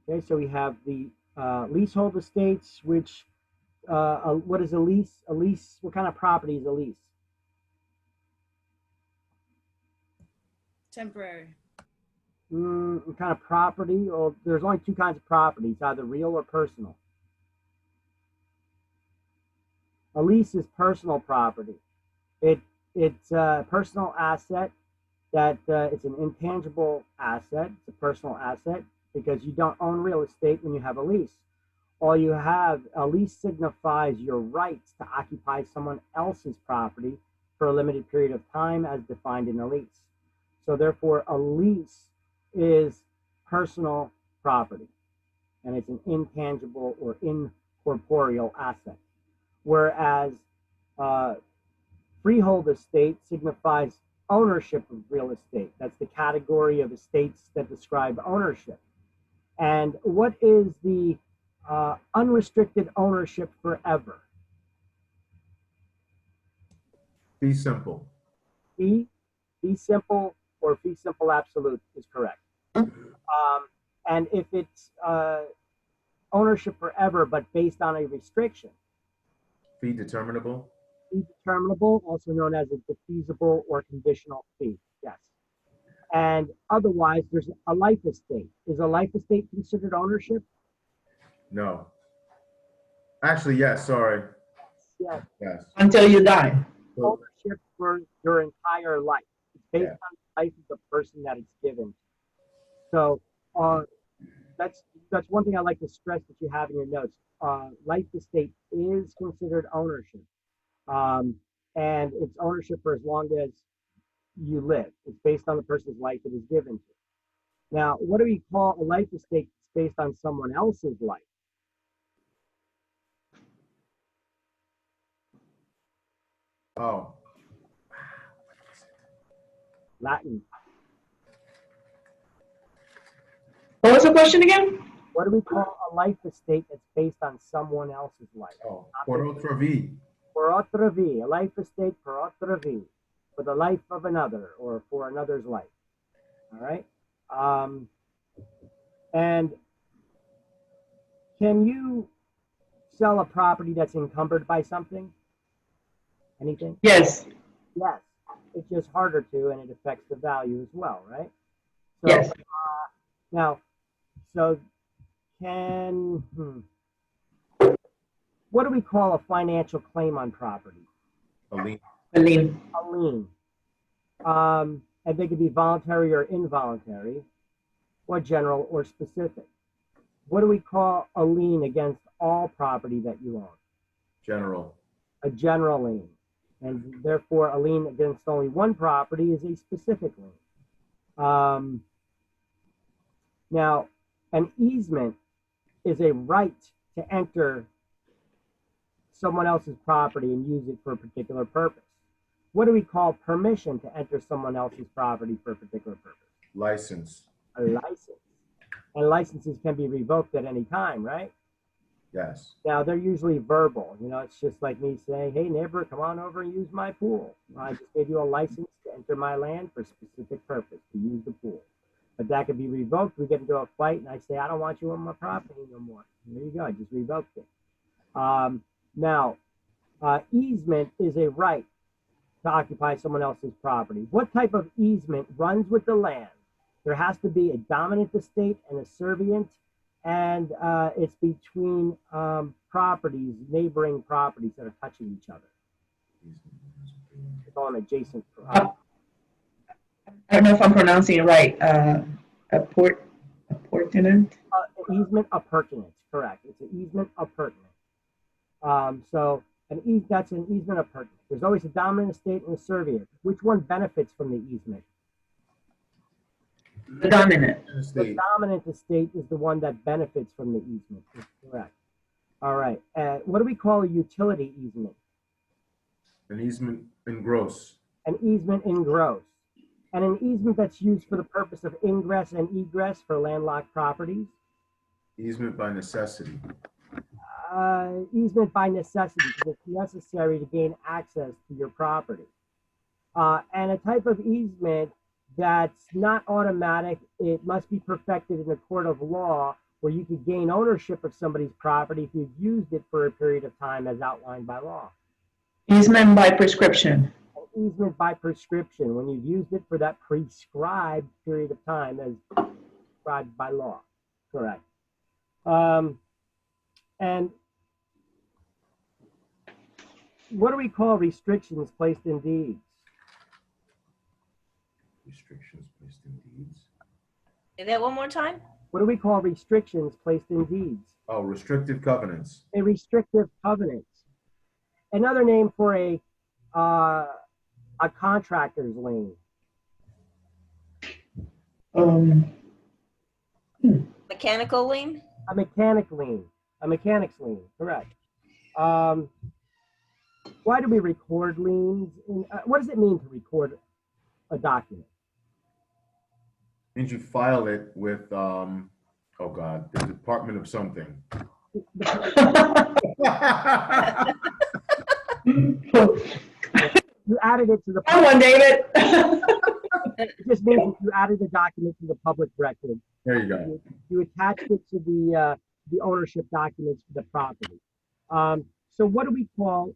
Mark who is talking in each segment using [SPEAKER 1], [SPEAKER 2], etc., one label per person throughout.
[SPEAKER 1] Okay, so we have the leasehold estates, which what is a lease? A lease, what kind of property is a lease?
[SPEAKER 2] Temporary.
[SPEAKER 1] What kind of property? Well, there's only two kinds of properties, either real or personal. A lease is personal property. It it's a personal asset that it's an intangible asset. It's a personal asset because you don't own real estate when you have a lease. All you have, a lease signifies your rights to occupy someone else's property for a limited period of time as defined in a lease. So therefore, a lease is personal property and it's an intangible or incorporeal asset. Whereas uh, freehold estate signifies ownership of real estate. That's the category of estates that describe ownership. And what is the unrestricted ownership forever?
[SPEAKER 3] Be simple.
[SPEAKER 1] Fee, fee simple, or fee simple absolute is correct. And if it's ownership forever, but based on a restriction,
[SPEAKER 3] Be determinable.
[SPEAKER 1] fee determinable, also known as a defeasible or conditional fee. Yes. And otherwise, there's a life estate. Is a life estate considered ownership?
[SPEAKER 3] No. Actually, yes. Sorry.
[SPEAKER 1] Yes.
[SPEAKER 3] Yes.
[SPEAKER 4] Until you die.
[SPEAKER 3] So,
[SPEAKER 1] Ownership for your entire life. It's based
[SPEAKER 3] yeah.
[SPEAKER 1] on the life of the person that it's given. So uh, that's one thing I like to stress that you have in your notes. Life estate is considered ownership, um, and it's ownership for as long as you live. It's based on the person's life it is given to. Now, what do we call a life estate that's based on someone else's life?
[SPEAKER 3] Oh,
[SPEAKER 1] Latin.
[SPEAKER 4] What was the question again?
[SPEAKER 1] What do we call a life estate that's based on someone else's life?
[SPEAKER 3] oh. Por otra vida.
[SPEAKER 1] For otra vie, a life estate for otra vie, for the life of another or for another's life. All right. Um, and can you sell a property that's encumbered by something? Anything?
[SPEAKER 4] Yes.
[SPEAKER 1] Yes. It's just harder to, and it affects the value as well, right? So
[SPEAKER 4] Yes.
[SPEAKER 1] now, so can what do we call a financial claim on property?
[SPEAKER 3] Aline.
[SPEAKER 4] Aline.
[SPEAKER 1] A lien. And they could be voluntary or involuntary, or general or specific. What do we call a lien against all property that you own?
[SPEAKER 3] General.
[SPEAKER 1] A general lien. And therefore, a lien against only one property is a specific lien. Now, an easement is a right to enter someone else's property and use it for a particular purpose. What do we call permission to enter someone else's property for a particular purpose?
[SPEAKER 3] License.
[SPEAKER 1] A license. And licenses can be revoked at any time, right?
[SPEAKER 3] Yes.
[SPEAKER 1] Now they're usually verbal. You know, it's just like me saying, "Hey neighbor, come on over and use my pool. I just gave you a license to enter my land for a specific purpose to use the pool." But that could be revoked. We get into a fight, and I say, "I don't want you on my property no more." And there you go. I just revoked it. Now, easement is a right to occupy someone else's property. What type of easement runs with the land? There has to be a dominant estate and a servient, and it's between properties, neighboring properties that are touching each other. They call them adjacent.
[SPEAKER 4] I don't know if I'm pronouncing it right. Apportionment.
[SPEAKER 1] Easement appurtenance, correct. It's an easement appurtenance. So that's an easement appurtenance. There's always a dominant estate and a servient. Which one benefits from the easement?
[SPEAKER 4] The dominant.
[SPEAKER 1] The dominant estate is the one that benefits from the easement. That's correct. All right. What do we call a utility easement?
[SPEAKER 3] An easement in gross.
[SPEAKER 1] An easement in gross. And an easement that's used for the purpose of ingress and egress for landlocked properties.
[SPEAKER 3] Easement by necessity.
[SPEAKER 1] Easement by necessity because it's necessary to gain access to your property. And a type of easement that's not automatic, it must be perfected in a court of law where you could gain ownership of somebody's property if you've used it for a period of time as outlined by law.
[SPEAKER 4] Easement by prescription.
[SPEAKER 1] An easement by prescription, when you've used it for that prescribed period of time as prescribed by law. Correct. And what do we call restrictions placed in deeds?
[SPEAKER 3] Restrictions placed in deeds.
[SPEAKER 2] Say that one more time.
[SPEAKER 1] What do we call restrictions placed in deeds?
[SPEAKER 3] Oh, restrictive covenants.
[SPEAKER 1] A restrictive covenant. Another name for a contractor's lien.
[SPEAKER 2] Mechanical lien.
[SPEAKER 1] A mechanic lien. A mechanic's lien. Correct. Why do we record liens? What does it mean to record a document?
[SPEAKER 3] Means you file it with, oh God, the Department of something.
[SPEAKER 1] You added it to the.
[SPEAKER 4] Come on, David.
[SPEAKER 1] It just means that you added the document to the public record.
[SPEAKER 3] There you go.
[SPEAKER 1] You attached it to the ownership documents for the property. So what do we call?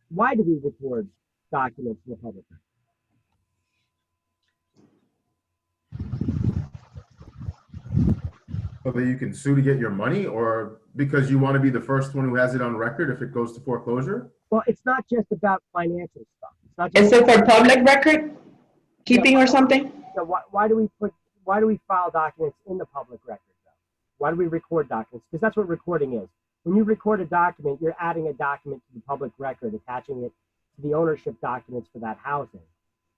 [SPEAKER 1] Why do we record documents in the public record?
[SPEAKER 3] So that you can sue to get your money, or because you want to be the first one who has it on record if it goes to foreclosure?
[SPEAKER 1] Well, it's not just about financial stuff. It's not
[SPEAKER 4] Is
[SPEAKER 1] just.
[SPEAKER 4] it for public record keeping or something?
[SPEAKER 1] So why do we file documents in the public record though? Why do we record documents? Because that's what recording is. When you record a document, you're adding a document to the public record, attaching it to the ownership documents for that housing.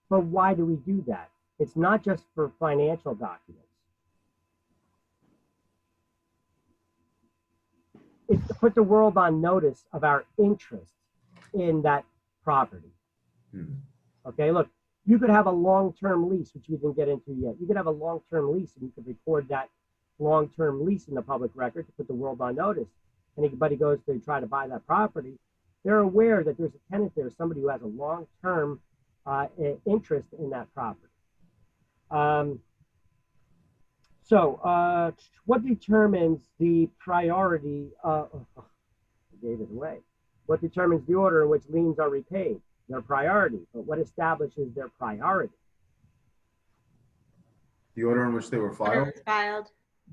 [SPEAKER 1] But why do we do that? It's not just for financial documents. It's to put the world on notice of our interest in that property. Okay, look, you could have a long-term lease, which we didn't get into yet. You could have a long-term lease and you could record that long-term lease in the public record to put the world on notice. Anybody goes to try to buy that property, they're aware that there's a tenant there, somebody who has a long-term interest in that property. So what determines the priority I gave it away. What determines the order in which liens are repaid? Their priority. But what establishes their priority?
[SPEAKER 3] The order in which they were filed?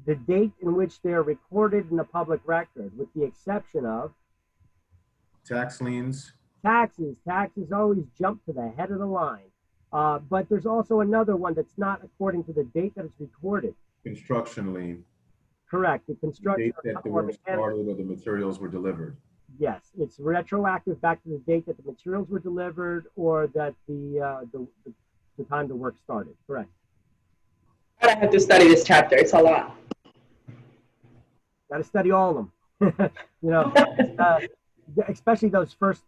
[SPEAKER 1] The date in which they are recorded in the public record, with the exception of
[SPEAKER 3] Tax liens.
[SPEAKER 1] taxes. Taxes always jump to the head of the line. But there's also another one that's not according to the date that it's recorded.
[SPEAKER 3] Construction lien.
[SPEAKER 1] Correct. The construction
[SPEAKER 3] Date that the work started or the materials were delivered.
[SPEAKER 1] Yes, it's retroactive back to the date that the materials were delivered or that the time the work started. Correct.
[SPEAKER 4] I have to study this chapter. It's a lot.
[SPEAKER 1] Got to study all of them. You know, especially those first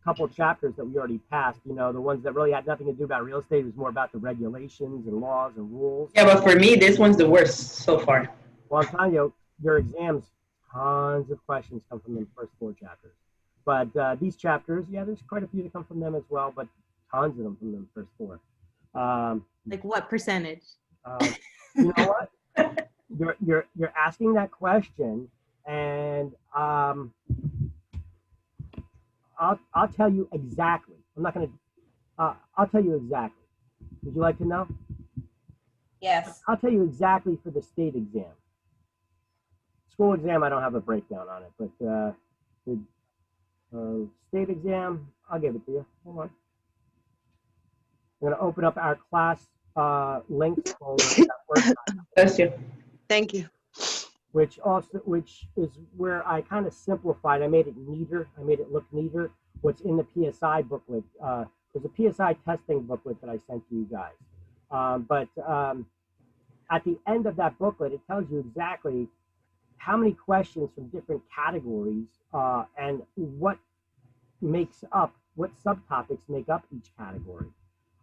[SPEAKER 1] couple chapters that we already passed. You know, the ones that really had nothing to do about real estate. It was more about the regulations and laws and rules.
[SPEAKER 4] Yeah, but for me, this one's the worst so far.
[SPEAKER 1] Well, I'm telling you, your exams, tons of questions come from the first 4 chapters. But these chapters, yeah, there's quite a few that come from them as well, but tons of them from the first 4.
[SPEAKER 5] Like what percentage?
[SPEAKER 1] You know what? You're asking that question, and I'll tell you exactly. I'm not gonna. I'll tell you exactly. Would you like to know?
[SPEAKER 2] Yes.
[SPEAKER 1] I'll tell you exactly for the state exam. School exam, I don't have a breakdown on it, but the state exam, I'll give it to you. Hold on. I'm gonna open up our class links folder.
[SPEAKER 4] Bless you.
[SPEAKER 5] Thank you.
[SPEAKER 1] Which is where I kind of simplified. I made it neater. I made it look neater. What's in the PSI booklet? There's a PSI testing booklet that I sent to you guys. But at the end of that booklet, it tells you exactly how many questions from different categories and what subtopics make up each category.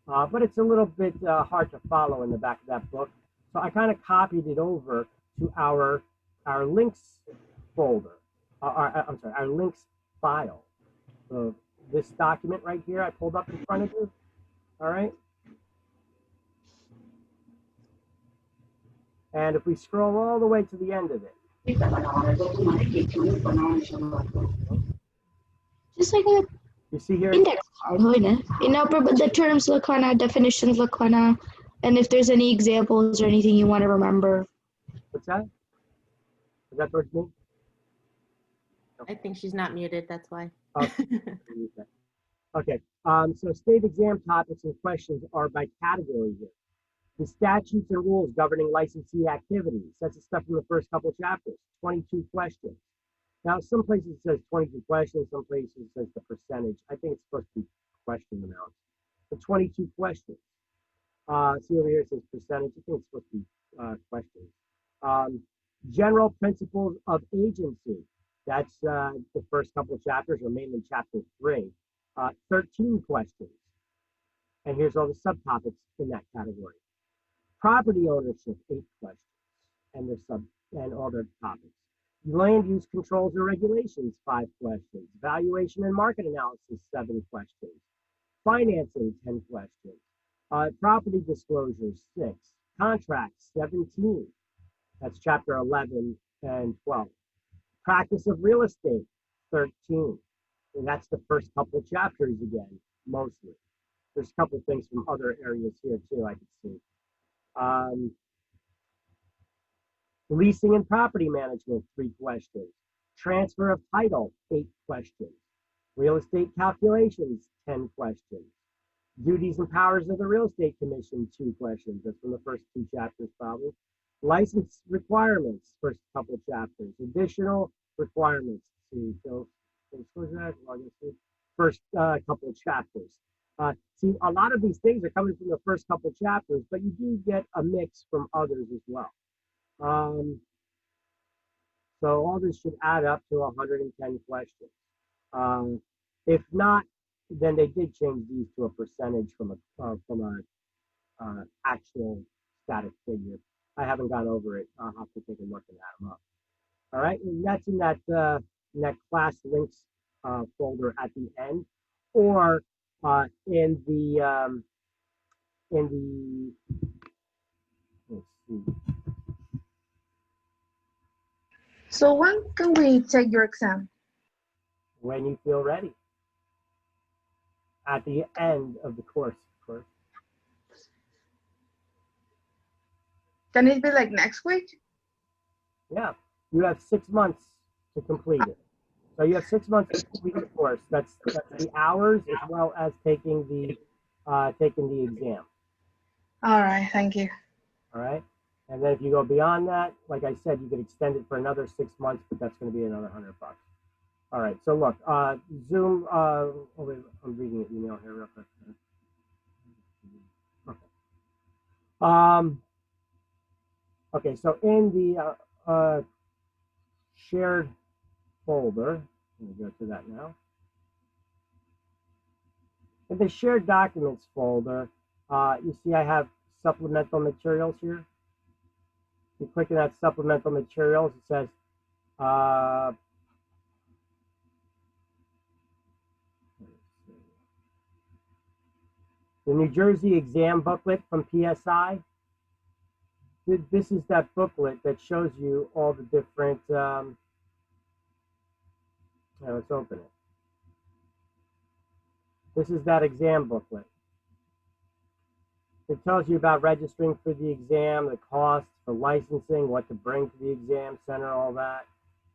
[SPEAKER 1] But it's a little bit hard to follow in the back of that book. So I kind of copied it over to our links folder. I'm sorry, our links file. So this document right here I pulled up in front of you. All right. And if we scroll all the way to the end of it,
[SPEAKER 6] Just like a
[SPEAKER 1] you see here,
[SPEAKER 6] index card, but the terms lakana, definitions lakana, and if there's any examples or anything you want to remember.
[SPEAKER 1] what's that? Is that towards me?
[SPEAKER 5] I think she's not muted, that's why.
[SPEAKER 1] Okay, so state exam topics and questions are by category here. The statutes and rules governing licensee activities. That's the stuff from the first couple of chapters, 22 questions. Now, some places it says 22 questions, some places it says the percentage. I think it's supposed to be question amounts. The 22 questions. See over here it says percentage. I think it's supposed to be questions. General principles of agency. That's the first couple of chapters, or mainly chapter 3. 13 questions. And here's all the subtopics in that category. Property ownership, 8 questions, and all their topics. Land use controls and regulations, 5 questions. Valuation and market analysis, 7 questions. Financing, 10 questions. Property disclosures, 6. Contracts, 17. That's chapter 11 and 12. Practice of real estate, 13. And that's the first couple of chapters again, mostly. There's a couple of things from other areas here too, I can see. Leasing and property management, 3 questions. Transfer of title, 8 questions. Real estate calculations, 10 questions. Duties and powers of the Real Estate Commission, 2 questions. That's from the first 2 chapters, probably. License requirements, first couple chapters. Additional requirements, see, so first couple of chapters. See, a lot of these things are coming from the first couple of chapters, but you do get a mix from others as well. So all this should add up to 110 questions. If not, then they did change these to a percentage from a actual static figure. I haven't gone over it. I'll have to take a look and add them up. All right, and that's in that class links folder at the end, or in the let's see.
[SPEAKER 7] So when can we take your exam?
[SPEAKER 1] When you feel ready. At the end of the course, of course.
[SPEAKER 7] Can it be like next week?
[SPEAKER 1] Yeah, you have 6 months to complete it. So you have 6 months to complete the course. That's the hours as well as taking the exam.
[SPEAKER 7] All right, thank you.
[SPEAKER 1] All right, and then if you go beyond that, like I said, you could extend it for another 6 months, but that's going to be another $100. All right, so look, Zoom. Oh wait, I'm reading an email here real quick. Okay. Okay, so in the shared folder, let me go to that now. In the shared documents folder, you see I have supplemental materials here. You click on that supplemental materials, it says, the New Jersey exam booklet from PSI. This is that booklet that shows you all the different, let's open it. This is that exam booklet. It tells you about registering for the exam, the costs for licensing, what to bring to the exam center, all that.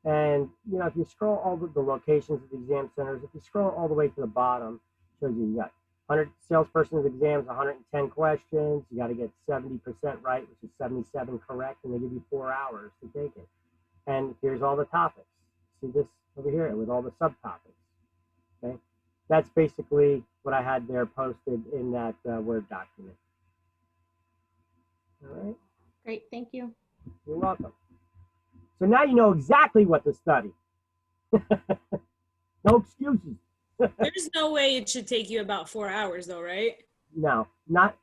[SPEAKER 1] And, you know, if you scroll all the locations of the exam centers, if you scroll all the way to the bottom, it shows you got 100 salesperson's exams, 110 questions. You got to get 70% right, which is 77 correct, and they give you 4 hours to take it. And here's all the topics. See this over here with all the subtopics. Okay, that's basically what I had there posted in that Word document. All right.
[SPEAKER 5] Great, thank you.
[SPEAKER 1] You're welcome. So now you know exactly what to study. No excuses.
[SPEAKER 8] There's no way it should take you about 4 hours though, right?
[SPEAKER 1] No, not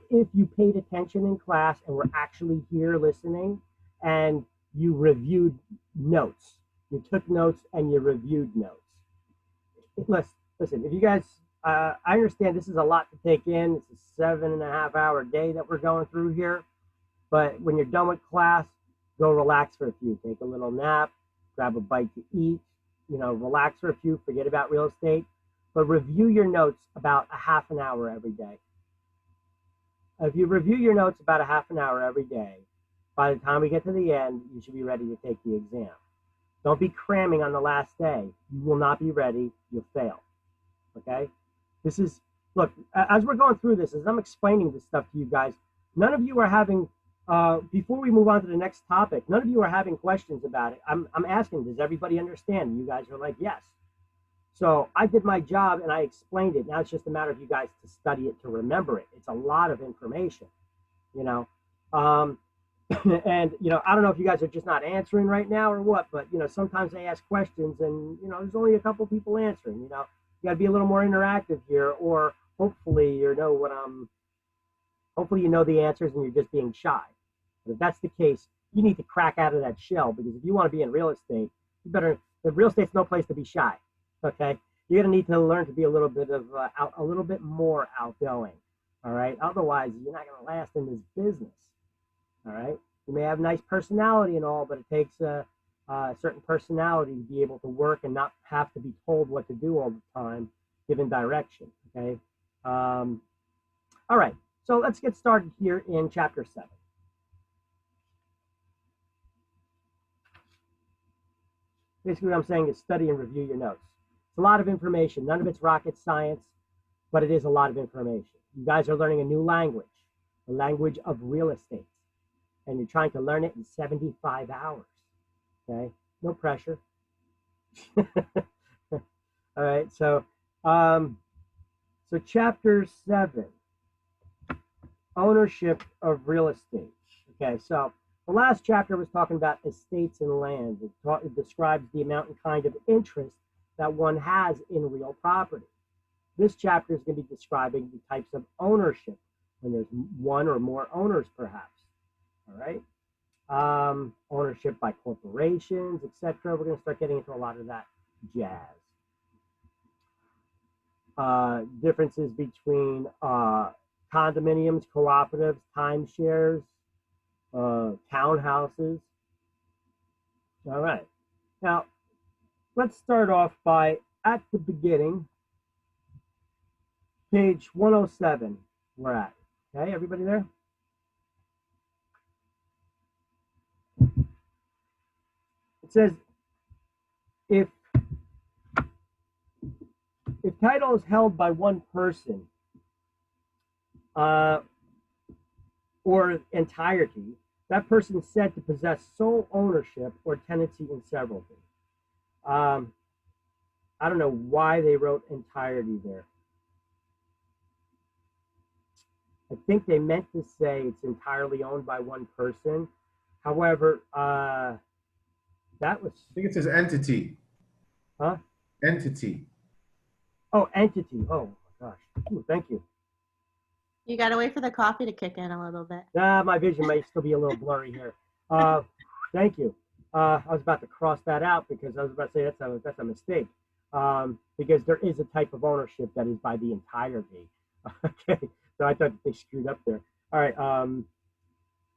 [SPEAKER 1] if you paid attention in class and were actually here listening and you reviewed notes. You took notes and you reviewed notes. Listen, if you guys, I understand this is a lot to take in. It's a 7.5 hour day that we're going through here. But when you're done with class, go relax for a few. Take a little nap, grab a bite to eat, relax for a few, forget about real estate, but review your notes about a half an hour every day. If you review your notes about a half an hour every day, by the time we get to the end, you should be ready to take the exam. Don't be cramming on the last day. You will not be ready. You'll fail. Okay? Look, as we're going through this, as I'm explaining this stuff to you guys, none of you are having, before we move on to the next topic, none of you are having questions about it. I'm asking, does everybody understand? You guys are like, yes. So I did my job and I explained it. Now it's just a matter of you guys to study it, to remember it. It's a lot of information, and, I don't know if you guys are just not answering right now or what, but, sometimes I ask questions and, there's only a couple people answering, you got to be a little more interactive here, or hopefully, hopefully you know the answers and you're just being shy. But if that's the case, you need to crack out of that shell, because if you want to be in real estate, real estate's no place to be shy. Okay, you're gonna need to learn to be a little bit more outgoing. All right, otherwise you're not gonna last in this business. All right, you may have nice personality and all, but it takes a certain personality to be able to work and not have to be told what to do all the time, given direction. Okay, all right, so let's get started here in chapter 7. Basically, what I'm saying is study and review your notes. It's a lot of information. None of it's rocket science, but it is a lot of information. You guys are learning a new language, the language of real estate, and you're trying to learn it in 75 hours. Okay, no pressure. All right, so chapter 7, ownership of real estate. Okay, so the last chapter was talking about estates and land. It describes the amount and kind of interest that one has in real property. This chapter is going to be describing the types of ownership, when there's one or more owners, perhaps. All right, ownership by corporations, etc. We're going to start getting into a lot of that jazz. Differences between condominiums, cooperatives, timeshares, townhouses. All right, now let's start off by, at the beginning, page 107, we're at. Okay, everybody there? It says, if title is held by one person or entirety, that person is said to possess sole ownership or tenancy in severalty. I don't know why they wrote entirety there. I think they meant to say it's entirely owned by one person. However, that was...
[SPEAKER 3] I think it says entity.
[SPEAKER 1] Huh?
[SPEAKER 3] Entity.
[SPEAKER 1] Oh, entity. Oh, my gosh. Ooh, thank you.
[SPEAKER 5] You gotta wait for the coffee to kick in a little bit.
[SPEAKER 1] My vision may still be a little blurry here. Thank you. I was about to cross that out because I was about to say that's a mistake. Because there is a type of ownership that is by the entirety. Okay, so I thought they screwed up there. All right.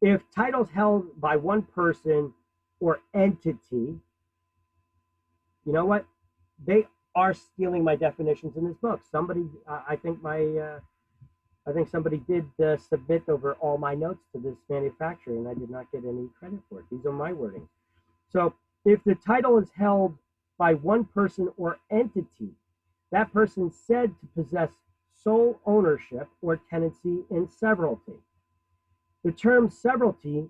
[SPEAKER 1] If titles held by one person or entity, you know what? They are stealing my definitions in this book. Somebody, I think somebody did submit over all my notes to this manufacturer, and I did not get any credit for it. These are my wordings. So if the title is held by one person or entity, that person is said to possess sole ownership or tenancy in severalty. The term severalty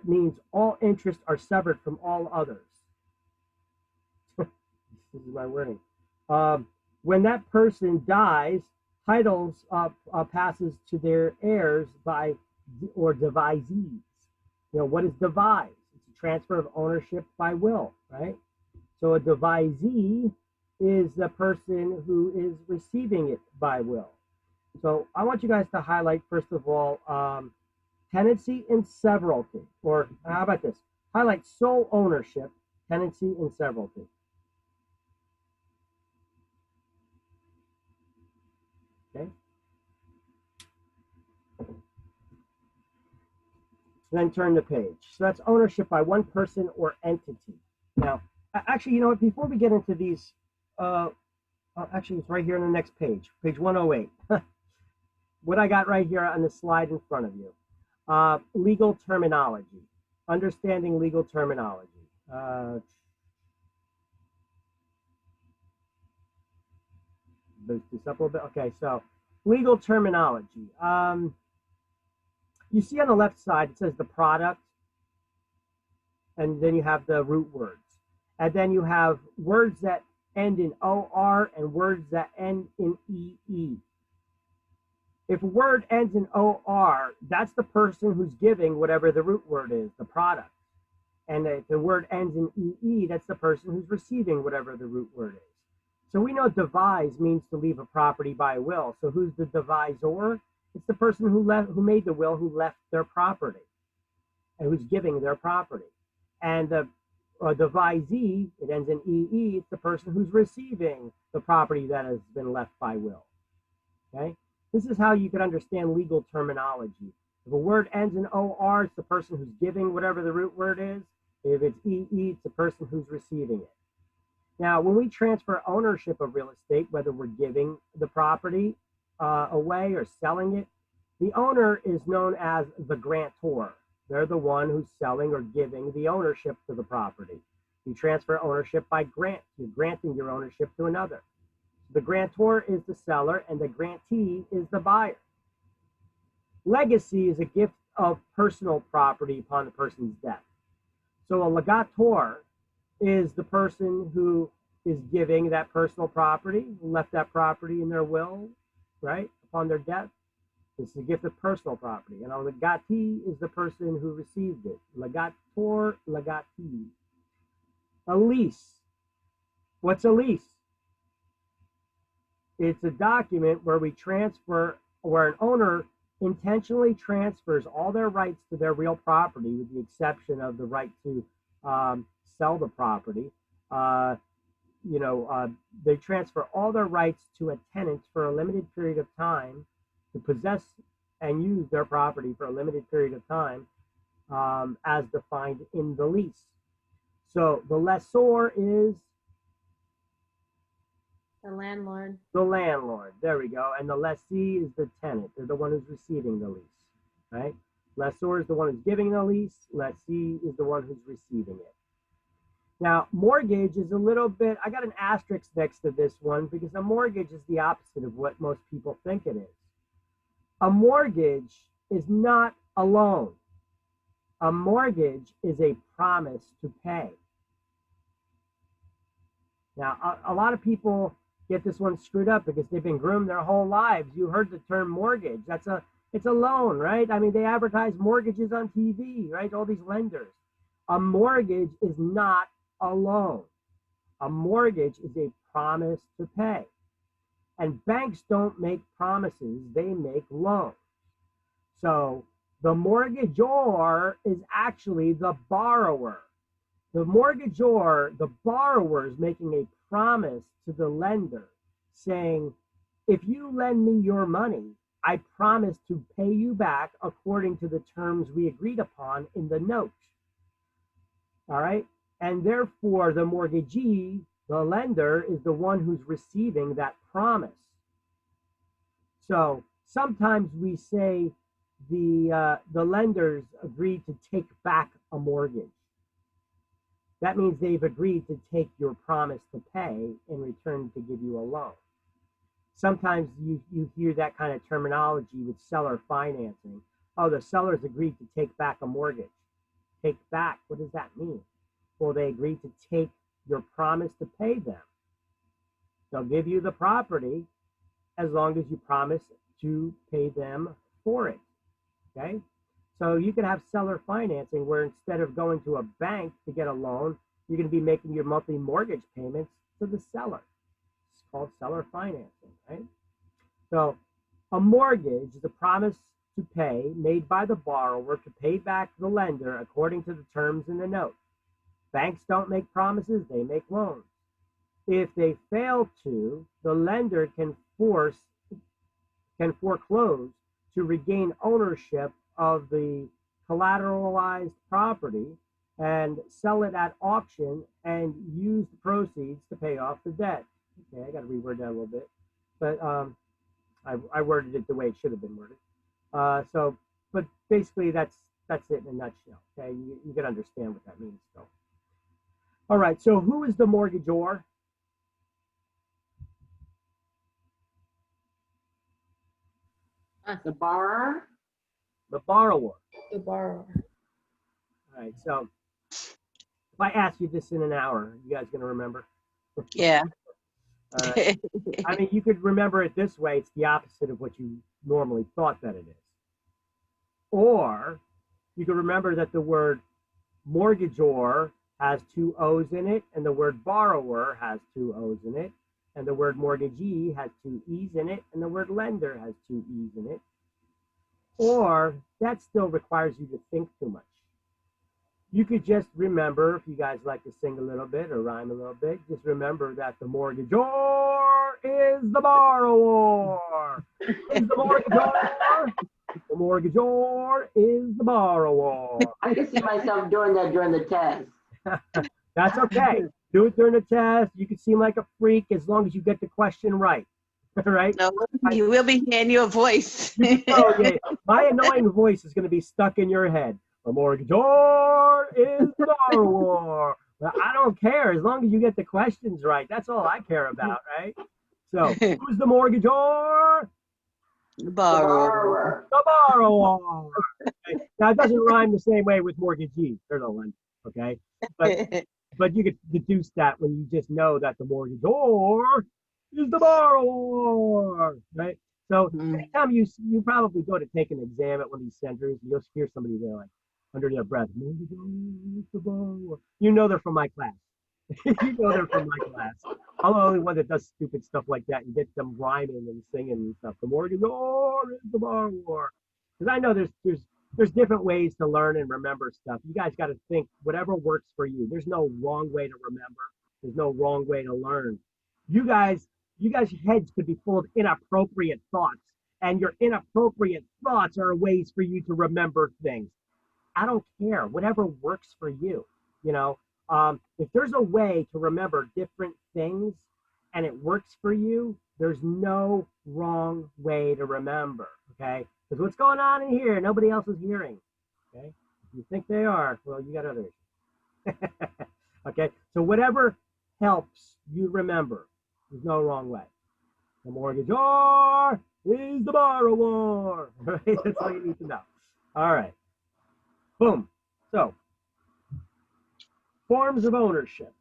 [SPEAKER 1] means all interests are severed from all others. This is my wording. When that person dies, titles passes to their heirs by or devisees. What is devise? It's a transfer of ownership by will, right? So a devisee is the person who is receiving it by will. So I want you guys to highlight, first of all, tenancy in severalty, or how about this? Highlight sole ownership, tenancy in severalty. Okay. Then turn the page. So that's ownership by one person or entity. Now, actually, you know what? Before we get into these, actually, it's right here on the next page, page 108. What I got right here on the slide in front of you. Legal terminology. Understanding legal terminology. Boost this up a little bit. Okay, so legal terminology. You see on the left side, it says the product, and then you have the root words. And then you have words that end in OR and words that end in EE. If a word ends in OR, that's the person who's giving whatever the root word is, the product. And if the word ends in EE, that's the person who's receiving whatever the root word is. So we know devise means to leave a property by will. So who's the devisor? It's the person who made the will, who left their property, and who's giving their property. And the devisee, it ends in EE, it's the person who's receiving the property that has been left by will. Okay? This is how you can understand legal terminology. If a word ends in OR, it's the person who's giving whatever the root word is. If it's EE, it's the person who's receiving it. Now, when we transfer ownership of real estate, whether we're giving the property away or selling it, the owner is known as the grantor. They're the one who's selling or giving the ownership to the property. You transfer ownership by grant. You're granting your ownership to another. The grantor is the seller and the grantee is the buyer. Legacy is a gift of personal property upon the person's death. So a legator is the person who is giving that personal property, left that property in their will, right, upon their death. This is a gift of personal property. And a legatee is the person who received it. Legator, legatee. A lease. What's a lease? It's a document where where an owner intentionally transfers all their rights to their real property, with the exception of the right to sell the property. They transfer all their rights to a tenant for a limited period of time to possess and use their property for a limited period of time, as defined in the lease. So the lessor is
[SPEAKER 5] The landlord.
[SPEAKER 1] the landlord. There we go. And the lessee is the tenant. They're the one who's receiving the lease, right? Lessor is the one who's giving the lease. Lessee is the one who's receiving it. Now, mortgage is a little bit, I got an asterisk next to this one because a mortgage is the opposite of what most people think it is. A mortgage is not a loan. A mortgage is a promise to pay. Now, a lot of people get this one screwed up because they've been groomed their whole lives. You heard the term mortgage. It's a loan, right? I mean, they advertise mortgages on TV, right? All these lenders. A mortgage is not a loan. A mortgage is a promise to pay. And banks don't make promises, they make loans. So the mortgagor is actually the borrower. The mortgagor, the borrower, is making a promise to the lender saying, if you lend me your money, I promise to pay you back according to the terms we agreed upon in the note. All right? And therefore, the mortgagee, the lender, is the one who's receiving that promise. So sometimes we say the lenders agreed to take back a mortgage. That means they've agreed to take your promise to pay in return to give you a loan. Sometimes you hear that kind of terminology with seller financing. Oh, the sellers agreed to take back a mortgage. Take back, what does that mean? Well, they agreed to take your promise to pay them. They'll give you the property as long as you promise to pay them for it, okay? So you can have seller financing where instead of going to a bank to get a loan, you're going to be making your monthly mortgage payments to the seller. It's called seller financing, right? So a mortgage is a promise to pay made by the borrower to pay back the lender according to the terms in the note. Banks don't make promises, they make loans. If they fail to, the lender can foreclose to regain ownership of the collateralized property and sell it at auction and use the proceeds to pay off the debt. Okay, I got to reword that a little bit, but I worded it the way it should have been worded. But basically that's it in a nutshell. Okay, you can understand what that means. So, all right. So who is the mortgagor?
[SPEAKER 9] The borrower?
[SPEAKER 1] The borrower.
[SPEAKER 4] The borrower.
[SPEAKER 1] All right. So if I ask you this in an hour, you guys gonna remember?
[SPEAKER 9] Yeah.
[SPEAKER 1] I mean, you could remember it this way. It's the opposite of what you normally thought that it is. Or you could remember that the word mortgagor has two O's in it, and the word borrower has two O's in it, and the word mortgagee has two E's in it, and the word lender has two E's in it. Or that still requires you to think too much. You could just remember, if you guys like to sing a little bit or rhyme a little bit, just remember that the mortgagor is the borrower. Is the mortgagor? The mortgagor is the borrower.
[SPEAKER 9] I can see myself doing that during the test.
[SPEAKER 1] That's okay. Do it during the test. You can seem like a freak as long as you get the question right. Right?
[SPEAKER 9] No, we'll be hearing your voice.
[SPEAKER 1] Oh, yeah. My annoying voice is going to be stuck in your head. The mortgagor is the borrower. Well, I don't care as long as you get the questions right. That's all I care about, right? So, who's the mortgagor?
[SPEAKER 9] The borrower.
[SPEAKER 1] The borrower. Okay. Now, it doesn't rhyme the same way with mortgagee. There's no one, okay? But you could deduce that when you just know that the mortgagor is the borrower, right? So anytime you probably go to take an exam at one of these centers, you'll hear somebody there like under their breath, you know they're from my class. You know they're from my class. I'm the only one that does stupid stuff like that and gets them rhyming and singing and stuff. The mortgagor is the borrower. Because I know there's different ways to learn and remember stuff. You guys got to think whatever works for you. There's no wrong way to remember. There's no wrong way to learn. You guys' heads could be full of inappropriate thoughts, and your inappropriate thoughts are ways for you to remember things. I don't care. Whatever works for you. You know, if there's a way to remember different things and it works for you, there's no wrong way to remember. Okay. Because what's going on in here, nobody else is hearing. Okay. If you think they are, well, you got others. Okay. So whatever helps you remember, there's no wrong way. The mortgagor is the borrower. Right? That's all you need to know. All right. Boom. So, forms of ownership.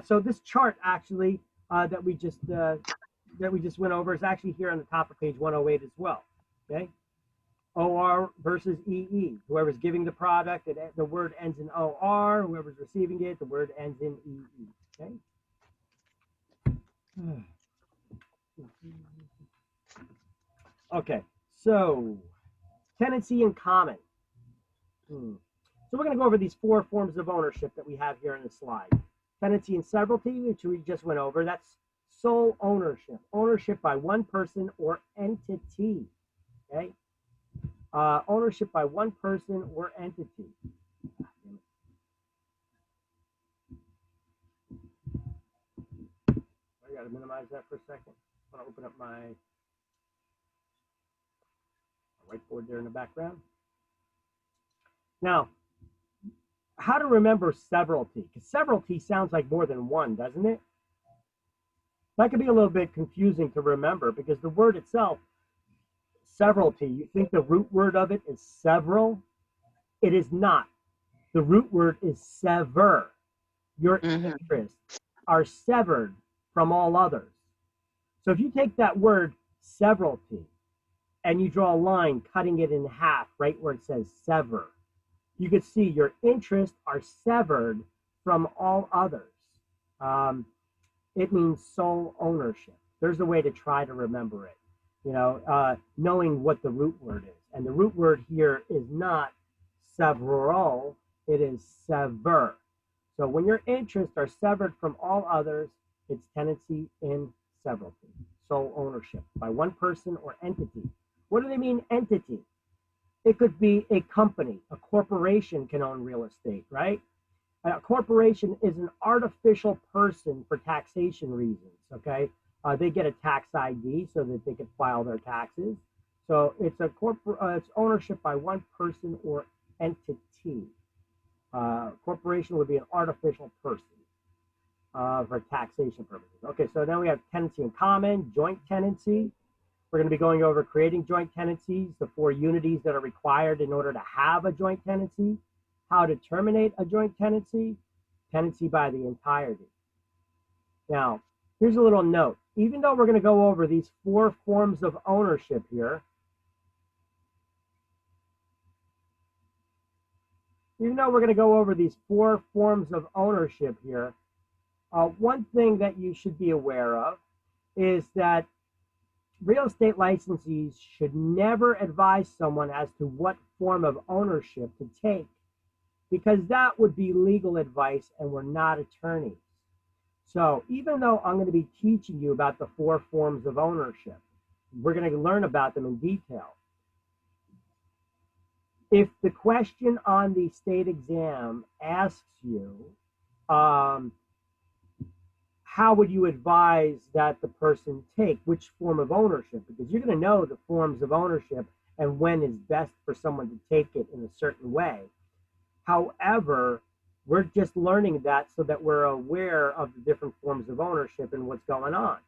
[SPEAKER 1] So this chart actually that we just went over is actually here on the top of page 108 as well. Okay. OR versus EE. Whoever's giving the product, the word ends in OR. Whoever's receiving it, the word ends in EE. Okay. Okay. So, tenancy in common. So we're going to go over these four forms of ownership that we have here in the slide. Tenancy and severalty, which we just went over. That's sole ownership. Ownership by one person or entity. Okay. Ownership by one person or entity. I got to minimize that for a second. I want to open up my whiteboard there in the background. Now, how to remember severalty? Because severalty sounds like more than one, doesn't it? That could be a little bit confusing to remember because the word itself, severalty, you think the root word of it is several? It is not. The root word is sever. Your interests are severed from all others. So if you take that word severalty and you draw a line cutting it in half right where it says sever, you could see your interests are severed from all others. It means sole ownership. There's a way to try to remember it, you know, knowing what the root word is. And the root word here is not several, it is sever. So when your interests are severed from all others, it's tenancy in severalty, sole ownership by one person or entity. What do they mean, entity? It could be a company, a corporation can own real estate, right? A corporation is an artificial person for taxation reasons, okay? They get a tax ID so that they can file their taxes. So it's it's ownership by one person or entity. Corporation would be an artificial person for taxation purposes. Okay, so then we have tenancy in common, joint tenancy. We're going to be going over creating joint tenancies, the 4 unities that are required in order to have a joint tenancy, how to terminate a joint tenancy, tenancy by the entirety. Now, here's a little note. Even though we're going to go over these 4 forms of ownership here, one thing that you should be aware of is that real estate licensees should never advise someone as to what form of ownership to take, because that would be legal advice and we're not attorneys. So even though I'm going to be teaching you about the 4 forms of ownership, we're going to learn about them in detail. If the question on the state exam asks you, how would you advise that the person take which form of ownership? Because you're going to know the forms of ownership and when is best for someone to take it in a certain way. However, we're just learning that so that we're aware of the different forms of ownership and what's going on.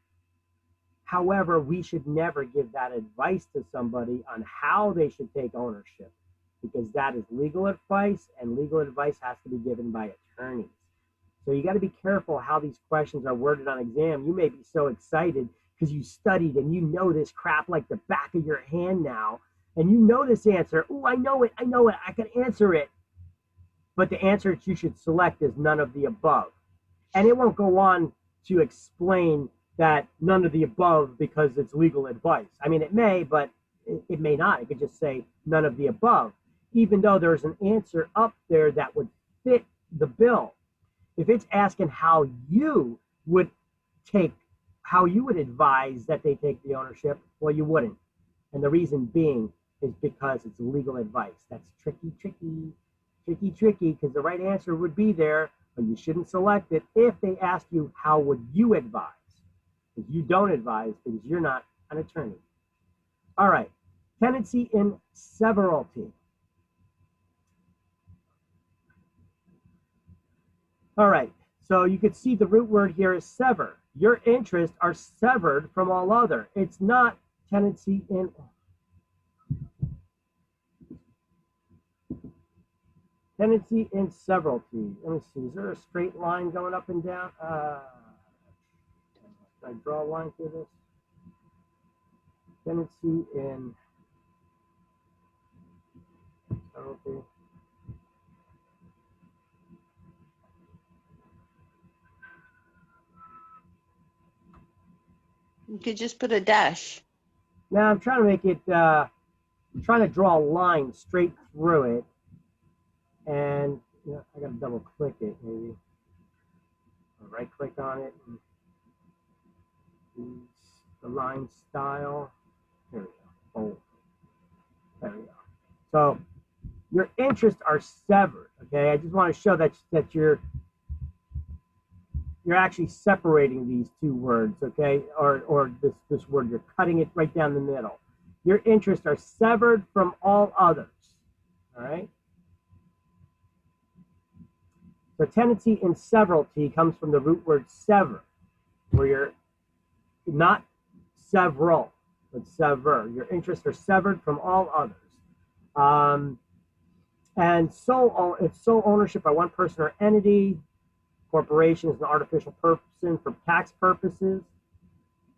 [SPEAKER 1] However, we should never give that advice to somebody on how they should take ownership, because that is legal advice, and legal advice has to be given by attorneys. So you got to be careful how these questions are worded on exam. You may be so excited because you studied and you know this crap like the back of your hand now, and you know this answer. Oh, I know it, I can answer it. But the answer that you should select is none of the above. And it won't go on to explain that none of the above because it's legal advice. I mean, it may, but it may not. It could just say none of the above, even though there's an answer up there that would fit the bill. If it's asking how you would advise that they take the ownership, well, you wouldn't. And the reason being is because it's legal advice. That's tricky, because the right answer would be there, but you shouldn't select it if they ask you, how would you advise? Because you don't advise because you're not an attorney. All right, tenancy in severalty. All right, so you could see the root word here is sever. Your interests are severed from all other. It's not tenancy in severalty. Let me see, is there a straight line going up and down? Should I draw a line through this? Tenancy in severalty.
[SPEAKER 9] You could just put a dash.
[SPEAKER 1] Now I'm trying to make it, I'm trying to draw a line straight through it. And you know, I got to double click it maybe. Or right click on it. And use the line style. There we go. Bold. There we go. So your interests are severed. Okay, I just want to show that you're actually separating these 2 words. Okay, or this word, you're cutting it right down the middle. Your interests are severed from all others. All right. So tenancy in severalty comes from the root word sever, where you're not several, but sever. Your interests are severed from all others. And it's sole ownership by one person or entity. Corporation is an artificial person for tax purposes.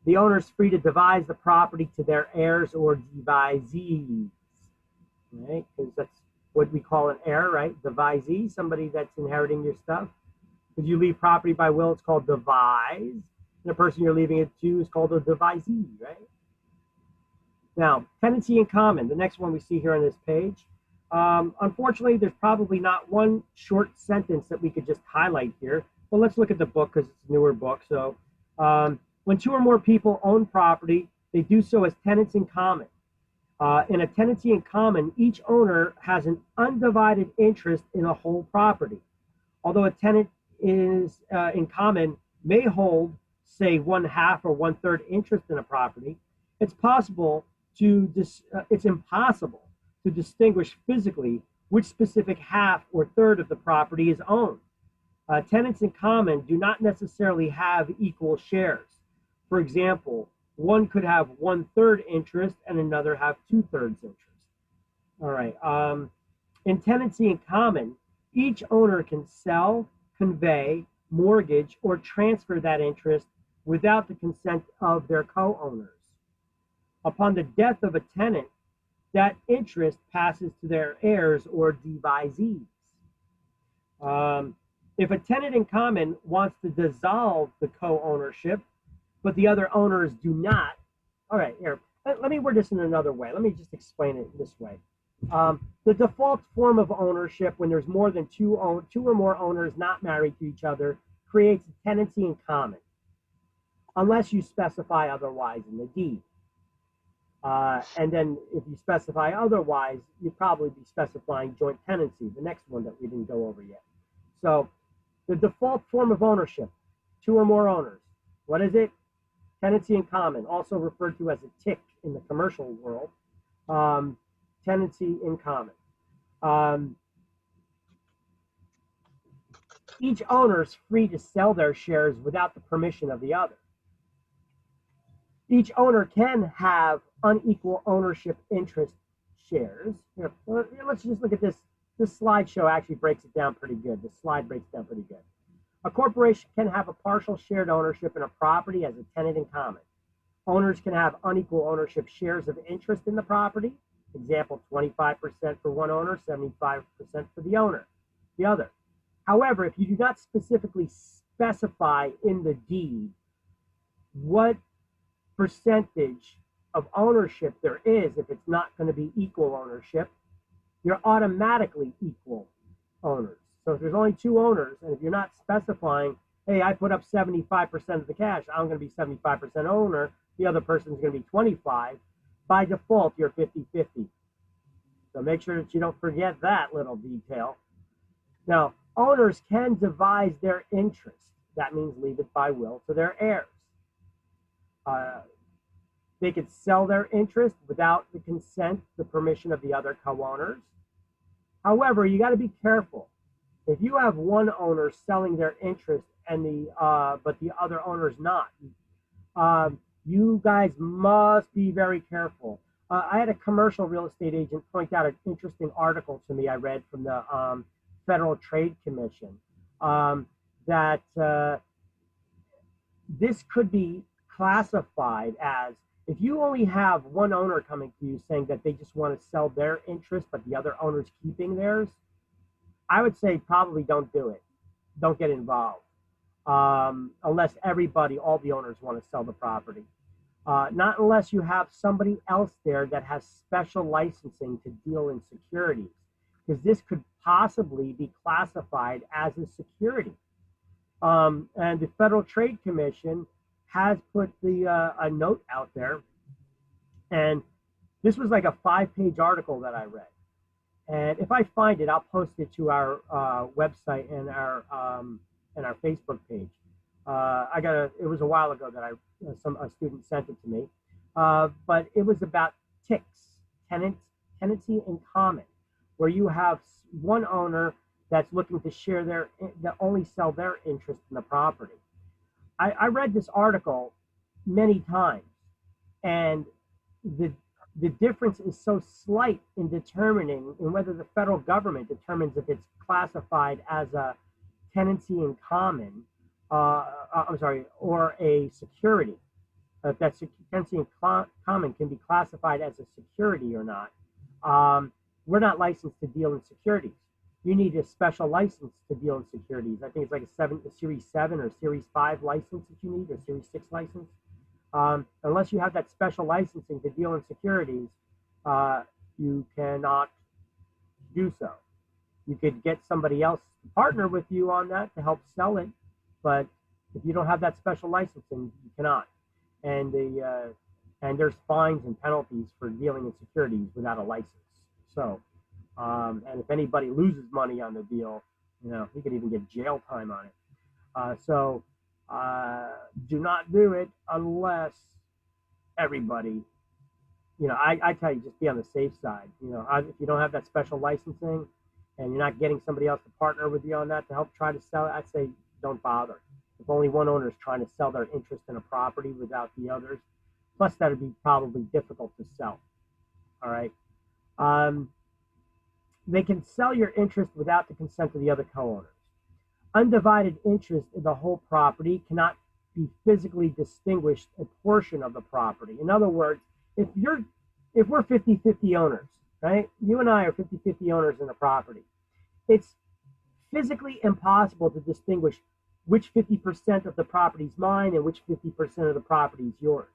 [SPEAKER 1] The owner is free to devise the property to their heirs or devisees, right? Because that's what we call an heir, right? Devisee, somebody that's inheriting your stuff. If you leave property by will, it's called devise. And the person you're leaving it to is called a devisee, right? Now, tenancy in common, the next one we see here on this page. Unfortunately, there's probably not one short sentence that we could just highlight here. But let's look at the book because it's a newer book. So when 2 or more people own property, they do so as tenants in common. In a tenancy in common, each owner has an undivided interest in a whole property. Although a tenant is in common may hold, say, 1/2 or 1/3 interest in a property, it's impossible to distinguish physically which specific half or third of the property is owned. Tenants in common do not necessarily have equal shares. For example, one could have 1/3 interest and another have 2/3 interest. All right. In tenancy in common, each owner can sell, convey, mortgage, or transfer that interest without the consent of their co-owners. Upon the death of a tenant, that interest passes to their heirs or devisees. If a tenant in common wants to dissolve the co-ownership, but the other owners do not, all right, here, let me word this in another way. Let me just explain it this way. The default form of ownership when there's more than two or more owners not married to each other creates a tenancy in common, unless you specify otherwise in the deed. And then if you specify otherwise, you'd probably be specifying joint tenancy, the next one that we didn't go over yet. So the default form of ownership, 2 or more owners. What is it? Tenancy in common, also referred to as a TIC in the commercial world. Tenancy in common. Each owner is free to sell their shares without the permission of the other. Each owner can have unequal ownership interest shares. Here, let's just look at this. This slideshow actually breaks it down pretty good. The slide breaks it down pretty good. A corporation can have a partial shared ownership in a property as a tenant in common. Owners can have unequal ownership shares of interest in the property. Example, 25% for one owner, 75% for the other. However, if you do not specifically specify in the deed what percentage of ownership there is, if it's not going to be equal ownership, you're automatically equal owners. So if there's only 2 owners, and if you're not specifying, hey, I put up 75% of the cash, I'm going to be 75% owner, the other person's going to be 25, by default, you're 50-50. So make sure that you don't forget that little detail. Now, owners can devise their interest. That means leave it by will to their heirs. They could sell their interest without the consent, the permission of the other co-owners. However, you got to be careful. If you have one owner selling their interest and but the other owner's not, you guys must be very careful. I had a commercial real estate agent point out an interesting article to me I read from the Federal Trade Commission that this could be classified as, if you only have one owner coming to you saying that they just want to sell their interest, but the other owner's keeping theirs, I would say probably don't do it. Don't get involved. Unless all the owners want to sell the property. Not unless you have somebody else there that has special licensing to deal in securities, because this could possibly be classified as a security. And the Federal Trade Commission has put a note out there, and this was like a 5-page article that I read. And if I find it, I'll post it to our website and our Facebook page. It was a while ago that a student sent it to me, but it was about TICs, tenancy in common, where you have one owner that's looking to only sell their interest in the property. I read this article many times, and the difference is so slight in determining in whether the federal government determines if it's classified as a tenancy in common, or a security. If that tenancy in common can be classified as a security or not. We're not licensed to deal in securities. You need a special license to deal in securities. I think it's like a Series 7 or Series 5 license that you need, or Series 6 license. Unless you have that special licensing to deal in securities, you cannot do so. You could get somebody else to partner with you on that to help sell it, but if you don't have that special licensing, you cannot. And and there's fines and penalties for dealing in securities without a license. So, and if anybody loses money on the deal, you know, he could even get jail time on it. So do not do it unless everybody, you know, I tell you, just be on the safe side. You know, if you don't have that special licensing and you're not getting somebody else to partner with you on that to help try to sell it, I'd say don't bother. If only one owner is trying to sell their interest in a property without the others, plus that would be probably difficult to sell. All right. They can sell your interest without the consent of the other co-owners. Undivided interest in the whole property cannot be physically distinguished a portion of the property. In other words, if we're 50-50 owners, right? You and I are 50-50 owners in a property. It's physically impossible to distinguish which 50% of the property is mine and which 50% of the property is yours.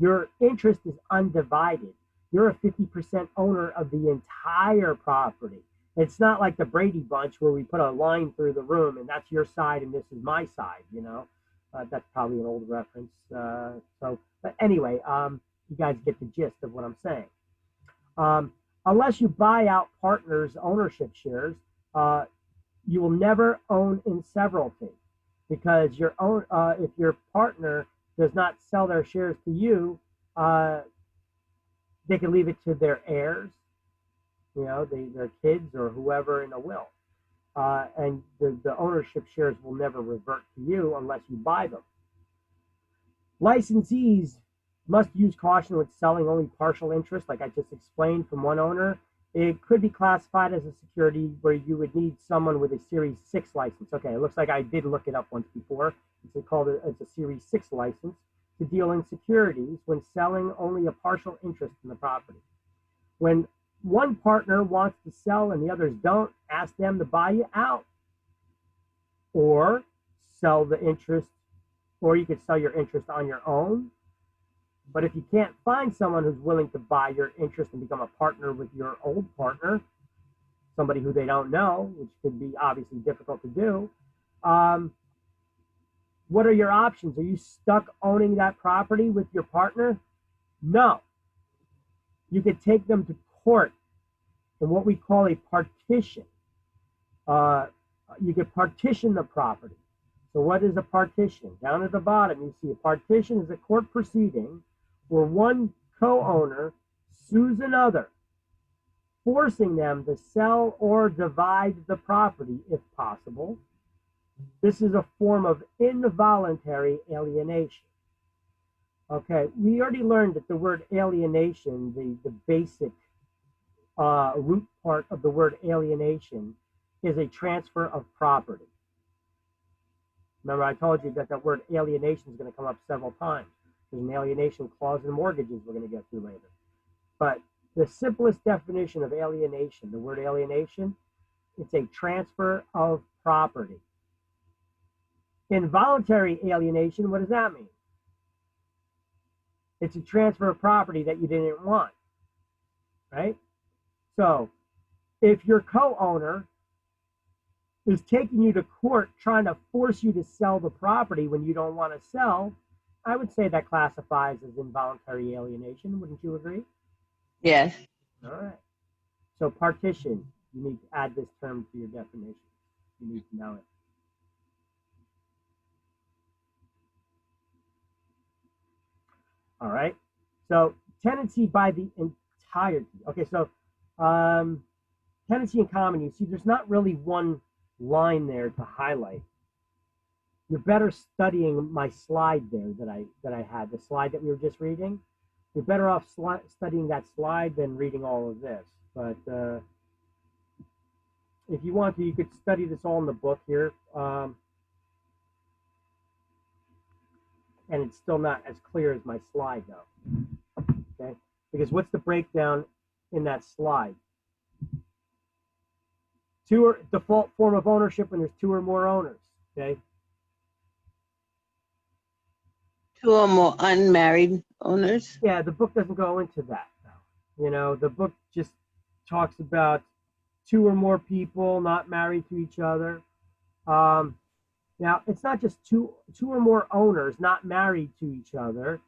[SPEAKER 1] Your interest is undivided. You're a 50% owner of the entire property. It's not like the Brady Bunch where we put a line through the room and that's your side and this is my side, you know. That's probably an old reference. But anyway, you guys get the gist of what I'm saying. Unless you buy out partners' ownership shares, you will never own in severalty, because if your partner does not sell their shares to you, they can leave it to their heirs, you know, their kids or whoever in a will. And the ownership shares will never revert to you unless you buy them. Licensees must use caution with selling only partial interest, like I just explained, from one owner. It could be classified as a security where you would need someone with a Series 6 license. Okay, it looks like I did look it up once before. It's a Series 6 license to deal in securities when selling only a partial interest in the property. When one partner wants to sell and the others don't, ask them to buy you out, or sell the interest, or you could sell your interest on your own. But if you can't find someone who's willing to buy your interest and become a partner with your old partner, somebody who they don't know, which could be obviously difficult to do, what are your options? Are you stuck owning that property with your partner? No. You could take them to court in what we call a partition. You could partition the property. So what is a partition? Down at the bottom, you see a partition is a court proceeding where one co-owner sues another, forcing them to sell or divide the property if possible. This is a form of involuntary alienation. Okay, we already learned that the word alienation, the basic root part of the word alienation, is a transfer of property. Remember, I told you that that word alienation is going to come up several times. There's an alienation clause in mortgages we're going to get to later. But the simplest definition of alienation, the word alienation, it's a transfer of property. Involuntary alienation, what does that mean? It's a transfer of property that you didn't want, right? So if your co-owner is taking you to court trying to force you to sell the property when you don't want to sell, I would say that classifies as involuntary alienation. Wouldn't you agree?
[SPEAKER 9] Yes.
[SPEAKER 1] All right. So partition, you need to add this term to your definition. You need to know it. All right. So tenancy by the entirety. Okay, so tenancy in common, you see there's not really one line there to highlight. You're better studying my slide there that I had, the slide that we were just reading. You're better off studying that slide than reading all of this. But if you want to, you could study this all in the book here. And it's still not as clear as my slide, though. Okay? Because what's the breakdown in that slide? Default form of ownership when there's two or more owners. Okay?
[SPEAKER 9] Two or more unmarried owners.
[SPEAKER 1] Yeah, the book doesn't go into that, though. You know, the book just talks about two or more people not married to each other. Now, it's not just two or more owners not married to each other.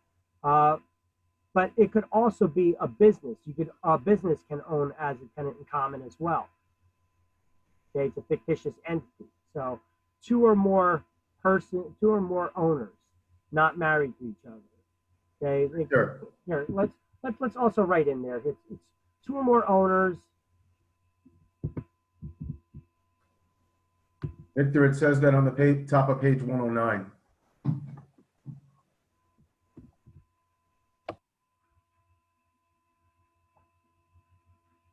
[SPEAKER 1] but it could also be a business. A business can own as a tenant in common as well. Okay, it's a fictitious entity. So two or more owners, not married to each other. Okay,
[SPEAKER 3] Sure.
[SPEAKER 1] here let's also write in there. It's two or more owners.
[SPEAKER 3] Victor, it says that on the page, top of page 109.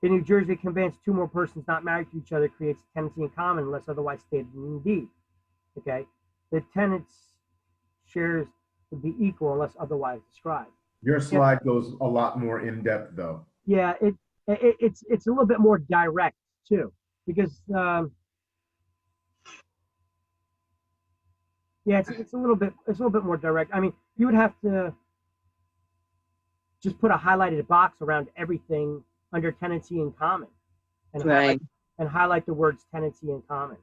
[SPEAKER 1] In New Jersey, conveyance two or more persons not married to each other creates tenancy in common unless otherwise stated in the deed. Okay, the tenants' shares would be equal unless otherwise described.
[SPEAKER 3] Your slide goes a lot more in depth, though.
[SPEAKER 1] Yeah, it's a little bit more direct too, because yeah, it's a little bit more direct. I mean, you would have to just put a highlighted box around everything under tenancy in common, and
[SPEAKER 9] Right.
[SPEAKER 1] highlight the words tenancy in common,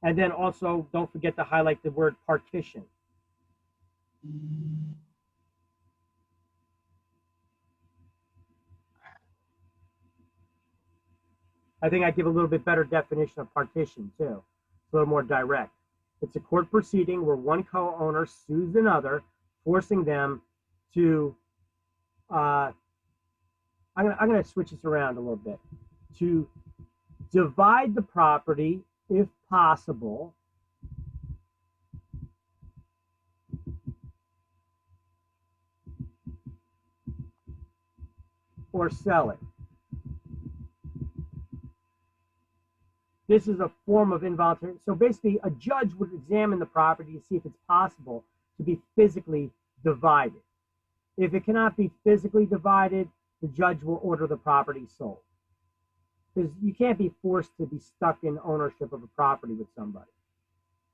[SPEAKER 1] and then also don't forget to highlight the word partition. I think I give a little bit better definition of partition too. It's a little more direct. It's a court proceeding where one co-owner sues another, forcing them to, I'm gonna switch this around a little bit, to divide the property if possible, or sell it. This is a form of involuntary. So basically, a judge would examine the property to see if it's possible to be physically divided. If it cannot be physically divided, the judge will order the property sold. Because you can't be forced to be stuck in ownership of a property with somebody.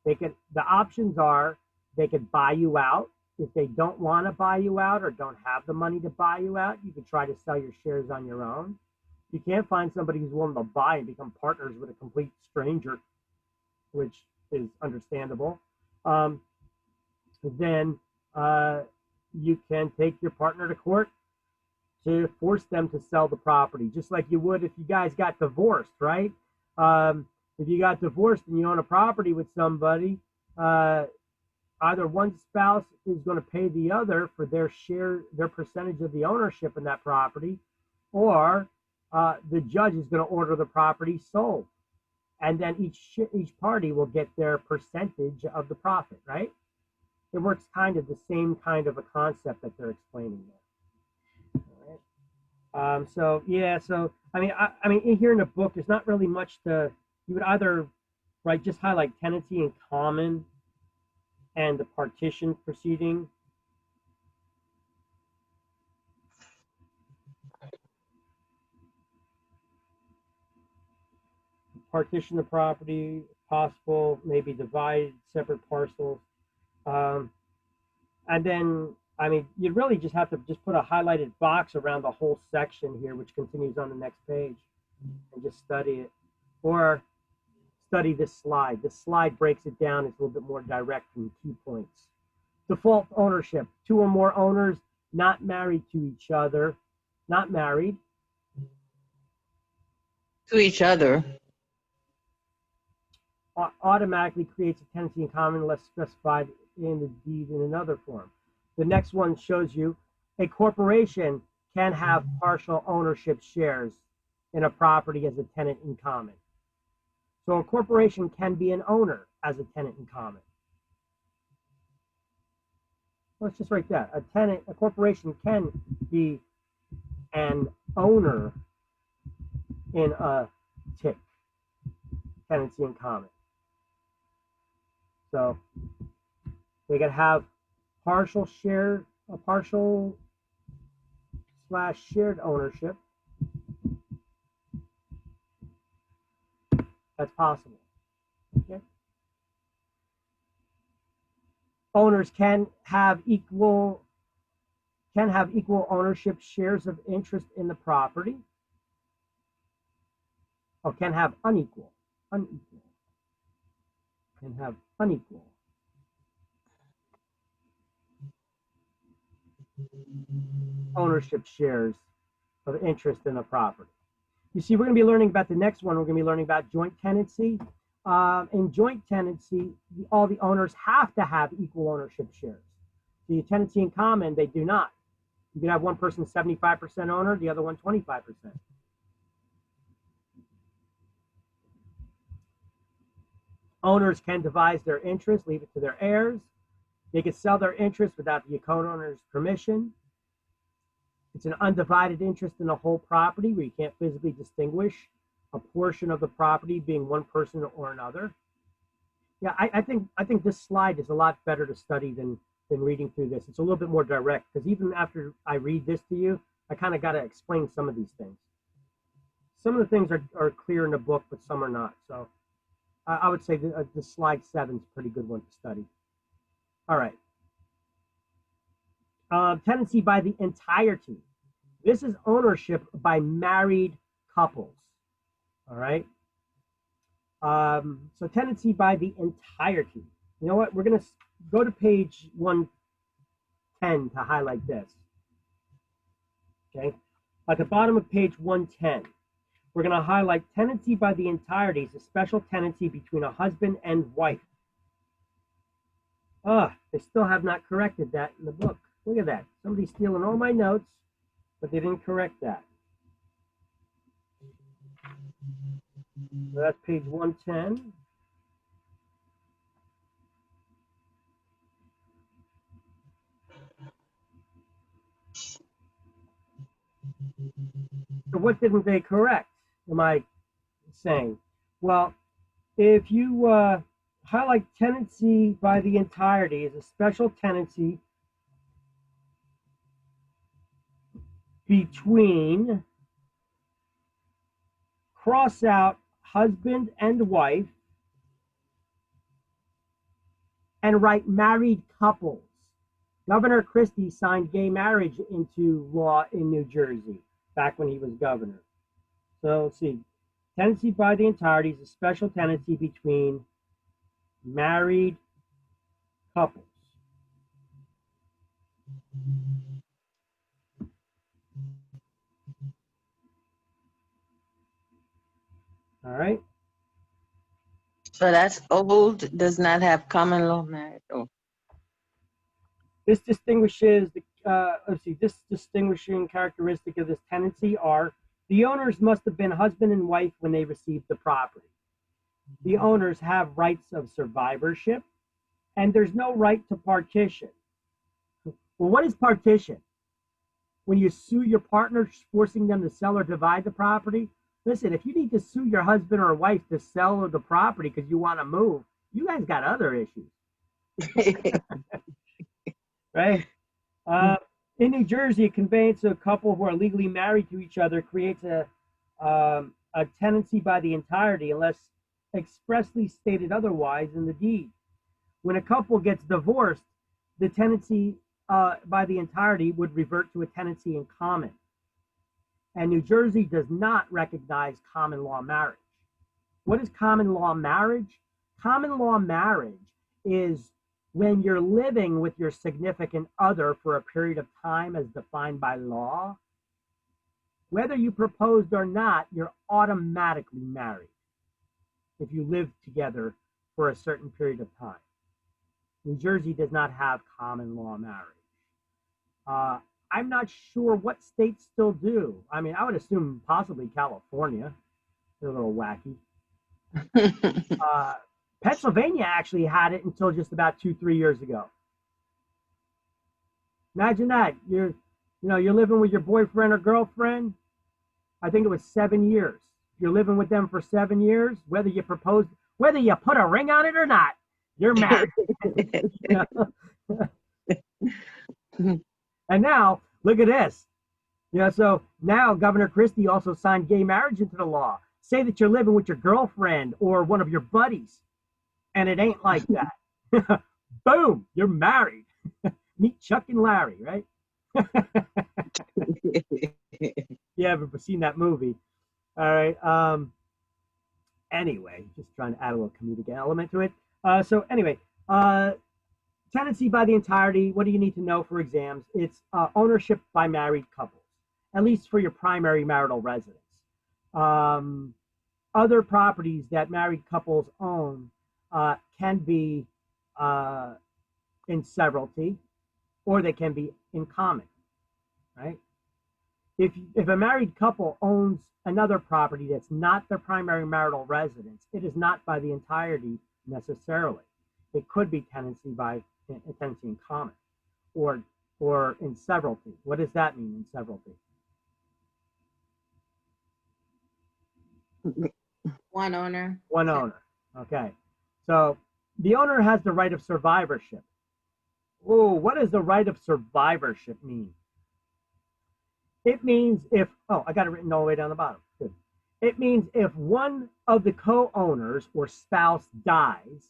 [SPEAKER 1] The options are they could buy you out. If they don't want to buy you out or don't have the money to buy you out, you could try to sell your shares on your own. You can't find somebody who's willing to buy and become partners with a complete stranger, which is understandable. Then you can take your partner to court to force them to sell the property, just like you would if you guys got divorced, right? If you got divorced and you own a property with somebody, either one spouse is going to pay the other for their share, their percentage of the ownership in that property, or the judge is going to order the property sold, and then each party will get their percentage of the profit, right? It works kind of the same kind of a concept that they're explaining there. All right. So yeah, so I mean, in here in the book, there's not really much to. You would either just highlight tenancy in common and the partition proceeding. Partition the property, if possible, maybe divide separate parcels. And then, I mean, you really just have to just put a highlighted box around the whole section here, which continues on the next page, and just study it. Or study this slide. This slide breaks it down. It's a little bit more direct in key points. Default ownership, two or more owners not married to each other, not married.
[SPEAKER 9] To each other.
[SPEAKER 1] Automatically creates a tenancy in common unless specified in the deed in another form. The next one shows you a corporation can have partial ownership shares in a property as a tenant in common. So a corporation can be an owner as a tenant in common. Let's just write that. A corporation can be an owner in a TIC, tenancy in common. So they could have partial / shared ownership. That's possible. Okay. Owners can have equal ownership shares of interest in the property. Or can have unequal. Can have unequal. ownership shares of interest in the property. You see, we're going to be learning about the next one. We're going to be learning about joint tenancy. In joint tenancy, all the owners have to have equal ownership shares. The tenancy in common, they do not. You can have one person 75% owner, the other one 25%. Owners can devise their interest, leave it to their heirs. They can sell their interest without the co-owner's permission. It's an undivided interest in the whole property where you can't physically distinguish a portion of the property being one person or another. Yeah, I think this slide is a lot better to study than reading through this. It's a little bit more direct because even after I read this to you, I kind of got to explain some of these things. Some of the things are clear in the book, but some are not. So I would say the slide 7 is a pretty good one to study. All right. Tenancy by the entirety. This is ownership by married couples. All right. So tenancy by the entirety. You know what? We're going to go to page 110 to highlight this. Okay. At the bottom of page 110, we're going to highlight tenancy by the entirety is a special tenancy between a husband and wife. They still have not corrected that in the book. Look at that. Somebody's stealing all my notes, but they didn't correct that. So that's page 110. So what didn't they correct, am I saying? Well, if you highlight tenancy by the entirety as a special tenancy between, cross out husband and wife, and write married couples. Governor Christie signed gay marriage into law in New Jersey back when he was governor. So let's see. Tenancy by the entirety is a special tenancy between married couples. All right.
[SPEAKER 9] So that's old, does not have common law marriage. Oh.
[SPEAKER 1] This distinguishes this distinguishing characteristic of this tenancy are the owners must have been husband and wife when they received the property. The owners have rights of survivorship, and there's no right to partition. Well, what is partition? When you sue your partner, forcing them to sell or divide the property? Listen, if you need to sue your husband or wife to sell the property because you want to move, you guys got other issues. Right? In New Jersey, a conveyance of a couple who are legally married to each other creates a tenancy by the entirety unless expressly stated otherwise in the deed. When a couple gets divorced, the tenancy by the entirety would revert to a tenancy in common. And New Jersey does not recognize common law marriage. What is common law marriage? Common law marriage is when you're living with your significant other for a period of time as defined by law. Whether you proposed or not, you're automatically married if you live together for a certain period of time. New Jersey does not have common law marriage. I'm not sure what states still do. I mean, I would assume possibly California. They're a little wacky. Pennsylvania actually had it until just about 2-3 years ago. Imagine that. You're living with your boyfriend or girlfriend. I think it was 7 years. You're living with them for 7 years, whether you put a ring on it or not, you're married. And now, look at this. So now Governor Christie also signed gay marriage into the law. Say that you're living with your girlfriend or one of your buddies, and it ain't like that. Boom, you're married. Meet Chuck and Larry, right? Yeah, but seen that movie. All right. Anyway, just trying to add a little comedic element to it. So anyway, tenancy by the entirety, what do you need to know for exams? It's ownership by married couples, at least for your primary marital residence. Other properties that married couples own can be in severalty, or they can be in common, right? If a married couple owns another property that's not their primary marital residence, it is not by the entirety necessarily. It could be tenancy in common, or in severalty. What does that mean in severalty?
[SPEAKER 5] One owner.
[SPEAKER 1] One owner. Okay. So the owner has the right of survivorship. Oh, what does the right of survivorship mean? It means if, oh, I got it written all the way down the bottom. Good. It means if one of the co-owners or spouse dies,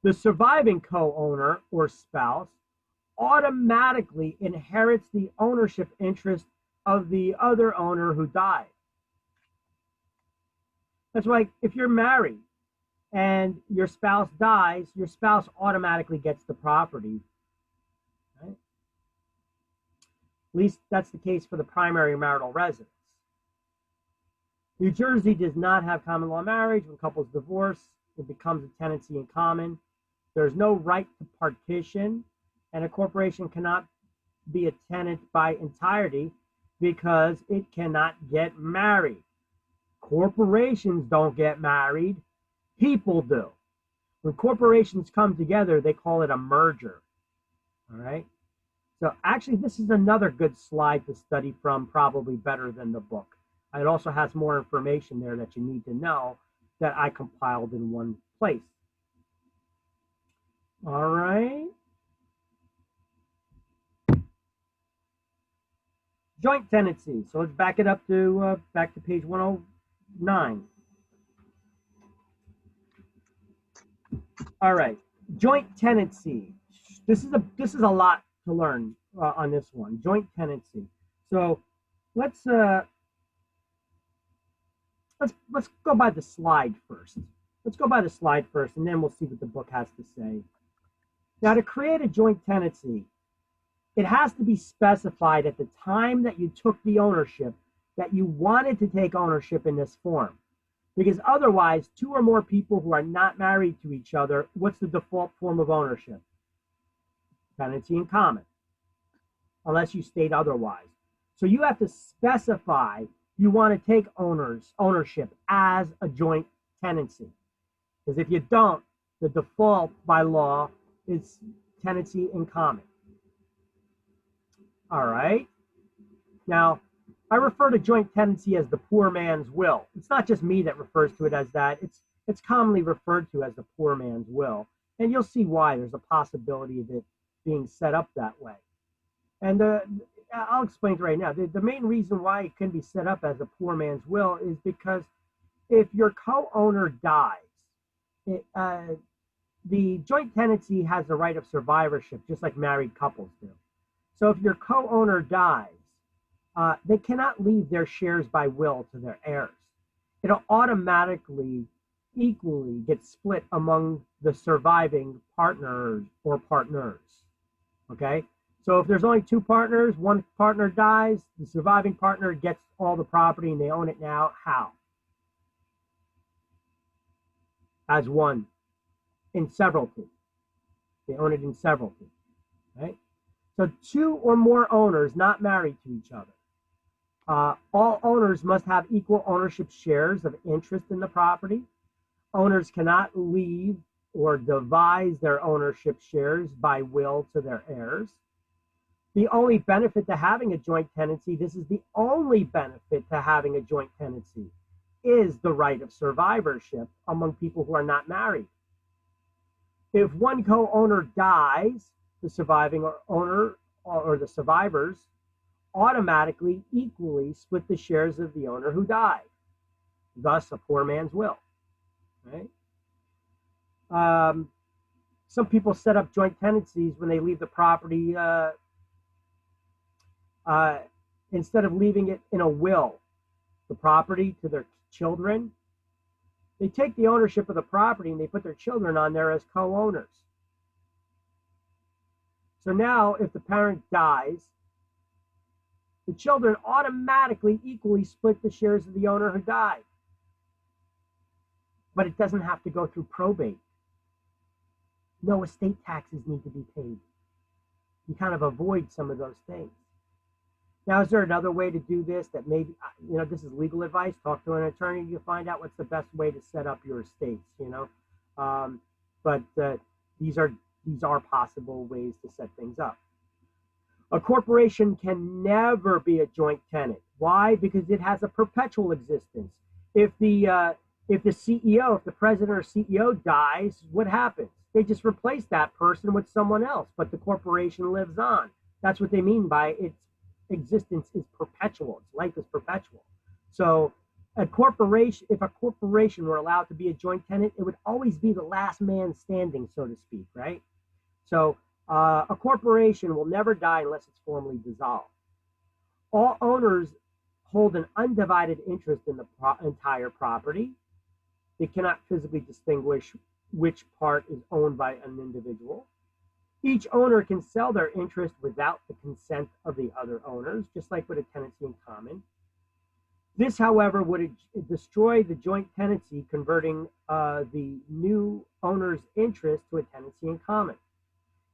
[SPEAKER 1] the surviving co-owner or spouse automatically inherits the ownership interest of the other owner who died. That's why if you're married and your spouse dies, your spouse automatically gets the property. Right? At least that's the case for the primary marital residence. New Jersey does not have common law marriage. When couples divorce, it becomes a tenancy in common. There's no right to partition, and a corporation cannot be a tenant by entirety because it cannot get married. Corporations don't get married, people do. When corporations come together, they call it a merger. All right. So actually, this is another good slide to study from, probably better than the book. It also has more information there that you need to know that I compiled in one place. All right. Joint tenancy. So let's back it up to page 109. All right. Joint tenancy. This is a lot to learn on this one. Joint tenancy. So let's go by the slide first. Let's go by the slide first, and then we'll see what the book has to say. Now, to create a joint tenancy, it has to be specified at the time that you took the ownership that you wanted to take ownership in this form. Because otherwise, two or more people who are not married to each other, what's the default form of ownership? Tenancy in common, unless you state otherwise. So you have to specify you want to take ownership as a joint tenancy. Because if you don't, the default by law is tenancy in common. All right. Now, I refer to joint tenancy as the poor man's will. It's not just me that refers to it as that. It's commonly referred to as the poor man's will. And you'll see why there's a possibility of it being set up that way. And I'll explain it right now. The main reason why it can be set up as a poor man's will is because if your co-owner dies, the joint tenancy has the right of survivorship, just like married couples do. So if your co-owner dies, they cannot leave their shares by will to their heirs. It'll automatically equally get split among the surviving partners or partners. Okay? So if there's only two partners, one partner dies, the surviving partner gets all the property and they own it now. How? As one. In severalty. They own it in severalty. Right? So two or more owners not married to each other. All owners must have equal ownership shares of interest in the property. Owners cannot leave or devise their ownership shares by will to their heirs. The only benefit to having a joint tenancy, this is the only benefit to having a joint tenancy, is the right of survivorship among people who are not married. If one co-owner dies, the surviving owner or the survivors automatically equally split the shares of the owner who died. Thus, a poor man's will. Right? Some people set up joint tenancies when they leave the property. Instead of leaving it in a will, the property to their children, they take the ownership of the property and they put their children on there as co-owners. So now if the parent dies, the children automatically equally split the shares of the owner who died. But it doesn't have to go through probate. No estate taxes need to be paid. You kind of avoid some of those things. Now, is there another way to do this that maybe, this is legal advice, talk to an attorney, you find out what's the best way to set up your estates, but these are possible ways to set things up. A corporation can never be a joint tenant. Why? Because it has a perpetual existence. If the CEO, if the president or CEO dies, what happens? They just replace that person with someone else, but the corporation lives on. That's what they mean by its existence is perpetual. Its life is perpetual. So if a corporation were allowed to be a joint tenant, it would always be the last man standing, so to speak, right? So a corporation will never die unless it's formally dissolved. All owners hold an undivided interest in the entire property. They cannot physically distinguish which part is owned by an individual. Each owner can sell their interest without the consent of the other owners, just like with a tenancy in common. This, however, would destroy the joint tenancy, converting the new owner's interest to a tenancy in common.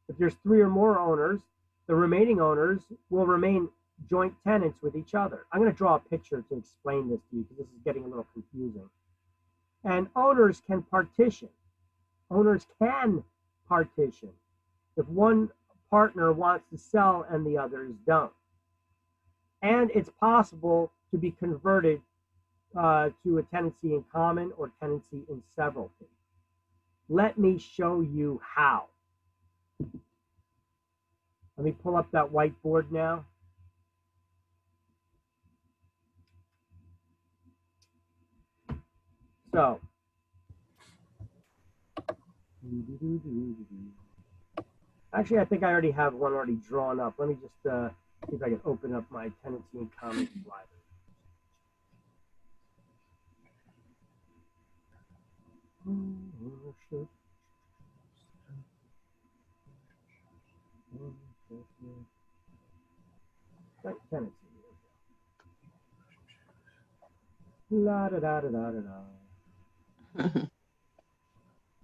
[SPEAKER 1] If there's 3 or more owners, the remaining owners will remain joint tenants with each other. I'm going to draw a picture to explain this to you because this is getting a little confusing. And owners can partition. Owners can partition if one partner wants to sell and the others don't. And it's possible to be converted to a tenancy in common or tenancy in severalty. Let me show you how. Let me pull up that whiteboard now. So, actually, I think I already have one already drawn up. Let me just see if I can open up my tenancy in common slider. Tenancy. La da da da da da da.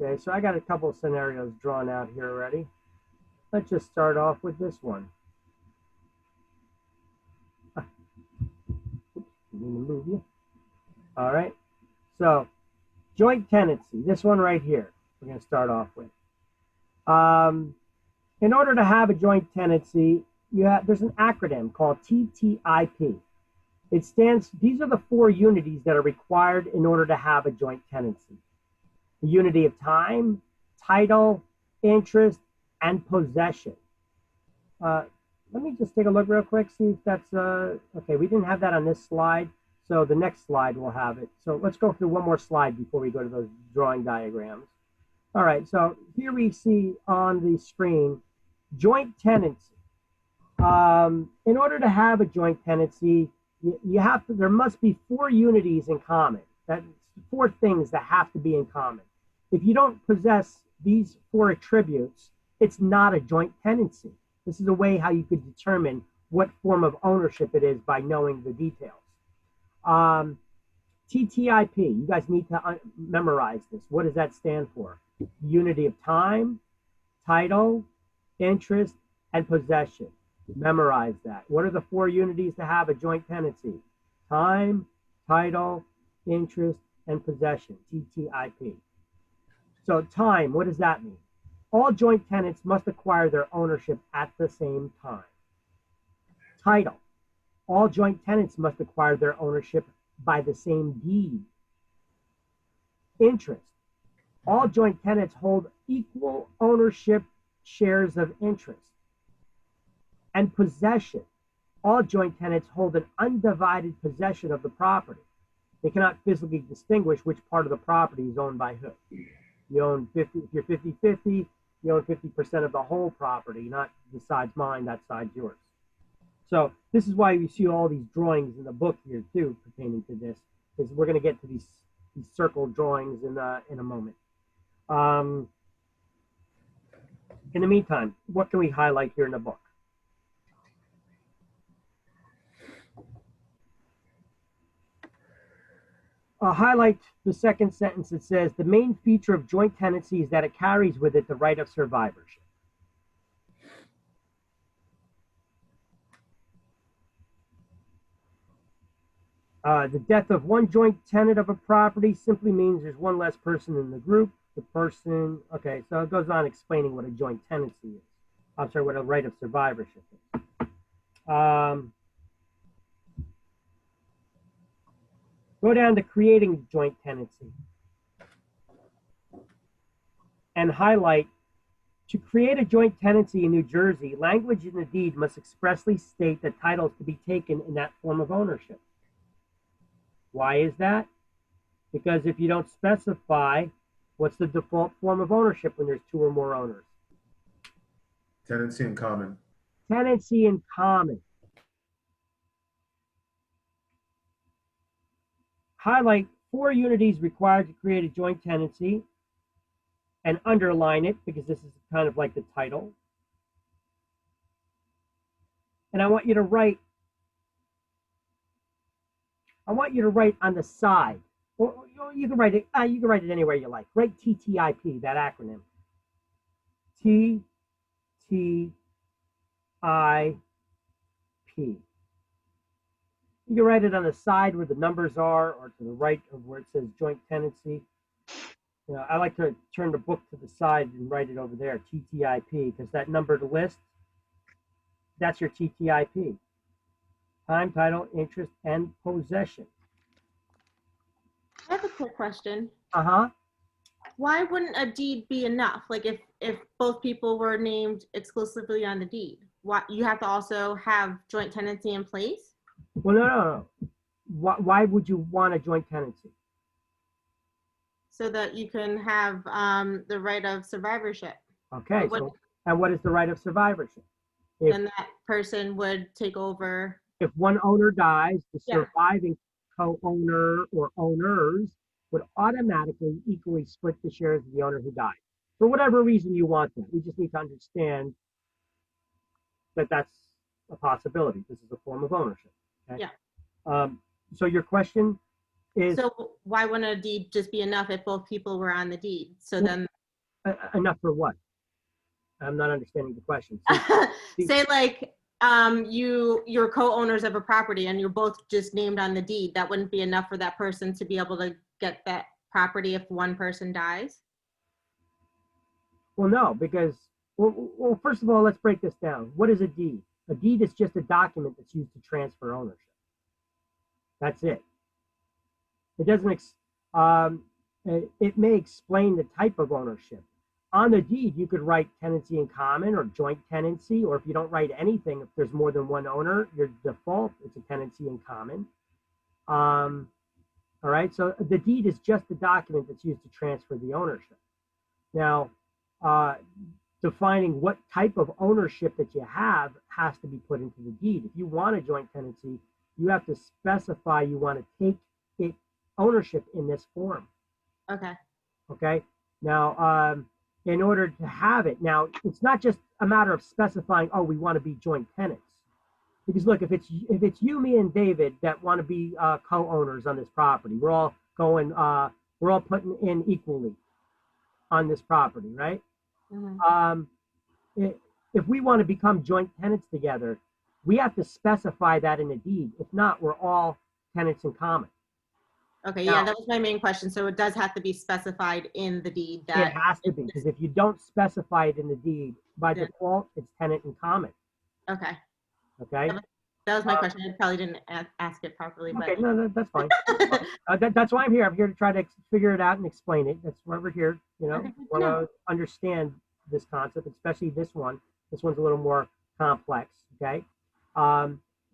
[SPEAKER 1] Okay, so I got a couple of scenarios drawn out here already. Let's just start off with this one. Move you. All right. So, joint tenancy. This one right here. We're going to start off with. In order to have a joint tenancy, there's an acronym called TTIP. It stands. These are the 4 unities that are required in order to have a joint tenancy. The unity of time, title, interest, and possession. Let me just take a look real quick, see if that's, okay, we didn't have that on this slide, so the next slide will have it. So let's go through one more slide before we go to those drawing diagrams. All right, so here we see on the screen, joint tenancy. In order to have a joint tenancy, there must be 4 unities in common. That's 4 things that have to be in common. If you don't possess these 4 attributes, it's not a joint tenancy. This is a way how you could determine what form of ownership it is by knowing the details. TTIP, you guys need to memorize this. What does that stand for? Unity of time, title, interest, and possession. Memorize that. What are the 4 unities to have a joint tenancy? Time, title, interest, and possession, TTIP. So time, what does that mean? All joint tenants must acquire their ownership at the same time. Title, all joint tenants must acquire their ownership by the same deed. Interest, all joint tenants hold equal ownership shares of interest. And possession, all joint tenants hold an undivided possession of the property. They cannot physically distinguish which part of the property is owned by who. You own 50, if you're 50-50, you own 50% of the whole property, not the side's mine, that side's yours. So this is why you see all these drawings in the book here too, pertaining to this, is we're going to get to these circle drawings in a moment. In the meantime, what can we highlight here in the book? I'll highlight the second sentence. It says, the main feature of joint tenancy is that it carries with it the right of survivorship. The death of one joint tenant of a property simply means there's one less person in the group. The person, okay, so it goes on explaining what a joint tenancy is. I'm sorry, what a right of survivorship is. Go down to creating joint tenancy and highlight, to create a joint tenancy in New Jersey, language in the deed must expressly state that titles to be taken in that form of ownership. Why is that? Because if you don't specify, what's the default form of ownership when there's two or more owners?
[SPEAKER 3] Tenancy in common.
[SPEAKER 1] Tenancy in common. Highlight 4 unities required to create a joint tenancy and underline it because this is kind of like the title. And I want you to write on the side, or you can write it anywhere you like. Write TTIP, that acronym. TTIP. You can write it on the side where the numbers are, or to the right of where it says joint tenancy. You know, I like to turn the book to the side and write it over there, TTIP, because that numbered list, that's your TTIP. Time, title, interest, and possession.
[SPEAKER 5] I have a quick question.
[SPEAKER 1] Uh-huh.
[SPEAKER 5] Why wouldn't a deed be enough? Like if both people were named exclusively on the deed, why you have to also have joint tenancy in place?
[SPEAKER 1] Well, no. Why would you want a joint tenancy?
[SPEAKER 5] So that you can have the right of survivorship.
[SPEAKER 1] Okay, and what is the right of survivorship? If,
[SPEAKER 5] Then that person would take over.
[SPEAKER 1] if one owner dies, the
[SPEAKER 5] Yeah.
[SPEAKER 1] surviving co-owner or owners would automatically equally split the shares of the owner who died. For whatever reason you want that. We just need to understand that that's a possibility. This is a form of ownership. Okay?
[SPEAKER 5] Yeah.
[SPEAKER 1] So your question is
[SPEAKER 5] So why wouldn't a deed just be enough if both people were on the deed? So then,
[SPEAKER 1] enough for what? I'm not understanding the question.
[SPEAKER 5] say like you're co-owners of a property and you're both just named on the deed. That wouldn't be enough for that person to be able to get that property if one person dies?
[SPEAKER 1] Well, no, because, well, first of all, let's break this down. What is a deed? A deed is just a document that's used to transfer ownership. That's it. It doesn't, it may explain the type of ownership. On the deed, you could write tenancy in common or joint tenancy, or if you don't write anything, if there's more than one owner, your default, it's a tenancy in common. All right, so the deed is just a document that's used to transfer the ownership. Now, defining what type of ownership that you have has to be put into the deed. If you want a joint tenancy, you have to specify you want to take it ownership in this form.
[SPEAKER 5] Okay.
[SPEAKER 1] Okay. Now, in order to have it, now it's not just a matter of specifying, oh, we want to be joint tenants. Because look, if it's you, me, and David that want to be co-owners on this property, we're all putting in equally on this property, right?
[SPEAKER 5] Mm-hmm.
[SPEAKER 1] If we want to become joint tenants together, we have to specify that in a deed. If not, we're all tenants in common.
[SPEAKER 5] Okay,
[SPEAKER 1] Now,
[SPEAKER 5] yeah, that was my main question. So it does have to be specified in the deed
[SPEAKER 1] it
[SPEAKER 5] that
[SPEAKER 1] has to be, because if you don't specify it in the deed, by
[SPEAKER 5] Yeah.
[SPEAKER 1] default, it's tenant in common.
[SPEAKER 5] Okay,
[SPEAKER 1] Okay.
[SPEAKER 5] that was my question. I probably didn't ask it properly, but
[SPEAKER 1] Okay, no, that's fine. That's why I'm here. I'm here to try to figure it out and explain it. That's why we're here. You know,
[SPEAKER 5] Okay,
[SPEAKER 1] want to understand this concept, especially this one. This one's a little more complex. Okay.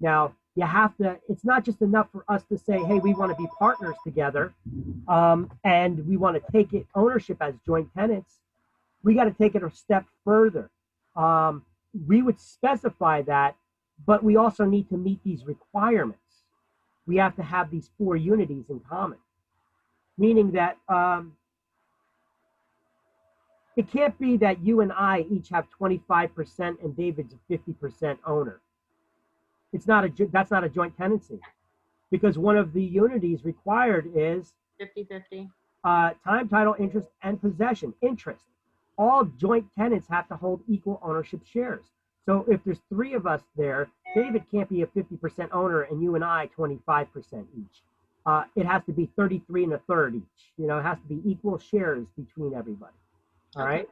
[SPEAKER 1] Now you have to. It's not just enough for us to say, "Hey, we want to be partners together," and we want to take it ownership as joint tenants. We got to take it a step further. We would specify that, but we also need to meet these requirements. We have to have these 4 unities in common, meaning that it can't be that you and I each have 25% and David's a 50% owner. It's not that's not a joint tenancy, because one of the unities required is
[SPEAKER 5] 50/50.
[SPEAKER 1] time, title, interest, and possession. Interest. All joint tenants have to hold equal ownership shares. So if there's three of us there, David can't be a 50% owner and you and I 25% each. It has to be 33 and a third each. You know, it has to be equal shares between everybody. All right.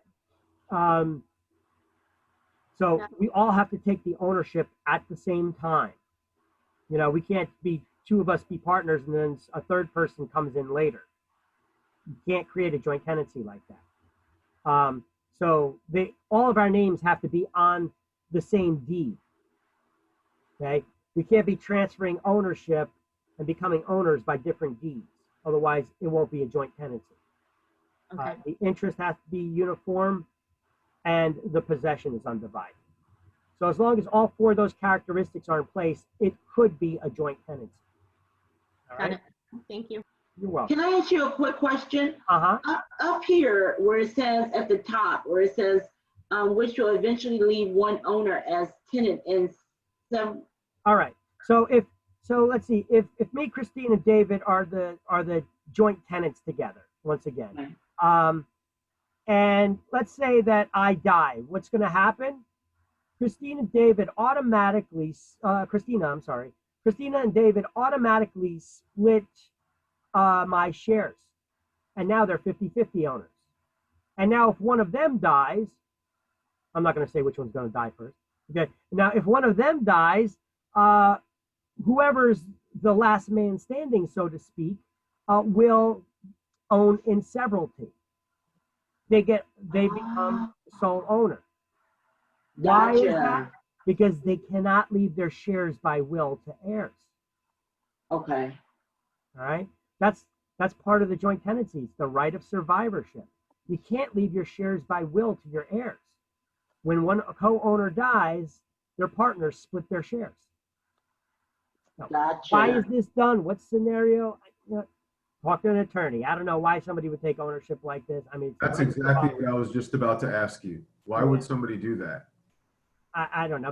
[SPEAKER 1] So we all have to take the ownership at the same time. You know, we can't be two of us be partners and then a third person comes in later. You can't create a joint tenancy like that. So all of our names have to be on the same deed. Okay, we can't be transferring ownership and becoming owners by different deeds. Otherwise, it won't be a joint tenancy.
[SPEAKER 5] Okay.
[SPEAKER 1] The interest has to be uniform, and the possession is undivided. So as long as all four of those characteristics are in place, it could be a joint tenancy. All
[SPEAKER 5] Got
[SPEAKER 1] right.
[SPEAKER 5] it. Thank you.
[SPEAKER 1] You're welcome.
[SPEAKER 10] Can I ask you a quick question?
[SPEAKER 1] Uh-huh.
[SPEAKER 10] Up here, where it says at the top, where it says, which will eventually leave one owner as tenant in some.
[SPEAKER 1] All right. So let's see. If me, Christine, and David are the joint tenants together once again, and let's say that I die, what's going to happen? Christina and David automatically split my shares, and now they're 50/50 owners. And now if one of them dies, I'm not going to say which one's going to die first. Okay. Now if one of them dies, whoever's the last man standing, so to speak, will own in severalty. They become sole owner. Why is that? Because they cannot leave their shares by will to heirs.
[SPEAKER 10] Okay.
[SPEAKER 1] All right. That's part of the joint tenancy. It's the right of survivorship. You can't leave your shares by will to your heirs. When one co-owner dies, their partners split their shares. Now,
[SPEAKER 10] Gotcha.
[SPEAKER 1] why is this done? What scenario? Talk to an attorney. I don't know why somebody would take ownership like this. I mean,
[SPEAKER 3] That's exactly what I was just about to ask you. Why would somebody do that?
[SPEAKER 1] I don't know.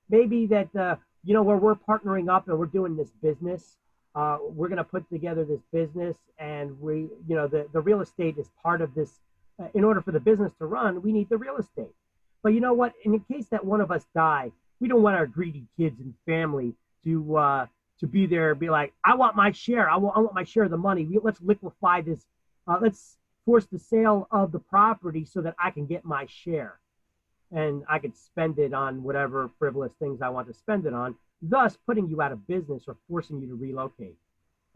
[SPEAKER 1] Maybe that where we're partnering up and we're doing this business. We're going to put together this business, and the real estate is part of this. In order for the business to run, we need the real estate. But you know what? In the case that one of us die, we don't want our greedy kids and family to be there and be like, I want my share. I want my share of the money. Let's liquefy this. Let's force the sale of the property so that I can get my share, and I could spend it on whatever frivolous things I want to spend it on, thus putting you out of business or forcing you to relocate.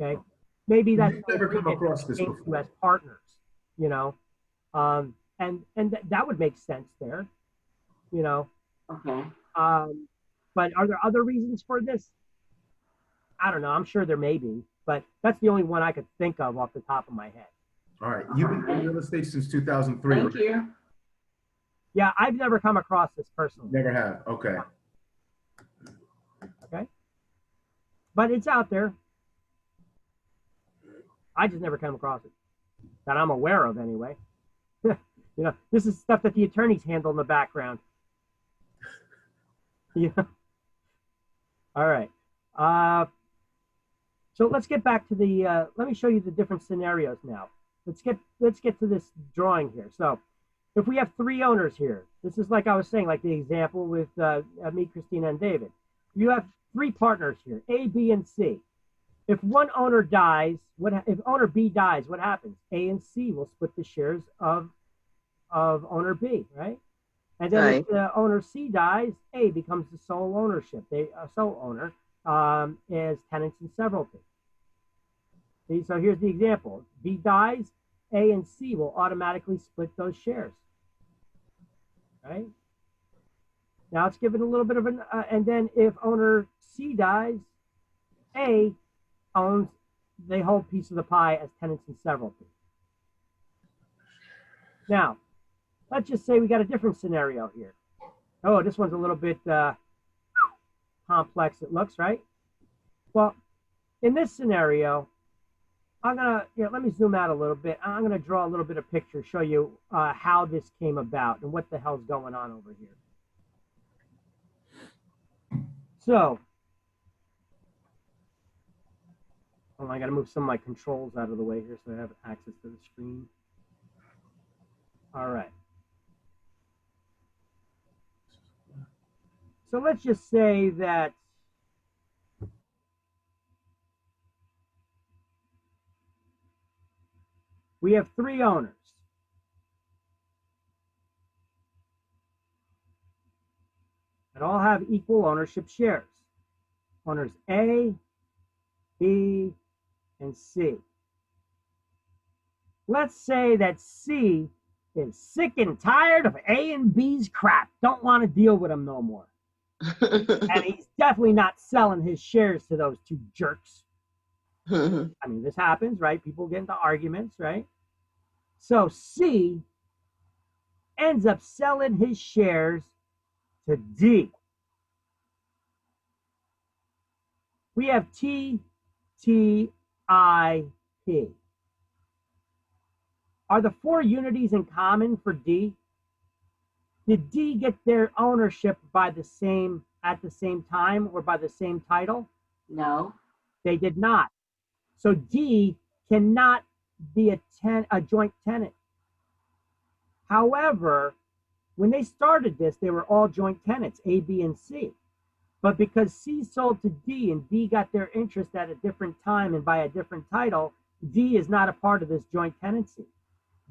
[SPEAKER 1] Okay, maybe that's
[SPEAKER 3] never come across this before.
[SPEAKER 1] As partners, and that would make sense there,
[SPEAKER 10] Okay.
[SPEAKER 1] But are there other reasons for this? I don't know. I'm sure there may be, but that's the only one I could think of off the top of my head.
[SPEAKER 3] All right. You've been in real estate since 2003.
[SPEAKER 10] Thank you.
[SPEAKER 1] Yeah, I've never come across this personally.
[SPEAKER 3] Never have. Okay.
[SPEAKER 1] Okay. But it's out there. I just never come across it. That I'm aware of anyway. This is stuff that the attorneys handle in the background. Yeah. All right. So let's get back to the, let me show you the different scenarios now. Let's get to this drawing here. So if we have three owners here, this is like I was saying, like the example with me, Christina, and David. You have three partners here, A, B, and C. If one owner dies, if owner B dies, what happens? A and C will split the shares of owner B, right? And then if the owner C dies, A becomes the sole ownership. Sole owner as tenants in severalty. See, so here's the example. B dies, A and C will automatically split those shares. Right? Now it's given a little bit of an, and then if owner C dies, A owns the whole piece of the pie as tenants in severalty. Now, let's just say we got a different scenario here. Oh, this one's a little bit complex, it looks, right? Well, in this scenario, let me zoom out a little bit. I'm gonna draw a little bit of picture, show you how this came about and what the hell's going on over here. So, I gotta move some of my controls out of the way here so I have access to the screen. All right. So let's just say that we have 3 owners. That all have equal ownership shares. Owners A, B, and C. Let's say that C is sick and tired of A and B's crap. Don't want to deal with them no more. And he's definitely not selling his shares to those 2 jerks. I mean, this happens, right? People get into arguments, right? So C ends up selling his shares to D. We have T, T, I, P. Are the 4 unities in common for D? Did D get their ownership at the same time or by the same title?
[SPEAKER 10] No.
[SPEAKER 1] They did not. So D cannot be a joint tenant. However, when they started this, they were all joint tenants, A, B, and C. But because C sold to D and D got their interest at a different time and by a different title, D is not a part of this joint tenancy.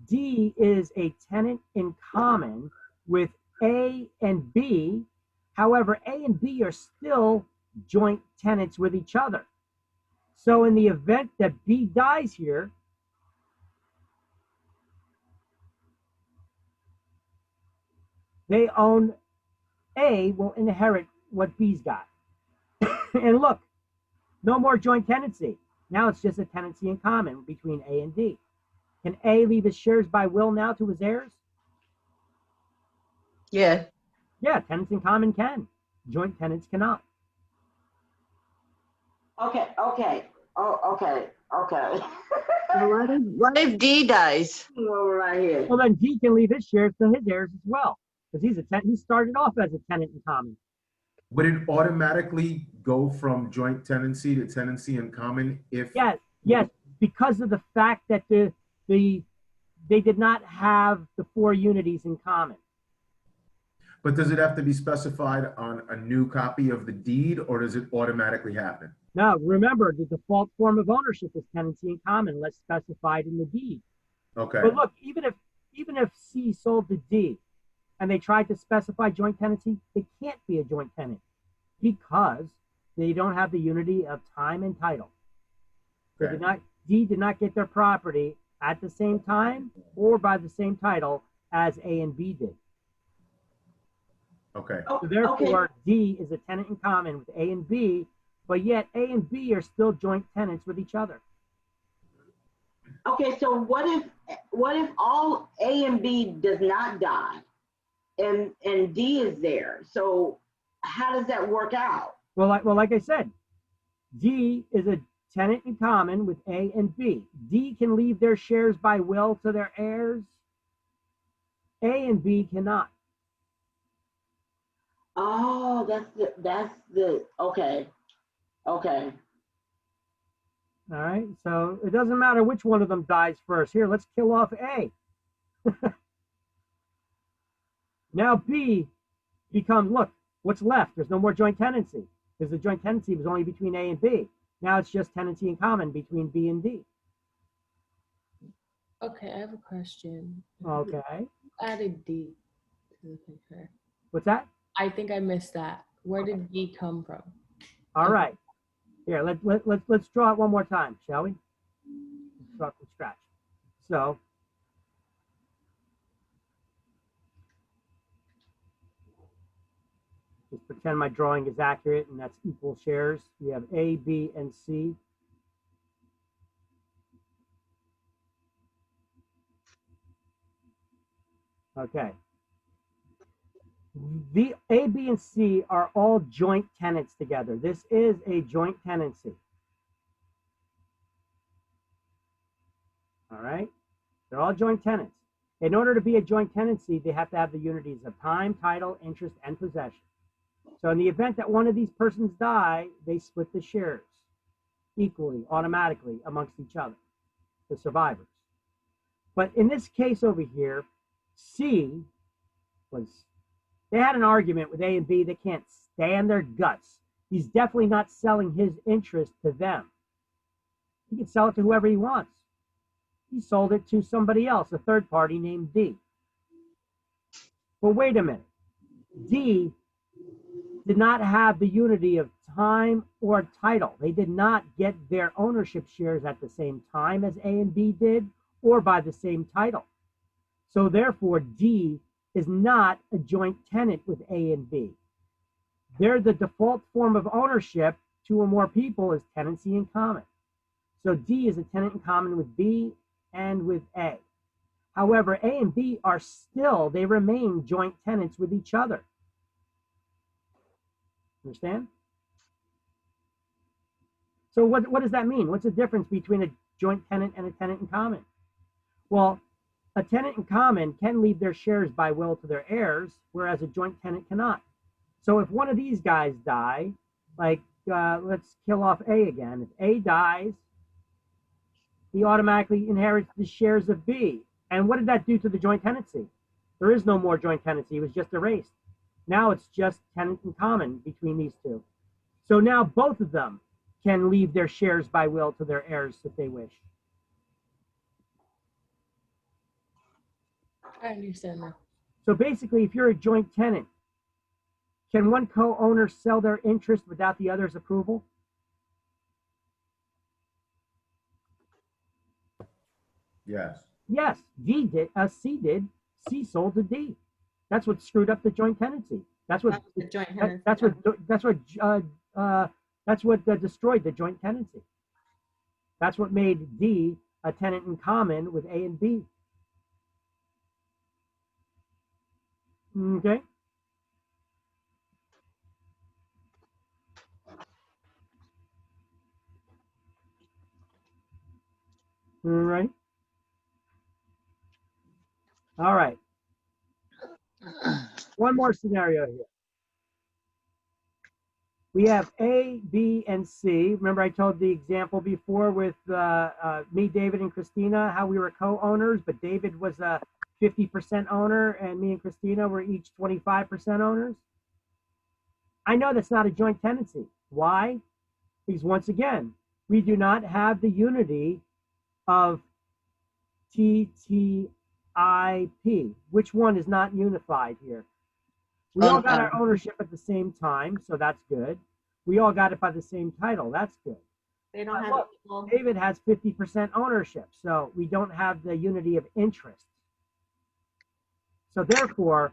[SPEAKER 1] D is a tenant in common with A and B. However, A and B are still joint tenants with each other. So in the event that B dies here, they own, A will inherit what B's got. And look, no more joint tenancy. Now it's just a tenancy in common between A and D. Can A leave his shares by will now to his heirs?
[SPEAKER 9] Yeah.
[SPEAKER 1] Yeah, tenants in common can. Joint tenants cannot.
[SPEAKER 10] Okay. Oh, okay.
[SPEAKER 9] What if D dies?
[SPEAKER 10] Over right here.
[SPEAKER 1] Well, then D can leave his shares to his heirs as well, because he started off as a tenant in common.
[SPEAKER 3] Would it automatically go from joint tenancy to tenancy in common if?
[SPEAKER 1] Yes, because of the fact that they did not have the 4 unities in common.
[SPEAKER 3] But does it have to be specified on a new copy of the deed, or does it automatically happen?
[SPEAKER 1] No, remember the default form of ownership is tenancy in common, unless specified in the deed.
[SPEAKER 3] Okay.
[SPEAKER 1] But look, even if C sold to D, and they tried to specify joint tenancy, it can't be a joint tenant because they don't have the unity of time and title.
[SPEAKER 3] Okay.
[SPEAKER 1] D did not get their property at the same time or by the same title as A and B did.
[SPEAKER 3] Okay.
[SPEAKER 1] So therefore, D is a tenant in common with A and B, but yet A and B are still joint tenants with each other.
[SPEAKER 10] Okay, so what if all A and B does not die and D is there? So how does that work out?
[SPEAKER 1] Well, like I said, D is a tenant in common with A and B. D can leave their shares by will to their heirs. A and B cannot.
[SPEAKER 10] Oh, that's the okay.
[SPEAKER 1] All right, so it doesn't matter which one of them dies first. Here, let's kill off A. Now B becomes, look, what's left? There's no more joint tenancy because the joint tenancy was only between A and B. Now it's just tenancy in common between B and D.
[SPEAKER 11] Okay, I have a question.
[SPEAKER 1] Okay.
[SPEAKER 11] Who added D to the picture?
[SPEAKER 1] What's that?
[SPEAKER 11] I think I missed that. Where did D come from?
[SPEAKER 1] All right. Here, let's draw it one more time, shall we? Let's start from scratch. So, just pretend my drawing is accurate, and that's equal shares. We have A, B, and C. Okay. The A, B, and C are all joint tenants together. This is a joint tenancy. All right? They're all joint tenants. In order to be a joint tenancy, they have to have the unities of time, title, interest, and possession. So in the event that one of these persons die, they split the shares equally, automatically amongst each other, the survivors. But in this case over here, C they had an argument with A and B. They can't stand their guts. He's definitely not selling his interest to them. He can sell it to whoever he wants. He sold it to somebody else, a third party named D. But wait a minute. D did not have the unity of time or title. They did not get their ownership shares at the same time as A and B did, or by the same title. So therefore, D is not a joint tenant with A and B. They're the default form of ownership. Two or more people is tenancy in common. So D is a tenant in common with B and with A. However, A and B are still, they remain joint tenants with each other. Understand? So what does that mean? What's the difference between a joint tenant and a tenant in common? Well, a tenant in common can leave their shares by will to their heirs, whereas a joint tenant cannot. So if one of these guys die, like let's kill off A again. If A dies, he automatically inherits the shares of B. And what did that do to the joint tenancy? There is no more joint tenancy. It was just erased. Now it's just tenant in common between these two. So now both of them can leave their shares by will to their heirs if they wish.
[SPEAKER 11] I understand now.
[SPEAKER 1] So basically, if you're a joint tenant, can one co-owner sell their interest without the other's approval?
[SPEAKER 3] Yes.
[SPEAKER 1] Yes, D did. C did. C sold to D. That's what screwed up the joint tenancy. That's what.
[SPEAKER 5] The joint tenancy.
[SPEAKER 1] That's what destroyed the joint tenancy. That's what made D a tenant in common with A and B. Okay. All right. All right. One more scenario here. We have A, B, and C. Remember I told the example before with me, David, and Christina, how we were co-owners, but David was a 50% owner and me and Christina were each 25% owners? I know that's not a joint tenancy. Why? Because once again, we do not have the unity of TTIP. Which one is not unified here? We all got our ownership at the same time, so that's good. We all got it by the same title. That's good.
[SPEAKER 5] They don't have
[SPEAKER 1] Look,
[SPEAKER 5] equal.
[SPEAKER 1] David has 50% ownership, so we don't have the unity of interest. So therefore,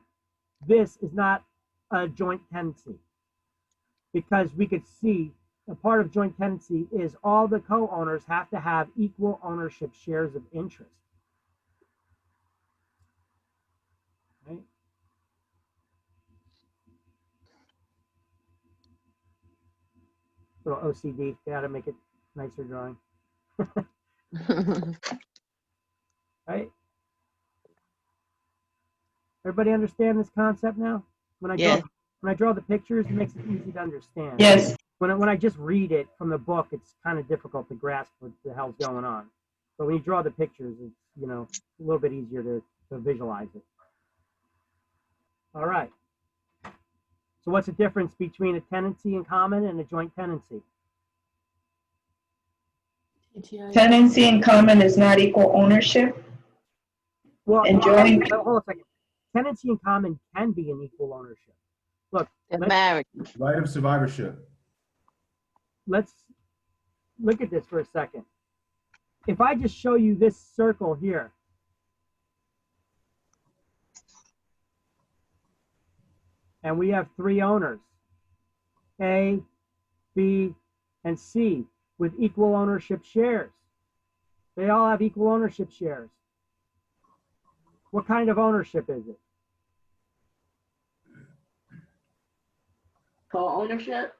[SPEAKER 1] this is not a joint tenancy, because we could see a part of joint tenancy is all the co-owners have to have equal ownership shares of interest. Right? Little OCD, got to make it nicer drawing. Right? Everybody understand this concept now? When I draw the pictures, it makes it easy to understand.
[SPEAKER 4] Yes.
[SPEAKER 1] When I just read it from the book, it's kind of difficult to grasp what the hell's going on. But when you draw the pictures, it's, you know, a little bit easier to visualize it. All right. So what's the difference between a tenancy in common and a joint tenancy?
[SPEAKER 4] Tenancy in common is not equal ownership.
[SPEAKER 1] Well,
[SPEAKER 4] And joint.
[SPEAKER 1] hold on a second. Tenancy in common can be an equal ownership. Look,
[SPEAKER 9] Married.
[SPEAKER 3] Right of survivorship.
[SPEAKER 1] let's look at this for a second. If I just show you this circle here, and we have three owners, A, B, and C, with equal ownership shares. They all have equal ownership shares. What kind of ownership is it?
[SPEAKER 10] Co-ownership?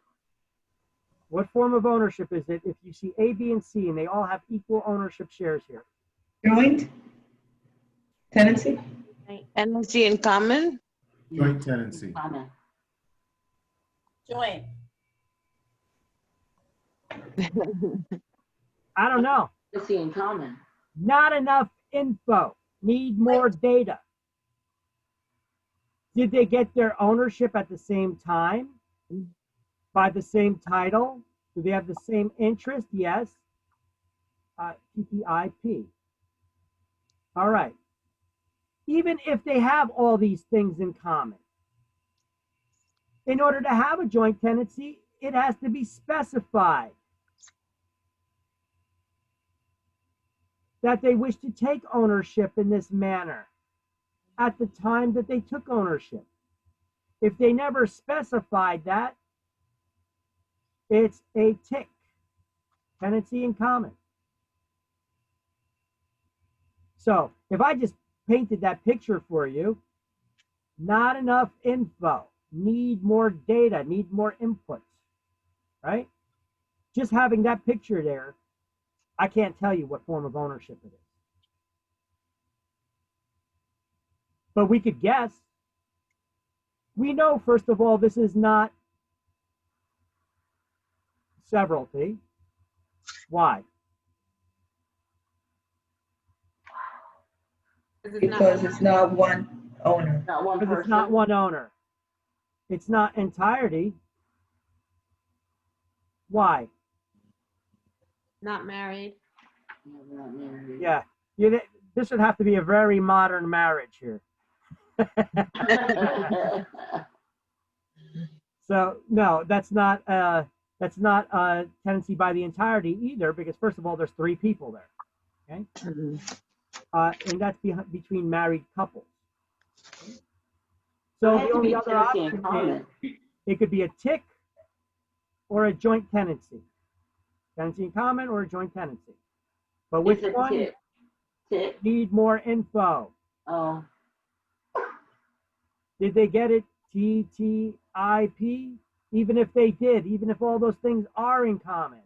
[SPEAKER 1] What form of ownership is it if you see A, B, and C and they all have equal ownership shares here?
[SPEAKER 4] Joint tenancy?
[SPEAKER 9] Tenancy in common?
[SPEAKER 3] Joint tenancy.
[SPEAKER 10] Comment.
[SPEAKER 2] Joint.
[SPEAKER 1] I don't know.
[SPEAKER 10] Let's see in common.
[SPEAKER 1] Not enough info. Need more data. Did they get their ownership at the same time? By the same title? Do they have the same interest? Yes. TTIP. All right. Even if they have all these things in common, in order to have a joint tenancy, it has to be specified that they wish to take ownership in this manner at the time that they took ownership. If they never specified that, it's a TIC, tenancy in common. So if I just painted that picture for you, not enough info, need more data, need more inputs, right? Just having that picture there, I can't tell you what form of ownership it is. But we could guess. We know, first of all, this is not severalty. Why?
[SPEAKER 4] Because it's not one owner.
[SPEAKER 10] Not one
[SPEAKER 1] Because
[SPEAKER 10] person.
[SPEAKER 1] it's not one owner. It's not entirety. Why?
[SPEAKER 5] Not married.
[SPEAKER 10] Not married.
[SPEAKER 1] Yeah. This would have to be a very modern marriage here. So no, that's not tenancy by the entirety either, because first of all, there's 3 people there, okay? And that's between married couples. Okay? So the only other option is it could be a TIC or a joint tenancy. Tenancy in common or a joint tenancy. But which
[SPEAKER 10] It's a
[SPEAKER 1] one?
[SPEAKER 10] TIC. TIC.
[SPEAKER 1] Need more info.
[SPEAKER 10] Oh,
[SPEAKER 1] Did they get it TTIP? Even if they did, even if all those things are in common,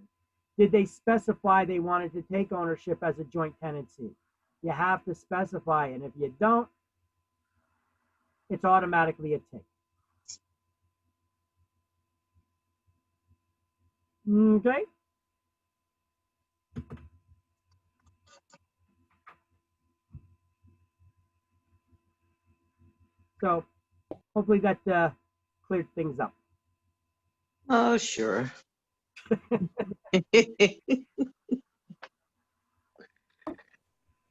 [SPEAKER 1] did they specify they wanted to take ownership as a joint tenancy? You have to specify, and if you don't, it's automatically a TIC. Okay? So hopefully that cleared things up.
[SPEAKER 9] Oh, sure.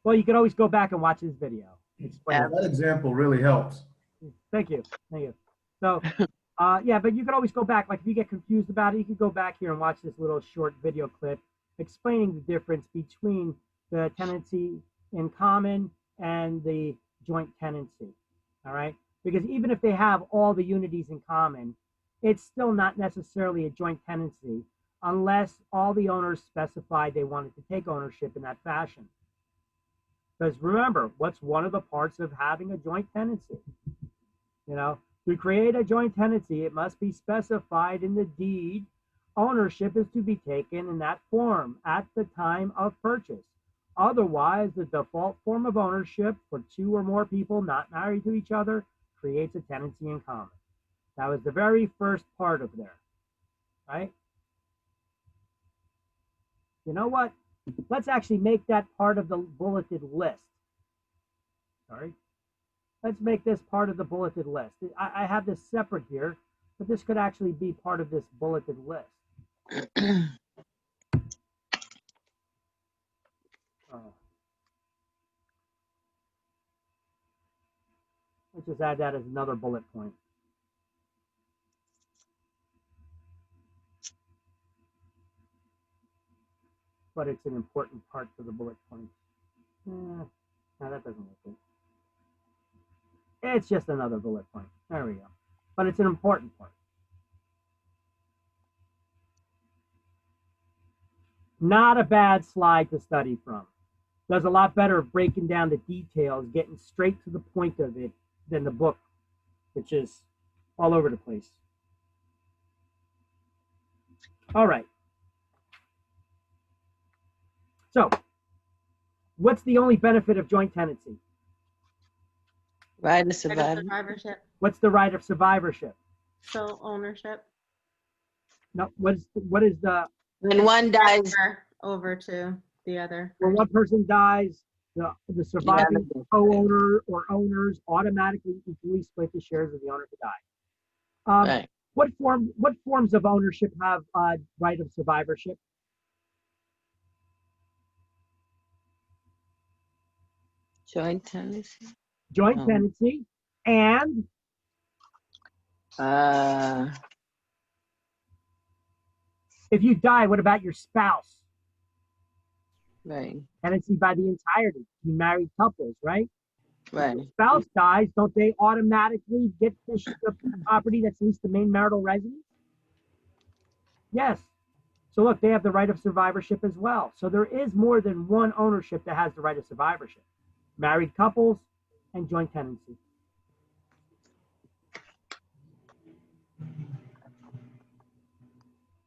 [SPEAKER 1] Well, you can always go back and watch this video. Explain.
[SPEAKER 3] That example really helps.
[SPEAKER 1] Thank you. Thank you. So, yeah, but you can always go back. Like if you get confused about it, you can go back here and watch this little short video clip explaining the difference between the tenancy in common and the joint tenancy. All right? Because even if they have all the unities in common, it's still not necessarily a joint tenancy unless all the owners specified they wanted to take ownership in that fashion. Because remember, what's one of the parts of having a joint tenancy? You know, to create a joint tenancy, it must be specified in the deed. Ownership is to be taken in that form at the time of purchase. Otherwise, the default form of ownership for 2 or more people not married to each other creates a tenancy in common. That was the very first part of there, right? You know what? Let's actually make that part of the bulleted list. Sorry. Let's make this part of the bulleted list. I have this separate here, but this could actually be part of this bulleted list. Let's just add that as another bullet point. But it's an important part for the bullet point. No, that doesn't look good. It's just another bullet point. There we go. But it's an important part. Not a bad slide to study from. Does a lot better of breaking down the details, getting straight to the point of it than the book, which is all over the place. All right. So What's the only benefit of joint tenancy?
[SPEAKER 9] Right to
[SPEAKER 5] Right of
[SPEAKER 9] survive.
[SPEAKER 5] survivorship,
[SPEAKER 1] What's the right of survivorship?
[SPEAKER 5] sole ownership.
[SPEAKER 1] No, what is the
[SPEAKER 9] When one dies,
[SPEAKER 5] Over to the other.
[SPEAKER 1] when one person dies, the surviving
[SPEAKER 9] Yeah.
[SPEAKER 1] co-owner or owners automatically equally split the shares of the owner who died.
[SPEAKER 9] right.
[SPEAKER 1] What forms of ownership have right of survivorship?
[SPEAKER 9] Joint tenancy.
[SPEAKER 1] Joint tenancy and
[SPEAKER 9] Uh,
[SPEAKER 1] if you die, what about your spouse?
[SPEAKER 9] right,
[SPEAKER 1] Tenancy by the entirety. You married couples, right?
[SPEAKER 9] right.
[SPEAKER 1] Spouse dies, don't they automatically get the property that's at least the main marital residence? Yes. So look, they have the right of survivorship as well. So there is more than one ownership that has the right of survivorship. Married couples and joint tenancy.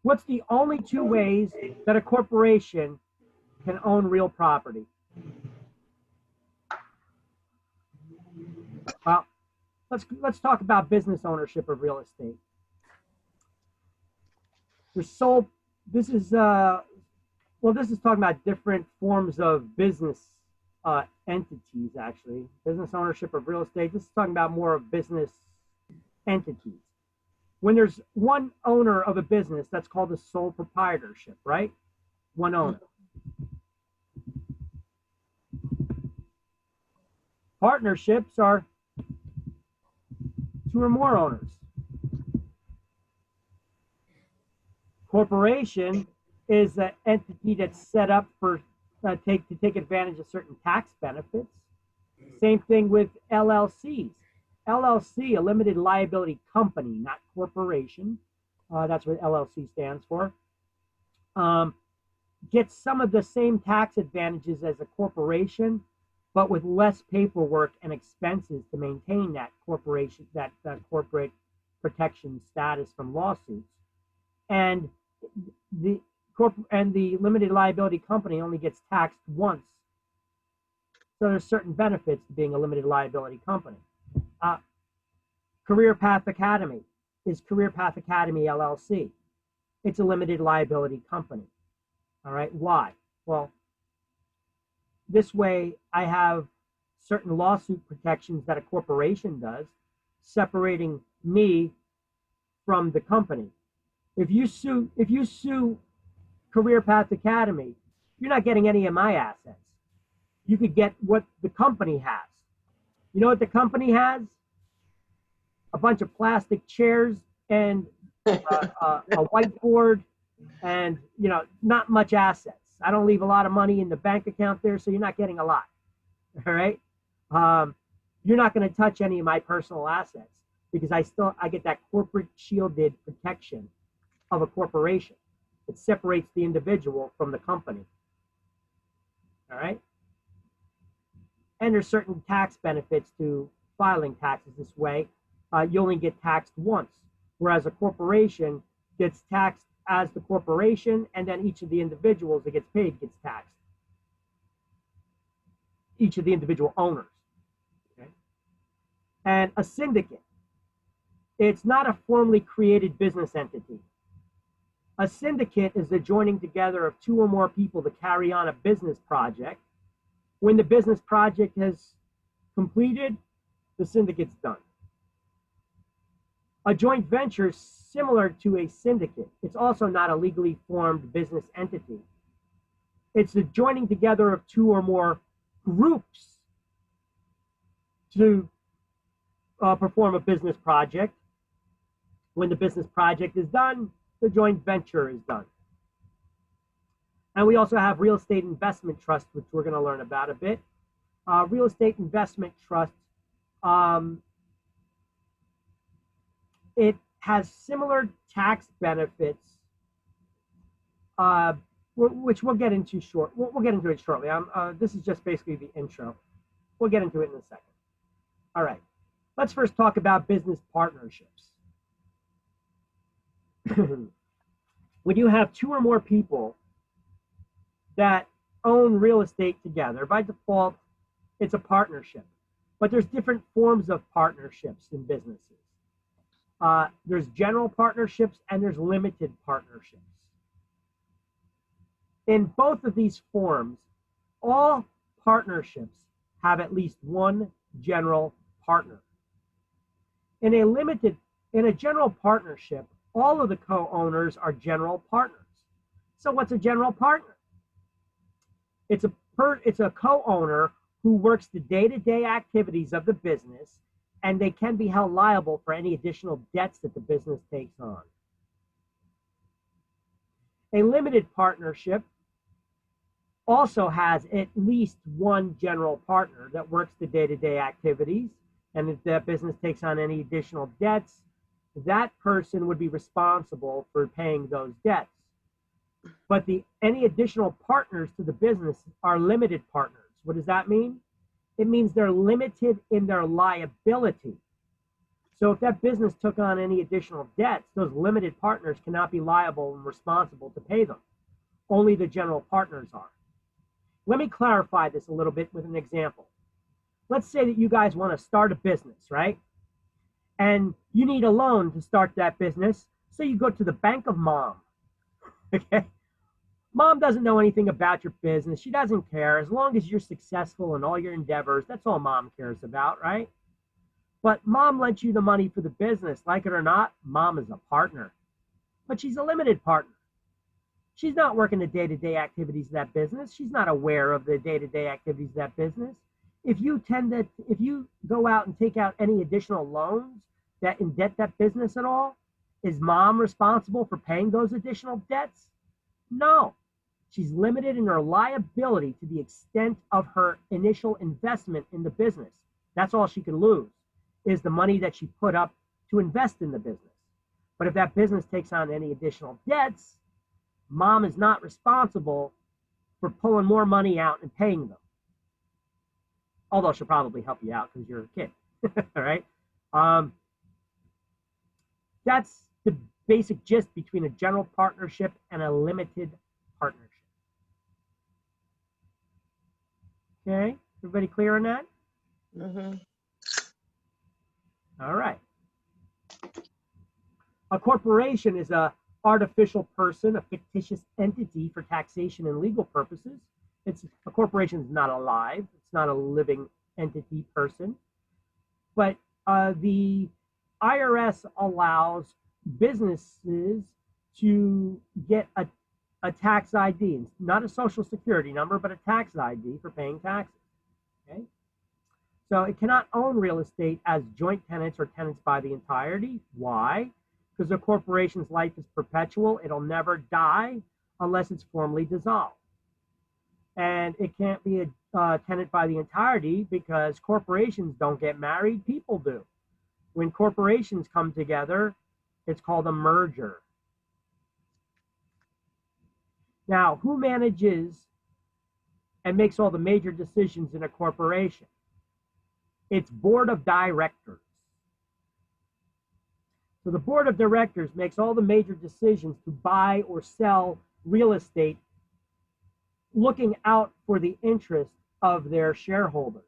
[SPEAKER 1] What's the only two ways that a corporation can own real property? Well, let's talk about business ownership of real estate. This is talking about different forms of business entities, actually. Business ownership of real estate. This is talking about more of business entities. When there's one owner of a business, that's called a sole proprietorship, right? One owner. Partnerships are two or more owners. Corporation is an entity that's set up for to take advantage of certain tax benefits. Same thing with LLCs. LLC, a limited liability company, not corporation. That's what LLC stands for. Gets some of the same tax advantages as a corporation, but with less paperwork and expenses to maintain that corporation, that corporate protection status from lawsuits. And the limited liability company only gets taxed once. So there's certain benefits to being a limited liability company. Career Path Academy is Career Path Academy LLC. It's a limited liability company. All right, why? Well, this way I have certain lawsuit protections that a corporation does, separating me from the company. If you sue Career Path Academy, you're not getting any of my assets. You could get what the company has. You know what the company has? A bunch of plastic chairs and a whiteboard, and not much assets. I don't leave a lot of money in the bank account there, so you're not getting a lot. All right. You're not going to touch any of my personal assets because I get that corporate shielded protection of a corporation. It separates the individual from the company. All right. And there's certain tax benefits to filing taxes this way. You only get taxed once, whereas a corporation gets taxed as the corporation, and then each of the individuals that gets paid gets taxed. Each of the individual owners. Okay? And a syndicate, it's not a formally created business entity. A syndicate is the joining together of two or more people to carry on a business project. When the business project has completed, the syndicate's done. A joint venture is similar to a syndicate. It's also not a legally formed business entity. It's the joining together of two or more groups to perform a business project. When the business project is done, the joint venture is done. And we also have real estate investment trust, which we're going to learn about a bit. Real estate investment trust, it has similar tax benefits, which we'll get into We'll get into it shortly. This is just basically the intro. We'll get into it in a second. All right. Let's first talk about business partnerships. When you have two or more people that own real estate together. By default, it's a partnership. But there's different forms of partnerships in businesses. There's general partnerships and there's limited partnerships. In both of these forms, all partnerships have at least one general partner. In a general partnership, all of the co-owners are general partners. So what's a general partner? It's a co-owner who works the day-to-day activities of the business, and they can be held liable for any additional debts that the business takes on. A limited partnership also has at least one general partner that works the day-to-day activities, and if that business takes on any additional debts, that person would be responsible for paying those debts. But any additional partners to the business are limited partners. What does that mean? It means they're limited in their liability. So if that business took on any additional debts, those limited partners cannot be liable and responsible to pay them. Only the general partners are. Let me clarify this a little bit with an example. Let's say that you guys want to start a business, right? And you need a loan to start that business, so you go to the Bank of Mom. Okay? Mom doesn't know anything about your business. She doesn't care. As long as you're successful in all your endeavors, that's all Mom cares about, right? But Mom lent you the money for the business. Like it or not, Mom is a partner. But she's a limited partner. She's not working the day-to-day activities of that business. She's not aware of the day-to-day activities of that business. If you go out and take out any additional loans that indebt that business at all, is Mom responsible for paying those additional debts? No. She's limited in her liability to the extent of her initial investment in the business. That's all she can lose, is the money that she put up to invest in the business. But if that business takes on any additional debts, Mom is not responsible for pulling more money out and paying them. Although she'll probably help you out because you're a kid. All right? That's the basic gist between a general partnership and a limited partnership. Okay? Everybody clear on that?
[SPEAKER 9] Mm-hmm.
[SPEAKER 1] All right. A corporation is a artificial person, a fictitious entity for taxation and legal purposes. A corporation is not alive. It's not a living entity person. But the IRS allows businesses to get a tax ID, not a social security number, but a tax ID for paying taxes. Okay? So it cannot own real estate as joint tenants or tenants by the entirety. Why? Because a corporation's life is perpetual. It'll never die unless it's formally dissolved. And it can't be a tenant by the entirety because corporations don't get married, people do. When corporations come together, it's called a merger. Now, who manages and makes all the major decisions in a corporation? It's board of directors. So the board of directors makes all the major decisions to buy or sell real estate, looking out for the interest of their shareholders.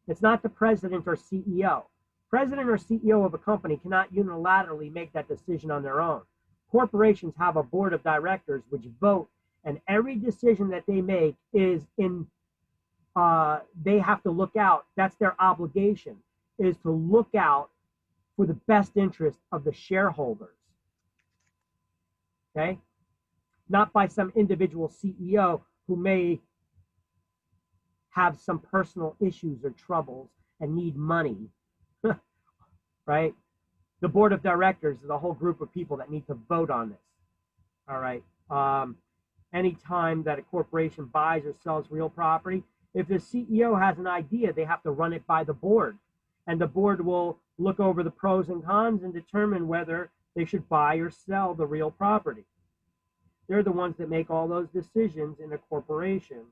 [SPEAKER 1] It's not the president or CEO. President or CEO of a company cannot unilaterally make that decision on their own. Corporations have a board of directors which vote, and every decision that they make is they have to look out. That's their obligation, is to look out for the best interest of the shareholders. Okay? Not by some individual CEO who may have some personal issues or troubles and need money, right? The board of directors is a whole group of people that need to vote on this, all right? Anytime that a corporation buys or sells real property, if the CEO has an idea, they have to run it by the board, and the board will look over the pros and cons and determine whether they should buy or sell the real property. They're the ones that make all those decisions in a corporation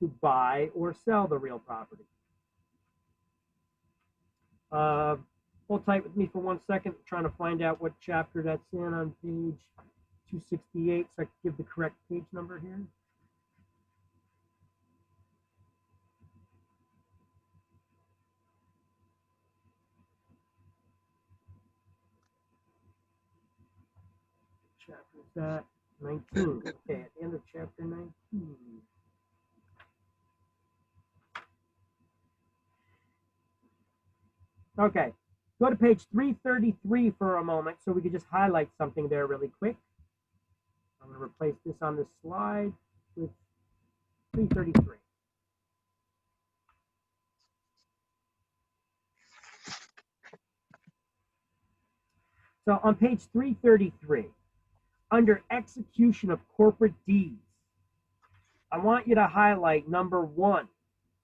[SPEAKER 1] to buy or sell the real property. Hold tight with me for 1 second, trying to find out what chapter that's in on page 268, so I can give the correct page number here. chapter is that? 19. Okay, at the end of chapter 19. Okay, go to page 333 for a moment so we could just highlight something there really quick. I'm going to replace this on this slide with 333. So on page 333, under execution of corporate deeds, I want you to highlight number 1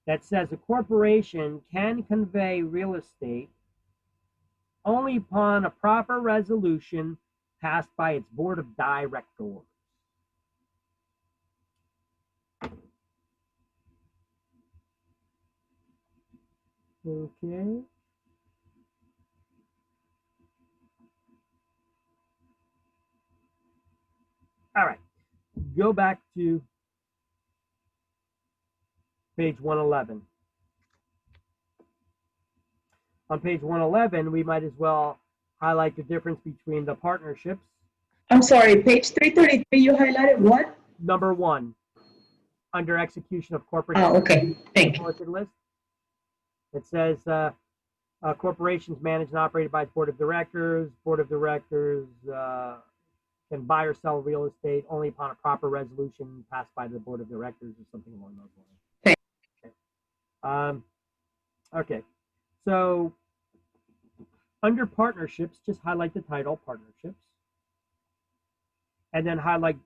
[SPEAKER 1] that says a corporation can convey real estate only upon a proper resolution passed by its board of directors. Okay. All right. Go back to page 111. On page 111, we might as well highlight the difference between the partnerships.
[SPEAKER 4] I'm sorry, page 333, you highlighted what?
[SPEAKER 1] Number 1, under execution of corporate.
[SPEAKER 4] Oh, okay. Thank you.
[SPEAKER 1] List. It says corporations managed and operated by its board of directors. Board of directors can buy or sell real estate only upon a proper resolution passed by the board of directors or something along those lines.
[SPEAKER 4] Thanks.
[SPEAKER 1] Okay. So under partnerships, just highlight the title, partnerships, and then highlight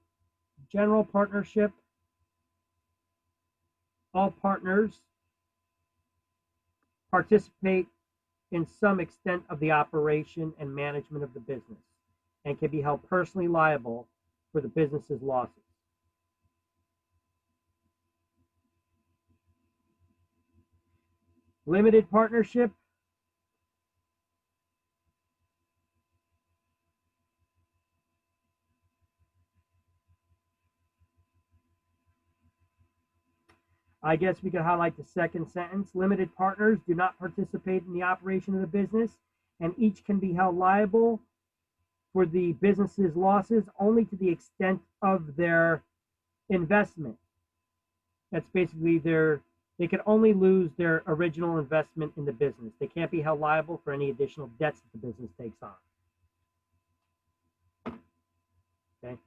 [SPEAKER 1] general partnership. All partners participate in some extent of the operation and management of the business and can be held personally liable for the business's losses. Limited partnership. I guess we could highlight the second sentence. Limited partners do not participate in the operation of the business, and each can be held liable for the business's losses only to the extent of their investment. That's basically they can only lose their original investment in the business. They can't be held liable for any additional debts that the business takes on. Okay,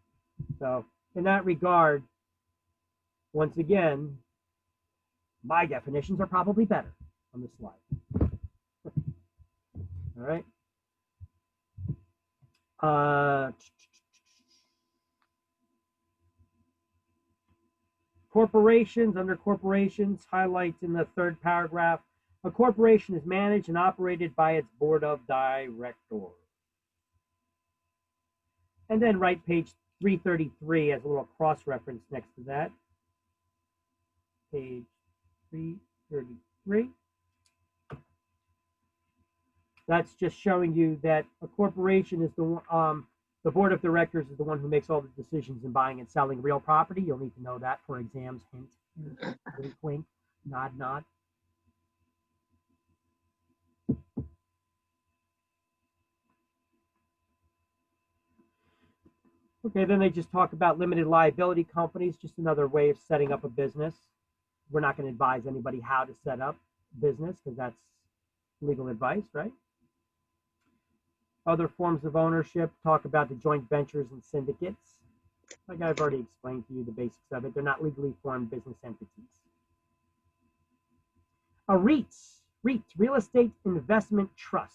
[SPEAKER 1] so in that regard, once again, my definitions are probably better on this slide. All right. Corporations, under corporations, highlights in the third paragraph, a corporation is managed and operated by its board of directors. And then write page 333 as a little cross-reference next to that. Page 333. That's just showing you that a corporation is the board of directors is the one who makes all the decisions in buying and selling real property. You'll need to know that for exams. Hint, wink, wink, nod, nod. Okay, then they just talk about limited liability companies, just another way of setting up a business. We're not going to advise anybody how to set up business because that's legal advice, right? Other forms of ownership talk about the joint ventures and syndicates. Like I've already explained to you the basics of it. They're not legally formed business entities. A REIT, Real Estate Investment Trust.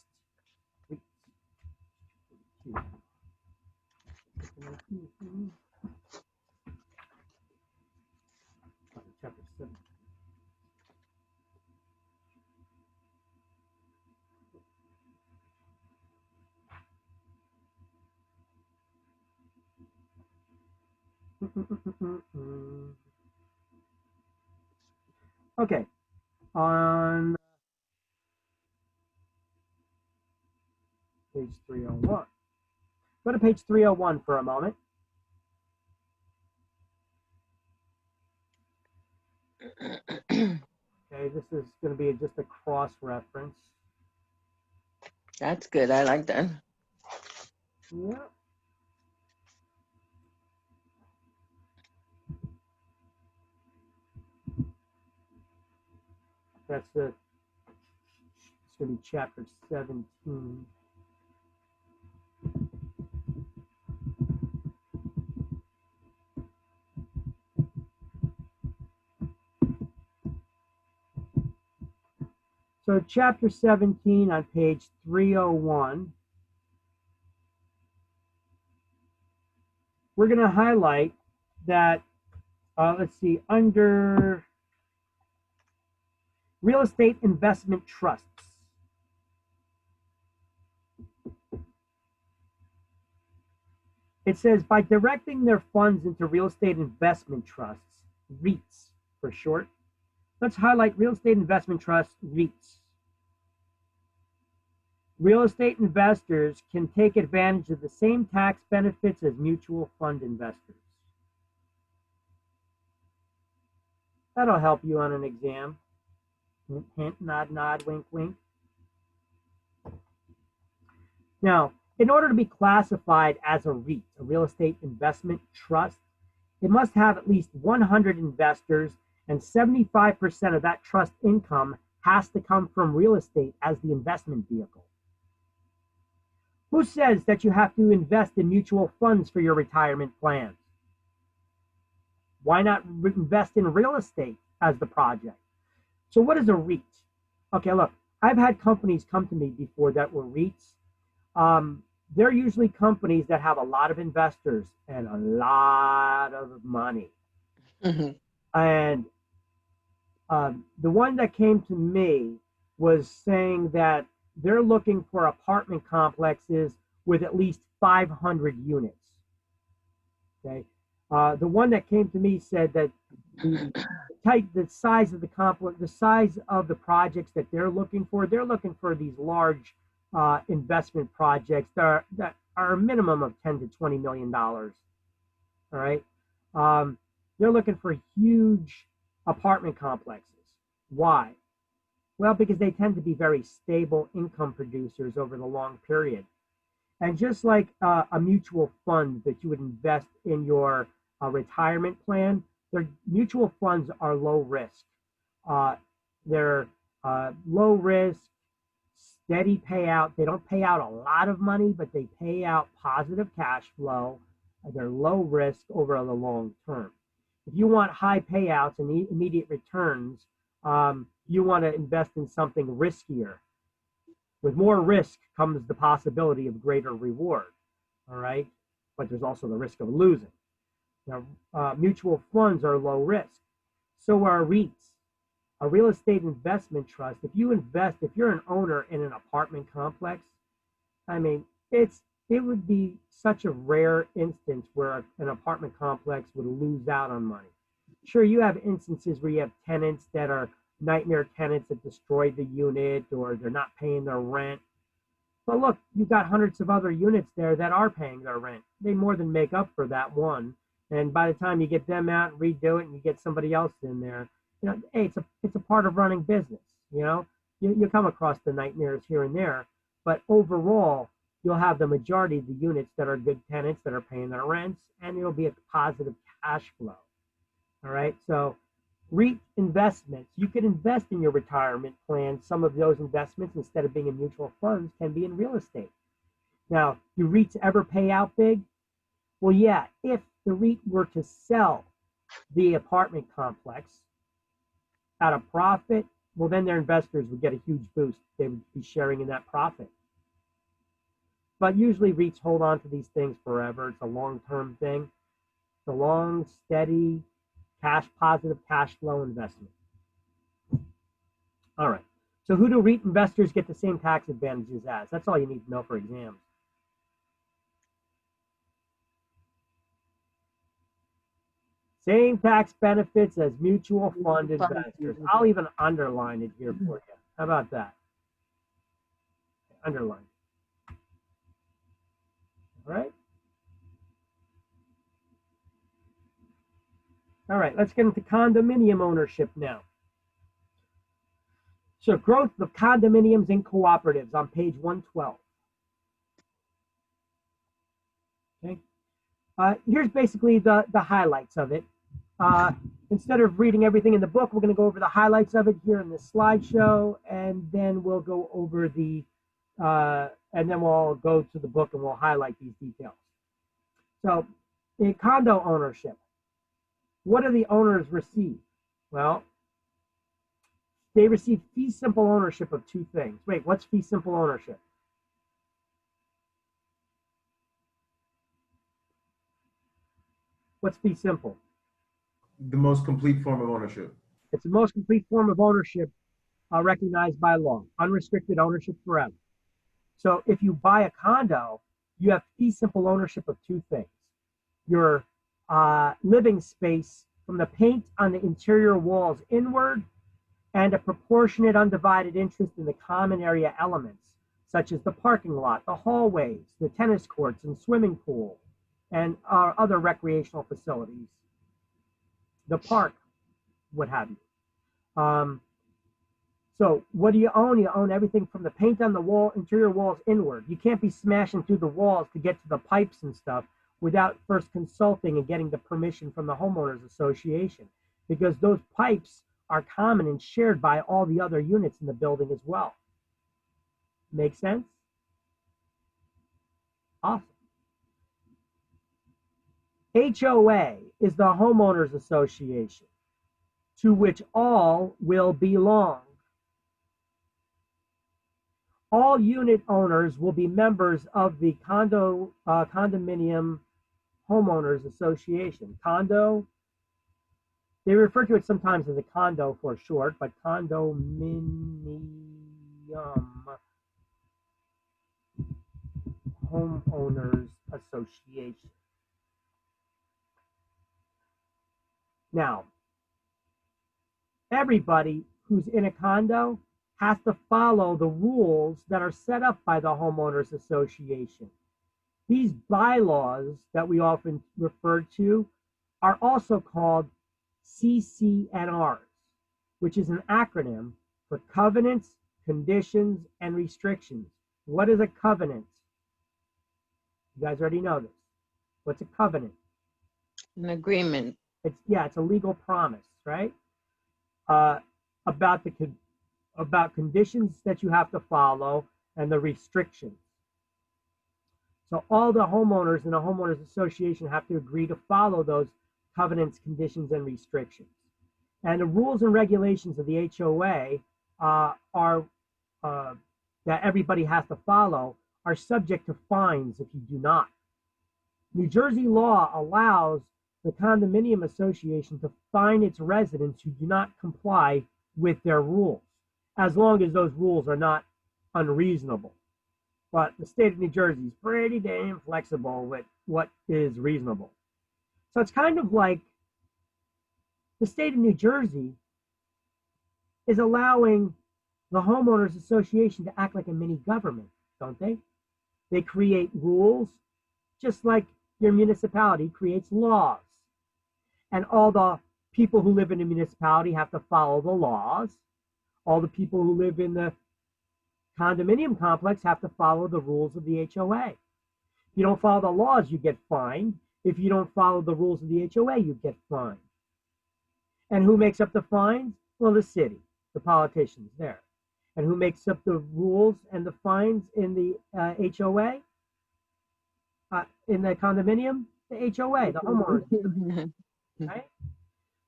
[SPEAKER 1] Chapter 7. Okay, on page 301. Go to page 301 for a moment. Okay, this is going to be just a cross-reference.
[SPEAKER 9] That's good. I like that.
[SPEAKER 1] Yeah. That's the, it's going to be chapter 17. So chapter 17 on page 301, we're going to highlight that, let's see, under real estate investment trusts. It says, by directing their funds into real estate investment trusts, REITs for short. Let's highlight real estate investment trusts, REITs. Real estate investors can take advantage of the same tax benefits as mutual fund investors. That'll help you on an exam. Hint, hint, nod, nod, wink, wink. Now, in order to be classified as a REIT, a real estate investment trust, it must have at least 100 investors, and 75% of that trust income has to come from real estate as the investment vehicle. Who says that you have to invest in mutual funds for your retirement plans? Why not invest in real estate as the project? So what is a REIT? Okay, look, I've had companies come to me before that were REITs. They're usually companies that have a lot of investors and a lot of money. And the one that came to me was saying that they're looking for apartment complexes with at least 500 units. Okay. The one that came to me said that the size of the complex, the size of the projects that they're looking for these large investment projects that are a minimum of $10 to $20 million. All right. They're looking for huge apartment complexes. Why? Well, because they tend to be very stable income producers over the long period. And just like a mutual fund that you would invest in your retirement plan, their mutual funds are low risk. They're low risk, steady payout. They don't pay out a lot of money, but they pay out positive cash flow. They're low risk over the long term. If you want high payouts and immediate returns, you want to invest in something riskier. With more risk comes the possibility of greater reward, all right? But there's also the risk of losing. Now, mutual funds are low risk. So are REITs, a real estate investment trust. If you're an owner in an apartment complex, I mean, it would be such a rare instance where an apartment complex would lose out on money. Sure, you have instances where you have tenants that are nightmare tenants that destroy the unit or they're not paying their rent. But look, you've got hundreds of other units there that are paying their rent. They more than make up for that one. And by the time you get them out and redo it and you get somebody else in there, you know, hey, it's a part of running business. You know, you come across the nightmares here and there, but overall, you'll have the majority of the units that are good tenants that are paying their rents, and it'll be a positive cash flow. All right, so REIT investments, you could invest in your retirement plan. Some of those investments, instead of being in mutual funds, can be in real estate. Now, do REITs ever pay out big? Well, yeah, if the REIT were to sell the apartment complex at a profit, well, then their investors would get a huge boost. They would be sharing in that profit. But usually REITs hold on to these things forever. It's a long-term thing. It's a long, steady, positive cash flow investment. All right. So who do REIT investors get the same tax advantages as? That's all you need to know for exams. Same tax benefits as mutual fund investors. I'll even underline it here for you. How about that? Underline. All right. All right, let's get into condominium ownership now. So growth of condominiums and cooperatives on page 112. Okay. Here's basically the highlights of it. instead of reading everything in the book, we're going to go over the highlights of it here in this slideshow, and then we'll go over and then we'll go to the book and we'll highlight these details. So, in condo ownership, what do the owners receive? Well, they receive fee simple ownership of two things. Wait, what's fee simple ownership? What's fee simple?
[SPEAKER 3] The most complete form of ownership.
[SPEAKER 1] It's the most complete form of ownership recognized by law, unrestricted ownership forever. So if you buy a condo, you have fee simple ownership of two things. Your living space from the paint on the interior walls inward, and a proportionate undivided interest in the common area elements, such as the parking lot, the hallways, the tennis courts and swimming pool, and other recreational facilities, the park, what have you. So what do you own? You own everything from the paint on the wall, interior walls inward. You can't be smashing through the walls to get to the pipes and stuff without first consulting and getting the permission from the homeowners association, because those pipes are common and shared by all the other units in the building as well. Make sense? Awesome. HOA is the homeowners association to which all will belong. All unit owners will be members of the condominium homeowners association. Condo, they refer to it sometimes as a condo for short, but condominium homeowners association. Now, everybody who's in a condo has to follow the rules that are set up by the homeowners association. These bylaws that we often refer to are also called CCNRs, which is an acronym for covenants, conditions, and restrictions. What is a covenant? You guys already know this. What's a covenant?
[SPEAKER 9] An agreement.
[SPEAKER 1] It's a legal promise, right? About conditions that you have to follow and the restrictions. So all the homeowners in a homeowners association have to agree to follow those covenants, conditions, and restrictions. And the rules and regulations of the HOA that everybody has to follow are subject to fines if you do not. New Jersey law allows the condominium association to fine its residents who do not comply with their rules, as long as those rules are not unreasonable. But the state of New Jersey is pretty damn flexible with what is reasonable. So it's kind of like the state of New Jersey is allowing the homeowners association to act like a mini government, don't they? They create rules just like your municipality creates laws. And all the people who live in the municipality have to follow the laws. All the people who live in the condominium complex have to follow the rules of the HOA. If you don't follow the laws, you get fined. If you don't follow the rules of the HOA, you get fined. And who makes up the fines? Well, the city, the politicians there. And who makes up the rules and the fines in the HOA? In the condominium? The HOA, the homeowners. Right?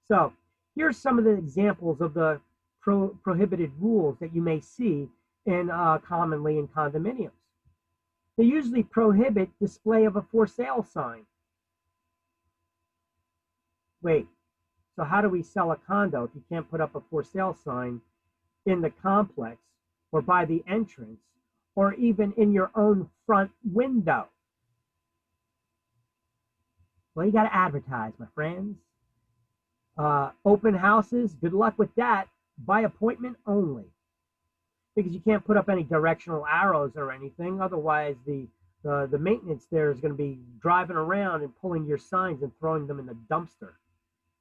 [SPEAKER 1] So here's some of the examples of the prohibited rules that you may see in commonly in condominiums. They usually prohibit display of a for sale sign. Wait, so how do we sell a condo if you can't put up a for sale sign in the complex or by the entrance or even in your own front window? Well, you got to advertise, my friends. Open houses, good luck with that. By appointment only. Because you can't put up any directional arrows or anything. Otherwise, the maintenance there is going to be driving around and pulling your signs and throwing them in the dumpster.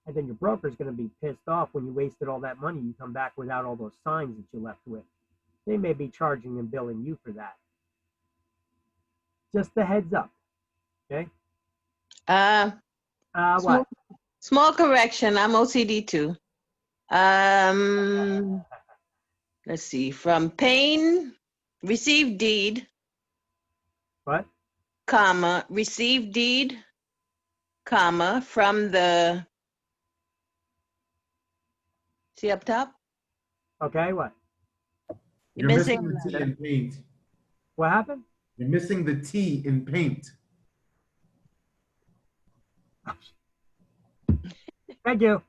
[SPEAKER 1] And then your broker is going to be pissed off when you wasted all that money. You come back without all those signs that you left with. They may be charging and billing you for that. Just the heads up. Okay? What?
[SPEAKER 9] Small correction, I'm OCD too. Let's see, from Payne, received deed,
[SPEAKER 1] What?
[SPEAKER 9] comma, received deed, comma, from the, see up top?
[SPEAKER 1] Okay, what?
[SPEAKER 3] You're
[SPEAKER 9] missing
[SPEAKER 3] missing the T in paint.
[SPEAKER 1] What happened?
[SPEAKER 3] You're missing the T in paint.
[SPEAKER 1] Thank you.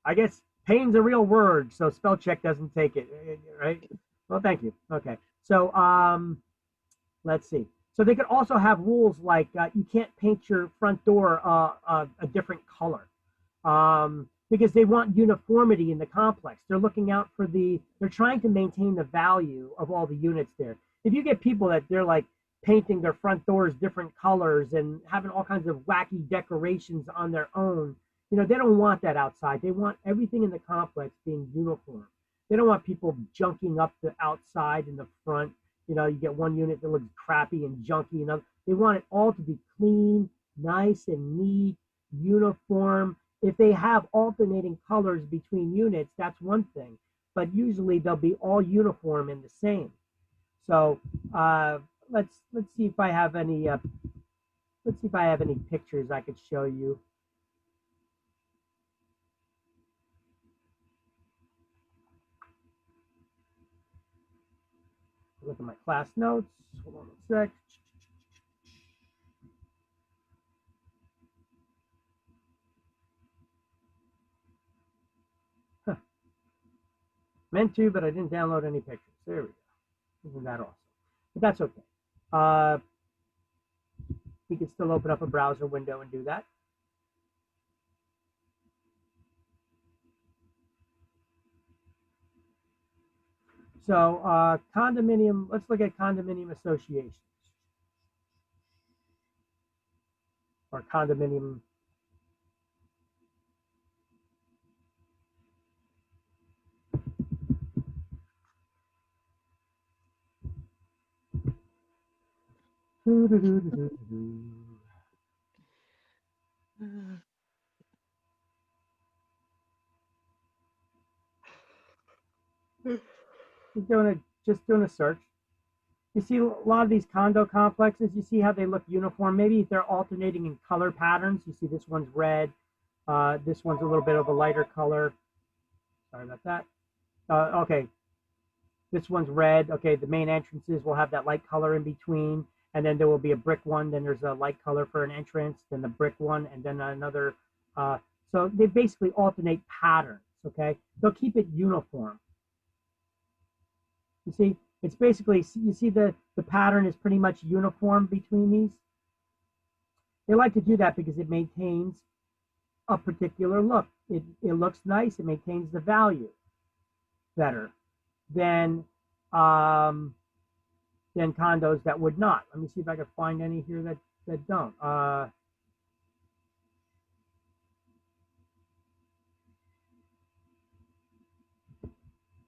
[SPEAKER 1] I guess pain's a real word, so spell check doesn't take it, right? Well, thank you. Okay. So, let's see. So they could also have rules like you can't paint your front door a different color because they want uniformity in the complex. They're looking out for they're trying to maintain the value of all the units there. If you get people that they're like painting their front doors different colors and having all kinds of wacky decorations on their own, you know, they don't want that outside. They want everything in the complex being uniform. They don't want people junking up the outside and the front. You know, you get one unit that looks crappy and junky, and they want it all to be clean, nice and neat, uniform. If they have alternating colors between units, that's one thing, but usually they'll be all uniform and the same. So let's see if I have any pictures I could show you. Look at my class notes. Hold on a sec. Huh. Meant to, but I didn't download any pictures. There we go. Isn't that awesome? But that's okay. We can still open up a browser window and do that. So condominium, let's look at condominium associations or condominium. Just doing a search. You see a lot of these condo complexes, you see how they look uniform. Maybe they're alternating in color patterns. You see this one's red. This one's a little bit of a lighter color. Sorry about that. Okay. This one's red. Okay, the main entrances will have that light color in between. And then there will be a brick one. Then there's a light color for an entrance. Then the brick one. And then another. So they basically alternate patterns. Okay. They'll keep it uniform. You see? It's basically, you see the pattern is pretty much uniform between these. They like to do that because it maintains a particular look. It looks nice. It maintains the value better than condos that would not. Let me see if I can find any here that don't.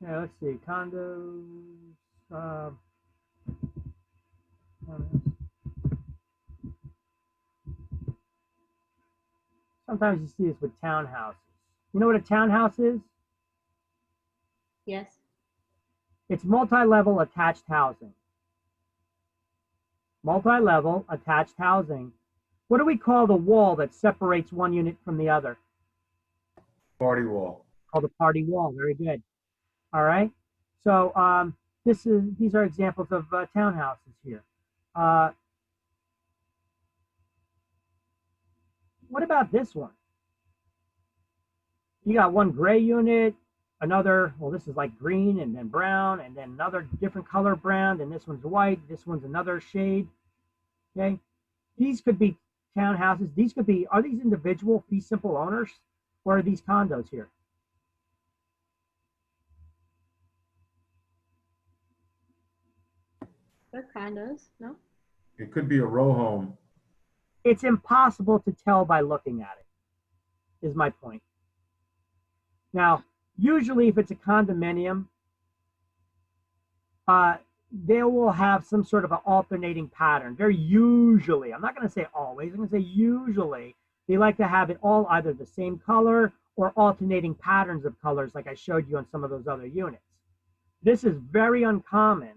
[SPEAKER 1] Yeah, let's see, condos. Sometimes you see this with townhouses. You know what a townhouse is?
[SPEAKER 5] Yes.
[SPEAKER 1] It's multi-level attached housing. Multi-level attached housing. What do we call the wall that separates one unit from the other?
[SPEAKER 3] Party wall.
[SPEAKER 1] Called a party wall. Very good. All right. So these are examples of townhouses here. What about this one? You got one gray unit, another, well, this is like green and then brown, and then another different color brown, and this one's white, this one's another shade. Okay. These could be townhouses. These could be, are these individual fee simple owners, or are these condos here?
[SPEAKER 5] They're condos, no?
[SPEAKER 3] It could be a row home.
[SPEAKER 1] It's impossible to tell by looking at it, is my point. Now, usually if it's a condominium, they will have some sort of an alternating pattern. Very usually, I'm not going to say always, I'm going to say usually, they like to have it all either the same color or alternating patterns of colors like I showed you on some of those other units. This is very uncommon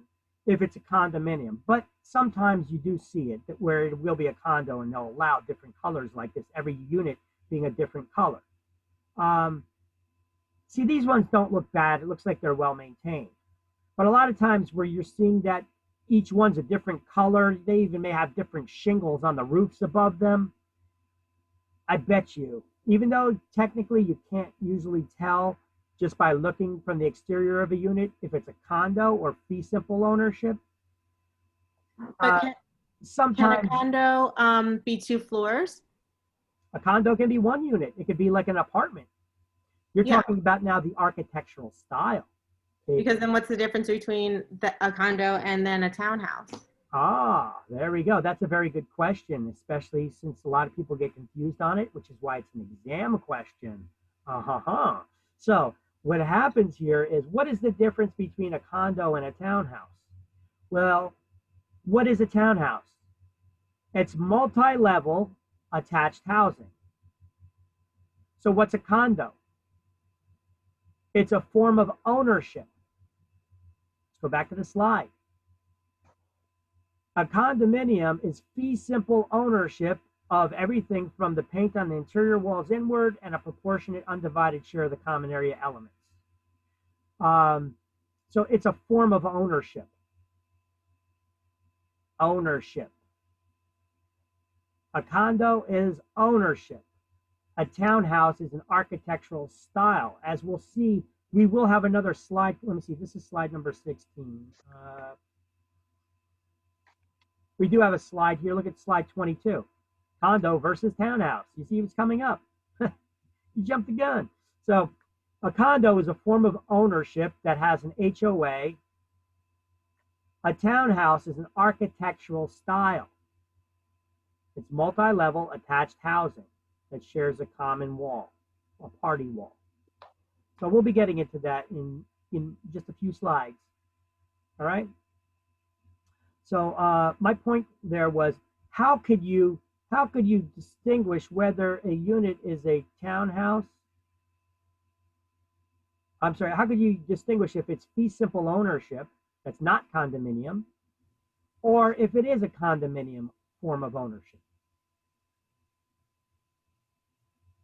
[SPEAKER 1] if it's a condominium, but sometimes you do see it where it will be a condo and they'll allow different colors like this, every unit being a different color. See, these ones don't look bad. It looks like they're well maintained. But a lot of times where you're seeing that each one's a different color, they even may have different shingles on the roofs above them. I bet you, even though technically you can't usually tell just by looking from the exterior of a unit if it's a condo or fee simple ownership.
[SPEAKER 5] But can
[SPEAKER 1] Sometimes
[SPEAKER 5] a condo be 2 floors?
[SPEAKER 1] a condo can be 1 unit. It could be like an apartment. You're
[SPEAKER 5] Yeah.
[SPEAKER 1] talking about now the architectural style.
[SPEAKER 5] Because then what's the difference between a condo and then a townhouse?
[SPEAKER 1] Ah, there we go. That's a very good question, especially since a lot of people get confused on it, which is why it's an exam question. So what happens here is, what is the difference between a condo and a townhouse? Well, what is a townhouse? It's multi-level attached housing. So what's a condo? It's a form of ownership. Let's go back to the slide. A condominium is fee simple ownership of everything from the paint on the interior walls inward and a proportionate undivided share of the common area elements. So it's a form of ownership. Ownership. A condo is ownership. A townhouse is an architectural style. As we'll see, we will have another slide. Let me see, this is slide number 16. We do have a slide here. Look at slide 22. Condo versus townhouse. You see what's coming up. You jumped the gun. So a condo is a form of ownership that has an HOA. A townhouse is an architectural style. It's multi-level attached housing that shares a common wall, a party wall. So we'll be getting into that in just a few slides. All right. So my point there was, how could you distinguish whether a unit is a townhouse? I'm sorry, how could you distinguish if it's fee simple ownership, that's not condominium, or if it is a condominium form of ownership?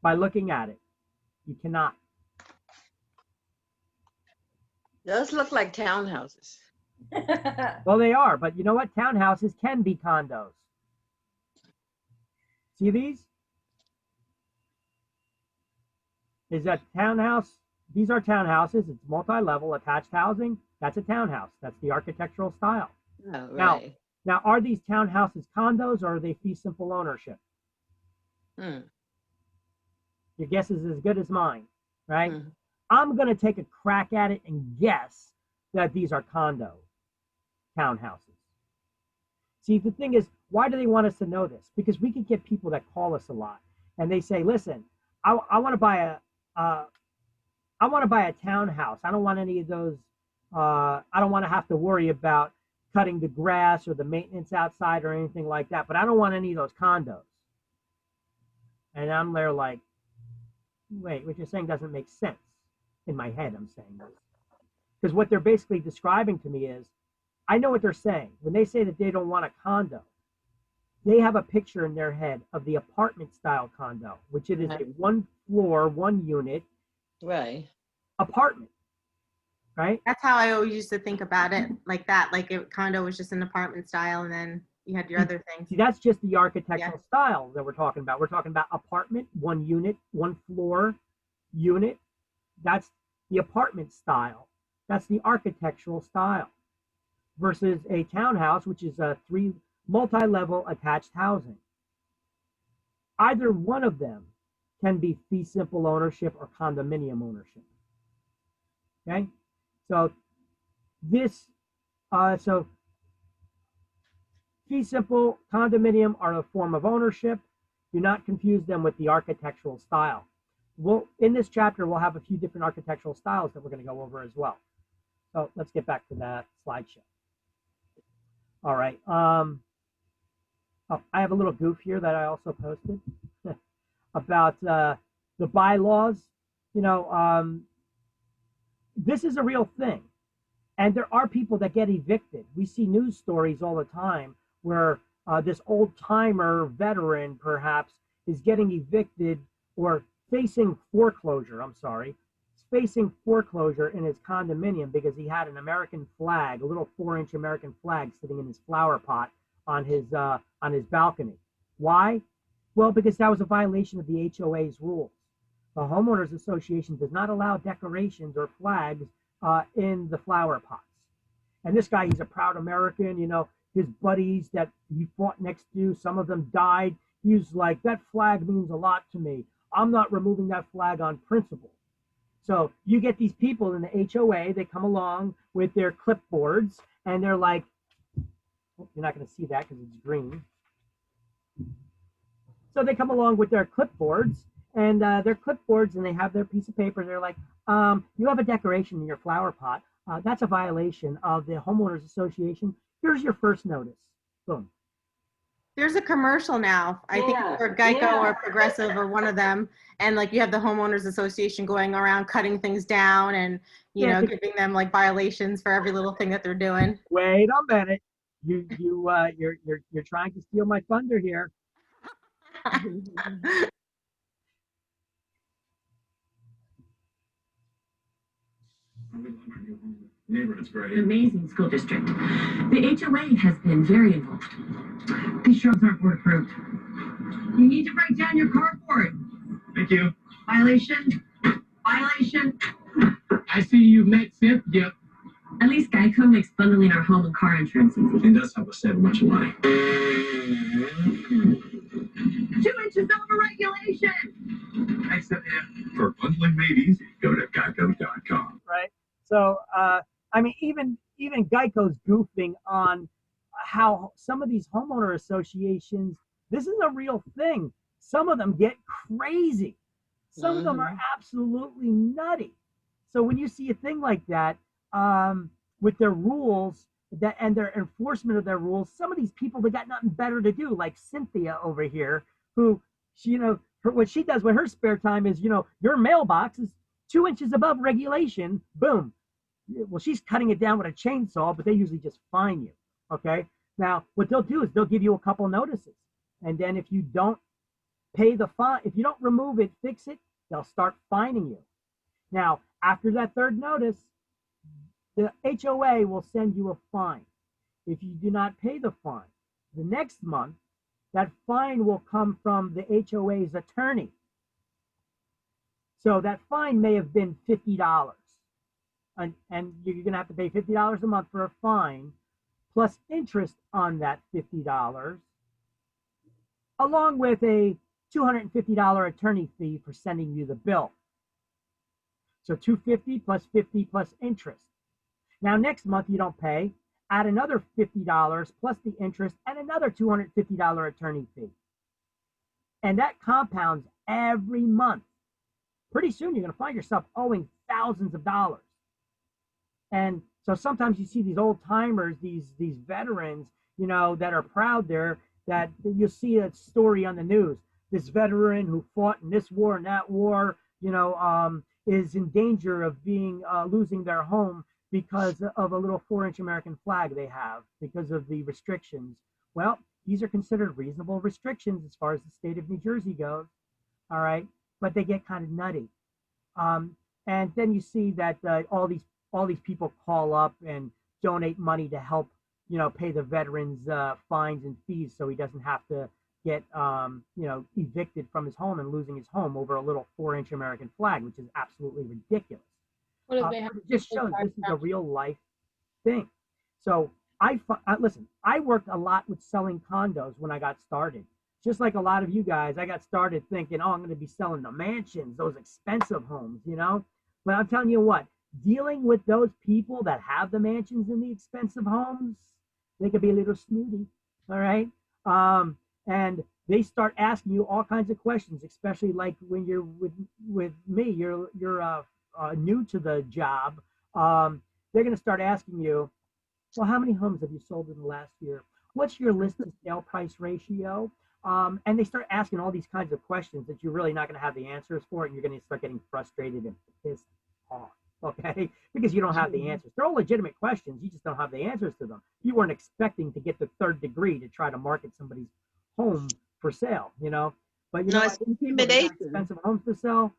[SPEAKER 1] By looking at it, you cannot.
[SPEAKER 9] Those look like townhouses.
[SPEAKER 1] Well, they are, but you know what? Townhouses can be condos. See these? Is that townhouse? These are townhouses. It's multi-level attached housing. That's a townhouse. That's the architectural style.
[SPEAKER 9] Oh, right.
[SPEAKER 1] Now, are these townhouses condos or are they fee simple ownership? Your guess is as good as mine, right? I'm going to take a crack at it and guess that these are townhouses. See, the thing is, why do they want us to know this? Because we could get people that call us a lot and they say, listen, I want to buy a townhouse. I don't want any of those. I don't want to have to worry about cutting the grass or the maintenance outside or anything like that, but I don't want any of those condos. And I'm there like, wait, what you're saying doesn't make sense. In my head, I'm saying this. Because what they're basically describing to me is, I know what they're saying. When they say that they don't want a condo, they have a picture in their head of the apartment style condo, which it is a 1 floor, 1 unit apartment, right?
[SPEAKER 5] That's how I always used to think about it, like that. Like a condo was just an apartment style, and then you had your other things.
[SPEAKER 1] See, that's just the architectural style that we're talking about. We're talking about apartment, 1 unit, 1 floor unit. That's the apartment style. That's the architectural style. Versus a townhouse, which is a 3 multi-level attached housing. Either one of them can be fee simple ownership or condominium ownership. Okay, so this, so fee simple, condominium are a form of ownership. Do not confuse them with the architectural style. In this chapter, we'll have a few different architectural styles that we're going to go over as well. So let's get back to that slideshow. All right. Oh, I have a little goof here that I also posted about the bylaws. You know, this is a real thing. And there are people that get evicted. We see news stories all the time where this old timer veteran perhaps is getting evicted or facing foreclosure. I'm sorry, facing foreclosure in his condominium because he had an American flag, a little 4-inch American flag sitting in his flower pot on his balcony. Why? Well, because that was a violation of the HOA's rules. The homeowners association does not allow decorations or flags in the flower pots. And this guy, he's a proud American. You know, his buddies that he fought next to, some of them died. He's like, that flag means a lot to me. I'm not removing that flag on principle. So you get these people in the HOA, they come along with their clipboards and they're like, oh, you're not going to see that because it's green. So they come along with their clipboards and they have their piece of paper. They're like, you have a decoration in your flower pot. That's a violation of the homeowners association. Here's your first notice. Boom.
[SPEAKER 5] There's a commercial now. I think it's for Geico or Progressive or one of them. And like you have the homeowners association going around cutting things down and, you know, giving them like violations for every little thing that they're doing.
[SPEAKER 1] Wait a minute. You're trying to steal my thunder here.
[SPEAKER 12] Neighborhood's great. Amazing school district. The HOA has been very involved. These shrubs aren't board approved. You need to break down your carport. Thank you. Violation. Violation. I see you met Cynthia. At least Geico makes bundling our home and car insurance easy. And does help us save a bunch of money. 2 inches over regulation. Thanks, Cynthia. For bundling made easy, go to geico.com.
[SPEAKER 1] Right. So, I mean, even Geico's goofing on how some of these homeowner associations, this is a real thing. Some of them get crazy. Some of them are absolutely nutty. So when you see a thing like that, with their rules and their enforcement of their rules, some of these people, they got nothing better to do, like Cynthia over here, who, she, you know, what she does with her spare time is, you know, your mailbox is 2 inches above regulation, boom. Well, she's cutting it down with a chainsaw, but they usually just fine you, okay? Now, what they'll do is they'll give you a couple notices. And then if you don't pay the fine, if you don't remove it, fix it, they'll start fining you. Now, after that third notice, the HOA will send you a fine. If you do not pay the fine, the next month, that fine will come from the HOA's attorney. So that fine may have been $50. And you're going to have to pay $50 a month for a fine, plus interest on that $50, along with a $250 attorney fee for sending you the bill. So $250 plus 50 plus interest. Now next month you don't pay, add another $50 plus the interest and another $250 attorney fee. And that compounds every month. Pretty soon you're going to find yourself owing thousands of dollars. And so sometimes you see these old timers, these veterans, you know, that are proud there, that you'll see a story on the news. This veteran who fought in this war and that war, you know, is in danger of being losing their home because of a little 4-inch American flag they have because of the restrictions. Well, these are considered reasonable restrictions as far as the state of New Jersey goes. All right, but they get kind of nutty. And then you see that all these people call up and donate money to help, you know, pay the veterans fines and fees so he doesn't have to get, you know, evicted from his home and losing his home over a little 4-inch American flag, which is absolutely ridiculous.
[SPEAKER 11] What if they have
[SPEAKER 1] It just shows this is a real life thing. So listen, I worked a lot with selling condos when I got started. Just like a lot of you guys, I got started thinking, oh, I'm going to be selling the mansions, those expensive homes, you know. But I'm telling you what, dealing with those people that have the mansions and the expensive homes, they could be a little snooty, all right? And they start asking you all kinds of questions, especially like when you're with me, you're new to the job. They're going to start asking you, Well, how many homes have you sold in the last year? What's your list to sale price ratio? And they start asking all these kinds of questions that you're really not going to have the answers for, and you're going to start getting frustrated and pissed off, okay? Because you don't have the answers. They're all legitimate questions. You just don't have the answers to them. You weren't expecting to get the third degree to try to market somebody's home for sale, you know? But you know,
[SPEAKER 9] it's
[SPEAKER 1] people that have
[SPEAKER 9] intimidation.
[SPEAKER 1] expensive homes to sell,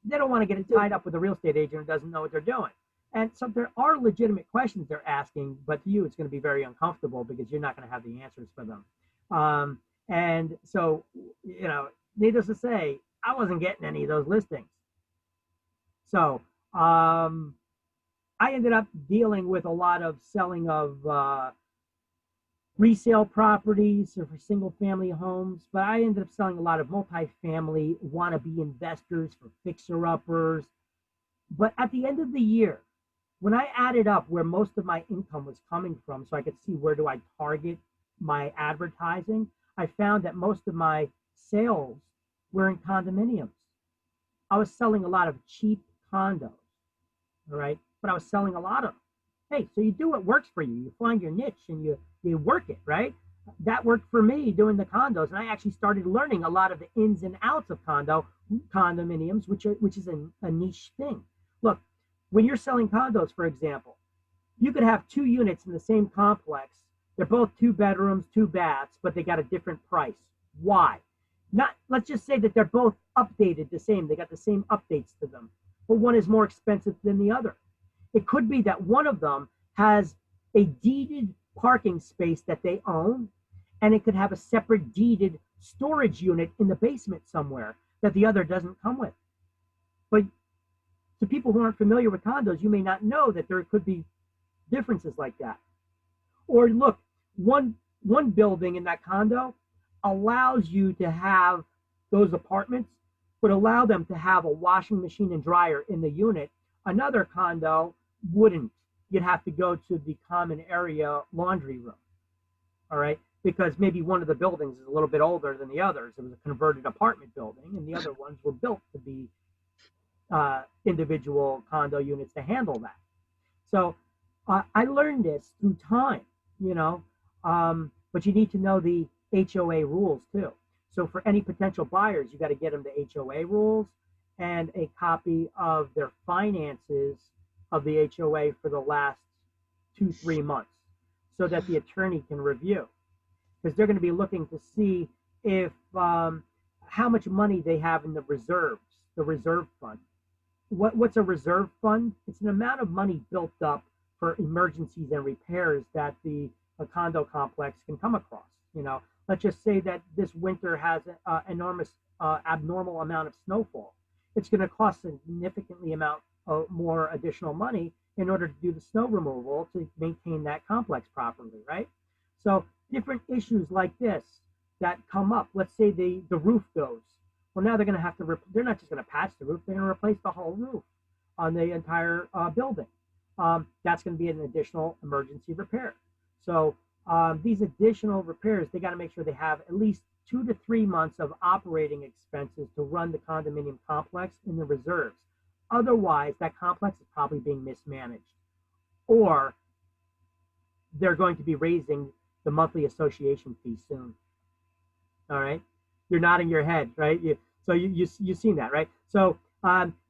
[SPEAKER 1] they don't want to get it tied up with a real estate agent who doesn't know what they're doing. And so there are legitimate questions they're asking, but to you, it's going to be very uncomfortable because you're not going to have the answers for them. And so, you know, needless to say, I wasn't getting any of those listings. So I ended up dealing with a lot of selling of resale properties or for single family homes, but I ended up selling a lot of multifamily wannabe investors for fixer-uppers. But at the end of the year, when I added up where most of my income was coming from, so I could see where do I target my advertising, I found that most of my sales were in condominiums. I was selling a lot of cheap condos, all right? But I was selling a lot of them. Hey, so you do what works for you. You find your niche and you work it, right? That worked for me doing the condos, and I actually started learning a lot of the ins and outs of condominiums, which is a niche thing. Look, when you're selling condos, for example, you could have 2 units in the same complex. They're both 2 bedrooms, 2 baths, but they got a different price. Why? Let's just say that they're both updated the same. They got the same updates to them, but one is more expensive than the other. It could be that one of them has a deeded parking space that they own, and it could have a separate deeded storage unit in the basement somewhere that the other doesn't come with. But to people who aren't familiar with condos, you may not know that there could be differences like that. Or look, one building in that condo allows you to have those apartments, would allow them to have a washing machine and dryer in the unit. Another condo wouldn't. You'd have to go to the common area laundry room, all right? Because maybe one of the buildings is a little bit older than the others. It was a converted apartment building, and the other ones were built to be individual condo units to handle that. So I learned this through time, you know, but you need to know the HOA rules too. So for any potential buyers, you got to get them the HOA rules and a copy of their finances of the HOA for the last 2-3 months so that the attorney can review, because they're going to be looking to see if how much money they have in the reserves, the reserve fund. What's a reserve fund? It's an amount of money built up for emergencies and repairs that a condo complex can come across. You know, let's just say that this winter has an enormous abnormal amount of snowfall. It's going to cost a significantly amount more additional money in order to do the snow removal to maintain that complex properly, right? So different issues like this that come up. Let's say the roof goes. Well, now they're going to have to, they're not just going to patch the roof, they're going to replace the whole roof on the entire building. That's going to be an additional emergency repair. So these additional repairs, they got to make sure they have at least 2 to 3 months of operating expenses to run the condominium complex in the reserves. Otherwise, that complex is probably being mismanaged, or they're going to be raising the monthly association fee soon. All right, you're nodding your head, right? You've seen that, right? So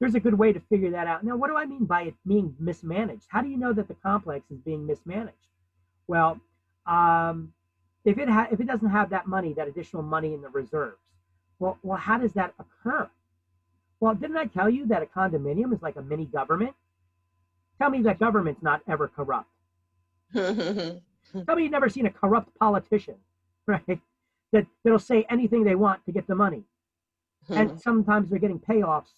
[SPEAKER 1] there's a good way to figure that out. Now, what do I mean by it being mismanaged? How do you know that the complex is being mismanaged? Well, if it doesn't have that money, that additional money in the reserves, well, how does that occur? Well, didn't I tell you that a condominium is like a mini government? Tell me that government's not ever corrupt. Tell me you've never seen a corrupt politician, right? That'll say anything they want to get the money. And sometimes they're getting payoffs,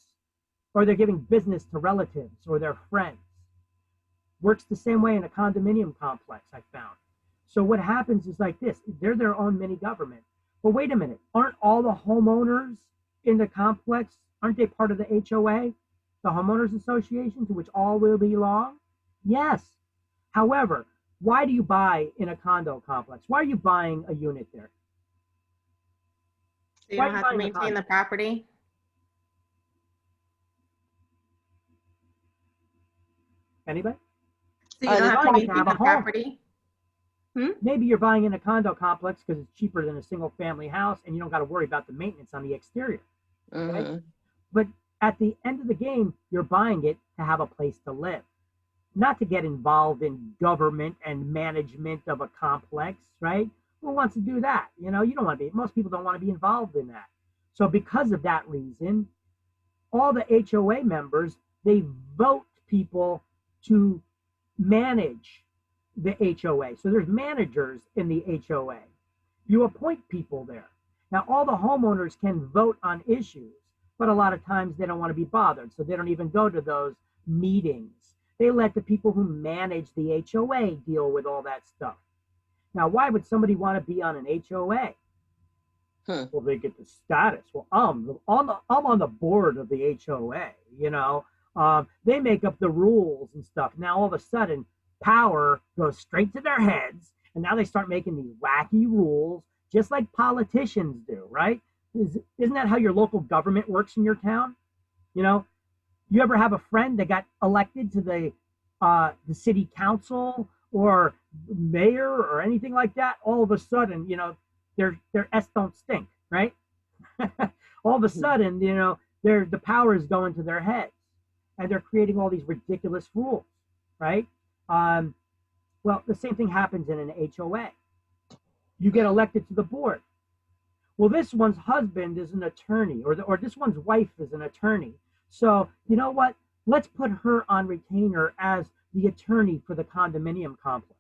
[SPEAKER 1] or they're giving business to relatives or their friends. Works the same way in a condominium complex, I found. So what happens is like this, they're their own mini government. But wait a minute, aren't all the homeowners in the complex, aren't they part of the HOA, the homeowners association, to which all will belong? Yes. However, why do you buy in a condo complex? Why are you buying a unit there?
[SPEAKER 5] So you don't have to maintain the property?
[SPEAKER 1] Anybody?
[SPEAKER 5] So So you don't have to
[SPEAKER 1] buying it
[SPEAKER 5] maintain the property.
[SPEAKER 1] Maybe you're buying in a condo complex because it's cheaper than a single family house and you don't got to worry about the maintenance on the exterior. Right? But at the end of the game, you're buying it to have a place to live, not to get involved in government and management of a complex, right? Who wants to do that? You know, you don't want to be, most people don't want to be involved in that. So because of that reason, all the HOA members, they vote people to manage the HOA. So there's managers in the HOA. You appoint people there. Now, all the homeowners can vote on issues, but a lot of times they don't want to be bothered. So they don't even go to those meetings. They let the people who manage the HOA deal with all that stuff. Now, why would somebody want to be on an HOA? Well, they get the status. Well, I'm on the board of the HOA, you know. They make up the rules and stuff. Now, all of a sudden, power goes straight to their heads, and now they start making these wacky rules, just like politicians do, right? Isn't that how your local government works in your town? You know, you ever have a friend that got elected to the city council or mayor or anything like that? All of a sudden, you know, their S don't stink, right? All of a sudden, you know, the power is going to their heads, and they're creating all these ridiculous rules, right? Well, the same thing happens in an HOA. You get elected to the board. Well, this one's husband is an attorney, or this one's wife is an attorney. So, you know what? Let's put her on retainer as the attorney for the condominium complex.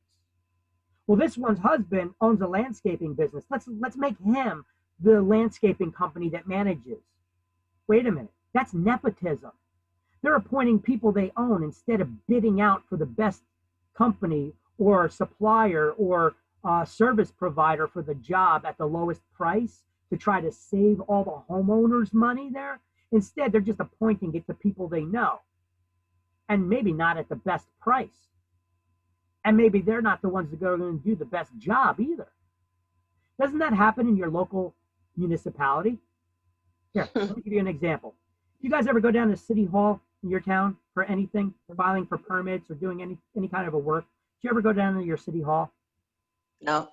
[SPEAKER 1] Well, this one's husband owns a landscaping business. Let's make him the landscaping company that manages. Wait a minute. That's nepotism. They're appointing people they own instead of bidding out for the best company or supplier or service provider for the job at the lowest price to try to save all the homeowners money there. Instead, they're just appointing it to people they know, and maybe not at the best price. And maybe they're not the ones that are going to do the best job either. Doesn't that happen in your local municipality? Here, let me give you an example. You guys ever go down to City Hall in your town for anything, for filing for permits or doing any kind of a work? Do you ever go down to your City Hall?
[SPEAKER 9] No.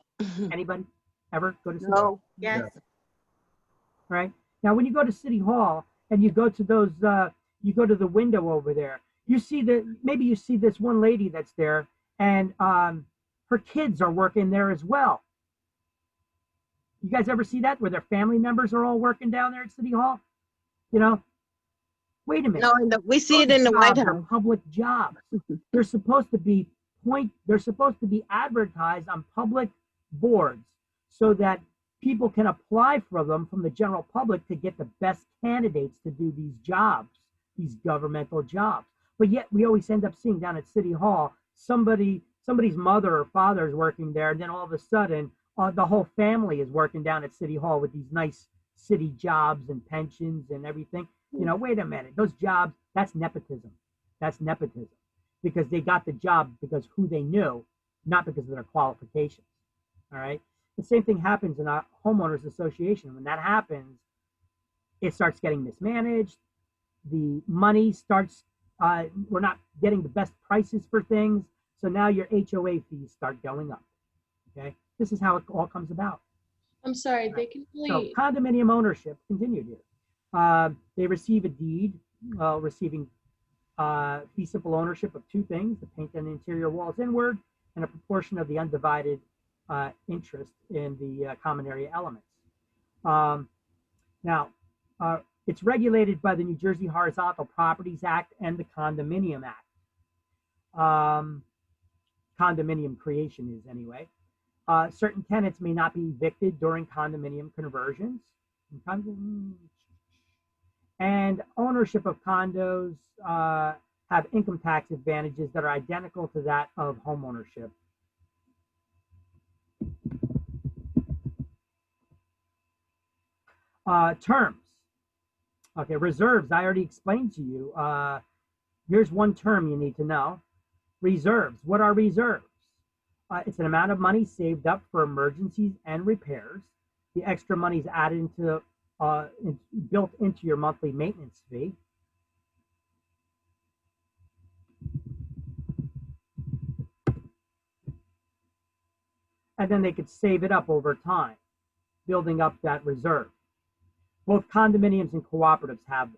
[SPEAKER 1] Anybody ever go to City
[SPEAKER 9] No.
[SPEAKER 1] Hall?
[SPEAKER 5] Yes.
[SPEAKER 1] Right. Now, when you go to City Hall and you go to those, you go to the window over there, you see maybe you see this one lady that's there, and her kids are working there as well. You guys ever see that, where their family members are all working down there at City Hall? You know, wait a minute.
[SPEAKER 9] No, we see it in the White
[SPEAKER 1] Jobs are
[SPEAKER 9] House.
[SPEAKER 1] public jobs. They're supposed to be advertised on public boards so that people can apply for them from the general public to get the best candidates to do these jobs, these governmental jobs. But yet we always end up seeing down at City Hall, somebody's mother or father is working there, and then all of a sudden the whole family is working down at City Hall with these nice city jobs and pensions and everything. You know, wait a minute, those jobs, that's nepotism. That's nepotism, because they got the job because who they knew, not because of their qualifications. All right. The same thing happens in a homeowners association. When that happens, it starts getting mismanaged. The money starts, we're not getting the best prices for things. So now your HOA fees start going up. Okay. This is how it all comes about.
[SPEAKER 11] I'm sorry, they can
[SPEAKER 1] So
[SPEAKER 11] only,
[SPEAKER 1] condominium ownership continued here. They receive a deed, receiving fee simple ownership of two things: the paint and interior walls inward, and a proportion of the undivided interest in the common area elements. Now, it's regulated by the New Jersey Horizontal Properties Act and the Condominium Act. Condominium creation is anyway. Certain tenants may not be evicted during condominium conversions. And ownership of condos have income tax advantages that are identical to that of homeownership. Terms. Okay, reserves, I already explained to you. Here's one term you need to know. Reserves. What are reserves? It's an amount of money saved up for emergencies and repairs. The extra money is added into, built into your monthly maintenance fee. and then they could save it up over time, building up that reserve. Both condominiums and cooperatives have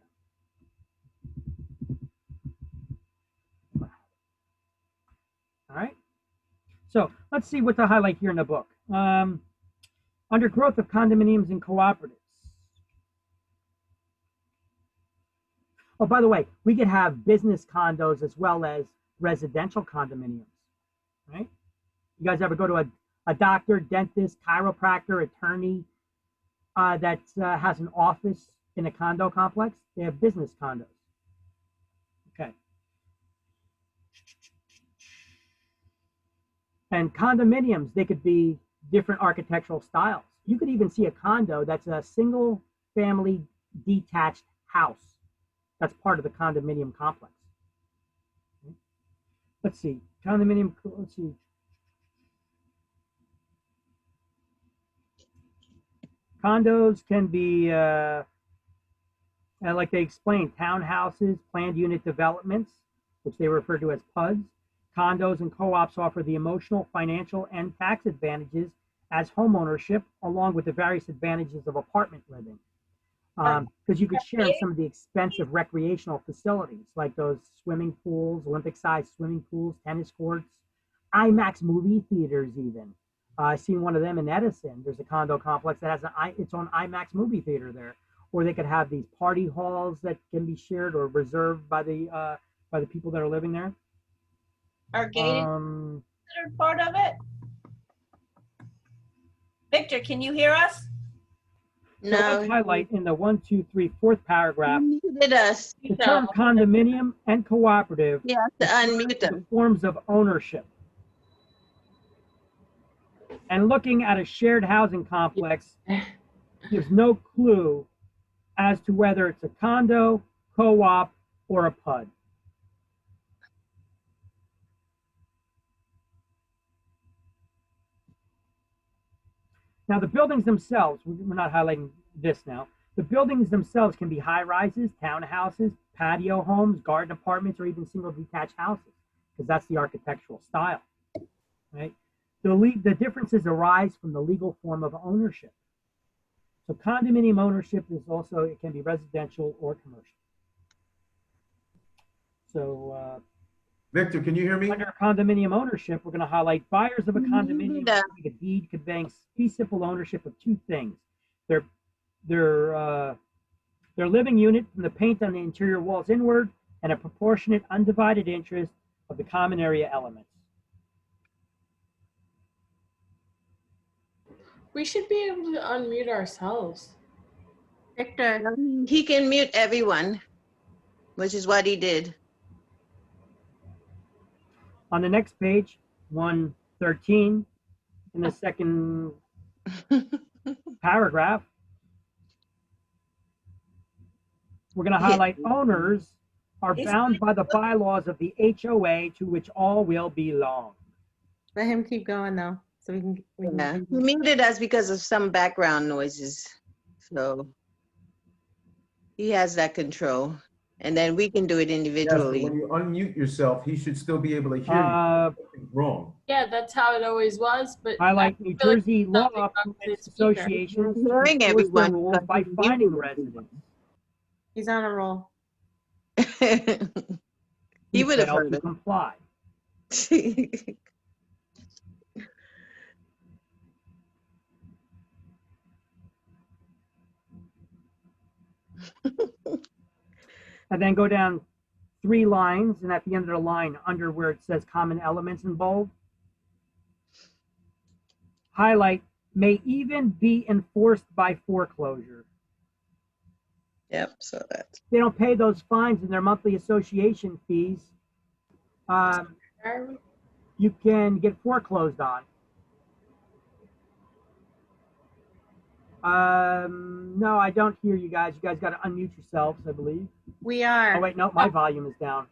[SPEAKER 1] them. All right. So let's see what to highlight here in the book. Under growth of condominiums and cooperatives. Oh, by the way, we could have business condos as well as residential condominiums, right? You guys ever go to a doctor, dentist, chiropractor, attorney that has an office in a condo complex? They have business condos. Okay. And condominiums, they could be different architectural styles. You could even see a condo that's a single family detached house. That's part of the condominium complex. Let's see, condominium, let's see. Condos can be, like they explained, townhouses, planned unit developments, which they refer to as PUDs. Condos and co-ops offer the emotional, financial, and tax advantages as homeownership, along with the various advantages of apartment living. Because you could share in some of the expensive recreational facilities, like those swimming pools, Olympic-sized swimming pools, tennis courts, IMAX movie theaters even. I've seen one of them in Edison. There's a condo complex that has its own IMAX movie theater there. Or they could have these party halls that can be shared or reserved by the people that are living there.
[SPEAKER 2] Are gated considered part of it? Victor, can you hear us?
[SPEAKER 1] So let's highlight in the 1, 2, 3, 4th paragraph.
[SPEAKER 9] Muted us.
[SPEAKER 1] The term condominium and cooperative
[SPEAKER 9] You have to unmute them.
[SPEAKER 1] forms of ownership. And looking at a shared housing complex gives no clue as to whether it's a condo, co-op, or a PUD. Now the buildings themselves, we're not highlighting this now. The buildings themselves can be high rises, townhouses, patio homes, garden apartments, or even single detached houses, because that's the architectural style, right? The differences arise from the legal form of ownership. So condominium ownership is also, it can be residential or commercial. So
[SPEAKER 3] Victor, can you hear me?
[SPEAKER 1] under condominium ownership, we're going to highlight buyers of a condominium having a deed conveying fee simple ownership of two things. Their living unit from the paint on the interior walls inward and a proportionate undivided interest of the common area elements.
[SPEAKER 11] We should be able to unmute ourselves.
[SPEAKER 5] Victor.
[SPEAKER 9] He can mute everyone, which is what he did.
[SPEAKER 1] On the next page, 113, in the second paragraph, we're going to highlight owners are bound by the bylaws of the HOA to which all will belong.
[SPEAKER 5] Let him keep going though, so we can.
[SPEAKER 9] Yeah. He muted us because of some background noises. So he has that control. And then we can do it
[SPEAKER 3] Yes,
[SPEAKER 9] individually.
[SPEAKER 3] but when you unmute yourself, he should still be able to hear you. Something's wrong.
[SPEAKER 11] Yeah, that's how it always was. But
[SPEAKER 1] Highlight New
[SPEAKER 11] feel like
[SPEAKER 1] Jersey law
[SPEAKER 11] something wrong with
[SPEAKER 1] permits
[SPEAKER 11] the speaker.
[SPEAKER 1] associations to
[SPEAKER 9] Hearing
[SPEAKER 1] enforce
[SPEAKER 9] everyone
[SPEAKER 1] the rules by
[SPEAKER 9] because he's
[SPEAKER 1] finding
[SPEAKER 9] muted.
[SPEAKER 1] residents.
[SPEAKER 5] He's on a roll.
[SPEAKER 9] He would have
[SPEAKER 1] failed
[SPEAKER 9] heard
[SPEAKER 1] to
[SPEAKER 9] it.
[SPEAKER 1] comply. And then go down 3 lines, and at the end of the line, under where it says common elements in bold, highlight may even be enforced by foreclosure.
[SPEAKER 9] Yep, so that's.
[SPEAKER 1] They don't pay those fines in their monthly association fees. You can get foreclosed on. No, I don't hear you guys. You guys got to unmute yourselves, I believe.
[SPEAKER 5] We are.
[SPEAKER 1] Oh, wait, no, my volume is down.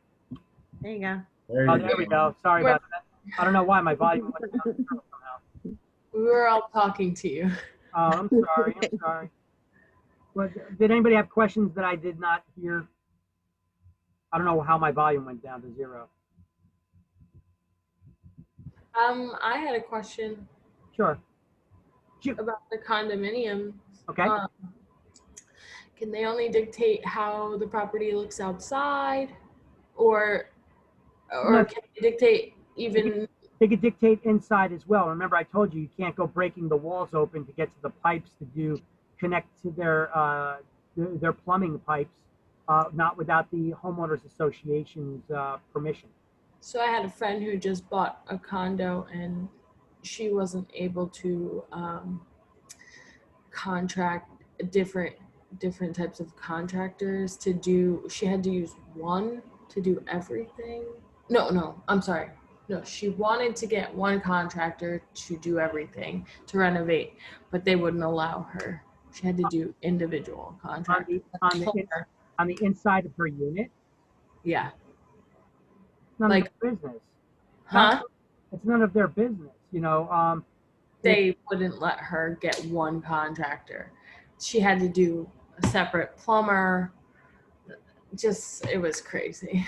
[SPEAKER 5] There you go.
[SPEAKER 1] Oh, there we go. Sorry about that. I don't know why my volume went down somehow.
[SPEAKER 11] we were all talking to you.
[SPEAKER 1] Oh, I'm sorry. I'm sorry. But did anybody have questions that I did not hear? I don't know how my volume went down to 0.
[SPEAKER 11] I had a question.
[SPEAKER 1] Sure.
[SPEAKER 11] About the condominium.
[SPEAKER 1] Okay.
[SPEAKER 11] Can they only dictate how the property looks outside, or
[SPEAKER 1] No.
[SPEAKER 11] can they dictate even?
[SPEAKER 1] They could dictate inside as well. Remember, I told you can't go breaking the walls open to get to the pipes to connect to their plumbing pipes, not without the homeowners association's permission.
[SPEAKER 11] So I had a friend who just bought a condo, and she wasn't able to contract different types of contractors to do. She had to use one to do everything. No, I'm sorry. No, she wanted to get one contractor to do everything, to renovate, but they wouldn't allow her. She had to do individual contractors.
[SPEAKER 1] On the inside of her unit?
[SPEAKER 11] Yeah.
[SPEAKER 1] None of their business.
[SPEAKER 11] Huh?
[SPEAKER 1] It's none of their business, you know.
[SPEAKER 11] They wouldn't let her get one contractor. She had to do a separate plumber. Just, it was crazy.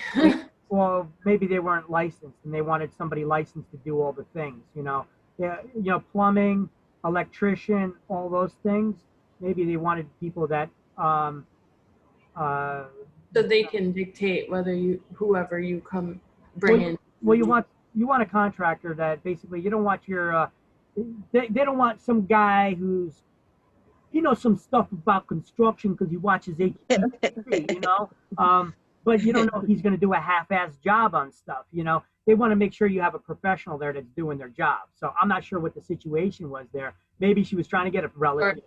[SPEAKER 1] Well, maybe they weren't licensed and they wanted somebody licensed to do all the things, you know. Yeah, you know, plumbing, electrician, all those things. Maybe they wanted people that
[SPEAKER 11] so they can dictate whether whoever you come bring in.
[SPEAKER 1] Well, you want a contractor that basically, you don't want your they don't want some guy who's, you know, some stuff about construction because he watches HGTV, you know, but you don't know if he's going to do a half-ass job on stuff, you know. They want to make sure you have a professional there that's doing their job. So I'm not sure what the situation was there. Maybe she was trying to get a relative.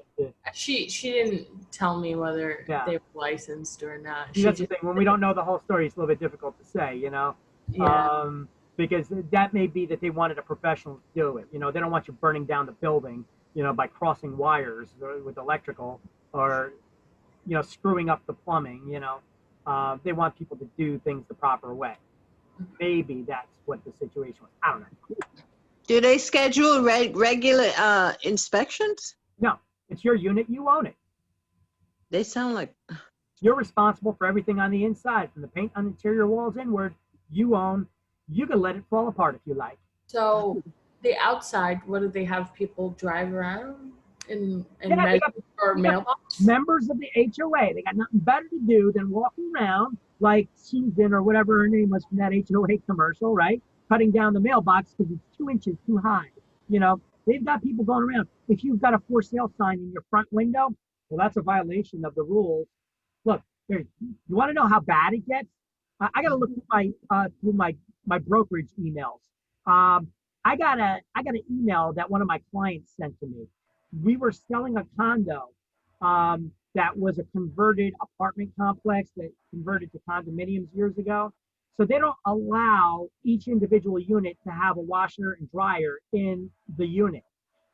[SPEAKER 11] She didn't tell me whether they were licensed or not.
[SPEAKER 1] That's the thing. When we don't know the whole story, it's a little bit difficult to say, you know.
[SPEAKER 11] Yeah.
[SPEAKER 1] Because that may be that they wanted a professional to do it. You know, they don't want you burning down the building, you know, by crossing wires with electrical or, you know, screwing up the plumbing, you know. They want people to do things the proper way. Maybe that's what the situation was. I don't know.
[SPEAKER 9] Do they schedule regular inspections?
[SPEAKER 1] No, it's your unit. You own it.
[SPEAKER 9] They sound like...
[SPEAKER 1] You're responsible for everything on the inside, from the paint on the interior walls inward. You own. You can let it fall apart if you like.
[SPEAKER 11] So the outside, what do they have people drive around and mailbox?
[SPEAKER 1] Members of the HOA, they got nothing better to do than walk around like Susan or whatever her name was from that HOA commercial, right? Cutting down the mailbox because it's 2 inches too high. You know, they've got people going around. If you've got a for sale sign in your front window, well, that's a violation of the rules. Look, you want to know how bad it gets? I got to look through my brokerage emails. I got an email that one of my clients sent to me. We were selling a condo that was a converted apartment complex that converted to condominiums years ago. So they don't allow each individual unit to have a washer and dryer in the unit.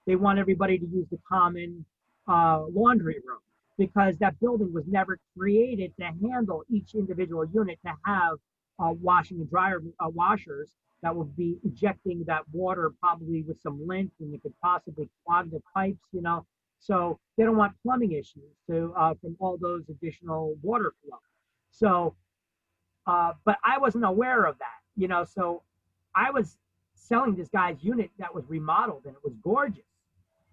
[SPEAKER 1] They want everybody to use the common laundry room because that building was never created to handle each individual unit to have washing and dryer washers that will be injecting that water probably with some lint, and it could possibly clog the pipes, you know. So they don't want plumbing issues from all those additional water flow. So, but I wasn't aware of that, you know. So I was selling this guy's unit that was remodeled and it was gorgeous.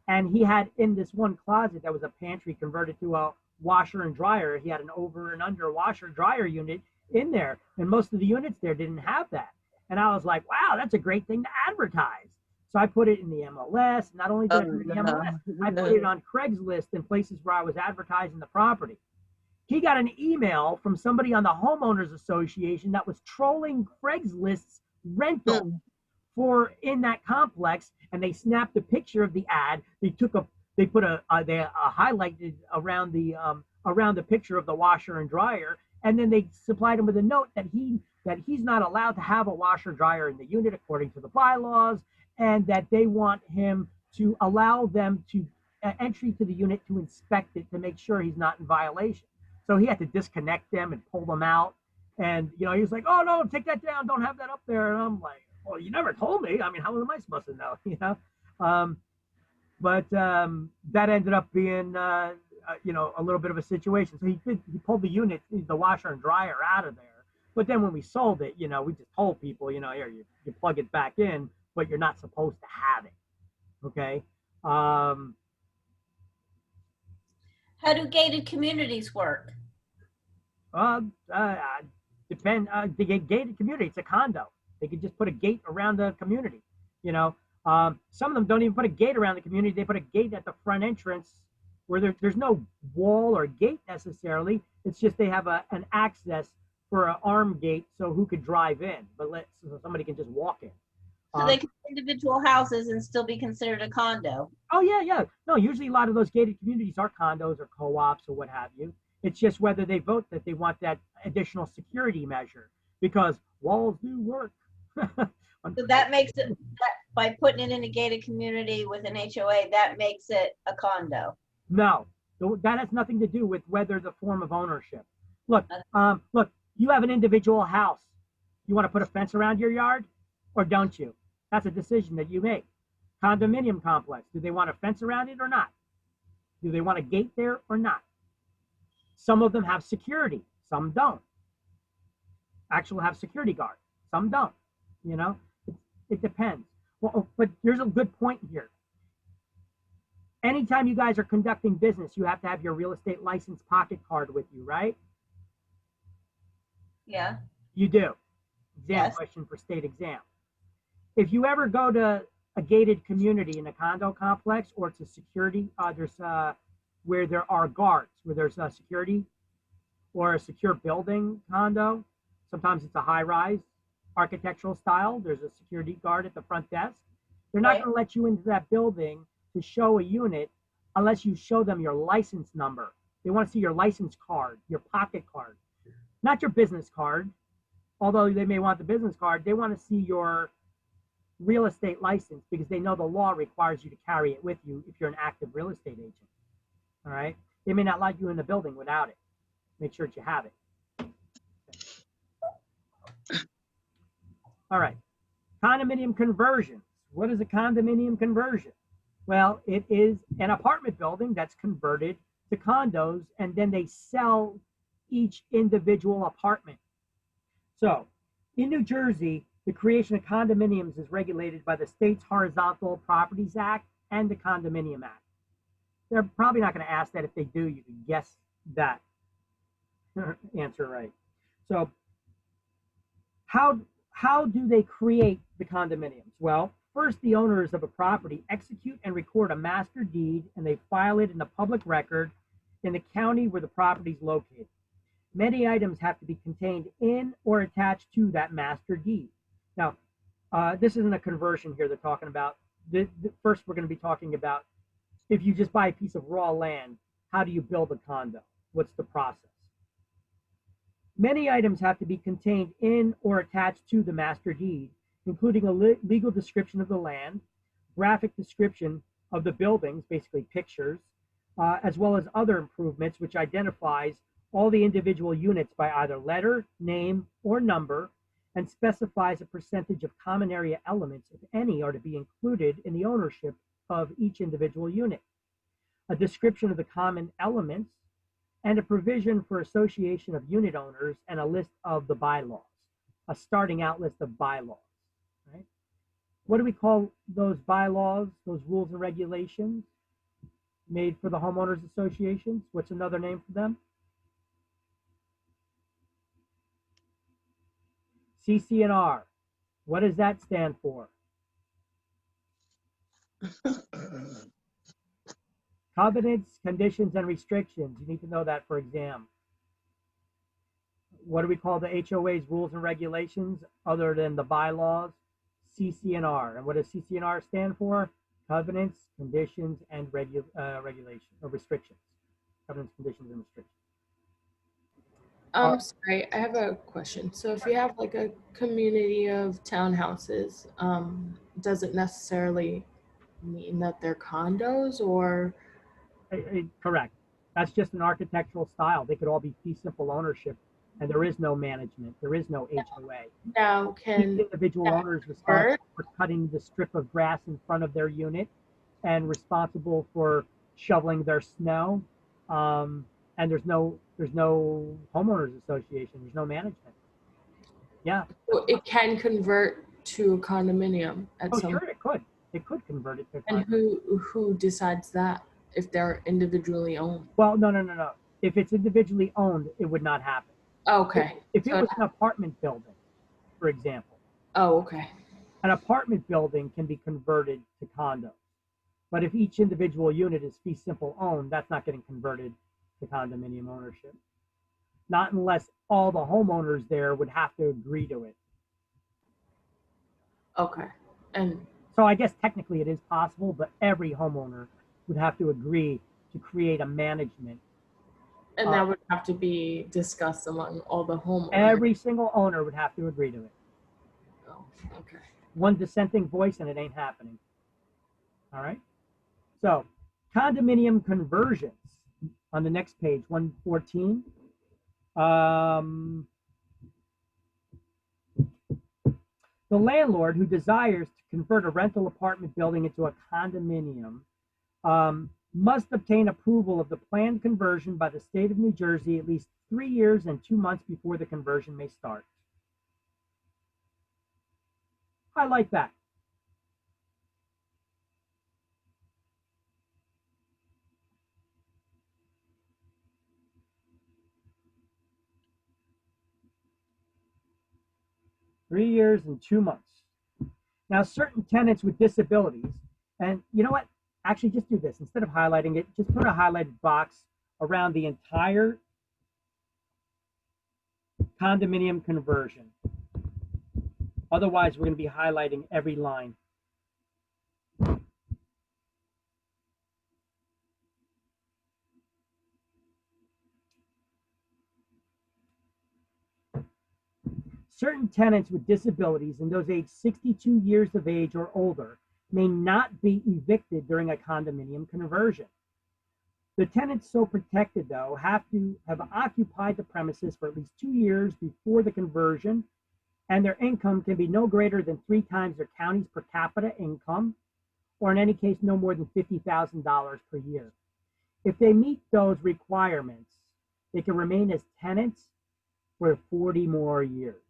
[SPEAKER 1] And he had in this one closet that was a pantry converted to a washer and dryer. He had an over and under washer dryer unit in there. And most of the units there didn't have that. And I was like, wow, that's a great thing to advertise. So I put it in the MLS. Not only did I put it in the MLS, I put it on Craigslist and places where I was advertising the property. He got an email from somebody on the homeowners association that was trolling Craigslist's rental for in that complex, and they snapped a picture of the ad. They highlighted around the picture of the washer and dryer, and then they supplied him with a note that he's not allowed to have a washer dryer in the unit according to the bylaws, and that they want him to allow them to entry to the unit to inspect it to make sure he's not in violation. So he had to disconnect them and pull them out. And, you know, he was like, oh, no, take that down. Don't have that up there. And I'm like, well, you never told me. I mean, how am I supposed to know, you know? But that ended up being, you know, a little bit of a situation. So he pulled the unit, the washer and dryer out of there. But then when we sold it, you know, we just told people, you know, here, you plug it back in, but you're not supposed to have it. Okay.
[SPEAKER 2] How do gated communities work?
[SPEAKER 1] The gated community, it's a condo. They could just put a gate around the community. You know, some of them don't even put a gate around the community. They put a gate at the front entrance where there's no wall or gate necessarily. It's just they have an access for an arm gate so who could drive in, but so somebody can just walk in.
[SPEAKER 2] So they can be individual houses and still be considered a condo.
[SPEAKER 1] Oh yeah. No, usually a lot of those gated communities are condos or co-ops or what have you. It's just whether they vote that they want that additional security measure, because walls do work.
[SPEAKER 2] So that makes it, by putting it in a gated community with an HOA, that makes it a condo.
[SPEAKER 1] No, that has nothing to do with whether the form of ownership. Look, you have an individual house. You want to put a fence around your yard or don't you? That's a decision that you make. Condominium complex, do they want a fence around it or not? Do they want a gate there or not? Some of them have security, some don't. Actually have security guards, some don't. You know, it depends. Well, but here's a good point here. Anytime you guys are conducting business, you have to have your real estate license pocket card with you, right?
[SPEAKER 2] Yeah.
[SPEAKER 1] You do. Exam
[SPEAKER 2] Yes.
[SPEAKER 1] question for state exam. If you ever go to a gated community in a condo complex, or it's a security, where there are guards, where there's a security, or a secure building condo. Sometimes it's a high-rise architectural style. There's a security guard at the front desk. They're not
[SPEAKER 2] Right.
[SPEAKER 1] going to let you into that building to show a unit unless you show them your license number. They want to see your license card, your pocket card, not your business card. Although they may want the business card, they want to see your real estate license, because they know the law requires you to carry it with you if you're an active real estate agent. All right. They may not let you in the building without it. Make sure that you have it. All right. Condominium conversions. What is a condominium conversion? Well, it is an apartment building that's converted to condos, and then they sell each individual apartment. So in New Jersey, the creation of condominiums is regulated by the state's Horizontal Properties Act and the Condominium Act. They're probably not going to ask that. If they do, you can guess that answer right. So how do they create the condominiums? Well, first, the owners of a property execute and record a master deed, and they file it in the public record in the county where the property is located. Many items have to be contained in or attached to that master deed. Now, this isn't a conversion here they're talking about. First, we're going to be talking about, if you just buy a piece of raw land, how do you build a condo? What's the process? Many items have to be contained in or attached to the master deed, including a legal description of the land, graphic description of the buildings, basically pictures, as well as other improvements, which identifies all the individual units by either letter, name, or number, and specifies a percentage of common area elements, if any, are to be included in the ownership of each individual unit. A description of the common elements, and a provision for association of unit owners, and a list of the bylaws, a starting out list of bylaws. Right? What do we call those bylaws, those rules and regulations made for the homeowners associations? What's another name for them? CC&R. What does that stand for? Covenants, conditions, and restrictions. You need to know that for exam. What do we call the HOA's rules and regulations other than the bylaws? CC&R. And what does CC&R stand for? Covenants, conditions, and regulation or restrictions. Covenants, conditions, and restrictions.
[SPEAKER 11] Sorry, I have a question. So if you have like a community of townhouses, does it necessarily mean that they're condos, or?
[SPEAKER 1] Correct. That's just an architectural style. They could all be fee simple ownership, and there is no management. There is no HOA.
[SPEAKER 11] Now, can
[SPEAKER 1] each individual owner is responsible for cutting the strip of grass in front of their unit, and responsible for shoveling their snow. And there's no homeowners association. There's no management. Yeah.
[SPEAKER 11] So it can convert to a condominium at some.
[SPEAKER 1] Sure, it could. It could convert it to
[SPEAKER 11] And who decides that if they're individually owned?
[SPEAKER 1] Well, no. If it's individually owned, it would not happen.
[SPEAKER 11] Okay.
[SPEAKER 1] If it was an apartment building, for example.
[SPEAKER 11] Oh, okay.
[SPEAKER 1] An apartment building can be converted to condos. But if each individual unit is fee simple owned, that's not getting converted to condominium ownership. Not unless all the homeowners there would have to agree to it.
[SPEAKER 11] Okay. And
[SPEAKER 1] so I guess technically it is possible, but every homeowner would have to agree to create a management.
[SPEAKER 11] And that would have to be discussed among all the homeowners.
[SPEAKER 1] Every single owner would have to agree to it.
[SPEAKER 11] Oh, okay.
[SPEAKER 1] One dissenting voice and it ain't happening. All right. So condominium conversions on the next page, 114. The landlord who desires to convert a rental apartment building into a condominium must obtain approval of the planned conversion by the state of New Jersey at least 3 years and 2 months before the conversion may start. I like that. Three years and 2 months. Now, certain tenants with disabilities, and you know what? Actually, just do this. Instead of highlighting it, just put a highlighted box around the entire condominium conversion. Otherwise, we're going to be highlighting every line. Certain tenants with disabilities and those aged 62 years of age or older may not be evicted during a condominium conversion. The tenants so protected, though, have to have occupied the premises for at least 2 years before the conversion, and their income can be no greater than 3 times their county's per capita income, or in any case, no more than $50,000 per year. If they meet those requirements, they can remain as tenants for 40 more years.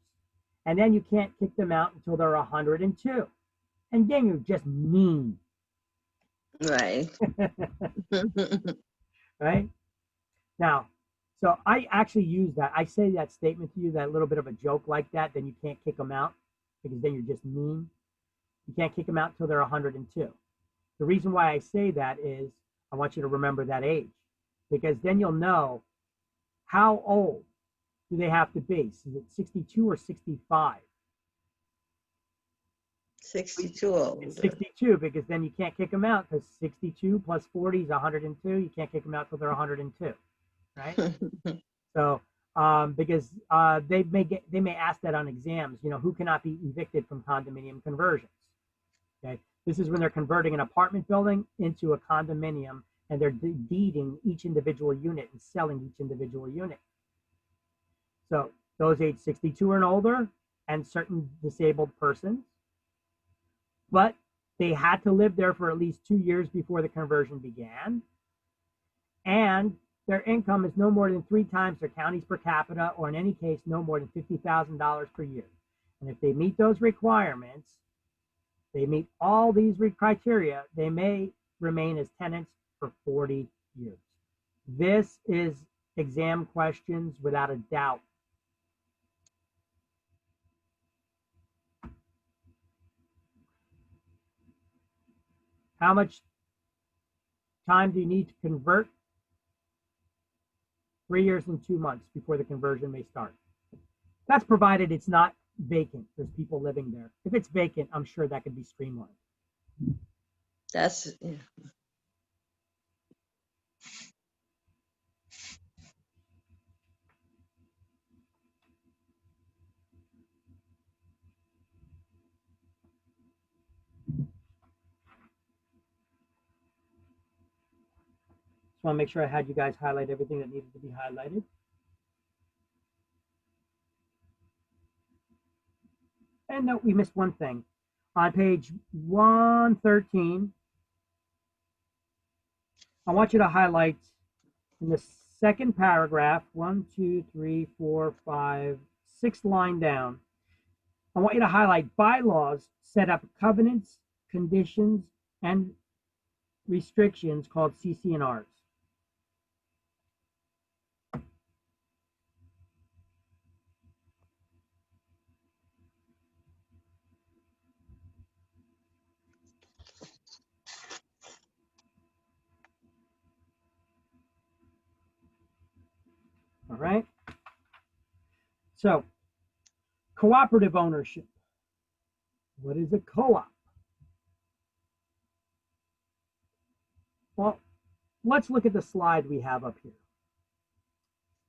[SPEAKER 1] And then you can't kick them out until they're 102. And then you're just mean.
[SPEAKER 9] Right.
[SPEAKER 1] Right? Now, so I actually use that. I say that statement to you, that little bit of a joke like that, then you can't kick them out because then you're just mean. You can't kick them out until they're 102. The reason why I say that is I want you to remember that age, because then you'll know how old do they have to be. Is it 62 or 65?
[SPEAKER 9] 62 old.
[SPEAKER 1] It's 62, because then you can't kick them out, because 62 plus 40 is 102. You can't kick them out till they're 102, right? So because they may ask that on exams, you know, who cannot be evicted from condominium conversions. Okay, this is when they're converting an apartment building into a condominium, and they're deeding each individual unit and selling each individual unit. So those age 62 and older, and certain disabled persons, but they had to live there for at least 2 years before the conversion began, and their income is no more than 3 times their county's per capita, or in any case, no more than $50,000 per year. And if they meet those requirements, they meet all these criteria, they may remain as tenants for 40 years. This is exam questions without a doubt. How much time do you need to convert? 3 years and 2 months before the conversion may start. That's provided it's not vacant. There's people living there. If it's vacant, I'm sure that could be streamlined.
[SPEAKER 9] That's, yeah.
[SPEAKER 1] Just want to make sure I had you guys highlight everything that needed to be highlighted. And note, we missed one thing. On page 113, I want you to highlight in the second paragraph, 1, 2, 3, 4, 5, 6 line down. I want you to highlight bylaws set up covenants, conditions, and restrictions called CC&Rs. All right. So, cooperative ownership. What is a co-op? Well, let's look at the slide we have up here.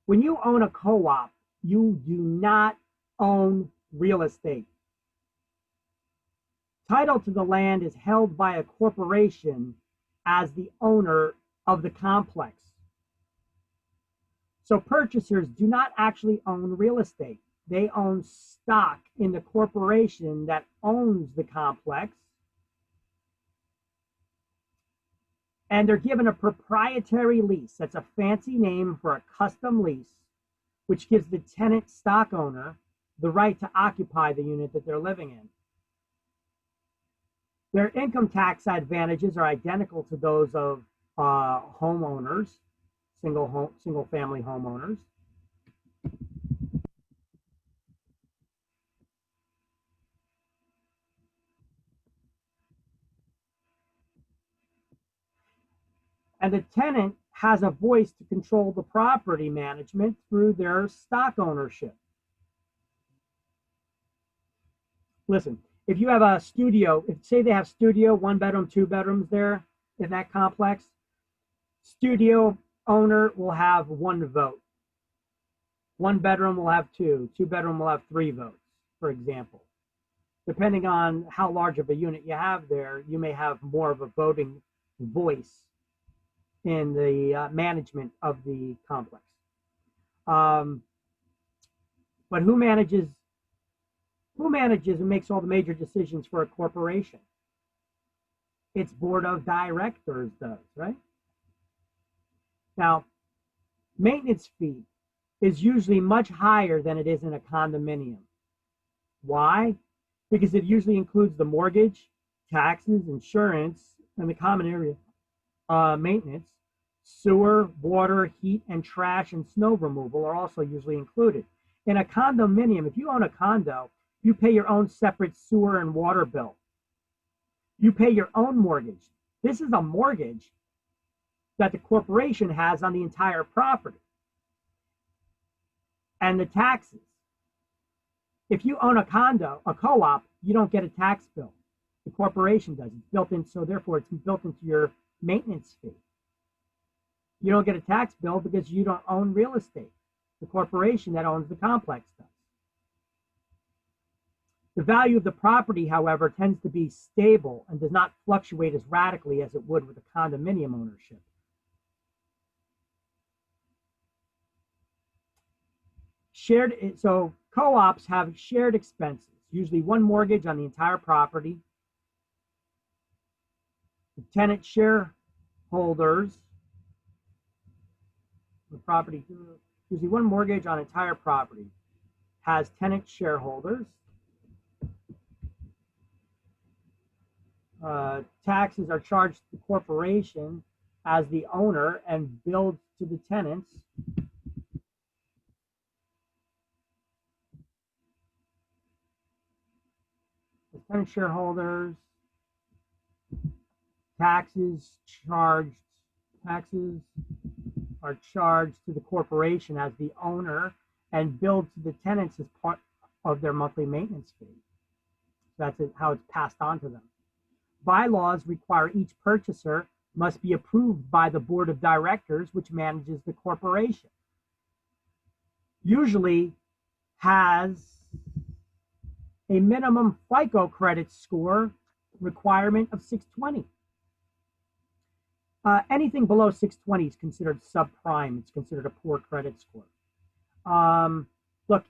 [SPEAKER 1] When you own a co-op, you do not own real estate. Title to the land is held by a corporation as the owner of the complex. So purchasers do not actually own real estate. They own stock in the corporation that owns the complex. And they're given a proprietary lease. That's a fancy name for a custom lease, which gives the tenant stock owner the right to occupy the unit that they're living in. Their income tax advantages are identical to those of homeowners, single family homeowners. And the tenant has a voice to control the property management through their stock ownership. Listen, if you have a studio, say they have studio, 1 bedroom, 2 bedrooms there in that complex, studio owner will have 1 vote. 1 bedroom will have 2, 2 bedroom will have 3 votes, for example. Depending on how large of a unit you have there, you may have more of a voting voice in the management of the complex. But who manages and makes all the major decisions for a corporation? Its board of directors does, right? Now, maintenance fee is usually much higher than it is in a condominium. Why? Because it usually includes the mortgage, taxes, insurance, and the common area maintenance. Sewer, water, heat, and trash and snow removal are also usually included. In a condominium, if you own a condo, you pay your own separate sewer and water bill. You pay your own mortgage. This is a mortgage that the corporation has on the entire property. And the taxes. If you own a condo, a co-op, you don't get a tax bill. The corporation does. It's built in, so therefore it's built into your maintenance fee. You don't get a tax bill because you don't own real estate. The corporation that owns the complex does. The value of the property, however, tends to be stable and does not fluctuate as radically as it would with a condominium ownership. So co-ops have shared expenses, usually 1 mortgage on the entire property. The tenant shareholders, the property, usually 1 mortgage on entire property, has tenant shareholders. Taxes are charged to the corporation as the owner and billed to the tenants. The tenant shareholders, taxes are charged to the corporation as the owner and billed to the tenants as part of their monthly maintenance fee. That's how it's passed on to them. Bylaws require each purchaser must be approved by the board of directors, which manages the corporation. Usually has a minimum FICO credit score requirement of 620. Anything below 620 is considered subprime. It's considered a poor credit score. Look,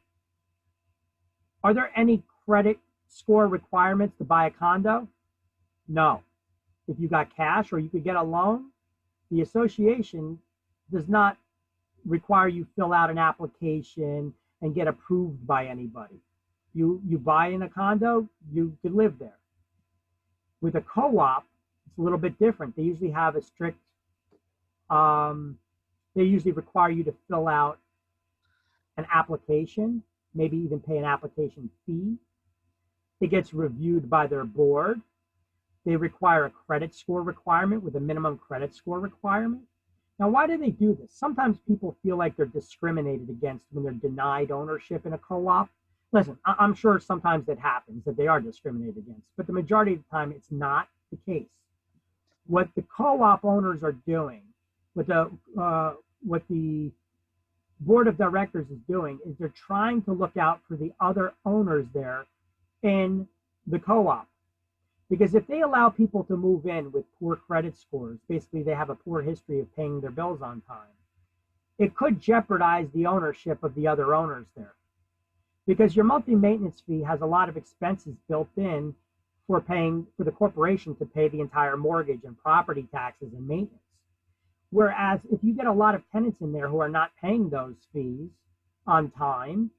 [SPEAKER 1] are there any credit score requirements to buy a condo? No. If you got cash or you could get a loan, the association does not require you fill out an application and get approved by anybody. You buy in a condo, you can live there. With a co-op, it's a a little bit different. They usually have a strict, they usually require you to fill out an application, maybe even pay an application fee. It gets reviewed by their board. They require a credit score requirement with a minimum credit score requirement. Now, why do they do this? Sometimes people feel like they're discriminated against when they're denied ownership in a co-op. Listen, I'm sure sometimes that happens, that they are discriminated against, but the majority of the time it's not the case. What the co-op owners are doing, what the board of directors is doing, is they're trying to look out for the other owners there in the co-op. Because if they allow people to move in with poor credit scores, basically they have a poor history of paying their bills on time, it could jeopardize the ownership of the other owners there. Because your monthly maintenance fee has a lot of expenses built in for the corporation to pay the entire mortgage and property taxes and maintenance. Whereas if you get a lot of tenants in there who are not paying those fees on time,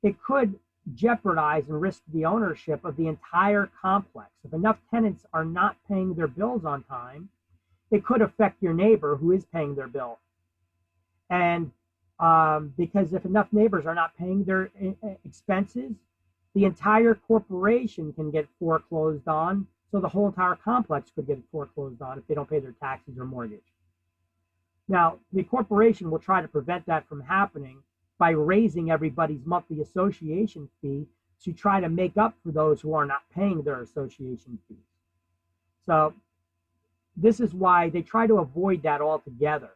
[SPEAKER 1] it could jeopardize and risk the ownership of the entire complex. If enough tenants are not paying their bills on time, it could affect your neighbor who is paying their bill. And because if enough neighbors are not paying their expenses, the entire corporation can get foreclosed on. So the whole entire complex could get foreclosed on if they don't pay their taxes or mortgage. Now, the corporation will try to prevent that from happening by raising everybody's monthly association fee to try to make up for those who are not paying their association fees. So this is why they try to avoid that altogether.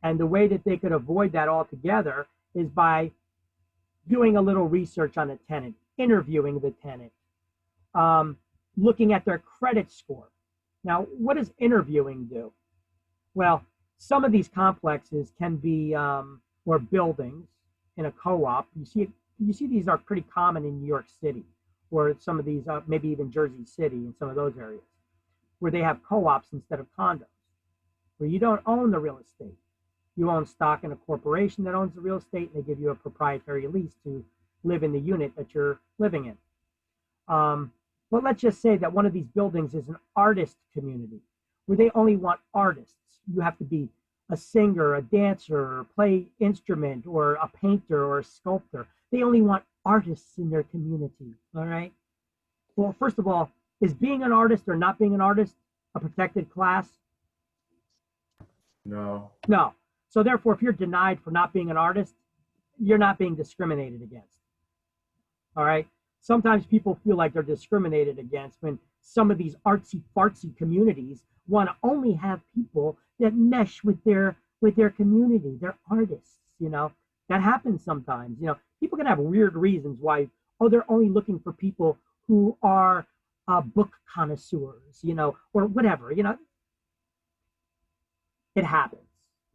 [SPEAKER 1] And the way that they could avoid that altogether is by doing a little research on a tenant, interviewing the tenant, looking at their credit score. Now, what does interviewing do? Well, some of these complexes can be, or buildings in a co-op. You see these are pretty common in New York City, or some of these, maybe even Jersey City and some of those areas, where they have co-ops instead of condos, where you don't own the real estate. You own stock in a corporation that owns the real estate, and they give you a proprietary lease to live in the unit that you're living in. But let's just say that one of these buildings is an artist community, where they only want artists. You have to be a singer, a dancer, or play instrument, or a painter, or a sculptor. They only want artists in their community, all right? Well, first of all, is being an artist or not being an artist a protected class?
[SPEAKER 3] No.
[SPEAKER 1] No. So therefore, if you're denied for not being an artist, you're not being discriminated against, all right? Sometimes people feel like they're discriminated against when some of these artsy-fartsy communities want to only have people that mesh with their community. They're artists, you know. That happens sometimes. You know, people can have weird reasons why, oh, they're only looking for people who are book connoisseurs, you know, or whatever, you know. It happens,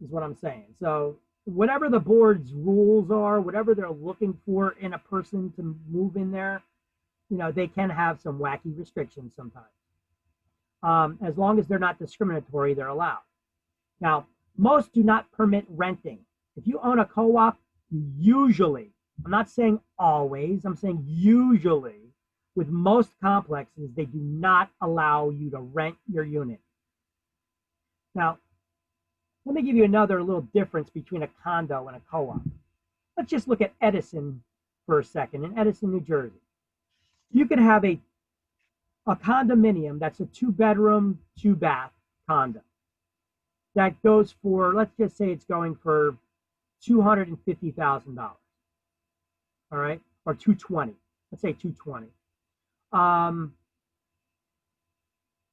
[SPEAKER 1] is what I'm saying. So whatever the board's rules are, whatever they're looking for in a person to move in there, you know, they can have some wacky restrictions sometimes. As long as they're not discriminatory, they're allowed. Now, most do not permit renting. If you own a co-op, you usually, I'm not saying always, I'm saying usually, with most complexes, they do not allow you to rent your unit. Now, let me give you another little difference between a condo and a co-op. Let's just look at Edison for a second, in Edison, New Jersey. You could have a condominium that's a 2-bedroom, 2-bath condo that goes for, let's just say it's going for $250,000, all right, or $220,000. Let's say $220,000.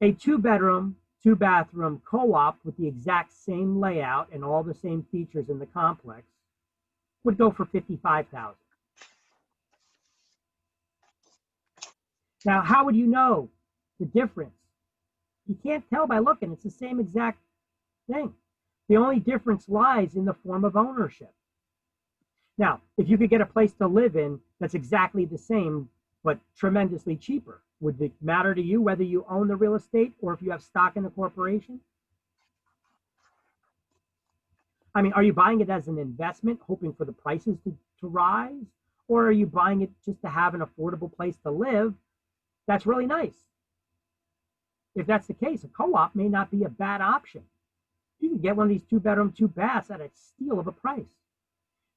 [SPEAKER 1] A 2-bedroom, 2-bathroom co-op with the exact same layout and all the same features in the complex would go for $55,000. Now, how would you know the difference? You can't tell by looking. It's the same exact thing. The only difference lies in the form of ownership. Now, if you could get a place to live in that's exactly the same, but tremendously cheaper, would it matter to you whether you own the real estate or if you have stock in a corporation? I mean, are you buying it as an investment, hoping for the prices to rise? Or are you buying it just to have an affordable place to live? That's really nice. if that's the case, a co-op may not be a bad option. You can get one of these 2-bedroom, 2-baths at a steal of a price.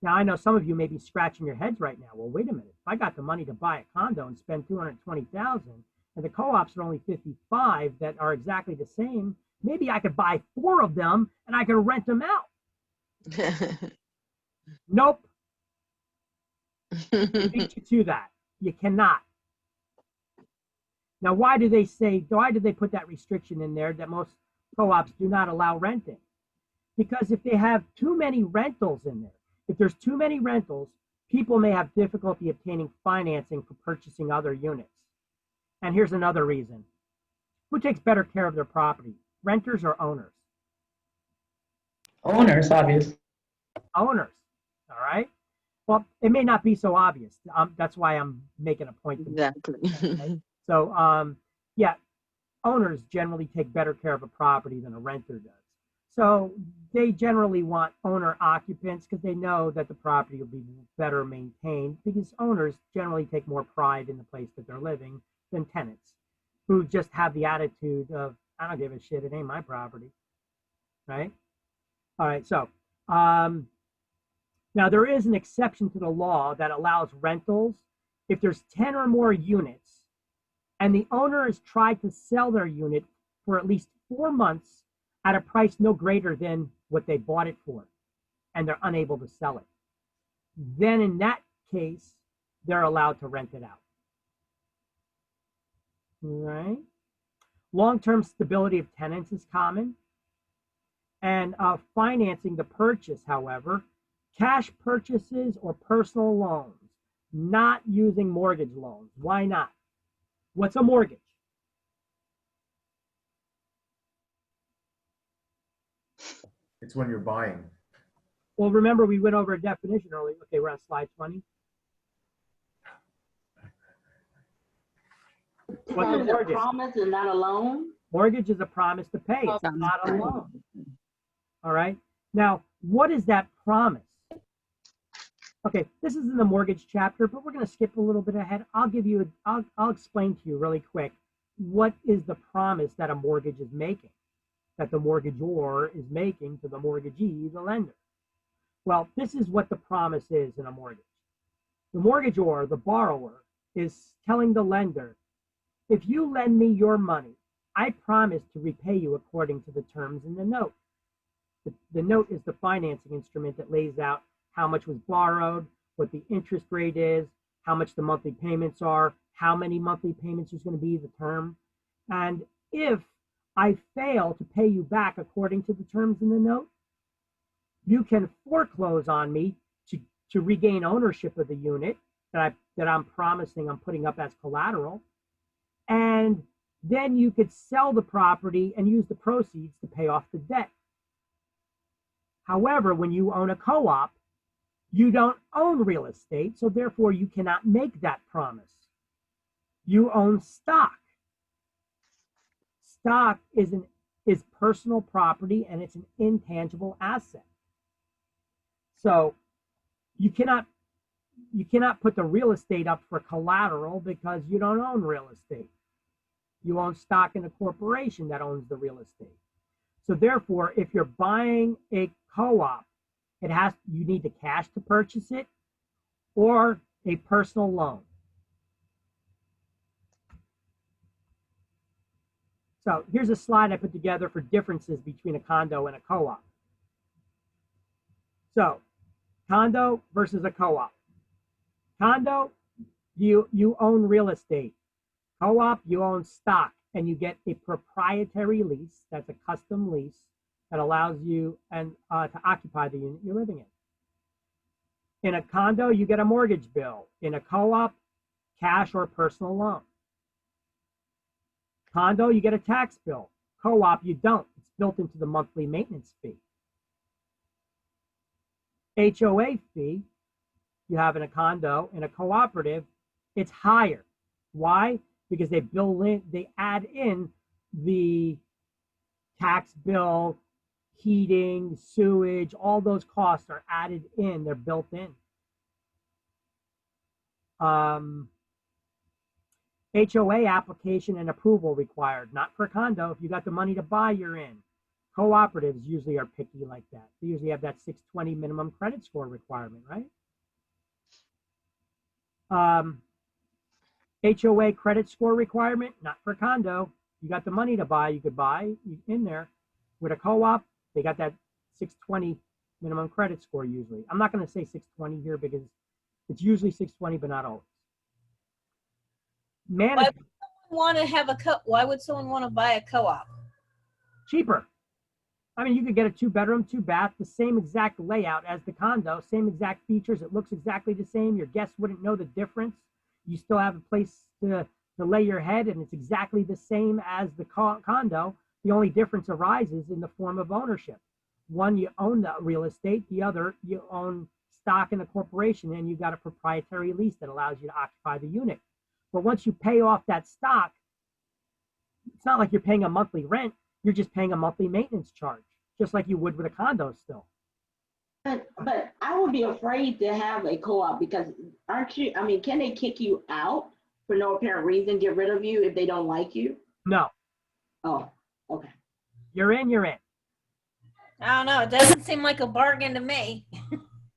[SPEAKER 1] Now, I know some of you may be scratching your heads right now. Well, wait a minute. If I got the money to buy a condo and spend $220,000, and the co-ops are only 55 that are exactly the same, maybe I could buy 4 of them and I could rent them out. Nope. They beat you to that. You cannot. Now, why did they put that restriction in there that most co-ops do not allow renting? Because if they have too many rentals in there, if there's too many rentals, people may have difficulty obtaining financing for purchasing other units. And here's another reason. Who takes better care of their property, renters or owners?
[SPEAKER 4] Owners, obvious.
[SPEAKER 1] Owners, all right? Well, it may not be so obvious. That's why I'm making a point.
[SPEAKER 9] Exactly.
[SPEAKER 1] Okay? So, yeah, owners generally take better care of a property than a renter does. So they generally want owner occupants because they know that the property will be better maintained, because owners generally take more pride in the place that they're living than tenants who just have the attitude of, I don't give a shit, it ain't my property, right? All right, so now there is an exception to the law that allows rentals if there's 10 or more units and the owner has tried to sell their unit for at least 4 months at a price no greater than what they bought it for, and they're unable to sell it. Then in that case, they're allowed to rent it out. All right? Long-term stability of tenants is common. And financing the purchase, however, cash purchases or personal loans, not using mortgage loans. Why not? What's a mortgage?
[SPEAKER 3] It's when you're buying.
[SPEAKER 1] Well, remember we went over a definition earlier. Okay, we're on slide 20. What's a
[SPEAKER 10] It's a
[SPEAKER 1] mortgage?
[SPEAKER 10] promise and not a loan?
[SPEAKER 1] Mortgage is a promise to pay. It's not a loan. All right. Now, what is that promise? Okay, this is in the mortgage chapter, but we're going to skip a little bit ahead. I'll explain to you really quick what is the promise that a mortgage is making, that the mortgagor is making to the mortgagee, the lender. Well, this is what the promise is in a mortgage. The mortgagor, the borrower, is telling the lender, if you lend me your money, I promise to repay you according to the terms in the note. The note is the financing instrument that lays out how much was borrowed, what the interest rate is, how much the monthly payments are, how many monthly payments there's going to be, the term. And if I fail to pay you back according to the terms in the note, you can foreclose on me to regain ownership of the unit that I'm promising I'm putting up as collateral. And then you could sell the property and use the proceeds to pay off the debt. However, when you own a co-op, you don't own real estate, so therefore you cannot make that promise. You own stock. Stock is personal property and it's an intangible asset. So you cannot put the real estate up for collateral because you don't own real estate. You own stock in a corporation that owns the real estate. So therefore, if you're buying a co-op, you need the cash to purchase it or a personal loan. So here's a slide I put together for differences between a condo and a co-op. So condo versus a co-op. Condo, you own real estate. Co-op, you own stock, and you get a proprietary lease. That's a custom lease that allows you to occupy the unit you're living in. In a condo, you get a mortgage bill. In a co-op, cash or personal loan. Condo, you get a tax bill. Co-op, you don't. It's built into the monthly maintenance fee. HOA fee, you have in a condo. In a cooperative, it's higher. Why? Because they add in the tax bill, heating, sewage, all those costs are added in, they're built in. HOA application and approval required, not for condo. If you got the money to buy, you're in. Cooperatives usually are picky like that. They usually have that 620 minimum credit score requirement, right? HOA credit score requirement, not for condo. You got the money to buy, you could buy in there. With a co-op, they got that 620 minimum credit score usually. I'm not going to say 620 here because it's usually 620, but not always.
[SPEAKER 2] Why would someone want to buy a co-op?
[SPEAKER 1] Cheaper. I mean, you could get a 2-bedroom, 2-bath, the same exact layout as the condo, same exact features. It looks exactly the same. Your guests wouldn't know the difference. You still have a place to lay your head, and it's exactly the same as the condo. The only difference arises in the form of ownership. One, you own the real estate. The other, you own stock in a corporation, and you got a proprietary lease that allows you to occupy the unit. But once you pay off that stock, it's not like you're paying a monthly rent. You're just paying a monthly maintenance charge, just like you would with a condo still.
[SPEAKER 10] But I would be afraid to have a co-op because aren't you, I mean, can they kick you out for no apparent reason, get rid of you if they don't like you?
[SPEAKER 1] No.
[SPEAKER 10] Oh, okay.
[SPEAKER 1] You're in, you're in.
[SPEAKER 2] I don't know. It doesn't seem like a bargain to me.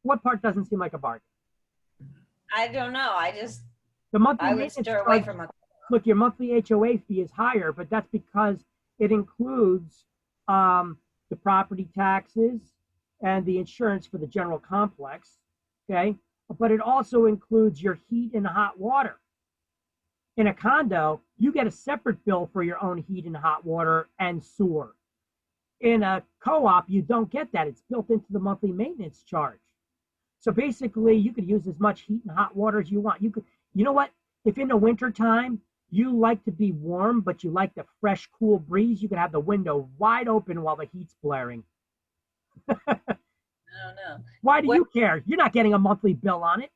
[SPEAKER 1] What part doesn't seem like a bargain?
[SPEAKER 2] I don't know.
[SPEAKER 1] The monthly
[SPEAKER 2] I would
[SPEAKER 1] maintenance
[SPEAKER 2] steer away
[SPEAKER 1] charge-
[SPEAKER 2] from a.
[SPEAKER 1] Look, your monthly HOA fee is higher, but that's because it includes the property taxes and the insurance for the general complex, okay? But it also includes your heat and hot water. In a condo, you get a separate bill for your own heat and hot water and sewer. In a co-op, you don't get that. It's built into the monthly maintenance charge. So basically, you could use as much heat and hot water as you want. You know what? If in the wintertime, you like to be warm, but you like the fresh, cool breeze, you could have the window wide open while the heat's blaring.
[SPEAKER 2] I don't know.
[SPEAKER 1] Why do you care? You're not getting a monthly bill on it.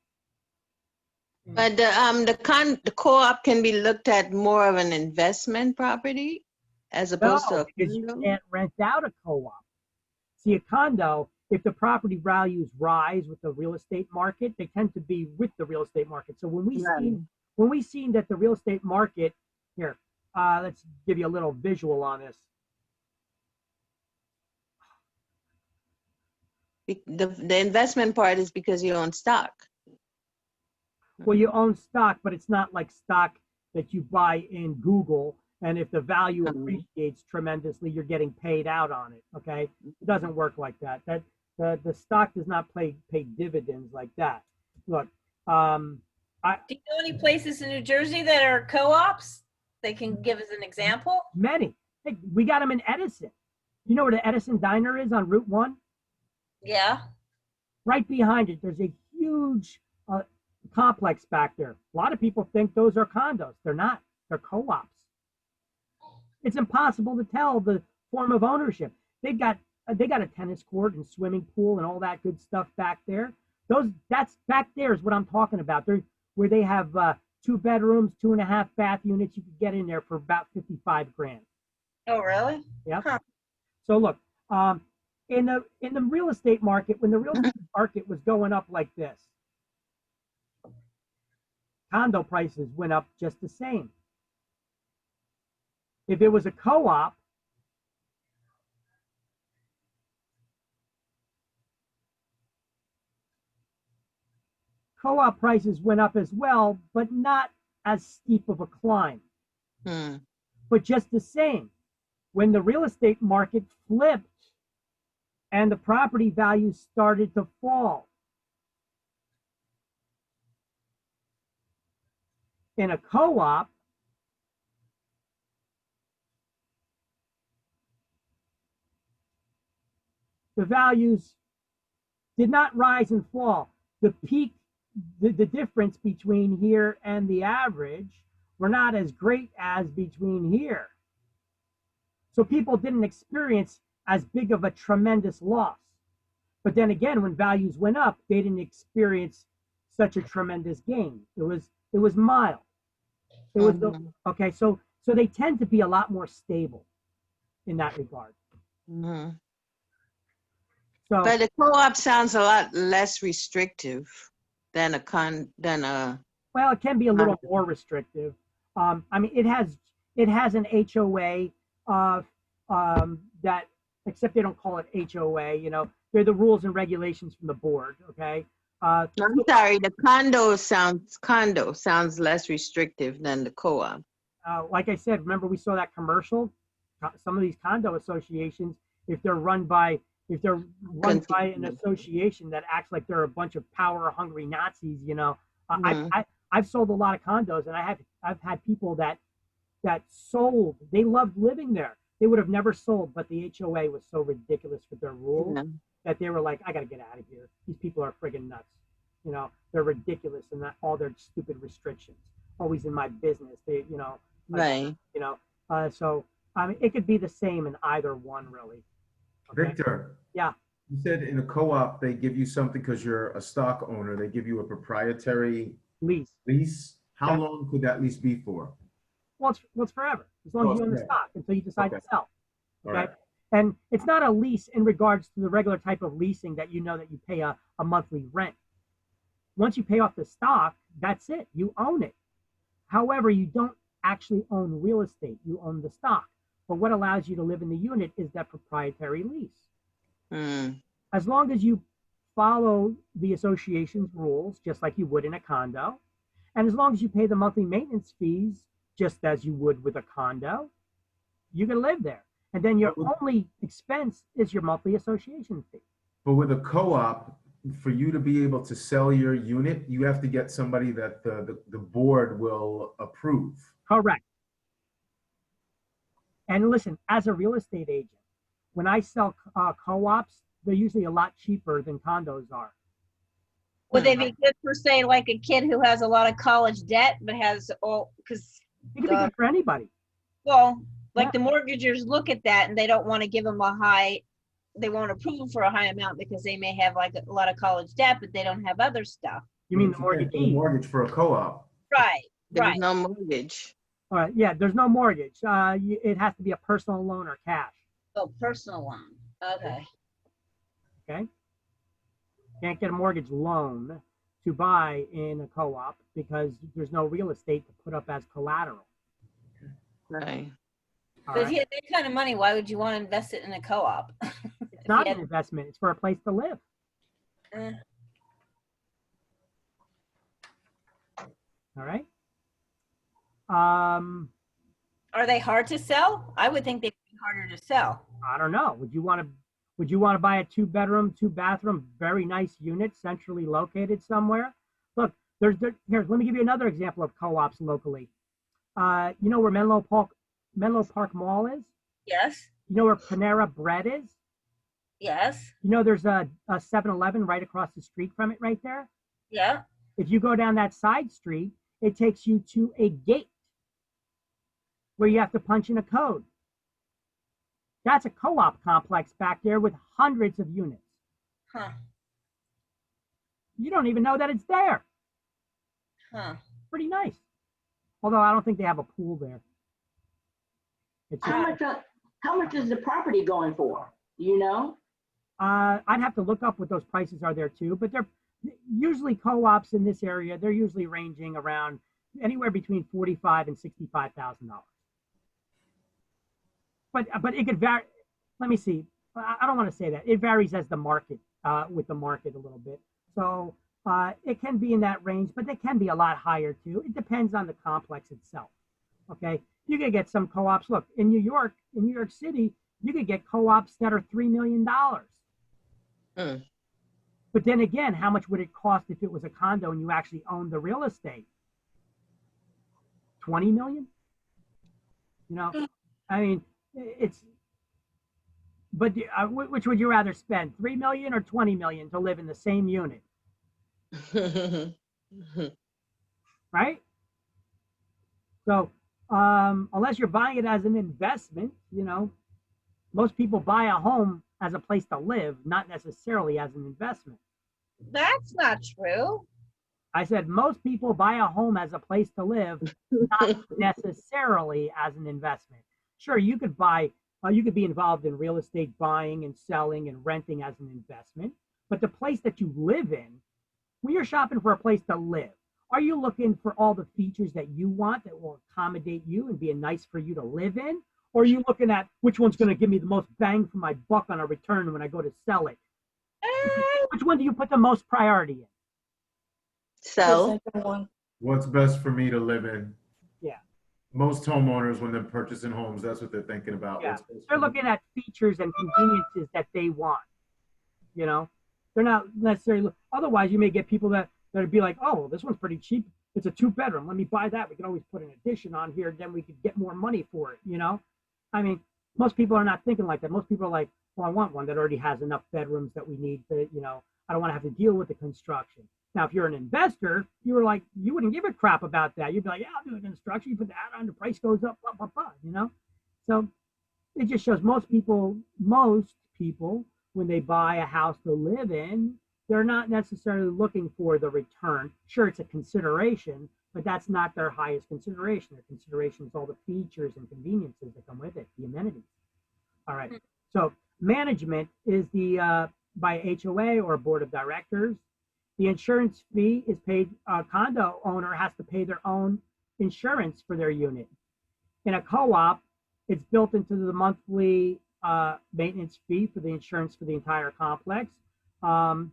[SPEAKER 9] But the co-op can be looked at more of an investment property as opposed to a
[SPEAKER 1] because you
[SPEAKER 9] condo?
[SPEAKER 1] can't rent out a co-op. See, a condo, if the property values rise with the real estate market, they tend to be with the real estate market. So when we seen that the real estate market, here, let's give you a little visual on this.
[SPEAKER 9] The investment part is because you own stock.
[SPEAKER 1] Well, you own stock, but it's not like stock that you buy in Google. And if the value appreciates tremendously, you're getting paid out on it. Okay, it doesn't work like that. The stock does not pay dividends like that. Look,
[SPEAKER 2] do you know any places in New Jersey that are co-ops? They can give us an example.
[SPEAKER 1] Many. Hey, we got them in Edison. You know where the Edison Diner is on Route 1?
[SPEAKER 2] Yeah.
[SPEAKER 1] Right behind it, there's a huge complex back there. A lot of people think those are condos. They're not. They're co-ops. It's impossible to tell the form of ownership. They got a tennis court and swimming pool and all that good stuff back there. That's back there is what I'm talking about. They're where they have 2 bedrooms, 2.5 bath units. You could get in there for about $55,000.
[SPEAKER 2] Oh, really?
[SPEAKER 1] Yeah.
[SPEAKER 2] Huh.
[SPEAKER 1] So look, in the real estate market, when the real estate market was going up like this, condo prices went up just the same. If it was a co-op, co-op prices went up as well, but not as steep of a climb. But just the same, when the real estate market flipped and the property values started to fall, in a co-op, the values did not rise and fall. The peak, the difference between here and the average were not as great as between here. So people didn't experience as big of a tremendous loss. But then again, when values went up, they didn't experience such a tremendous gain. It was mild. It was okay. So they tend to be a lot more stable in that regard. So,
[SPEAKER 9] but a co-op sounds a lot less restrictive than a
[SPEAKER 1] well, it can be a little more restrictive. I mean, it has an HOA that, except they don't call it HOA. You know, they're the rules and regulations from the board. Okay.
[SPEAKER 9] I'm sorry, the condo sounds less restrictive than the co-op.
[SPEAKER 1] Like I said, remember we saw that commercial? Some of these condo associations, if they're run by an association that acts like they're a bunch of power-hungry Nazis, you know, I've sold a lot of condos, and I've had people that sold. They loved living there. They would have never sold, but the HOA was so ridiculous with their rules that they were like, I got to get out of here. These people are friggin' nuts. You know, they're ridiculous, and that all their stupid restrictions. Always in my business. They, you know,
[SPEAKER 9] right.
[SPEAKER 1] You know, so I mean, it could be the same in either one, really. Okay?
[SPEAKER 3] Victor.
[SPEAKER 1] Yeah.
[SPEAKER 3] You said in a co-op they give you something because you're a stock owner. They give you a proprietary lease. How long could that lease be for?
[SPEAKER 1] Well, it's forever, as long as you own the stock until you decide to sell. Okay.
[SPEAKER 3] Right.
[SPEAKER 1] And it's not a lease in regards to the regular type of leasing that you know that you pay a monthly rent. Once you pay off the stock, that's it. You own it. However, you don't actually own real estate. You own the stock. But what allows you to live in the unit is that proprietary lease. As long as you follow the association's rules, just like you would in a condo, and as long as you pay the monthly maintenance fees, just as you would with a condo, you can live there. And then your only expense is your monthly association fee.
[SPEAKER 3] But with a co-op, for you to be able to sell your unit, you have to get somebody that the board will approve.
[SPEAKER 1] Correct. And listen, as a real estate agent, when I sell co-ops, they're usually a lot cheaper than condos are.
[SPEAKER 2] Would they be good for, say, like a kid who has a lot of college debt but has all, because
[SPEAKER 1] it could be good for anybody.
[SPEAKER 2] Well, like the mortgagers look at that and they don't want to give them they won't approve for a high amount because they may have like a lot of college debt, but they don't have other stuff.
[SPEAKER 1] You mean the mortgagee?
[SPEAKER 3] Mortgage for a co-op.
[SPEAKER 2] Right.
[SPEAKER 9] There's no mortgage.
[SPEAKER 1] All right. Yeah, there's no mortgage. It has to be a personal loan or cash.
[SPEAKER 2] Oh, personal loan. Okay.
[SPEAKER 1] Okay. Can't get a mortgage loan to buy in a co-op because there's no real estate to put up as collateral.
[SPEAKER 9] Right.
[SPEAKER 2] But if you had that kind of money, why would you want to invest it in a co-op?
[SPEAKER 1] It's not an investment. It's for a place to live. All right.
[SPEAKER 2] Are they hard to sell? I would think they'd be harder to sell.
[SPEAKER 1] I don't know. Would you want to buy a 2-bedroom, 2-bathroom, very nice unit, centrally located somewhere? Look, here, let me give you another example of co-ops locally. You know where Menlo Park Mall is?
[SPEAKER 2] Yes.
[SPEAKER 1] You know where Panera Bread is?
[SPEAKER 2] Yes.
[SPEAKER 1] You know there's a 7-Eleven right across the street from it right there?
[SPEAKER 2] Yeah.
[SPEAKER 1] If you go down that side street, it takes you to a gate where you have to punch in a code. That's a co-op complex back there with hundreds of units.
[SPEAKER 2] Huh.
[SPEAKER 1] You don't even know that it's there.
[SPEAKER 2] Huh.
[SPEAKER 1] Pretty nice. Although I don't think they have a pool there.
[SPEAKER 10] How much is the property going for? Do you know?
[SPEAKER 1] I'd have to look up what those prices are there too, but they're usually co-ops in this area. They're usually ranging around anywhere between $45,000 and $65,000. But it could vary. Let me see. I don't want to say that. It varies as the market, with the market a little bit. So it can be in that range, but they can be a lot higher too. It depends on the complex itself. Okay. You could get some co-ops. Look, in New York City, you could get co-ops that are $3 million. But then again, how much would it cost if it was a condo and you actually owned the real estate? 20 million? You know, I mean, but which would you rather spend, 3 million or 20 million to live in the same unit? Right? So, unless you're buying it as an investment, you know, most people buy a home as a place to live, not necessarily as an investment.
[SPEAKER 2] That's not true.
[SPEAKER 1] I said most people buy a home as a place to live, not necessarily as an investment. Sure, you could be involved in real estate buying and selling and renting as an investment, but the place that you live in, when you're shopping for a place to live, Are you looking for all the features that you want that will accommodate you and be nice for you to live in? Or are you looking at which one's going to give me the most bang for my buck on a return when I go to sell it? Which one do you put the most priority in?
[SPEAKER 9] So,
[SPEAKER 3] What's best for me to live in?
[SPEAKER 1] Yeah.
[SPEAKER 3] Most homeowners, when they're purchasing homes, that's what they're thinking about.
[SPEAKER 1] Yeah.
[SPEAKER 3] What's best
[SPEAKER 1] They're
[SPEAKER 3] for me.
[SPEAKER 1] looking at features and conveniences that they want. You know, they're not necessarily. Otherwise, you may get people that'd be like, "Oh, this one's pretty cheap. It's a 2-bedroom. Let me buy that. We can always put an addition on here. Then we could get more money for it." You know, I mean, most people are not thinking like that. Most people are like, "Well, I want one that already has enough bedrooms that we need to. You know, I don't want to have to deal with the construction." Now, if you're an investor, you wouldn't give a crap about that. You'd be like, "Yeah, I'll do the construction. You put the add on, the price goes up, blah blah blah." You know, so it just shows most people, when they buy a house to live in, they're not necessarily looking for the return. Sure, it's a consideration, but that's not their highest consideration. Their consideration is all the features and conveniences that come with it, the amenities. All right. So management is the by HOA or board of directors. The insurance fee is paid. A condo owner has to pay their own insurance for their unit. In a co-op, it's built into the monthly maintenance fee for the insurance for the entire complex,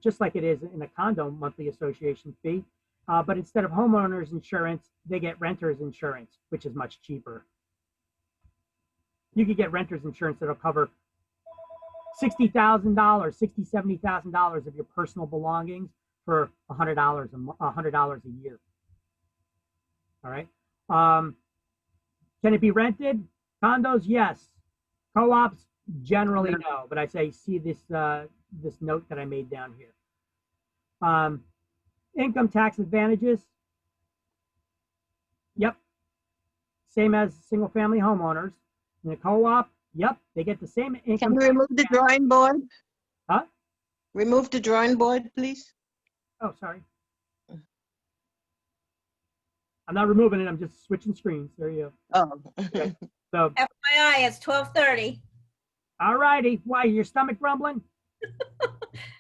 [SPEAKER 1] just like it is in a condo monthly association fee. But instead of homeowners insurance, they get renters insurance, which is much cheaper. You could get renters insurance that'll cover $60,000, $60,000, $70,000 of your personal belongings for $100 $100 a year. All right. Can it be rented? Condos, yes. Co-ops, generally no. But I say, see this this note that I made down here. Income tax advantages. Yep. Same as single-family homeowners. In a co-op, yep, they get the same income.
[SPEAKER 9] Can we remove the drawing board?
[SPEAKER 1] Huh?
[SPEAKER 9] Remove the drawing board, please.
[SPEAKER 1] Oh, sorry. I'm not removing it. I'm just switching screens. There you
[SPEAKER 9] go.
[SPEAKER 1] Oh. Okay. So,
[SPEAKER 2] FYI, it's 12:30.
[SPEAKER 1] All righty. Why, your stomach rumbling?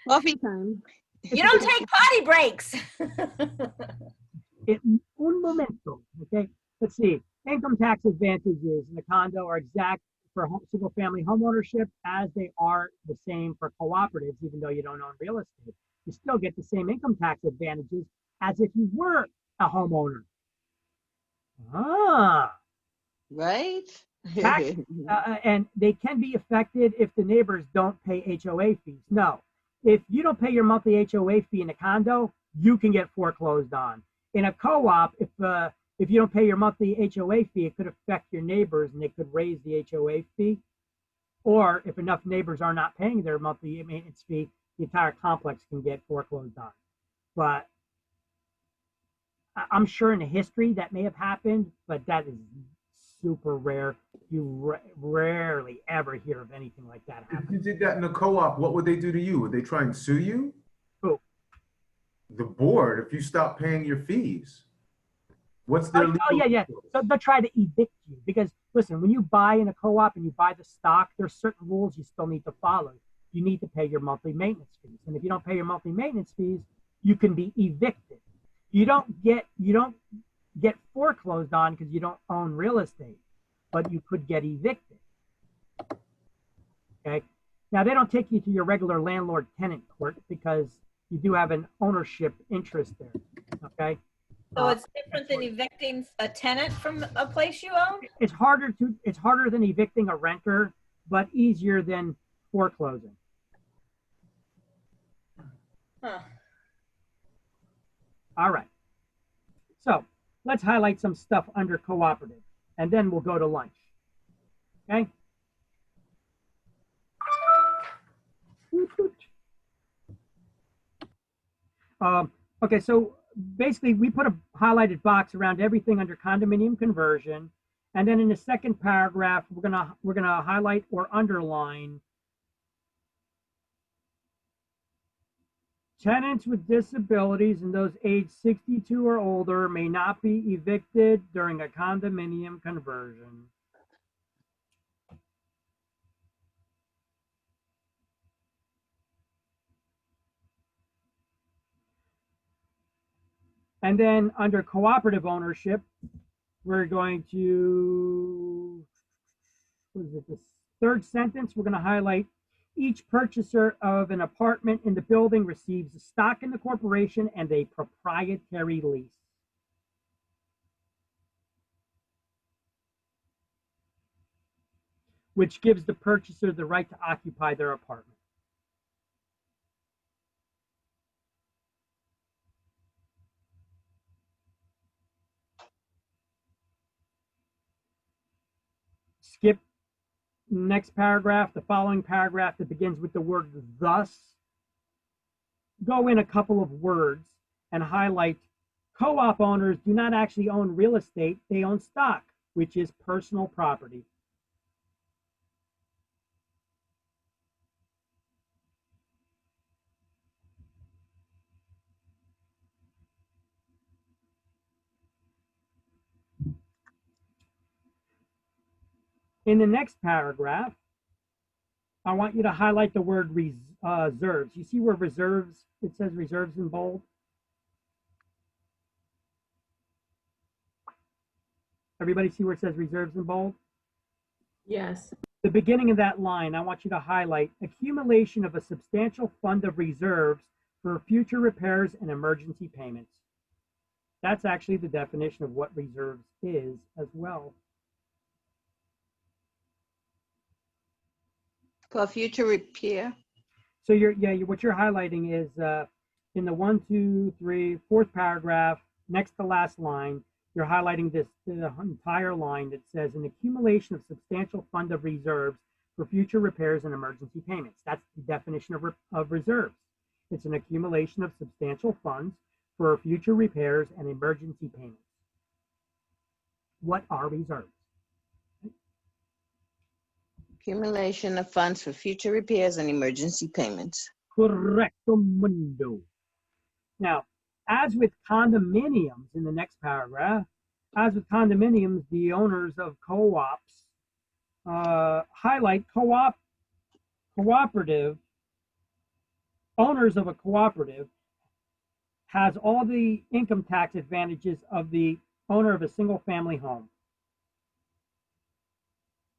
[SPEAKER 9] Coffee time.
[SPEAKER 2] You don't take potty breaks.
[SPEAKER 1] Un momento. Okay. Let's see. Income tax advantages in a condo are exact for single-family homeownership as they are the same for cooperatives, even though you don't own real estate. You still get the same income tax advantages as if you were a homeowner. Ah.
[SPEAKER 9] Right?
[SPEAKER 1] Tax, and they can be affected if the neighbors don't pay HOA fees. No. If you don't pay your monthly HOA fee in a condo, you can get foreclosed on. In a co-op, if you don't pay your monthly HOA fee, it could affect your neighbors and they could raise the HOA fee. Or if enough neighbors are not paying their monthly maintenance fee, the entire complex can get foreclosed on. But I'm sure in history that may have happened, but that is super rare. You rarely ever hear of anything like that happening.
[SPEAKER 3] If you did that in a co-op, what would they do to you? Would they try and sue you?
[SPEAKER 1] Who?
[SPEAKER 3] The board, if you stop paying your fees. What's their legal
[SPEAKER 1] yeah. So they'll try to evict you because, listen, when you buy in a co-op and you buy the stock, there's certain rules you still need to follow. You need to pay your monthly maintenance fees. And if you don't pay your monthly maintenance fees, you can be evicted. You don't get foreclosed on because you don't own real estate, but you could get evicted. Okay. Now they don't take you to your regular landlord-tenant court because you do have an ownership interest there. Okay.
[SPEAKER 2] So it's different than evicting a tenant from a place you own?
[SPEAKER 1] It's harder than evicting a renter, but easier than foreclosing.
[SPEAKER 2] Huh.
[SPEAKER 1] All right. So let's highlight some stuff under cooperative, and then we'll go to lunch. Okay. Okay, so basically we put a highlighted box around everything under condominium conversion, and then in the second paragraph we're gonna highlight or underline tenants with disabilities and those aged 62 or older may not be evicted during a condominium conversion. And then under cooperative ownership, we're going to, what is it, this third sentence, we're going to highlight each purchaser of an apartment in the building receives a stock in the corporation and a proprietary lease. Which gives the purchaser the right to occupy their apartment. Skip next paragraph, the following paragraph that begins with the word thus. Go in a couple of words and highlight co-op owners do not actually own real estate, they own stock, which is personal property. In the next paragraph, I want you to highlight the word reserves. You see where reserves, it says reserves in bold? Everybody see where it says reserves in bold?
[SPEAKER 11] Yes.
[SPEAKER 1] The beginning of that line, I want you to highlight accumulation of a substantial fund of reserves for future repairs and emergency payments. That's actually the definition of what reserves is as well.
[SPEAKER 9] For future repair.
[SPEAKER 1] So what you're highlighting is in the 1, 2, 3, fourth paragraph, next to last line, you're highlighting the entire line that says an accumulation of substantial fund of reserves for future repairs and emergency payments. That's the definition of reserves. It's an accumulation of substantial funds for future repairs and emergency payments. What are reserves?
[SPEAKER 9] Accumulation of funds for future repairs and emergency payments.
[SPEAKER 1] Correcto mundo. Now, as with condominiums in the next paragraph, as with condominiums, the owners of co-ops highlight cooperative, owners of a cooperative has all the income tax advantages of the owner of a single family home.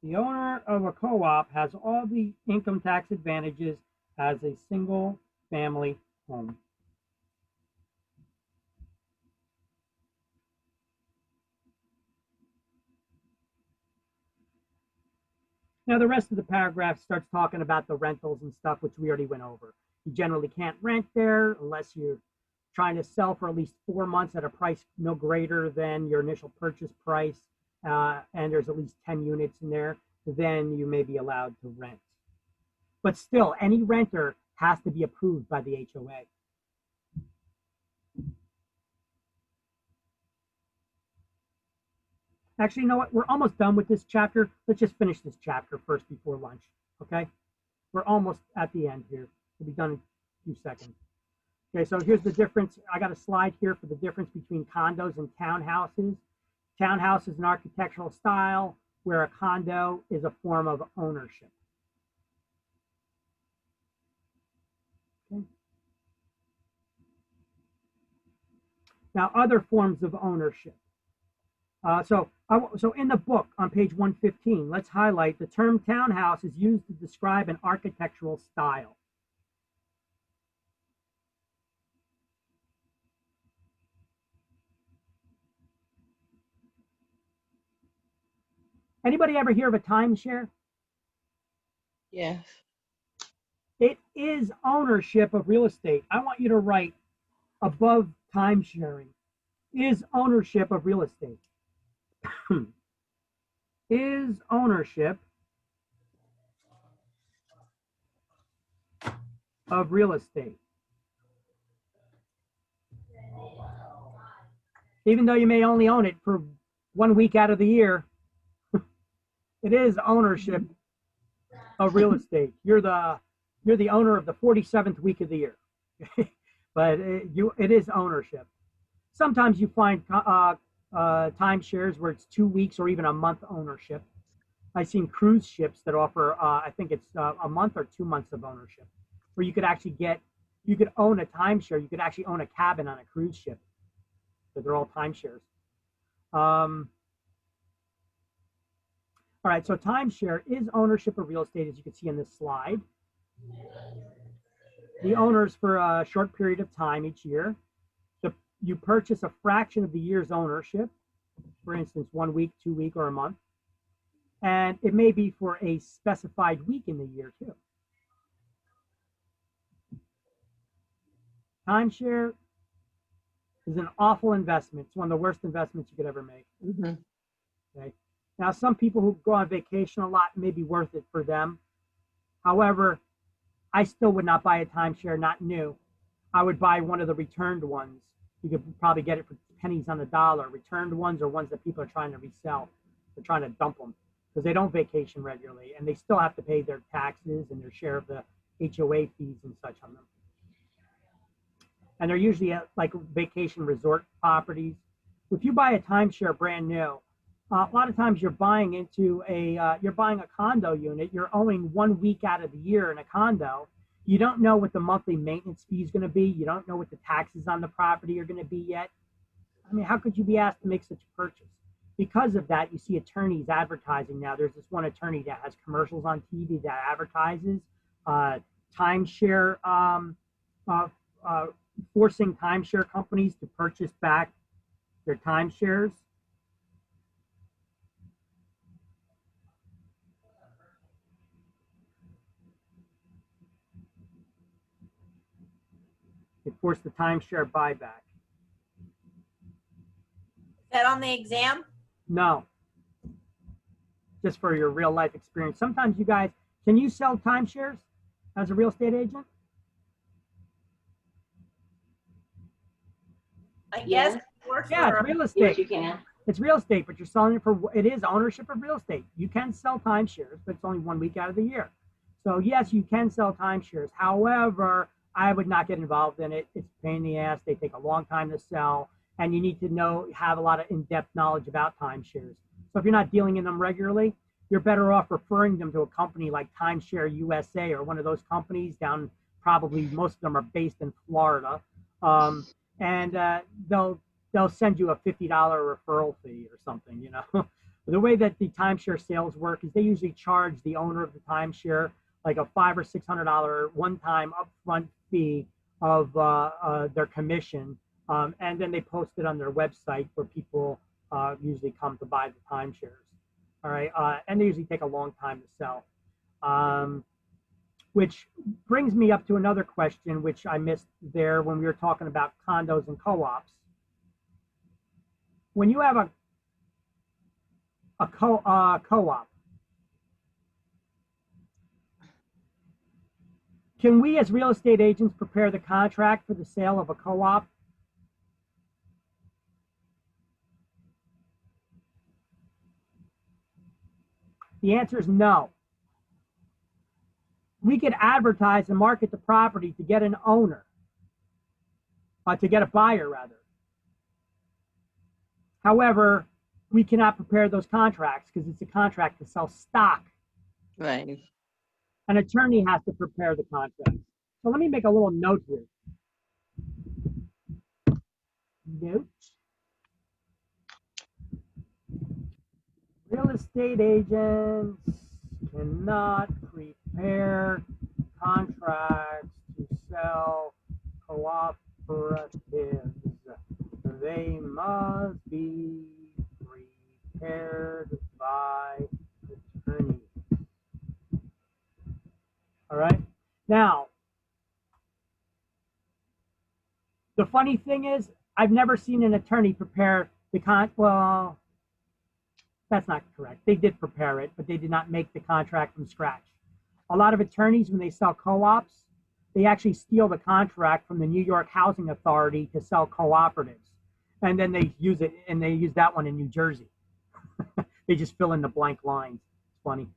[SPEAKER 1] The owner of a co-op has all the income tax advantages as a single family home. Now the rest of the paragraph starts talking about the rentals and stuff, which we already went over. You generally can't rent there unless you're trying to sell for at least 4 months at a price no greater than your initial purchase price, and there's at least 10 units in there, then you may be allowed to rent. But still, any renter has to be approved by the HOA. Actually, you know what? We're almost done with this chapter. Let's just finish this chapter first before lunch, okay? We're almost at the end here. We'll be done in a few seconds. Okay, so here's the difference. I got a slide here for the difference between condos and townhouses. Townhouse is an architectural style, where a condo is a form of ownership. Okay. Now, other forms of ownership. So in the book on page 115, let's highlight the term townhouse is used to describe an architectural style. Anybody ever hear of a timeshare?
[SPEAKER 9] Yes.
[SPEAKER 1] It is ownership of real estate. I want you to write above timesharing is ownership of real estate. Is ownership of real estate. Even though you may only own it for 1 week out of the year, it is ownership of real estate. You're the owner of the 47th week of the year, but it is ownership. Sometimes you find timeshares where it's 2 weeks or even a month ownership. I've seen cruise ships that offer, I think it's a month or 2 months of ownership, where you could actually own a timeshare. You could actually own a cabin on a cruise ship.
[SPEAKER 13] They're all timeshares. All right, so timeshare is ownership of real estate, as you can see in this slide. The owners for a short period of time each year. You purchase a fraction of the year's ownership, for instance, 1 week, 2 week, or a month. And it may be for a specified week in the year too. Timeshare is an awful investment. It's one of the worst investments you could ever make. Okay. Now, some people who go on vacation a lot, it may be worth it for them. However, I still would not buy a timeshare, not new. I would buy one of the returned ones. You could probably get it for pennies on the dollar. Returned ones are ones that people are trying to resell. They're trying to dump them because they don't vacation regularly, and they still have to pay their taxes and their share of the HOA fees and such on them. And they're usually at like vacation resort properties. If you buy a timeshare brand new, a lot of times you're buying into you're buying a condo unit. You're owing 1 week out of the year in a condo. You don't know what the monthly maintenance fee is going to be. You don't know what the taxes on the property are going to be yet. I mean, how could you be asked to make such a purchase? Because of that, you see attorneys advertising now. There's this one attorney that has commercials on TV that advertises timeshare, forcing timeshare companies to purchase back their timeshares. They force the timeshare buyback.
[SPEAKER 2] Is that on the exam?
[SPEAKER 13] No. Just for your real life experience. Sometimes you guys, can you sell timeshares as a real estate agent?
[SPEAKER 2] I guess.
[SPEAKER 13] Yeah, it's real estate.
[SPEAKER 10] Yes, you can.
[SPEAKER 13] It's real estate, but you're selling it for, it is ownership of real estate. You can sell timeshares, but it's only 1 week out of the year. So yes, you can sell timeshares. However, I would not get involved in it. It's a pain in the ass. They take a long time to sell, and you need to have a lot of in-depth knowledge about timeshares. So if you're not dealing in them regularly, you're better off referring them to a company like Timeshare USA or one of those companies down, probably most of them are based in Florida. And they'll send you a $50 referral fee or something, you know. The way that the timeshare sales work is they usually charge the owner of the timeshare like a $500 or $600 one-time upfront fee of their commission, and then they post it on their website where people usually come to buy the timeshares. All right, and they usually take a long time to sell. Which brings me up to another question, which I missed there when we were talking about condos and co-ops. When you have a co-op, can we as real estate agents prepare the contract for the sale of a co-op? The answer is no. We could advertise and market the property to get an owner, to get a buyer rather. However, we cannot prepare those contracts because it's a contract to sell stock.
[SPEAKER 9] Right.
[SPEAKER 13] An attorney has to prepare the contract. So let me make a little note here. Note. Real estate agents cannot prepare contracts to sell cooperatives. They must be prepared by attorneys. All right. Now, the funny thing is, I've never seen an attorney prepare the well, that's not correct. They did prepare it, but they did not make the contract from scratch. A lot of attorneys, when they sell co-ops, they actually steal the contract from the New York Housing Authority to sell cooperatives. And then they use it, and they use that one in New Jersey. They just fill in the blank lines. It's funny.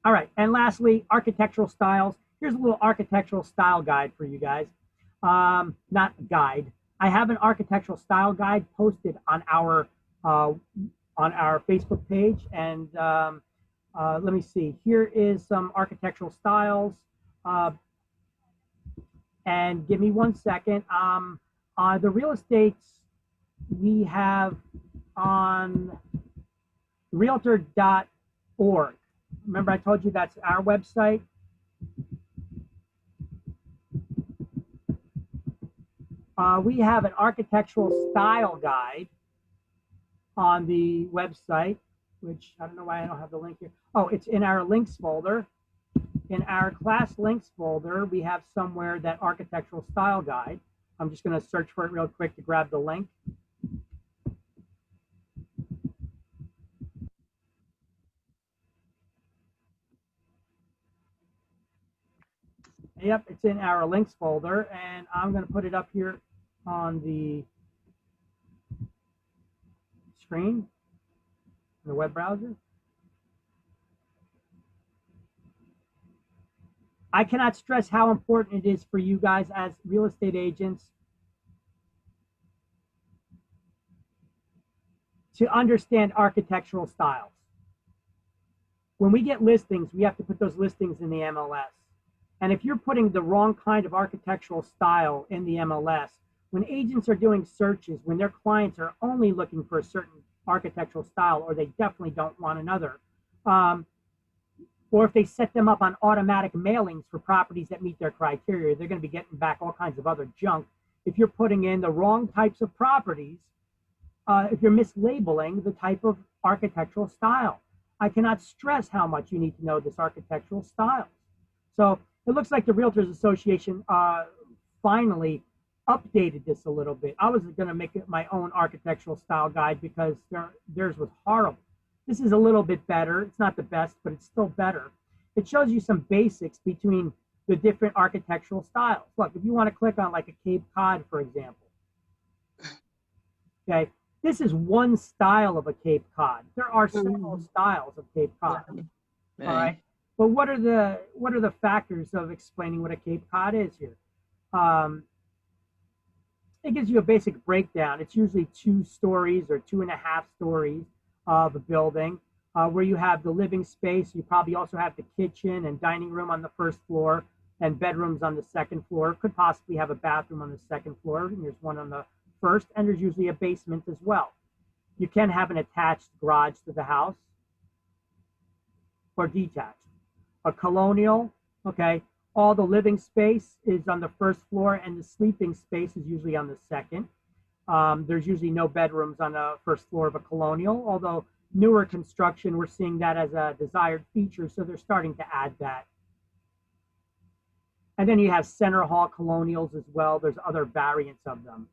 [SPEAKER 13] All right, and lastly, architectural styles. Here's a little architectural style guide for you guys. Not a guide. I have an architectural style guide posted on our Facebook page, and let me see. Here is some architectural styles. And give me 1 second. The real estates we have on realtor.org. Remember I told you that's our website? We have an architectural style guide on the website, which I don't know why I don't have the link here. Oh, it's in our links folder. In our class links folder, we have somewhere that architectural style guide. I'm just going to search for it real quick to grab the link. Yep, it's in our links folder, and I'm going to put it up here on the screen in the web browser. I cannot stress how important it is for you guys as real estate agents to understand architectural styles. When we get listings, we have to put those listings in the MLS. And if you're putting the wrong kind of architectural style in the MLS, when agents are doing searches, when their clients are only looking for a certain architectural style, or they definitely don't want another, or if they set them up on automatic mailings for properties that meet their criteria, they're going to be getting back all kinds of other junk. If you're putting in the wrong types of properties, if you're mislabeling the type of architectural style. I cannot stress how much you need to know this architectural style. So it looks like the Realtors Association finally updated this a little bit. I was going to make it my own architectural style guide because theirs was horrible. This is a little bit better. It's not the best, but it's still better. It shows you some basics between the different architectural styles. Look, if you want to click on like a Cape Cod, for example, okay, this is one style of a Cape Cod. There are several styles of Cape Cod. All right. But what are the factors of explaining what a Cape Cod is here? It gives you a basic breakdown. It's usually 2 stories or 2.5 stories of a building where you have the living space. You probably also have the kitchen and dining room on the first floor and bedrooms on the second floor. Could possibly have a bathroom on the second floor, and there's one on the first, and there's usually a basement as well. You can have an attached garage to the house or detached. A colonial, okay, all the living space is on the first floor and the sleeping space is usually on the second. There's usually no bedrooms on the first floor of a colonial, although newer construction, we're seeing that as a desired feature, so they're starting to add that. And then you have center hall colonials as well. There's other variants of them.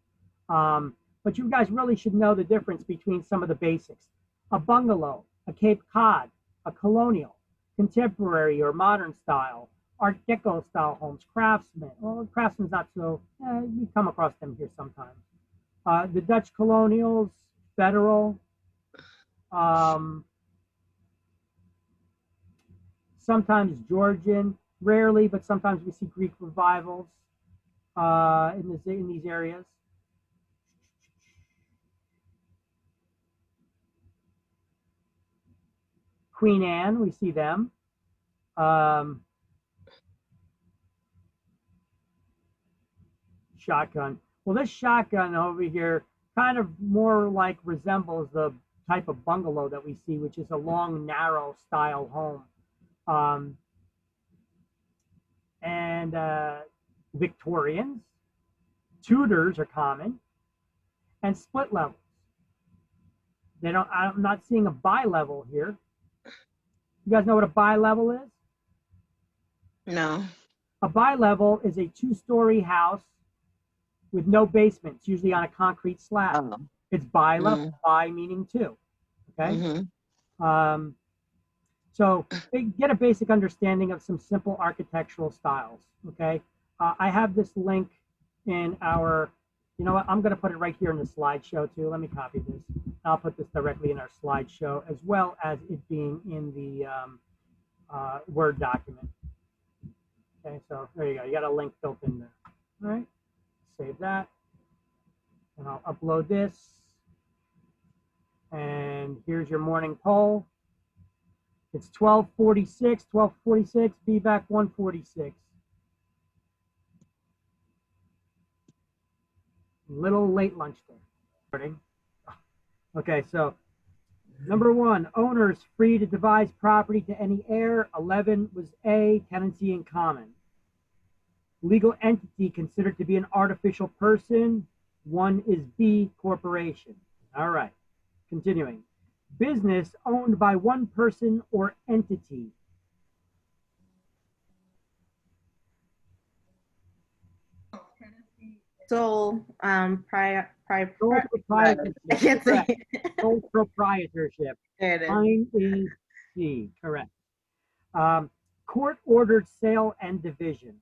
[SPEAKER 13] But you guys really should know the difference between some of the basics. A bungalow, a Cape Cod, a colonial, contemporary or modern style, Art Deco style homes, craftsman. Well, craftsman's not so, we come across them here sometimes. The Dutch colonials, federal, sometimes Georgian, rarely, but sometimes we see Greek revivals in these areas. Queen Anne, we see them. Shotgun. Well, this shotgun over here kind of more like resembles the type of bungalow that we see, which is a long, narrow style home. And Victorians, Tudors are common, and split levels. I'm not seeing a bi-level here. You guys know what a bi-level is?
[SPEAKER 9] No.
[SPEAKER 13] A bi-level is a 2-story house with no basement. It's usually on a concrete slab. Oh. It's bi-level, bi meaning 2. Okay? So they get a basic understanding of some simple architectural styles. Okay? I have this link in our, you know what, I'm going to put it right here in the slideshow too. Let me copy this. I'll put this directly in our slideshow as well as it being in the Word document. Okay, so there you go. You got a link built in there. All right, save that. And I'll upload this. And here's your morning poll. It's 12:46, 12:46, be back 1:46. Little late lunch there. Okay, so number 1, owners free to devise property to any heir. 11 was A, tenancy in common. Legal entity considered to be an artificial person. 1 is B, corporation. All right, continuing. Business owned by one person or entity.
[SPEAKER 5] Sole
[SPEAKER 13] Sole proprietorship.
[SPEAKER 5] I can't say
[SPEAKER 13] Correct. Sole proprietorship.
[SPEAKER 5] There it is.
[SPEAKER 13] Mine is C, correct. Court-ordered sale and division.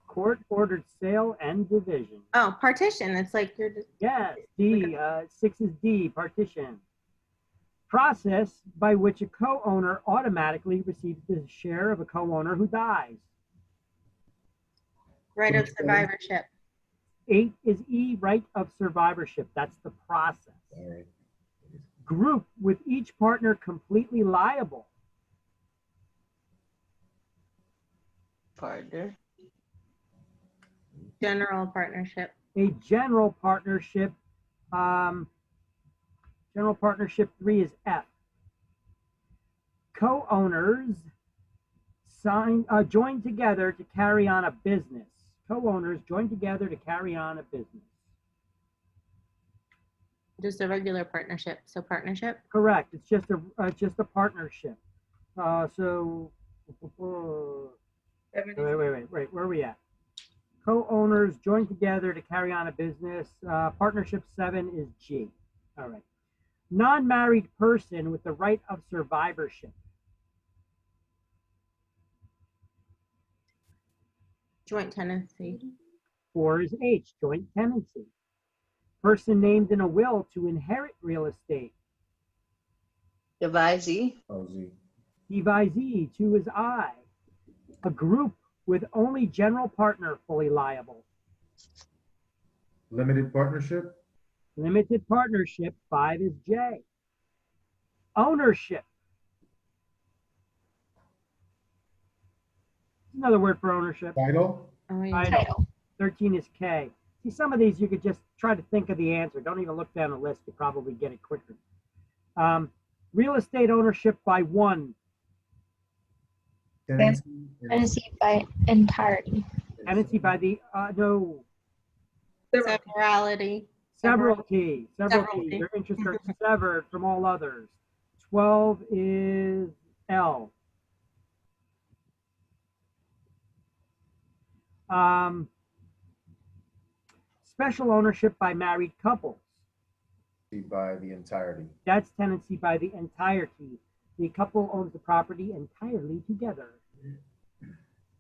[SPEAKER 13] Court-ordered sale and division.
[SPEAKER 5] Oh, partition. It's like you're just.
[SPEAKER 13] Yes, D. 6 is D, partition. Process by which a co-owner automatically receives the share of a co-owner who dies.
[SPEAKER 5] Right of survivorship.
[SPEAKER 13] 8 is E, right of survivorship. That's the process.
[SPEAKER 3] All right.
[SPEAKER 13] Group with each partner completely liable.
[SPEAKER 9] Partner.
[SPEAKER 5] General partnership.
[SPEAKER 13] A general partnership. General partnership 3 is F. Co-owners join together to carry on a business. Co-owners join together to carry on a business.
[SPEAKER 5] Just a regular partnership. So partnership.
[SPEAKER 13] Correct. It's just a partnership. So wait. Where are we at? Co-owners join together to carry on a business. Partnership 7 is G. All right. Non-married person with the right of survivorship.
[SPEAKER 5] Joint tenancy.
[SPEAKER 13] 4 is H, joint tenancy. Person named in a will to inherit real estate.
[SPEAKER 9] Devisee.
[SPEAKER 3] Oh, Z.
[SPEAKER 13] Devisee. 2 is I. A group with only general partner fully liable.
[SPEAKER 3] Limited partnership.
[SPEAKER 13] Limited partnership. 5 is J. Ownership. Another word for ownership.
[SPEAKER 3] Title.
[SPEAKER 5] Oh, yeah.
[SPEAKER 13] Title. 13 is K. See, some of these you could just try to think of the answer. Don't even look down the list. You probably get it quicker. Real estate ownership by 1.
[SPEAKER 6] Tenancy by entirety.
[SPEAKER 13] Tenancy by the, no.
[SPEAKER 5] Severalty.
[SPEAKER 13] Severalty.
[SPEAKER 5] Severalty.
[SPEAKER 13] Their interests are severed from all others. 12 is L. Special ownership by married couples.
[SPEAKER 3] By the entirety.
[SPEAKER 13] That's tenancy by the entirety. The couple owns the property entirely together.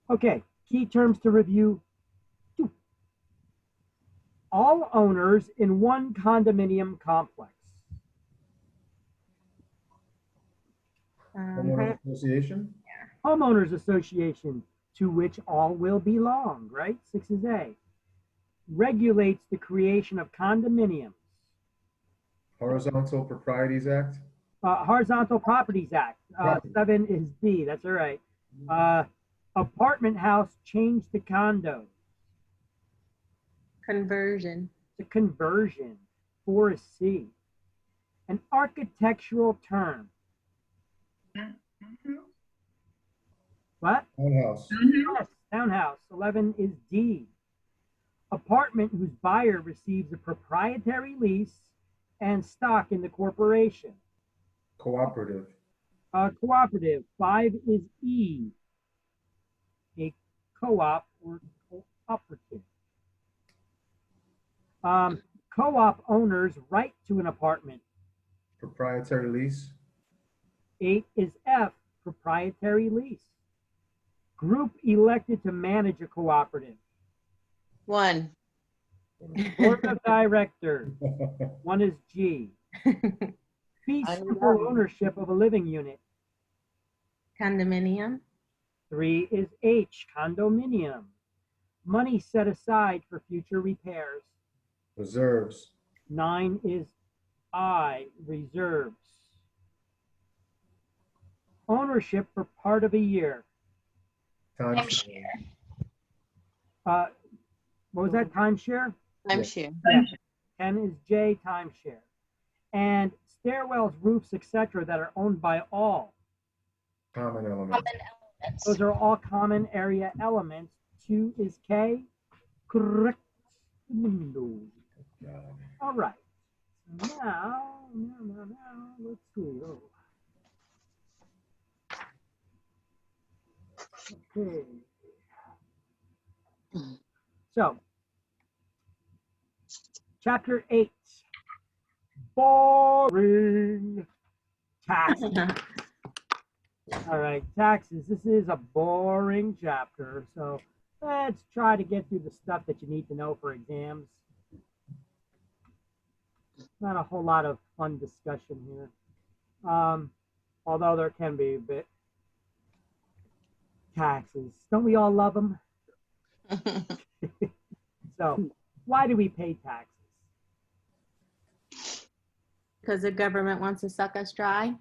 [SPEAKER 13] Okay, key terms to review. 2. All owners in one condominium complex.
[SPEAKER 3] Homeowners Association.
[SPEAKER 13] Homeowners Association, to which all will belong, right? 6 is A. Regulates the creation of condominiums.
[SPEAKER 3] Horizontal Proprieties Act.
[SPEAKER 13] Horizontal Properties Act. 7 is B. That's all right. Apartment house changed to condo.
[SPEAKER 5] Conversion.
[SPEAKER 13] It's a conversion. 4 is C. An architectural term. What?
[SPEAKER 3] Townhouse.
[SPEAKER 13] Yes, townhouse. 11 is D. Apartment whose buyer receives a proprietary lease and stock in the corporation.
[SPEAKER 3] Cooperative.
[SPEAKER 13] Cooperative. 5 is E. A co-op or cooperative. Co-op owners right to an apartment.
[SPEAKER 3] Proprietary lease.
[SPEAKER 13] 8 is F. Proprietary lease. Group elected to manage a cooperative.
[SPEAKER 9] 1.
[SPEAKER 13] Board of directors. 1 is G. Fee simple ownership of a living unit.
[SPEAKER 5] Condominium.
[SPEAKER 13] 3 is H. Condominium. Money set aside for future repairs.
[SPEAKER 3] Reserves.
[SPEAKER 13] 9 is I reserves ownership for part of a year.
[SPEAKER 3] Timeshare.
[SPEAKER 13] What was that? Timeshare?
[SPEAKER 9] Timeshare.
[SPEAKER 13] Yeah. 10 is J, timeshare. And stairwells, roofs, etc. that are owned by all.
[SPEAKER 3] Common element.
[SPEAKER 13] Those are all common area elements. 2 is K. Correct. All right. Now, let's see. Oh. Okay. So, chapter 8. Boring taxes. All right, taxes. This is a boring chapter. So let's try to get through the stuff that you need to know for exams. Not a whole lot of fun discussion here. Although there can be a bit. Taxes. Don't we all love them? So why do we pay taxes?
[SPEAKER 5] Because the government wants to suck us dry.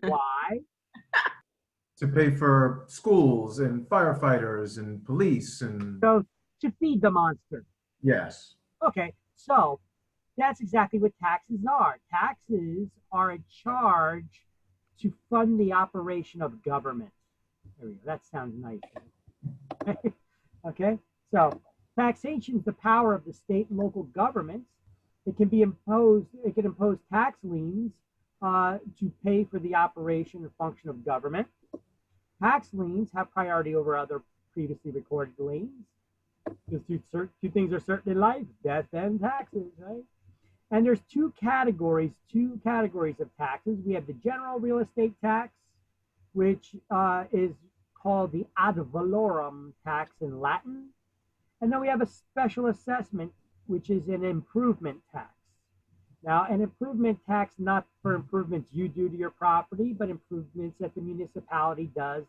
[SPEAKER 13] Why?
[SPEAKER 3] To pay for schools and firefighters and police and.
[SPEAKER 13] So to feed the monster.
[SPEAKER 3] Yes.
[SPEAKER 13] Okay, so that's exactly what taxes are. Taxes are a charge to fund the operation of government. There we go. That sounds nice. Okay, so taxation is the power of the state and local governments. It can be imposed. It can impose tax liens to pay for the operation and function of government. Tax liens have priority over other previously recorded liens. Because two things are certain in life: death and taxes, right? And there's two categories of taxes. We have the general real estate tax, which is called the ad valorem tax in Latin. And then we have a special assessment, which is an improvement tax. Now, an improvement tax, not for improvements you do to your property, but improvements that the municipality does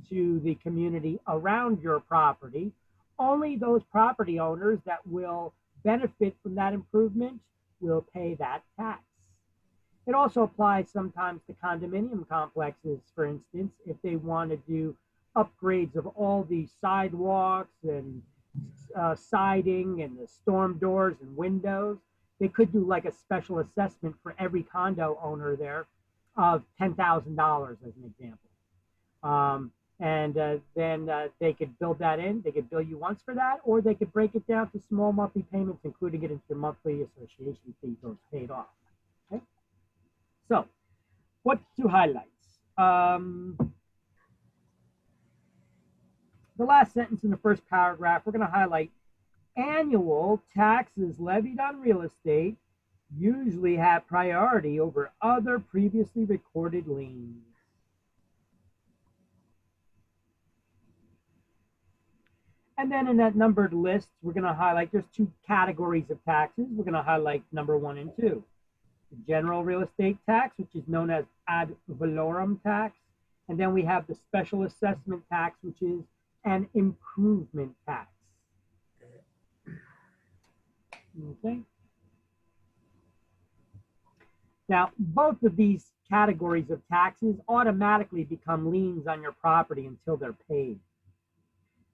[SPEAKER 13] to the community around your property. Only those property owners that will benefit from that improvement will pay that tax. It also applies sometimes to condominium complexes, for instance, if they want to do upgrades of all the sidewalks and siding and the storm doors and windows. They could do like a special assessment for every condo owner there of $10,000 as an example. Then they could build that in. They could bill you once for that, or they could break it down to small monthly payments, including it into your monthly association fee so it's paid off. Okay? So, what to highlight? The last sentence in the first paragraph, we're going to highlight annual taxes levied on real estate usually have priority over other previously recorded liens. And then in that numbered list, we're going to highlight, there's two categories of taxes. We're going to highlight number 1 and 2. The general real estate tax, which is known as ad valorem tax. And then we have the special assessment tax, which is an improvement tax. Okay. Now, both of these categories of taxes automatically become liens on your property until they're paid.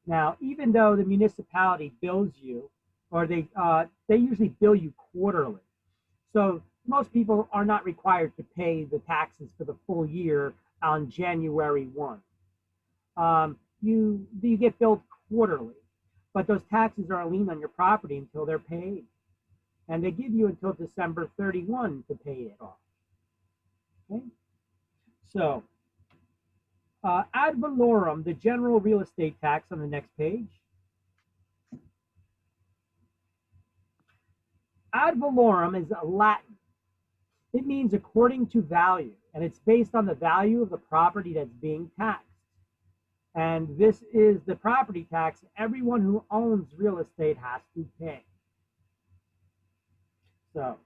[SPEAKER 13] Now, even though the municipality bills you, or they usually bill you quarterly. So most people are not required to pay the taxes for the full year on January 1. You get billed quarterly, but those taxes are a lien on your property until they're paid. And they give you until December 31 to pay it off. Okay? So, ad valorem, the general real estate tax on the next page. Ad valorem is Latin. It means according to value, and it's based on the value of the property that's being taxed. And this is the property tax everyone who owns real estate has to pay. So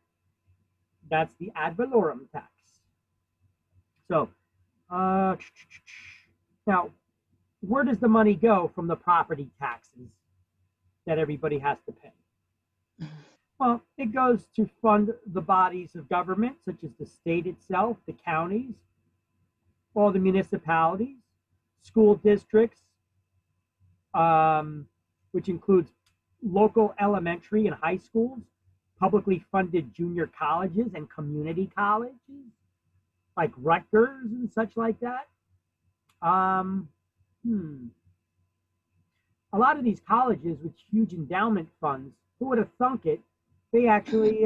[SPEAKER 13] that's the ad valorem tax. So now, where does the money go from the property taxes that everybody has to pay? Well, it goes to fund the bodies of government, such as the state itself, the counties, all the municipalities, school districts, which includes local elementary and high schools, publicly funded junior colleges and community colleges, like Rutgers and such like that. A lot of these colleges with huge endowment funds, who would have thunk it? They actually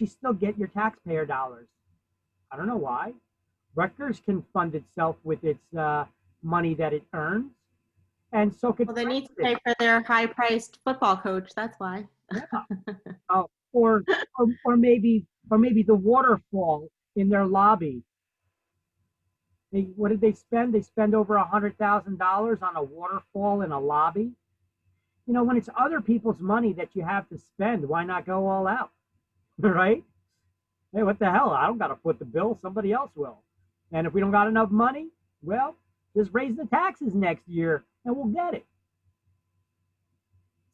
[SPEAKER 13] still get your taxpayer dollars. I don't know why. Rutgers can fund itself with its money that it earns, and so could.
[SPEAKER 5] Well, they need to pay for their high-priced football coach. That's why.
[SPEAKER 13] Oh, or maybe the waterfall in their lobby. What did they spend? They spend over $100,000 on a waterfall in a lobby. You know, when it's other people's money that you have to spend, why not go all out? Right? Hey, what the hell? I don't got to foot the bill. Somebody else will. And if we don't got enough money, well, just raise the taxes next year and we'll get it.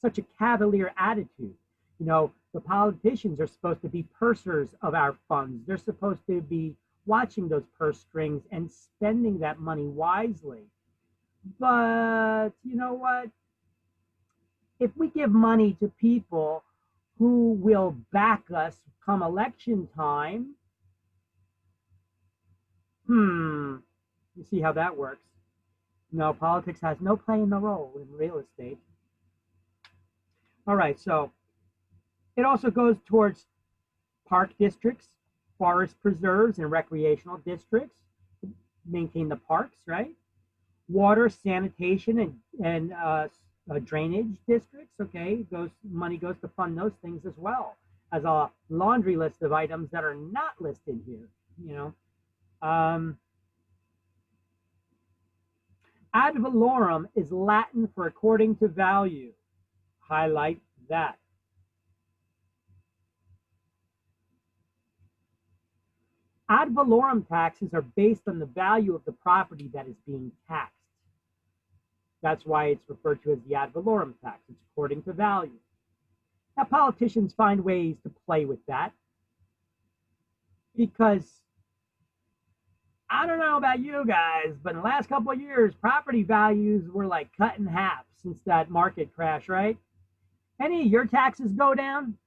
[SPEAKER 13] Such a cavalier attitude. You know, the politicians are supposed to be pursers of our funds. They're supposed to be watching those purse strings and spending that money wisely. But you know what? If we give money to people who will back us come election time, you see how that works. No, politics has no play in the role in real estate. All right, so it also goes towards park districts, forest preserves, and recreational districts to maintain the parks, right? Water, sanitation, and drainage districts, okay? Money goes to fund those things as well as a laundry list of items that are not listed here, you know. Ad valorem is Latin for according to value. Highlight that. Ad valorem taxes are based on the value of the property that is being taxed. That's why it's referred to as the ad valorem tax. It's according to value. Now, politicians find ways to play with that because I don't know about you guys, but in the last couple of years, property values were like cut in half since that market crash, right? Any of your taxes go down?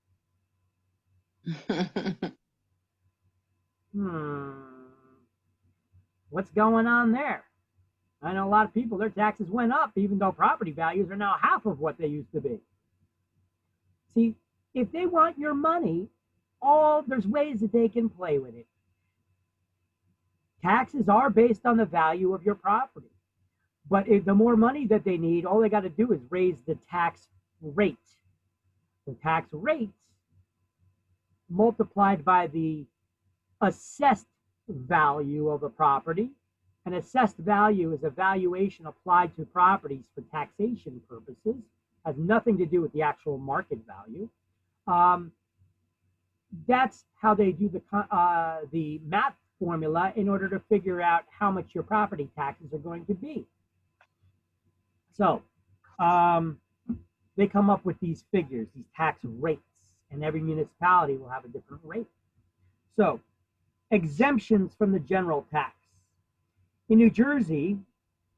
[SPEAKER 13] What's going on there? I know a lot of people, their taxes went up, even though property values are now half of what they used to be. See, if they want your money, there's ways that they can play with it. Taxes are based on the value of your property. But if the more money that they need, all they got to do is raise the tax rate. The tax rate multiplied by the assessed value of a property. An assessed value is a valuation applied to properties for taxation purposes. Has nothing to do with the actual market value. That's how they do the math formula in order to figure out how much your property taxes are going to be. So they come up with these figures, these tax rates, and every municipality will have a different rate. So exemptions from the general tax. In New Jersey,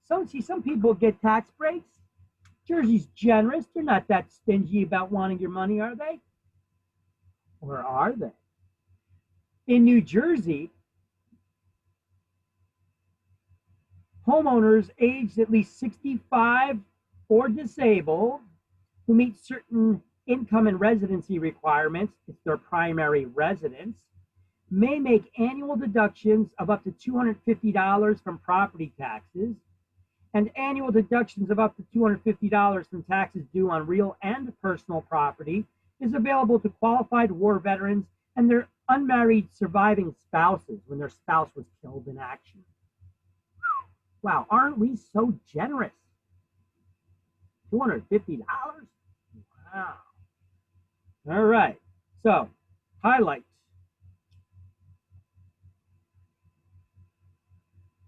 [SPEAKER 13] some people get tax breaks. Jersey's generous. They're not that stingy about wanting your money, are they? Or are they? In New Jersey, homeowners aged at least 65 or disabled who meet certain income and residency requirements, it's their primary residence, may make annual deductions of up to $250 from property taxes and annual deductions of up to $250 from taxes due on real and personal property is available to qualified war veterans and their unmarried surviving spouses when their spouse was killed in action. Wow, aren't we so generous? $250? Wow. All right, so highlights.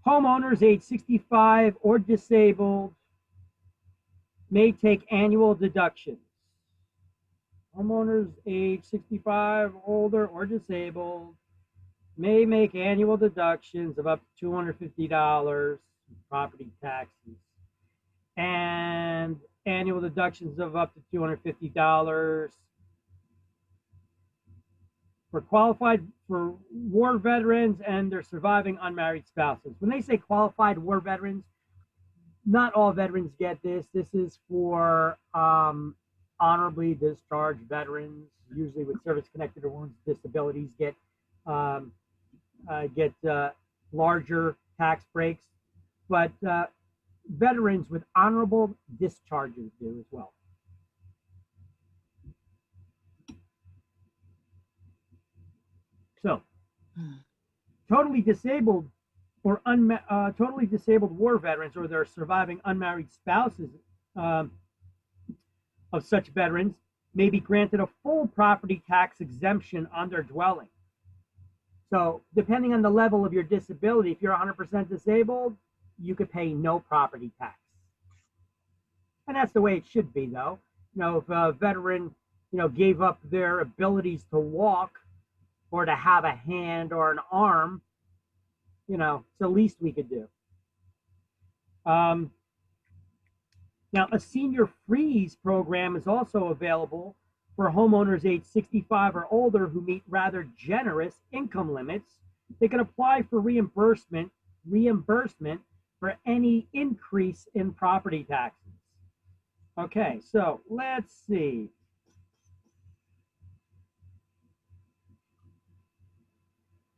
[SPEAKER 13] Homeowners age 65 or disabled may take annual deductions. Homeowners age 65, older, or disabled may make annual deductions of up to $250 property taxes and annual deductions of up to $250 for war veterans and their surviving unmarried spouses. When they say qualified war veterans, not all veterans get this. This is for honorably discharged veterans, usually with service-connected or wounds disabilities, get larger tax breaks, but veterans with honorable discharges do as well. So, totally disabled or totally disabled war veterans or their surviving unmarried spouses of such veterans may be granted a full property tax exemption on their dwelling. So depending on the level of your disability, if you're 100% disabled, you could pay no property tax. And that's the way it should be, though. You know, if a veteran, you know, gave up their abilities to walk or to have a hand or an arm, you know, it's the least we could do. Now, a senior freeze program is also available for homeowners age 65 or older who meet rather generous income limits. They can apply for reimbursement for any increase in property taxes. Okay, so let's see.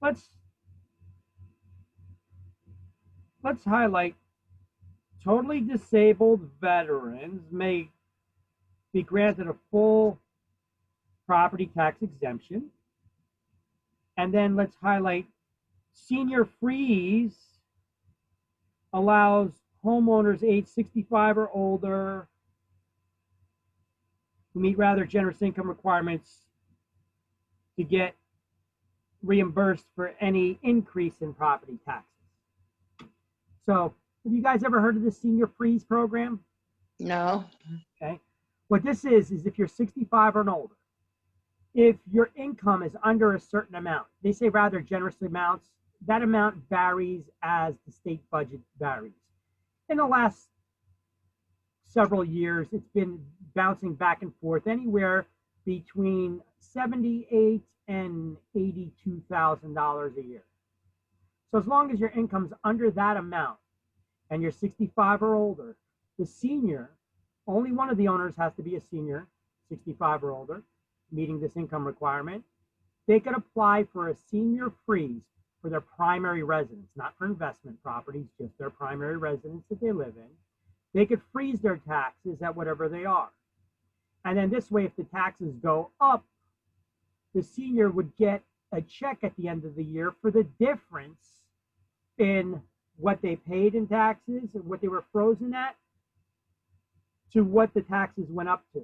[SPEAKER 13] Let's highlight totally disabled veterans may be granted a full property tax exemption. And then let's highlight senior freeze allows homeowners age 65 or older who meet rather generous income requirements to get reimbursed for any increase in property taxes. So, have you guys ever heard of the senior freeze program?
[SPEAKER 9] No.
[SPEAKER 13] Okay. What this is if you're 65 or older, if your income is under a certain amount, they say rather generous amounts, that amount varies as the state budget varies. In the last several years, it's been bouncing back and forth anywhere between $78,000 and $82,000 a year. So as long as your income's under that amount and you're 65 or older, the senior, only one of the owners has to be a senior, 65 or older, meeting this income requirement. They could apply for a senior freeze for their primary residence, not for investment properties, just their primary residence that they live in. They could freeze their taxes at whatever they are. And then this way, if the taxes go up, the senior would get a check at the end of the year for the difference in what they paid in taxes and what they were frozen at to what the taxes went up to.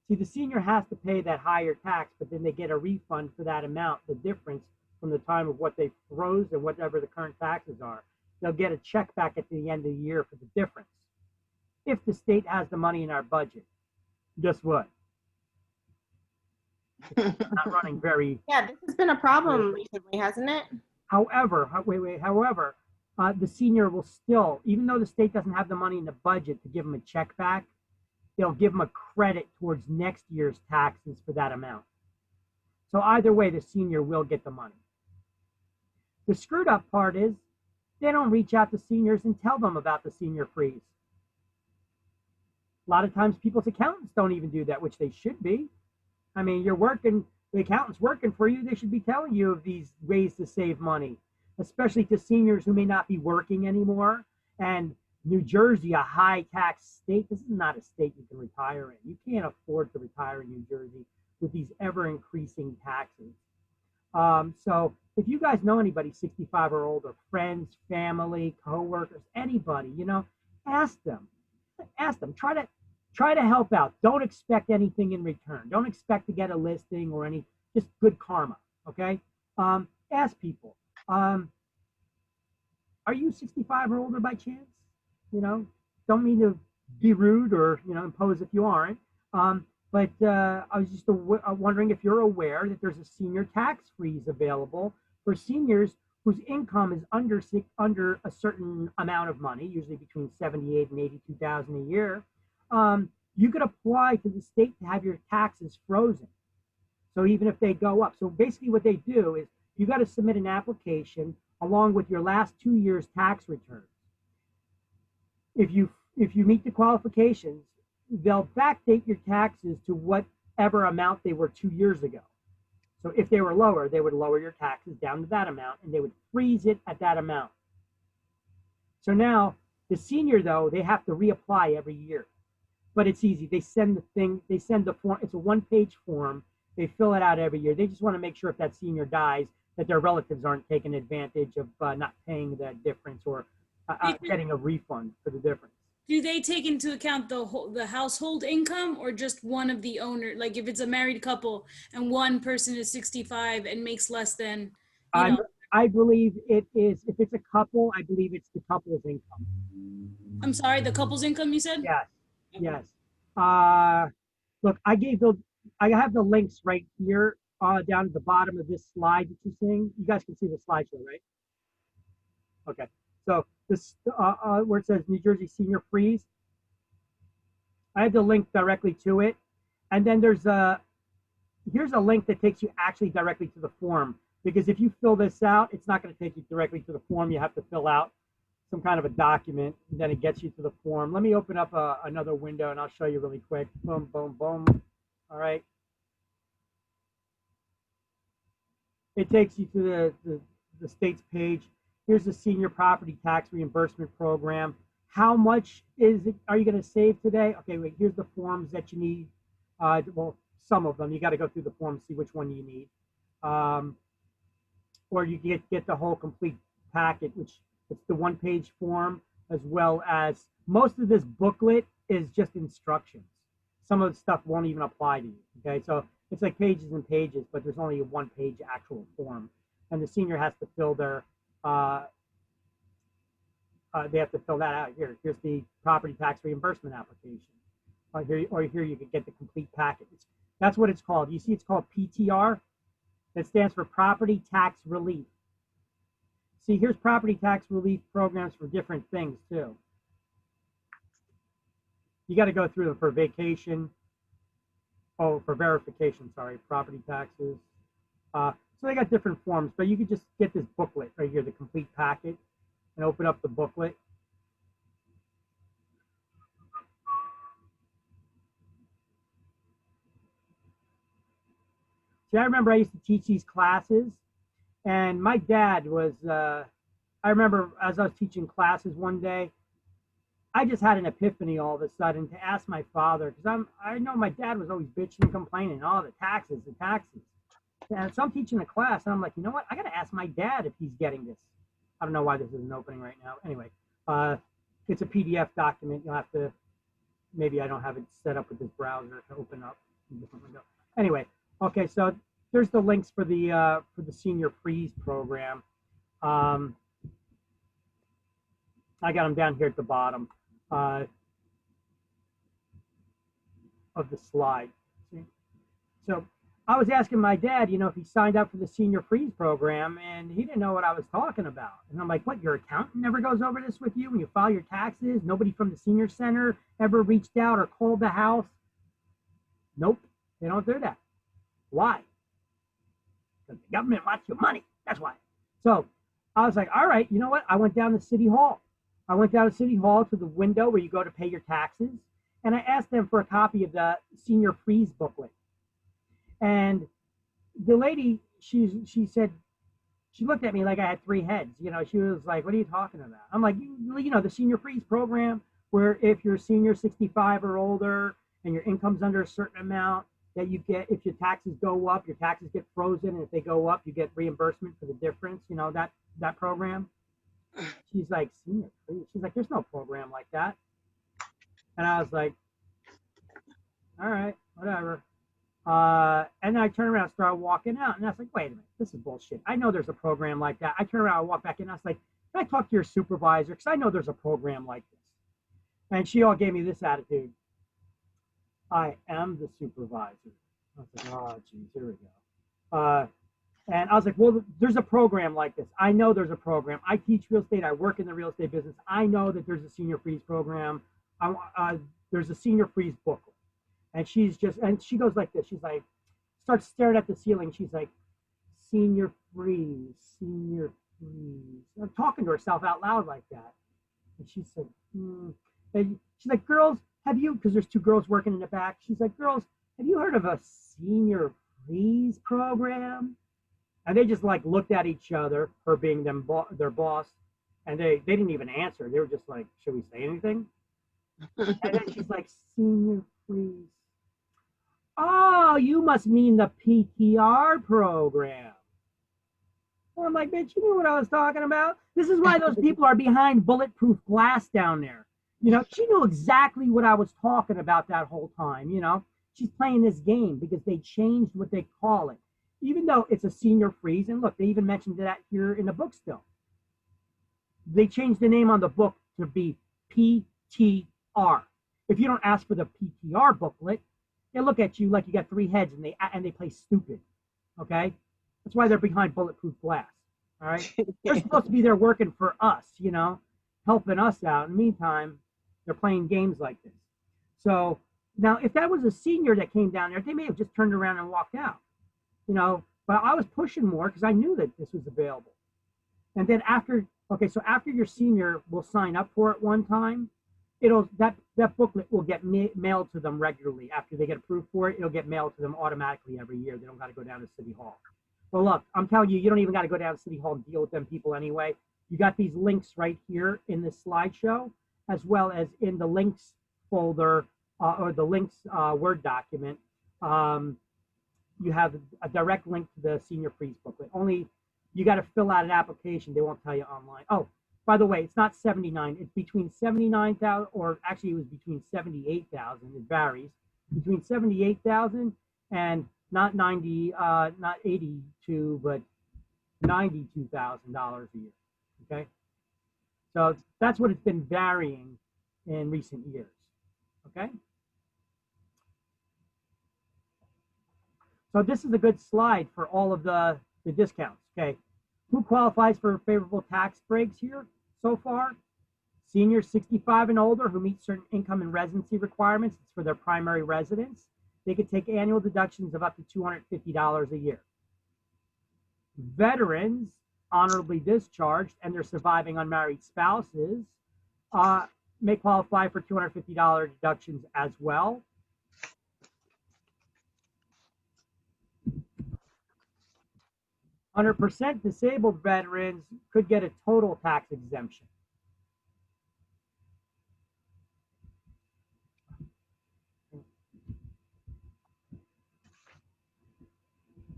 [SPEAKER 13] See, the senior has to pay that higher tax, but then they get a refund for that amount, the difference from the time of what they froze and whatever the current taxes are. They'll get a check back at the end of the year for the difference. If the state has the money in our budget, guess what? It's not running very.
[SPEAKER 5] Yeah, this has been a problem recently, hasn't it?
[SPEAKER 13] However, the senior will still, even though the state doesn't have the money in the budget to give them a check back, they'll give them a credit towards next year's taxes for that amount. So either way, the senior will get the money. The screwed up part is they don't reach out to seniors and tell them about the senior freeze. A lot of times people's accountants don't even do that, which they should be. I mean, you're working, the accountant's working for you, they should be telling you of these ways to save money, especially to seniors who may not be working anymore. And New Jersey, a high tax state, this is not a state you can retire in. You can't afford to retire in New Jersey with these ever increasing taxes. So if you guys know anybody 65 or older, friends, family, coworkers, anybody, you know, ask them, try to help out. Don't expect anything in return. Don't expect to get a listing or any, just good karma. Okay. Ask people, are you 65 or older by chance? You know, don't mean to be rude or, you know, impose if you aren't. But I was just wondering if you're aware that there's a senior tax freeze available for seniors whose income is under a certain amount of money, usually between 78 and 82,000 a year. You could apply to the state to have your taxes frozen. So even if they go up. So basically what they do is you got to submit an application along with your last 2 years tax returns. If you meet the qualifications, they'll backdate your taxes to whatever amount they were 2 years ago. So if they were lower, they would lower your taxes down to that amount and they would freeze it at that amount. So now the senior though, they have to reapply every year. But it's easy. They send the form, it's a one-page form. They fill it out every year. They just want to make sure if that senior dies, that their relatives aren't taking advantage of not paying the difference or getting a refund for the difference.
[SPEAKER 8] Do they take into account the household income or just one of the owners? Like if it's a married couple and one person is 65 and makes less than,
[SPEAKER 13] I believe it is, if it's a couple, I believe it's the couple's income.
[SPEAKER 8] I'm sorry, the couple's income you said?
[SPEAKER 13] Yes, yes. Look, I have the links right here down at the bottom of this slide that you're seeing. You guys can see the slideshow, right? Okay. So this where it says New Jersey Senior Freeze, I have the link directly to it. And then here's a link that takes you actually directly to the form. Because if you fill this out, it's not going to take you directly to the form. You have to fill out some kind of a document, and then it gets you to the form. Let me open up another window, and I'll show you really quick. Boom, boom, boom. All right. It takes you to the state's page. Here's the senior property tax reimbursement program. How much are you going to save today? Okay, wait, here's the forms that you need. Well, some of them. You got to go through the form, see which one you need. Or you get the whole complete packet, which it's the one-page form, as well as most of this booklet is just instructions. Some of the stuff won't even apply to you, okay? So it's like pages and pages, but there's only a one-page actual form. And the senior has to fill their, they have to fill that out here. Here's the property tax reimbursement application. Or here you could get the complete packet. That's what it's called. You see it's called PTR? That stands for Property Tax Relief. See, here's property tax relief programs for different things too. You got to go through them for vacation. Oh, for verification, sorry, property taxes. So they got different forms, but you could just get this booklet right here, the complete packet, and open up the booklet. See, I remember I used to teach these classes, and my dad was, I remember as I was teaching classes one day, I just had an epiphany all of a sudden to ask my father, because I know my dad was always bitching and complaining, oh, the taxes. And so I'm teaching a class, and I'm like, you know what? I got to ask my dad if he's getting this. I don't know why this isn't opening right now. Anyway, it's a PDF document. You'll have to, maybe I don't have it set up with this browser to open up a different window. Anyway, okay, so there's the links for the Senior Freeze program. I got them down here at the bottom of the slide. See? So I was asking my dad, you know, if he signed up for the Senior Freeze program, and he didn't know what I was talking about. And I'm like, what, your accountant never goes over this with you when you file your taxes? Nobody from the senior center ever reached out or called the house? Nope, they don't do that. Why? Because the government wants your money. That's why. So I was like, all right, you know what? I went down to City Hall. I went down to City Hall to the window where you go to pay your taxes, and I asked them for a copy of the Senior Freeze booklet. And the lady, she said, she looked at me like I had three heads. You know, she was like, what are you talking about? I'm like, you know, the Senior Freeze program, where if you're a senior 65 or older and your income's under a certain amount, that you get, if your taxes go up, your taxes get frozen, and if they go up, you get reimbursement for the difference, you know, that program. She's like, Senior Freeze? She's like, there's no program like that. And I was like, all right, whatever. And then I turned around and started walking out, and I was like, wait a minute, this is bullshit. I know there's a program like that. I turned around and walked back in, and I was like, can I talk to your supervisor? Because I know there's a program like this. And she all gave me this attitude. I am the supervisor. I was like, oh, geez, here we go. And I was like, well, there's a program like this. I know there's a program. I teach real estate. I work in the real estate business. I know that there's a senior freeze program. There's a senior freeze booklet. And she goes like this. She's like, starts staring at the ceiling. She's like, senior freeze, senior freeze. I'm talking to herself out loud like that. And she's like, And she's like, girls, have you, because there's two girls working in the back. She's like, girls, have you heard of a senior freeze program? And they just like looked at each other, her being their boss, and they didn't even answer. They were just like, should we say anything? And then she's like, senior freeze. Oh, you must mean the PTR program. Well, I'm like, bitch, you knew what I was talking about. This is why those people are behind bulletproof glass down there. You know, she knew exactly what I was talking about that whole time, you know. She's playing this game because they changed what they call it. Even though it's a senior freeze, and look, they even mentioned that here in the book still. They changed the name on the book to be PTR. If you don't ask for the PTR booklet, they look at you like you got three heads and they play stupid. Okay? That's why they're behind bulletproof glass. All right? They're supposed to be there working for us, you know, helping us out. In the meantime, they're playing games like this. So now, if that was a senior that came down there, they may have just turned around and walked out. You know, but I was pushing more because I knew that this was available. And then after your senior will sign up for it one time, that booklet will get mailed to them regularly. After they get approved for it, it'll get mailed to them automatically every year. They don't got to go down to City Hall. Well, look, I'm telling you, you don't even got to go down to City Hall and deal with them people anyway. You got these links right here in this slideshow, as well as in the links folder or the links Word document. You have a direct link to the senior freeze booklet. Only you got to fill out an application. They won't tell you online. Oh, by the way, it's not 79. It's between 79,000, or actually it was between 78,000. It varies between 78,000 and not 90, not 82, but $92,000 a year. Okay, so that's what it's been varying in recent years. Okay. So this is a good slide for all of the discounts, okay? Who qualifies for favorable tax breaks here so far? Seniors 65 and older who meet certain income and residency requirements. It's for their primary residence. They could take annual deductions of up to $250 a year. Veterans, honorably discharged, and their surviving unmarried spouses may qualify for $250 deductions as well. 100% disabled veterans could get a total tax exemption.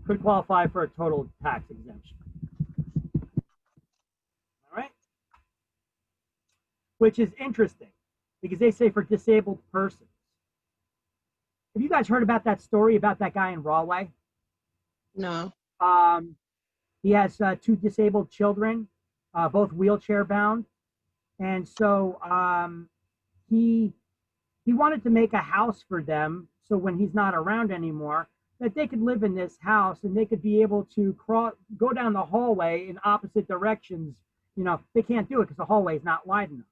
[SPEAKER 13] Could qualify for a total tax exemption. All right? Which is interesting because they say for disabled persons. Have you guys heard about that story about that guy in Rahway?
[SPEAKER 9] No.
[SPEAKER 13] He has two disabled children, both wheelchair bound. And so he wanted to make a house for them so when he's not around anymore, that they could live in this house and they could be able to go down the hallway in opposite directions. You know, they can't do it because the hallway is not wide enough.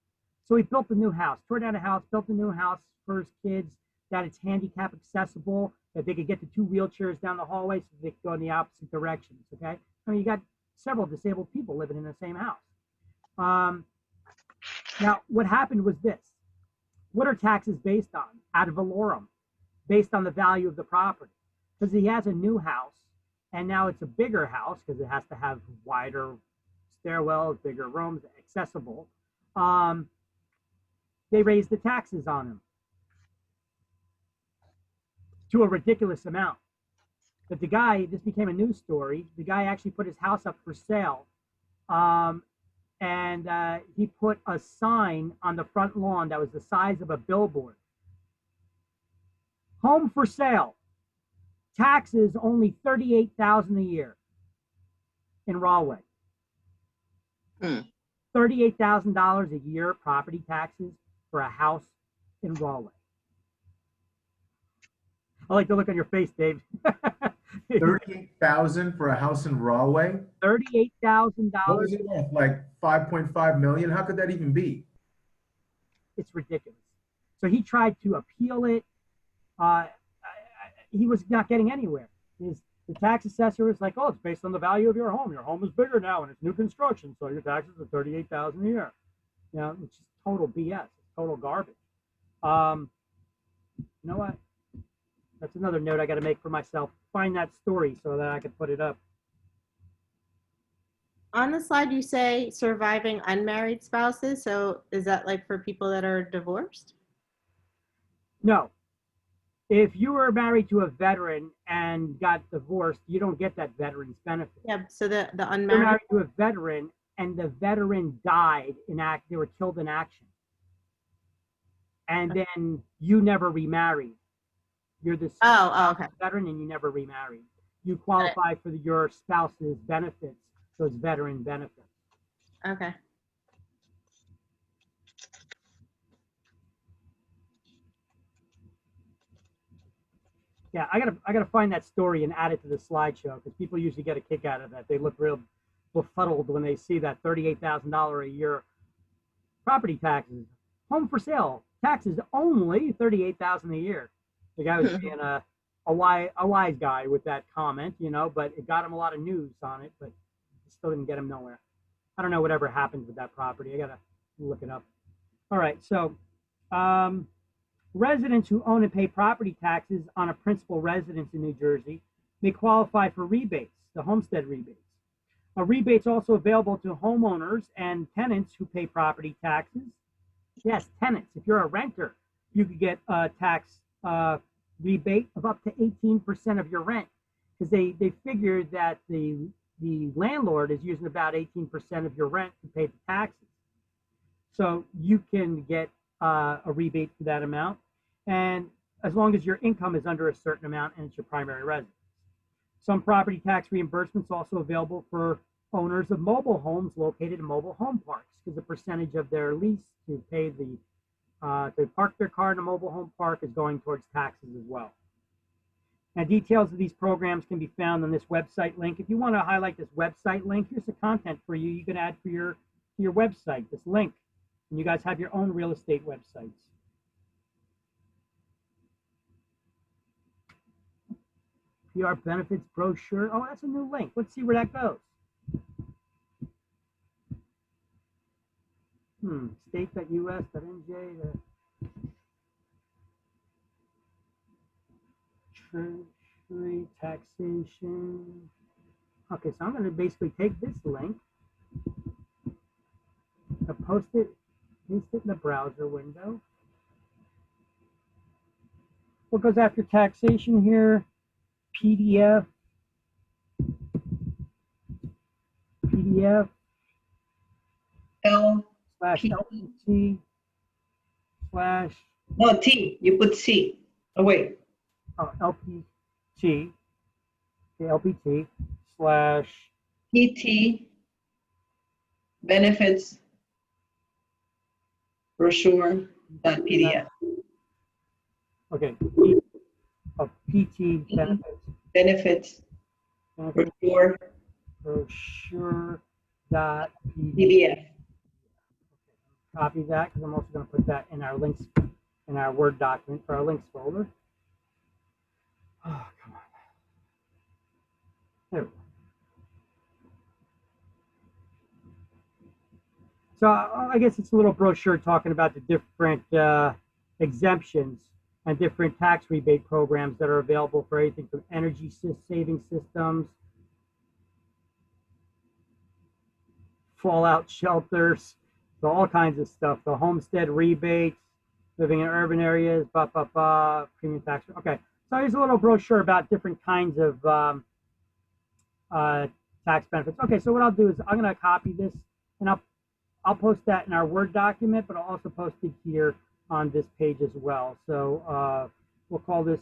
[SPEAKER 13] So he built a new house, tore down a house, built a new house for his kids, that it's handicap accessible, that they could get the two wheelchairs down the hallway so they could go in the opposite directions, okay? I mean, you got several disabled people living in the same house. Now, what happened was this. What are taxes based on? Ad valorem, based on the value of the property. Because he has a new house, and now it's a bigger house because it has to have wider stairwells, bigger rooms, accessible. They raised the taxes on him to a ridiculous amount. But the guy, this became a news story, the guy actually put his house up for sale. And he put a sign on the front lawn that was the size of a billboard. Home for sale. Taxes only $38,000 a year in Rahway. $38,000 a year property taxes for a house in Rahway. I like to look on your face, Dave.
[SPEAKER 3] 38,000 for a house in Rahway?
[SPEAKER 13] $38,000.
[SPEAKER 3] What was it worth? Like 5.5 million? How could that even be?
[SPEAKER 13] It's ridiculous. So he tried to appeal it. He was not getting anywhere. The tax assessor was like, "Oh, it's based on the value of your home. Your home is bigger now, and it's new construction, so your taxes are $38,000 a year." You know, it's just total BS. It's total garbage. You know what? That's another note I got to make for myself. Find that story so that I can put it up.
[SPEAKER 5] On the slide, you say surviving unmarried spouses. So is that like for people that are divorced?
[SPEAKER 13] No. If you were married to a veteran and got divorced, you don't get that veteran's benefit.
[SPEAKER 5] Yeah. So the
[SPEAKER 13] You're
[SPEAKER 5] unmarried.
[SPEAKER 13] married to a veteran and the veteran died they were killed in action. And then you never remarried. You're the
[SPEAKER 5] okay.
[SPEAKER 13] veteran and you never remarried. You qualify for your spouse's benefits, those veteran benefits.
[SPEAKER 5] Okay.
[SPEAKER 13] Yeah, I gotta find that story and add it to the slideshow because people usually get a kick out of that. They look real befuddled when they see that $38,000 a year property taxes, home for sale taxes only $38,000 a year. The guy was being a wise guy with that comment, you know, but it got him a lot of news on it, but it still didn't get him nowhere. I don't know whatever happened with that property. I gotta look it up. All right, so residents who own and pay property taxes on a principal residence in New Jersey may qualify for rebates, the homestead rebates. A rebate's also available to homeowners and tenants who pay property taxes. Yes, tenants. If you're a renter, you could get a tax rebate of up to 18% of your rent because they figured that the landlord is using about 18% of your rent to pay the taxes. So you can get a rebate for that amount, and as long as your income is under a certain amount and it's your primary residence. Some property tax reimbursements also available for owners of mobile homes located in mobile home parks because a percentage of their lease to pay to park their car in a mobile home park is going towards taxes as well. Now, details of these programs can be found on this website link. If you want to highlight this website link, here's the content for you. You can add for your website, this link. And you guys have your own real estate websites. PR benefits brochure. Oh, that's a new link. Let's see where that goes. State.us.nj. Treasury taxation. Okay, so I'm going to basically take this link, post it, paste it in the browser window. What goes after taxation here? PDF. L/LPT/
[SPEAKER 9] No, T. You put C. Oh, wait.
[SPEAKER 13] Oh, LPT. Okay, LPT /
[SPEAKER 9] PT benefits brochure.pdf.
[SPEAKER 13] Okay. PT
[SPEAKER 9] benefits
[SPEAKER 13] brochure.pdf. Copy that because I'm also going to put that in our links in our Word document for our links folder. Oh, come on. There we go. So I guess it's a little brochure talking about the different exemptions and different tax rebate programs that are available for anything from energy saving systems, fallout shelters, so all kinds of stuff. The homestead rebates, living in urban areas, premium tax. Okay, so here's a little brochure about different kinds of tax benefits. Okay, so what I'll do is I'm going to copy this and I'll post that in our Word document, but I'll also post it here on this page as well. So we'll call this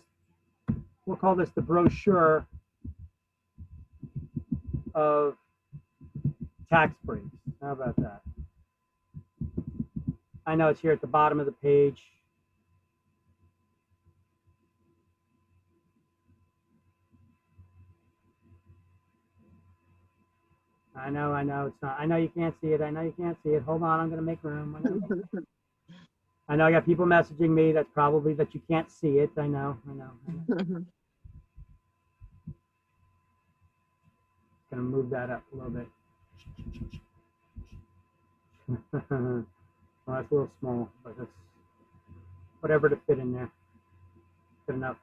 [SPEAKER 13] the brochure of tax breaks. How about that? I know it's here at the bottom of the page. I know. It's not. I know you can't see it. I know you can't see it. Hold on, I'm gonna make room. I know I got people messaging me that's probably that you can't see it. I know. Gonna move that up a little bit. Well, that's a little small, but that's whatever to fit in there. Good enough.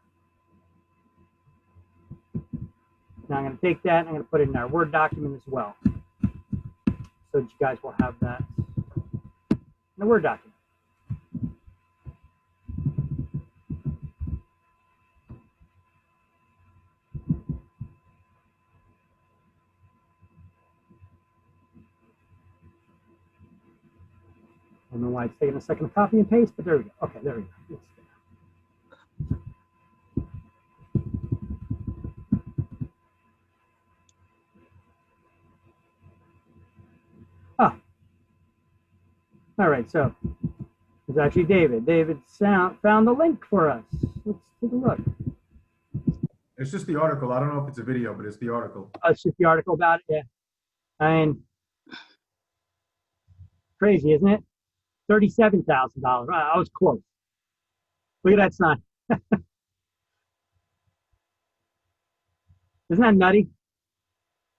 [SPEAKER 13] Now I'm going to take that and I'm going to put it in our Word document as well, so that you guys will have that in the Word document. I don't know why it's taking a second to copy and paste, but there we go. Okay, there we go. It's there. Ah. All right, so it's actually David. David found the link for us. Let's take a look.
[SPEAKER 3] It's just the article. I don't know if it's a video, but it's the article.
[SPEAKER 13] Oh, it's just the article about it, yeah. I mean, crazy, isn't it? $37,000. I was close. Look at that sign. Isn't that nutty?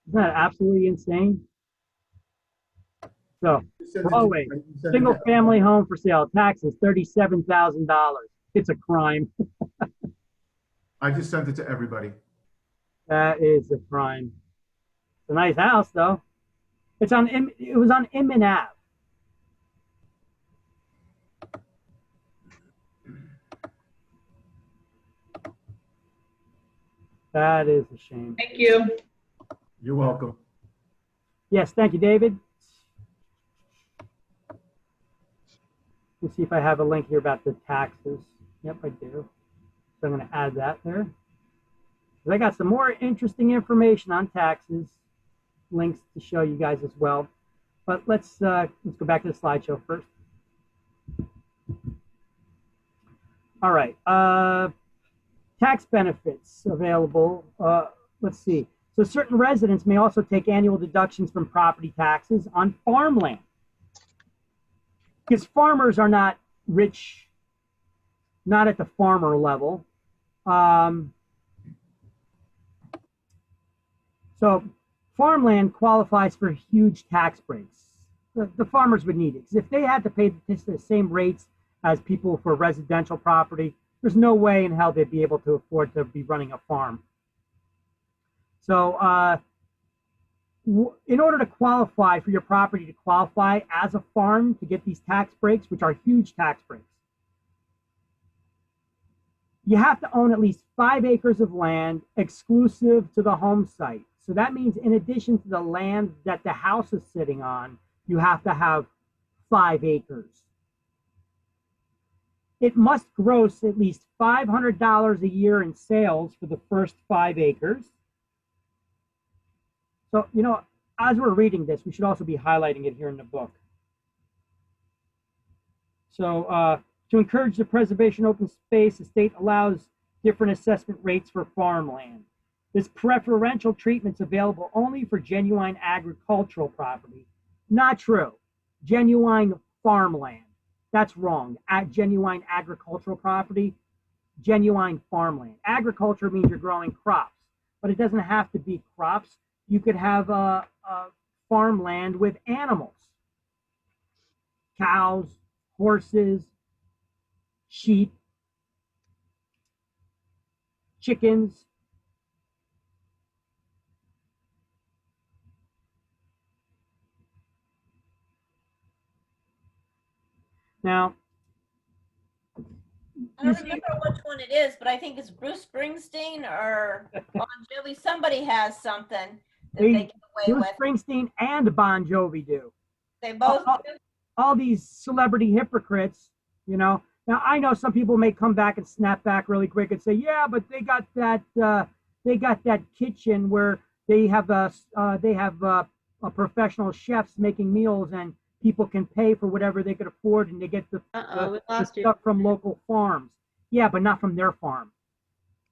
[SPEAKER 13] Isn't that absolutely insane? So, Broadway, single family home for sale, taxes $37,000. It's a crime.
[SPEAKER 3] I just sent it to everybody.
[SPEAKER 13] That is a crime. It's a nice house, though. It was on Inman Ave. That is a shame.
[SPEAKER 4] Thank you.
[SPEAKER 3] You're welcome.
[SPEAKER 13] Yes, thank you, David. Let's see if I have a link here about the taxes. Yep, I do. So I'm going to add that there. I got some more interesting information on taxes, links to show you guys as well. But let's go back to the slideshow first. All right. Tax benefits available. Let's see. So certain residents may also take annual deductions from property taxes on farmland. Because farmers are not rich, not at the farmer level. So farmland qualifies for huge tax breaks. The farmers would need it. Because if they had to pay the same rates as people for residential property, there's no way in hell they'd be able to afford to be running a farm. So in order to qualify for your property to qualify as a farm to get these tax breaks, which are huge tax breaks, you have to own at least 5 acres of land exclusive to the home site. So that means in addition to the land that the house is sitting on, you have to have 5 acres. It must gross at least $500 a year in sales for the first 5 acres. So, you know, as we're reading this, we should also be highlighting it here in the book. So to encourage the preservation of open space, the state allows different assessment rates for farmland. This preferential treatment is available only for genuine agricultural property. Not true. Genuine farmland. That's wrong. Genuine agricultural property, genuine farmland. Agriculture means you're growing crops, but it doesn't have to be crops. You could have a farmland with animals, cows, horses, sheep, chickens. Now,
[SPEAKER 2] I don't remember which one it is, but I think it's Bruce Springsteen or Bon Jovi. Somebody has something that they get away
[SPEAKER 13] Bruce
[SPEAKER 2] with.
[SPEAKER 13] Springsteen and Bon Jovi do.
[SPEAKER 2] They both do.
[SPEAKER 13] All these celebrity hypocrites, you know. Now I know some people may come back and snap back really quick and say, "Yeah, but they got that kitchen where they have a professional chefs making meals and people can pay for whatever they could afford and they get the stuff from local farms." Yeah, but not from their farm.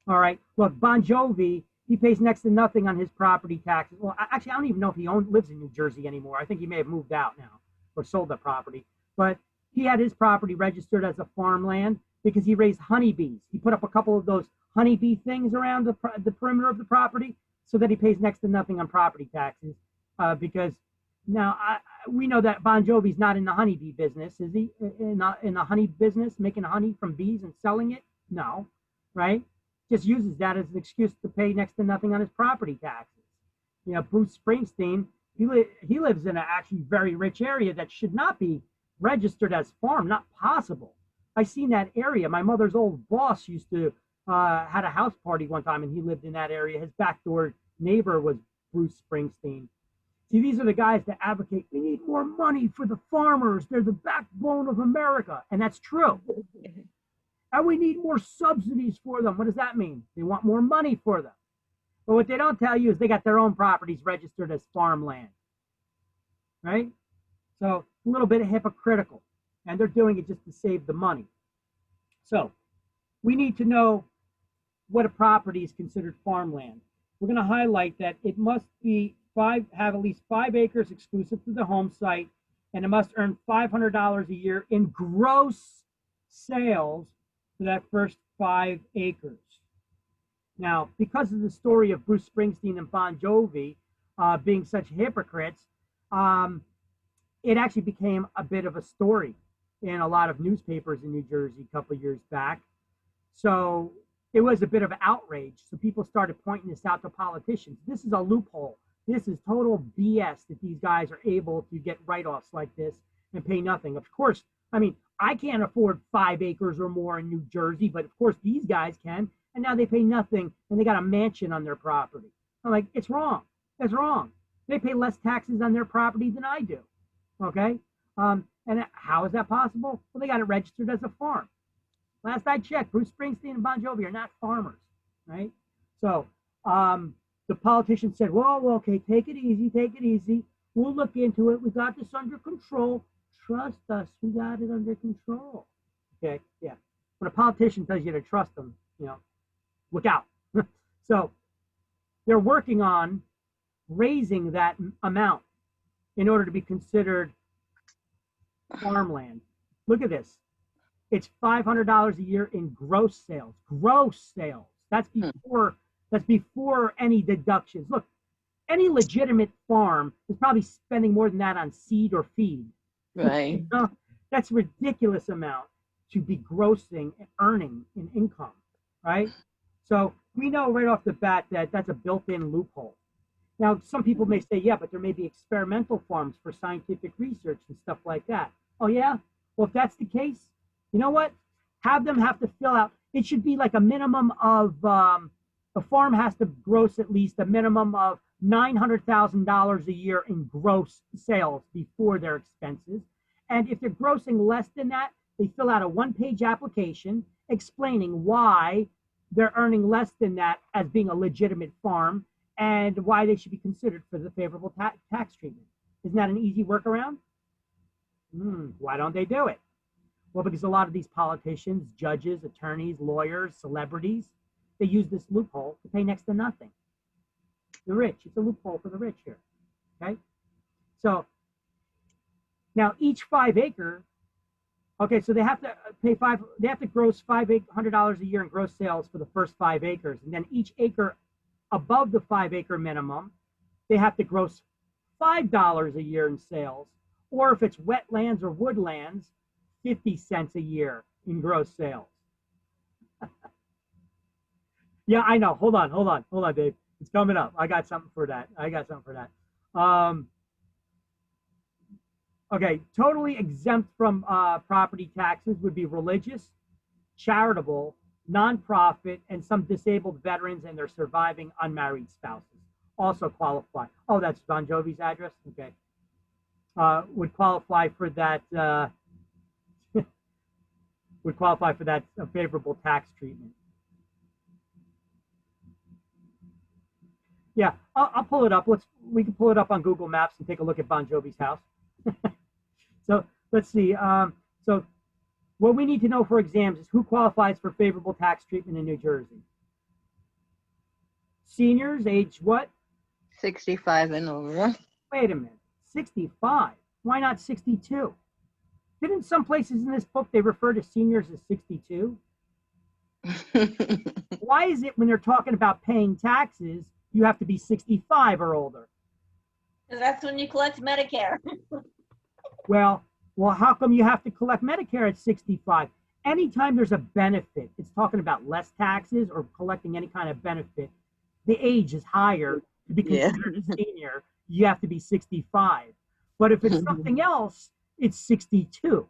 [SPEAKER 13] All right. Look, Bon Jovi he pays next to nothing on his property taxes. Well, actually, I don't even know if he lives in New Jersey anymore. I think he may have moved out now or sold the property. But he had his property registered as a farmland because he raised honeybees. He put up a couple of those honeybee things around the perimeter of the property so that he pays next to nothing on property taxes. Because now we know that Bon Jovi's not in the honeybee business, is he? In the honey business, making honey from bees and selling it? No, right? Just uses that as an excuse to pay next to nothing on his property taxes. You know, Bruce Springsteen, he lives in an actually very rich area that should not be registered as farm, not possible. I seen that area. My mother's old boss used to had a house party one time, and he lived in that area. His backdoor neighbor was Bruce Springsteen. See, these are the guys that advocate, we need more money for the farmers. They're the backbone of America. And that's true. And we need more subsidies for them. What does that mean? They want more money for them. But what they don't tell you is they got their own properties registered as farmland. Right? So a little bit hypocritical. And they're doing it just to save the money. So we need to know what a property is considered farmland. We're going to highlight that it must be have at least 5 acres exclusive to the home site, and it must earn $500 a year in gross sales for that first 5 acres. Now, because of the story of Bruce Springsteen and Bon Jovi being such hypocrites, it actually became a bit of a story in a lot of newspapers in New Jersey a couple of years back. So it was a bit of outrage. So people started pointing this out to politicians. This is a loophole. This is total BS that these guys are able to get write-offs like this and pay nothing. Of course, I mean, I can't afford 5 acres or more in New Jersey, but of course these guys can. And now they pay nothing and they got a mansion on their property. I'm like, it's wrong. It's wrong. They pay less taxes on their property than I do. Okay? And how is that possible? Well, they got it registered as a farm. Last I checked, Bruce Springsteen and Bon Jovi are not farmers, right? So the politician said, well, okay, take it easy, take it easy. We'll look into it. We got this under control. Trust us, we got it under control. Okay, yeah. When a politician tells you to trust them, you know, look out. So they're working on raising that amount in order to be considered farmland. Look at this. It's $500 a year in gross sales. Gross sales. That's before any deductions. Look, any legitimate farm is probably spending more than that on seed or feed.
[SPEAKER 9] Right.
[SPEAKER 13] You know, that's a ridiculous amount to be grossing and earning in income, right? So we know right off the bat that that's a built-in loophole. Now, some people may say, yeah, but there may be experimental farms for scientific research and stuff like that. Oh, yeah? Well, if that's the case, you know what? Have them have to fill out. It should be like a minimum of, a farm has to gross at least a minimum of $900,000 a year in gross sales before their expenses. And if they're grossing less than that, they fill out a 1-page application explaining why they're earning less than that as being a legitimate farm and why they should be considered for the favorable tax treatment. Isn't that an easy workaround? Why don't they do it? Well, because a lot of these politicians, judges, attorneys, lawyers, celebrities, they use this loophole to pay next to nothing. The rich, it's a loophole for the rich here, okay? So now each 5 acre, okay, so they have to they have to gross $500 a year in gross sales for the first 5 acres. And then each acre above the 5 acre minimum, they have to gross $5 a year in sales. Or if it's wetlands or woodlands, 50 cents a year in gross sales. Yeah, I know. Hold on, Dave. It's coming up. I got something for that. Okay, totally exempt from property taxes would be religious, charitable, nonprofit, and some disabled veterans and their surviving unmarried spouses also qualify. Oh, that's Bon Jovi's address? Okay. Would qualify for that favorable tax treatment. Yeah, I'll pull it up. We can pull it up on Google Maps and take a look at Bon Jovi's house. So let's see. So what we need to know for exams is who qualifies for favorable tax treatment in New Jersey. Seniors age what?
[SPEAKER 9] 65 and over.
[SPEAKER 13] Wait a minute, 65. Why not 62? Didn't some places in this book they refer to seniors as 62? Why is it when they're talking about paying taxes, you have to be 65 or older?
[SPEAKER 2] Because that's when you collect Medicare.
[SPEAKER 13] Well, how come you have to collect Medicare at 65? Anytime there's a benefit, it's talking about less taxes or collecting any kind of benefit, the age is higher to be considered a senior. You have to be 65. But if it's something else, it's 62.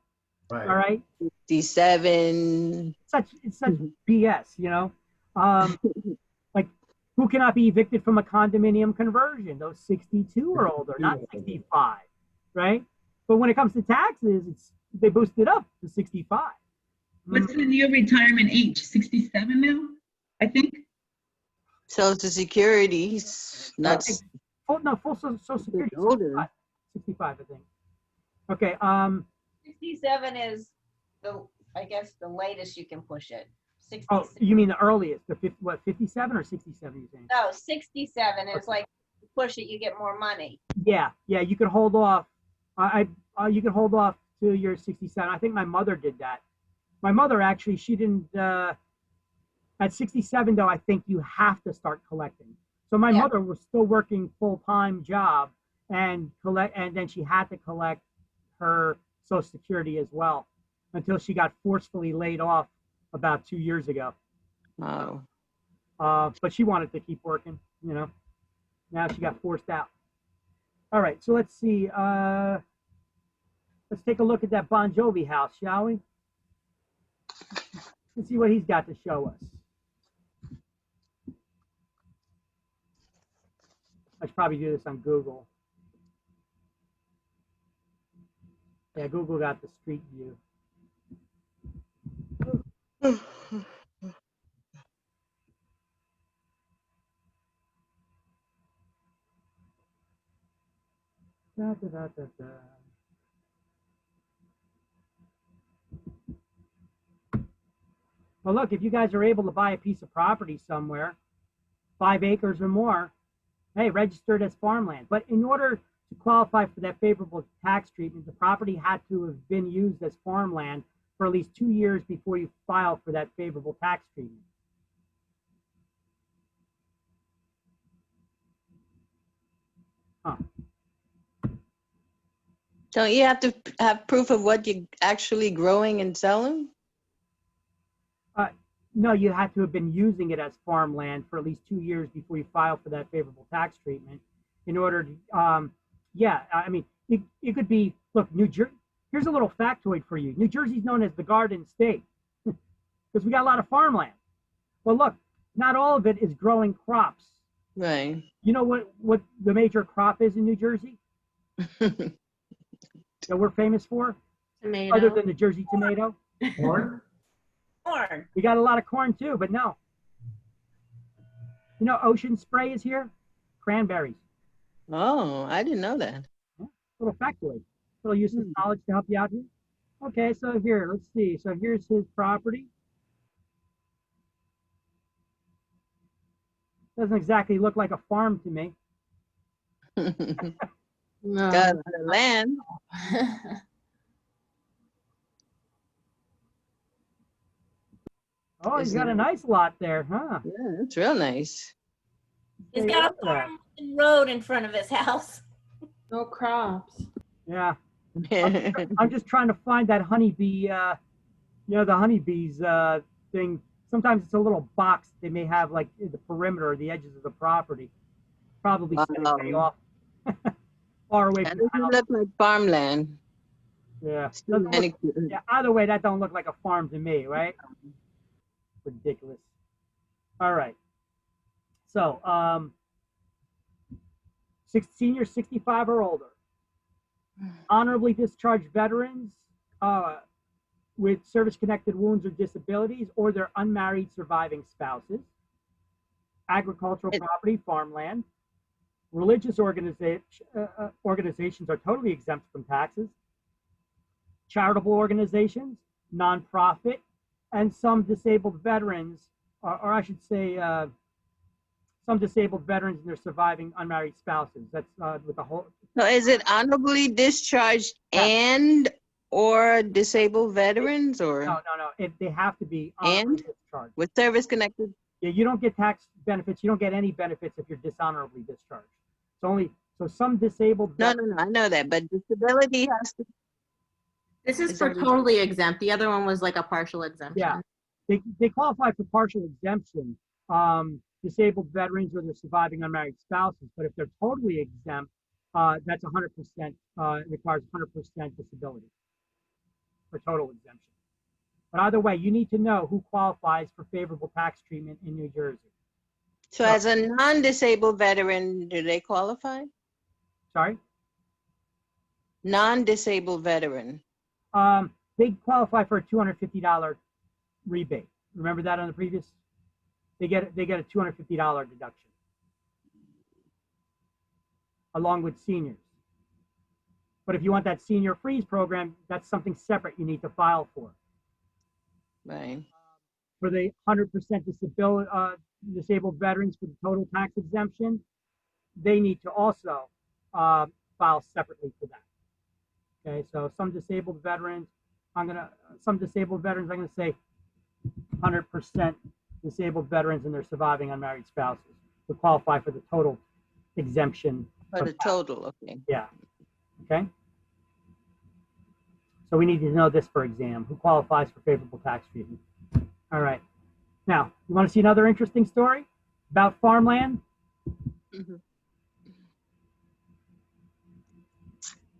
[SPEAKER 3] Right.
[SPEAKER 13] All right.
[SPEAKER 9] 57.
[SPEAKER 13] It's such BS, you know. Like, who cannot be evicted from a condominium conversion? Those 62 or older, not 65, right? But when it comes to taxes, they boost it up to 65.
[SPEAKER 12] What's the new retirement age? 67 now, I think.
[SPEAKER 9] Social Security, not
[SPEAKER 13] Full Social Security.
[SPEAKER 9] older.
[SPEAKER 13] 65, I think. Okay.
[SPEAKER 2] 67 is I guess the latest you can push it. 67.
[SPEAKER 13] Oh, you mean the earliest? The 57 or 67? You saying?
[SPEAKER 2] No, 67 is like push it, you get more money.
[SPEAKER 13] Yeah. You could hold off. You could hold off to your 67. I think my mother did that. My mother actually, she didn't. At 67 though, I think you have to start collecting. So my mother was still working full-time job and then she had to collect her Social Security as well until she got forcefully laid off about 2 years ago.
[SPEAKER 9] Wow.
[SPEAKER 13] But she wanted to keep working, you know. Now she got forced out. All right, so let's see. Let's take a look at that Bon Jovi house, shall we? Let's see what he's got to show us. I should probably do this on Google. Yeah, Google got the street view. Da, da, da, da, da. Well, look, if you guys are able to buy a piece of property somewhere, 5 acres or more, hey, register it as farmland. But in order to qualify for that favorable tax treatment, the property had to have been used as farmland for at least 2 years before you file for that favorable tax treatment. Huh.
[SPEAKER 9] Don't you have to have proof of what you're actually growing and selling?
[SPEAKER 13] No, you had to have been using it as farmland for at least 2 years before you file for that favorable tax treatment. In order to, yeah, I mean, it could be, look, New Jersey, here's a little factoid for you. New Jersey's known as the Garden State because we got a lot of farmland. Well, look, not all of it is growing crops.
[SPEAKER 9] Right.
[SPEAKER 13] You know what the major crop is in New Jersey that we're famous for?
[SPEAKER 5] Tomato.
[SPEAKER 13] Other than the Jersey tomato?
[SPEAKER 3] Corn?
[SPEAKER 2] Corn.
[SPEAKER 13] We got a lot of corn too, but no. You know, Ocean Spray is here. Cranberries.
[SPEAKER 9] Oh, I didn't know that.
[SPEAKER 13] Little factoid. Little useless knowledge to help you out here. Okay, so here, let's see. So here's his property. Doesn't exactly look like a farm to me.
[SPEAKER 9] No. Got the land.
[SPEAKER 13] Oh, he's got a nice lot there, huh?
[SPEAKER 9] Yeah, it's real nice.
[SPEAKER 2] He's got a farm road in front of his house.
[SPEAKER 11] No crops.
[SPEAKER 13] Yeah. I'm just trying to find that honeybee, you know, the honeybees thing. Sometimes it's a little box they may have like the perimeter or the edges of the property. Probably set way off. Far away
[SPEAKER 9] That
[SPEAKER 13] from the
[SPEAKER 9] doesn't
[SPEAKER 13] house.
[SPEAKER 9] look like farmland.
[SPEAKER 13] Yeah. Yeah. Either way, that don't look like a farm to me, right? Ridiculous. All right. So, seniors 65 or older, honorably discharged veterans with service-connected wounds or disabilities, or their unmarried surviving spouses, agricultural property, farmland, religious organizations are totally exempt from taxes, charitable organizations, nonprofit, and some disabled veterans, or I should say, some disabled veterans and their surviving unmarried spouses. That's with the whole.
[SPEAKER 9] So is it honorably discharged and or disabled veterans or?
[SPEAKER 13] No. They have to be
[SPEAKER 9] and
[SPEAKER 13] honorably discharged.
[SPEAKER 9] with service connected?
[SPEAKER 13] Yeah, you don't get tax benefits. You don't get any benefits if you're dishonorably discharged. It's only, so some disabled.
[SPEAKER 9] No, I know that, but disability has to.
[SPEAKER 5] This is for totally exempt. The other one was like a partial exemption.
[SPEAKER 13] Yeah, they qualify for partial exemption, disabled veterans or their surviving unmarried spouses. But if they're totally exempt, that's 100%, requires 100% disability for total exemption. But either way, you need to know who qualifies for favorable tax treatment in New Jersey.
[SPEAKER 9] So as a non-disabled veteran, do they qualify?
[SPEAKER 13] Sorry?
[SPEAKER 9] Non-disabled veteran.
[SPEAKER 13] They qualify for a $250 rebate. Remember that on the previous? They get a $250 deduction along with seniors. But if you want that senior freeze program, that's something separate you need to file for.
[SPEAKER 9] Right.
[SPEAKER 13] For the 100% disabled veterans for the total tax exemption, they need to also file separately for that. Okay, so some disabled veterans, I'm gonna say 100% disabled veterans and their surviving unmarried spouses to qualify for the total exemption.
[SPEAKER 9] For the total, okay.
[SPEAKER 13] Yeah. Okay. So we need to know this for exam. Who qualifies for favorable tax treatment? All right. Now, you want to see another interesting story about farmland?
[SPEAKER 9] Mm-hmm.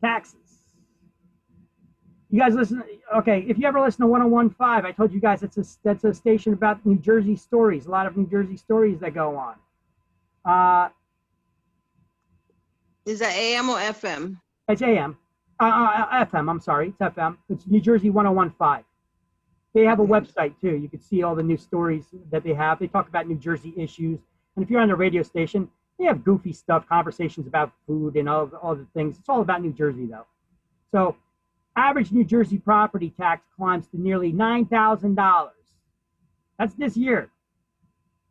[SPEAKER 13] Taxes. You guys listen. Okay, if you ever listen to 101.5, I told you guys that's a station about New Jersey stories. A lot of New Jersey stories that go on.
[SPEAKER 9] Is that AM or FM?
[SPEAKER 13] It's AM. FM, I'm sorry. It's FM. It's New Jersey 101.5. They have a website too. You can see all the new stories that they have. They talk about New Jersey issues. And if you're on the radio station, they have goofy stuff, conversations about food and all the things. It's all about New Jersey though. So average New Jersey property tax climbs to nearly $9,000. That's this year.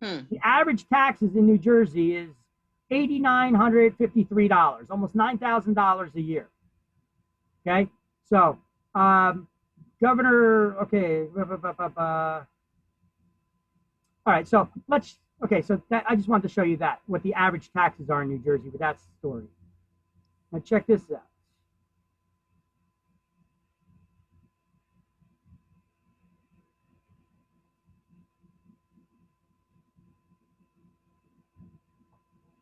[SPEAKER 13] The average taxes in New Jersey is $8,953, almost $9,000 a year. Okay, so Governor, okay, all right, so I just wanted to show you that, what the average taxes are in New Jersey, but that's the story. Now check this out.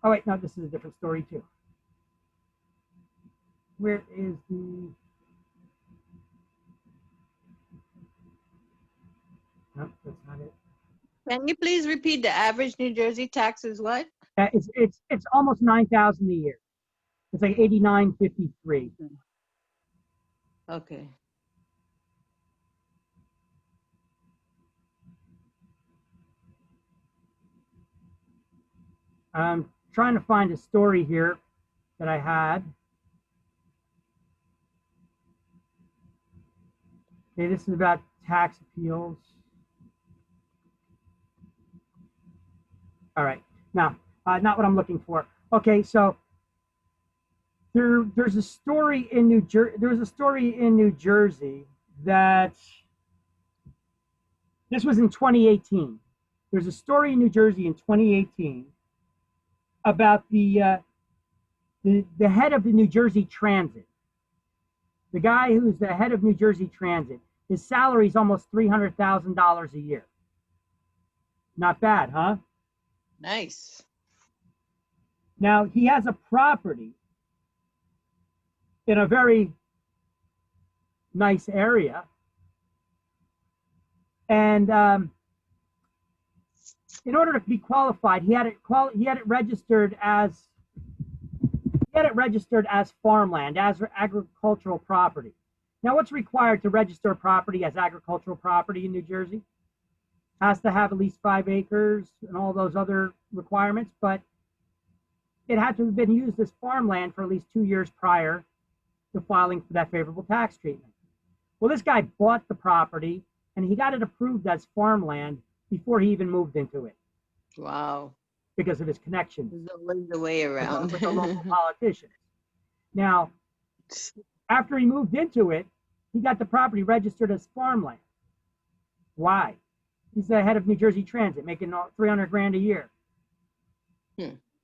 [SPEAKER 13] Oh wait, no, this is a different story too. Where is the? No, that's not it.
[SPEAKER 9] Can you please repeat the average New Jersey tax is what?
[SPEAKER 13] It's almost 9,000 a year. It's like 8,953.
[SPEAKER 9] Okay.
[SPEAKER 13] I'm trying to find a story here that I had. Okay, this is about tax appeals. All right, now, not what I'm looking for. Okay, so there's a story in New Jersey that this was in 2018. There's a story in New Jersey in 2018 about the head of the New Jersey Transit. The guy who's the head of New Jersey Transit, his salary is almost $300,000 a year. Not bad, huh?
[SPEAKER 9] Nice.
[SPEAKER 13] Now, he has a property in a very nice area. And in order to be qualified, he had it registered as farmland, as agricultural property. Now, what's required to register a property as agricultural property in New Jersey? Has to have at least 5 acres and all those other requirements, but it had to have been used as farmland for at least 2 years prior to filing for that favorable tax treatment. Well, this guy bought the property and he got it approved as farmland before he even moved into it.
[SPEAKER 9] Wow.
[SPEAKER 1] because of his connections.
[SPEAKER 9] There's always a way around.
[SPEAKER 1] With the local politicians. Now, after he moved into it, he got the property registered as farmland. Why? He's the head of New Jersey Transit, making 300 grand a year.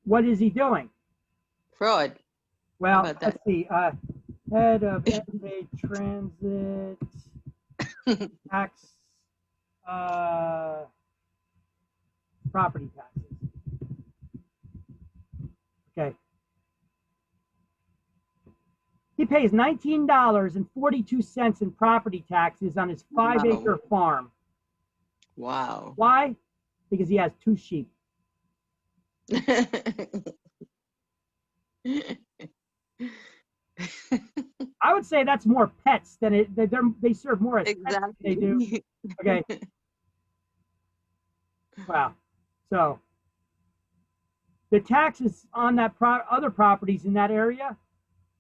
[SPEAKER 1] What is he doing?
[SPEAKER 9] Fraud.
[SPEAKER 1] Well, let's see. Head of NJ Transit tax, property taxes. Okay. He pays $19.42 in property taxes on his 5-acre farm.
[SPEAKER 9] Wow.
[SPEAKER 1] Why? Because he has 2 sheep. I would say that's more pets than it. They serve more as pets than they do. Okay. Wow. So the taxes on that other properties in that area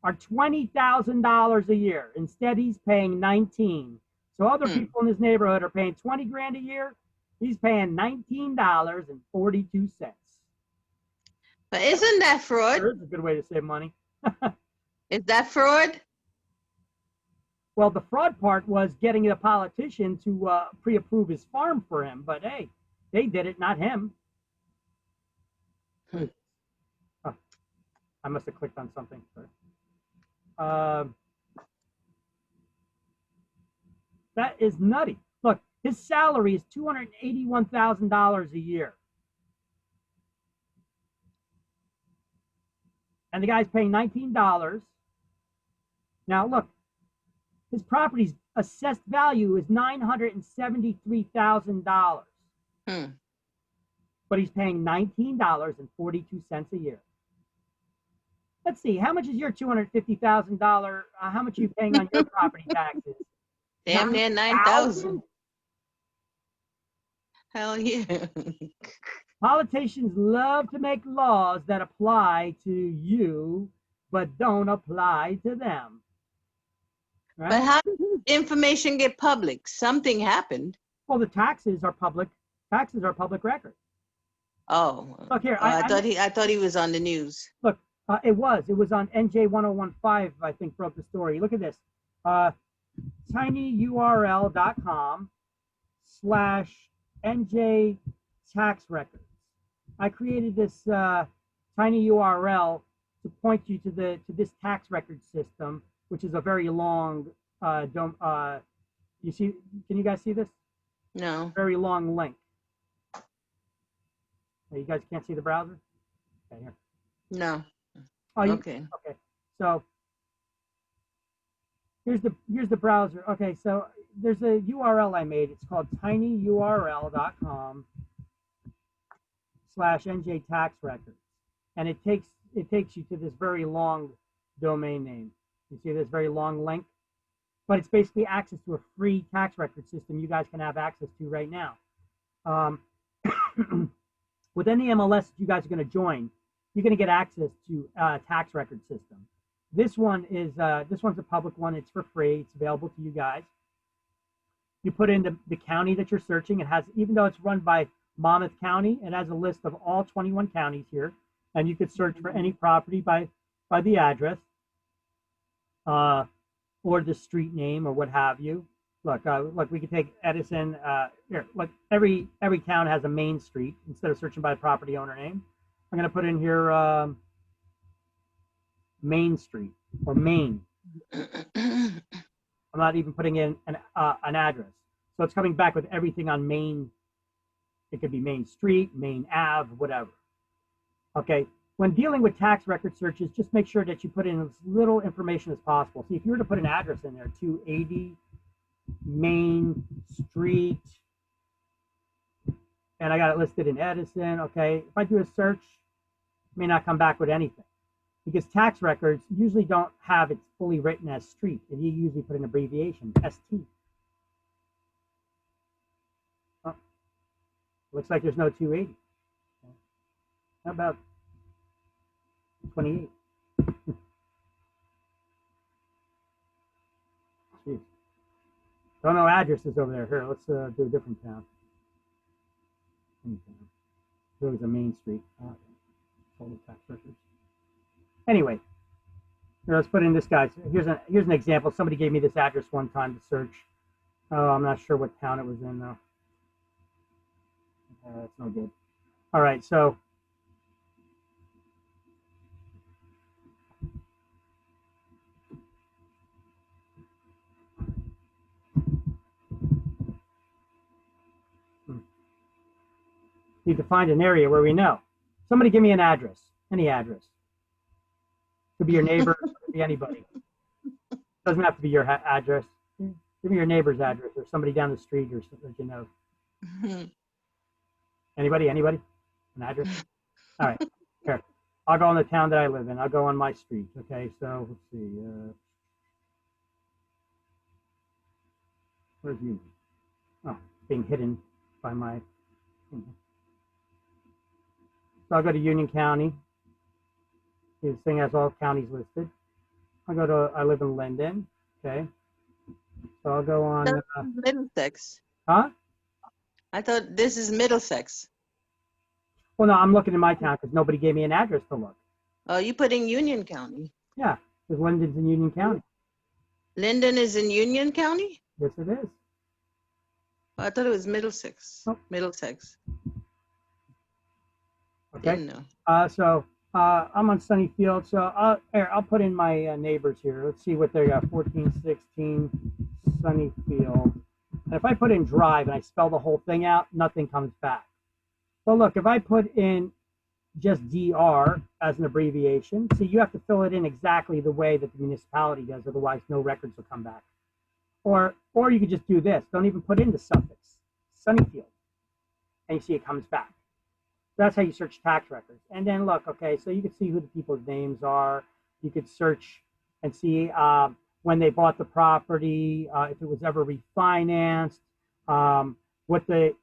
[SPEAKER 1] are $20,000 a year. Instead, he's paying 19. So other people in his neighborhood are paying 20 grand a year. He's paying $19.42.
[SPEAKER 9] But isn't that fraud?
[SPEAKER 1] Sure, it's a good way to save money.
[SPEAKER 9] Is that fraud?
[SPEAKER 1] Well, the fraud part was getting the politician to pre-approve his farm for him. But hey, they did it, not him. Oh, I must have clicked on something. That is nutty. Look, his salary is $281,000 a year. And the guy's paying $19. Now, look, his property's assessed value is $973,000. But he's paying $19.42 a year. Let's see, how much is your $250,000? How much are you paying on your property taxes?
[SPEAKER 9] Damn near 9,000. Hell yeah.
[SPEAKER 1] Politicians love to make laws that apply to you, but don't apply to them. Right?
[SPEAKER 9] But how did this information get public? Something happened.
[SPEAKER 1] Well, the taxes are public. Taxes are public record.
[SPEAKER 9] Oh,
[SPEAKER 1] look here.
[SPEAKER 9] I thought he was on the news.
[SPEAKER 1] Look, it was on NJ 1015. I think broke the story. Look at this. tinyurl.com/NJ tax records. I created this tiny URL to point you to this tax record system, which is a very long you see, can you guys see this?
[SPEAKER 9] No.
[SPEAKER 1] Very long link. You guys can't see the browser? Okay, here.
[SPEAKER 9] No.
[SPEAKER 1] Oh,
[SPEAKER 9] okay.
[SPEAKER 1] Okay. So here's the browser. Okay, so there's a URL I made. It's called tinyurl.com/NJ tax records. And it takes you to this very long domain name. You see this very long link? But it's basically access to a free tax record system you guys can have access to right now. With any MLS that you guys are going to join, you're going to get access to a tax record system. This one's a public one. It's for free. It's available to you guys. You put in the county that you're searching. It has, even though it's run by Monmouth County, it has a list of all 21 counties here, and you could search for any property by the address, or the street name, or what have you. Look, we could take Edison. Here, look, every town has a main street. Instead of searching by the property owner name, I'm going to put in here Main Street or Main. I'm not even putting in an address, so it's coming back with everything on Main. It could be Main Street, Main Ave, whatever. Okay. When dealing with tax record searches, just make sure that you put in as little information as possible. See, if you were to put an address in there, 280 Main Street, and I got it listed in Edison, okay, if I do a search, it may not come back with anything, because tax records usually don't have it fully written as street, and you usually put an abbreviation, ST. Oh, looks like there's no 280. Okay. How about 28? Jeez. Don't know addresses over there. Here, let's do a different town.
[SPEAKER 13] There was a main street. Total tax records. Anyway, here, let's put in this guy's. Here's an example. Somebody gave me this address one time to search. Oh, I'm not sure what town it was in though. That's no good. All right, so need to find an area where we know. Somebody give me an address, any address. Could be your neighbor, could be anybody. Doesn't have to be your address. Give me your neighbor's address or somebody down the street or something that you know. Anybody? An address? All right, here. I'll go on the town that I live in. I'll go on my street. Okay, so let's see. Where's you? Oh, it's being hidden by my. So I'll go to Union County. This thing has all counties listed. I live in Linden. Okay. So I'll go on.
[SPEAKER 9] Middlesex.
[SPEAKER 13] Huh?
[SPEAKER 9] I thought this is Middlesex.
[SPEAKER 13] Well, no, I'm looking in my town because nobody gave me an address to look.
[SPEAKER 9] Oh, you put in Union County.
[SPEAKER 13] Yeah, because Linden's in Union County.
[SPEAKER 9] Linden is in Union County?
[SPEAKER 13] Yes, it is.
[SPEAKER 9] Oh, I thought it was Middlesex.
[SPEAKER 13] Oh.
[SPEAKER 9] Middlesex.
[SPEAKER 13] Okay.
[SPEAKER 9] Didn't know.
[SPEAKER 13] So I'm on Sunnyfield. So I'll put in my neighbors here. Let's see what they got. 1416 Sunnyfield. And if I put in drive and I spell the whole thing out, nothing comes back. So look, if I put in just DR as an abbreviation, see, you have to fill it in exactly the way that the municipality does, otherwise no records will come back. Or you could just do this. Don't even put in the suffix, Sunnyfield, and you see it comes back. That's how you search tax records. And then look, okay, so you can see who the people's names are. You could search and see when they bought the property, if it was ever refinanced, what the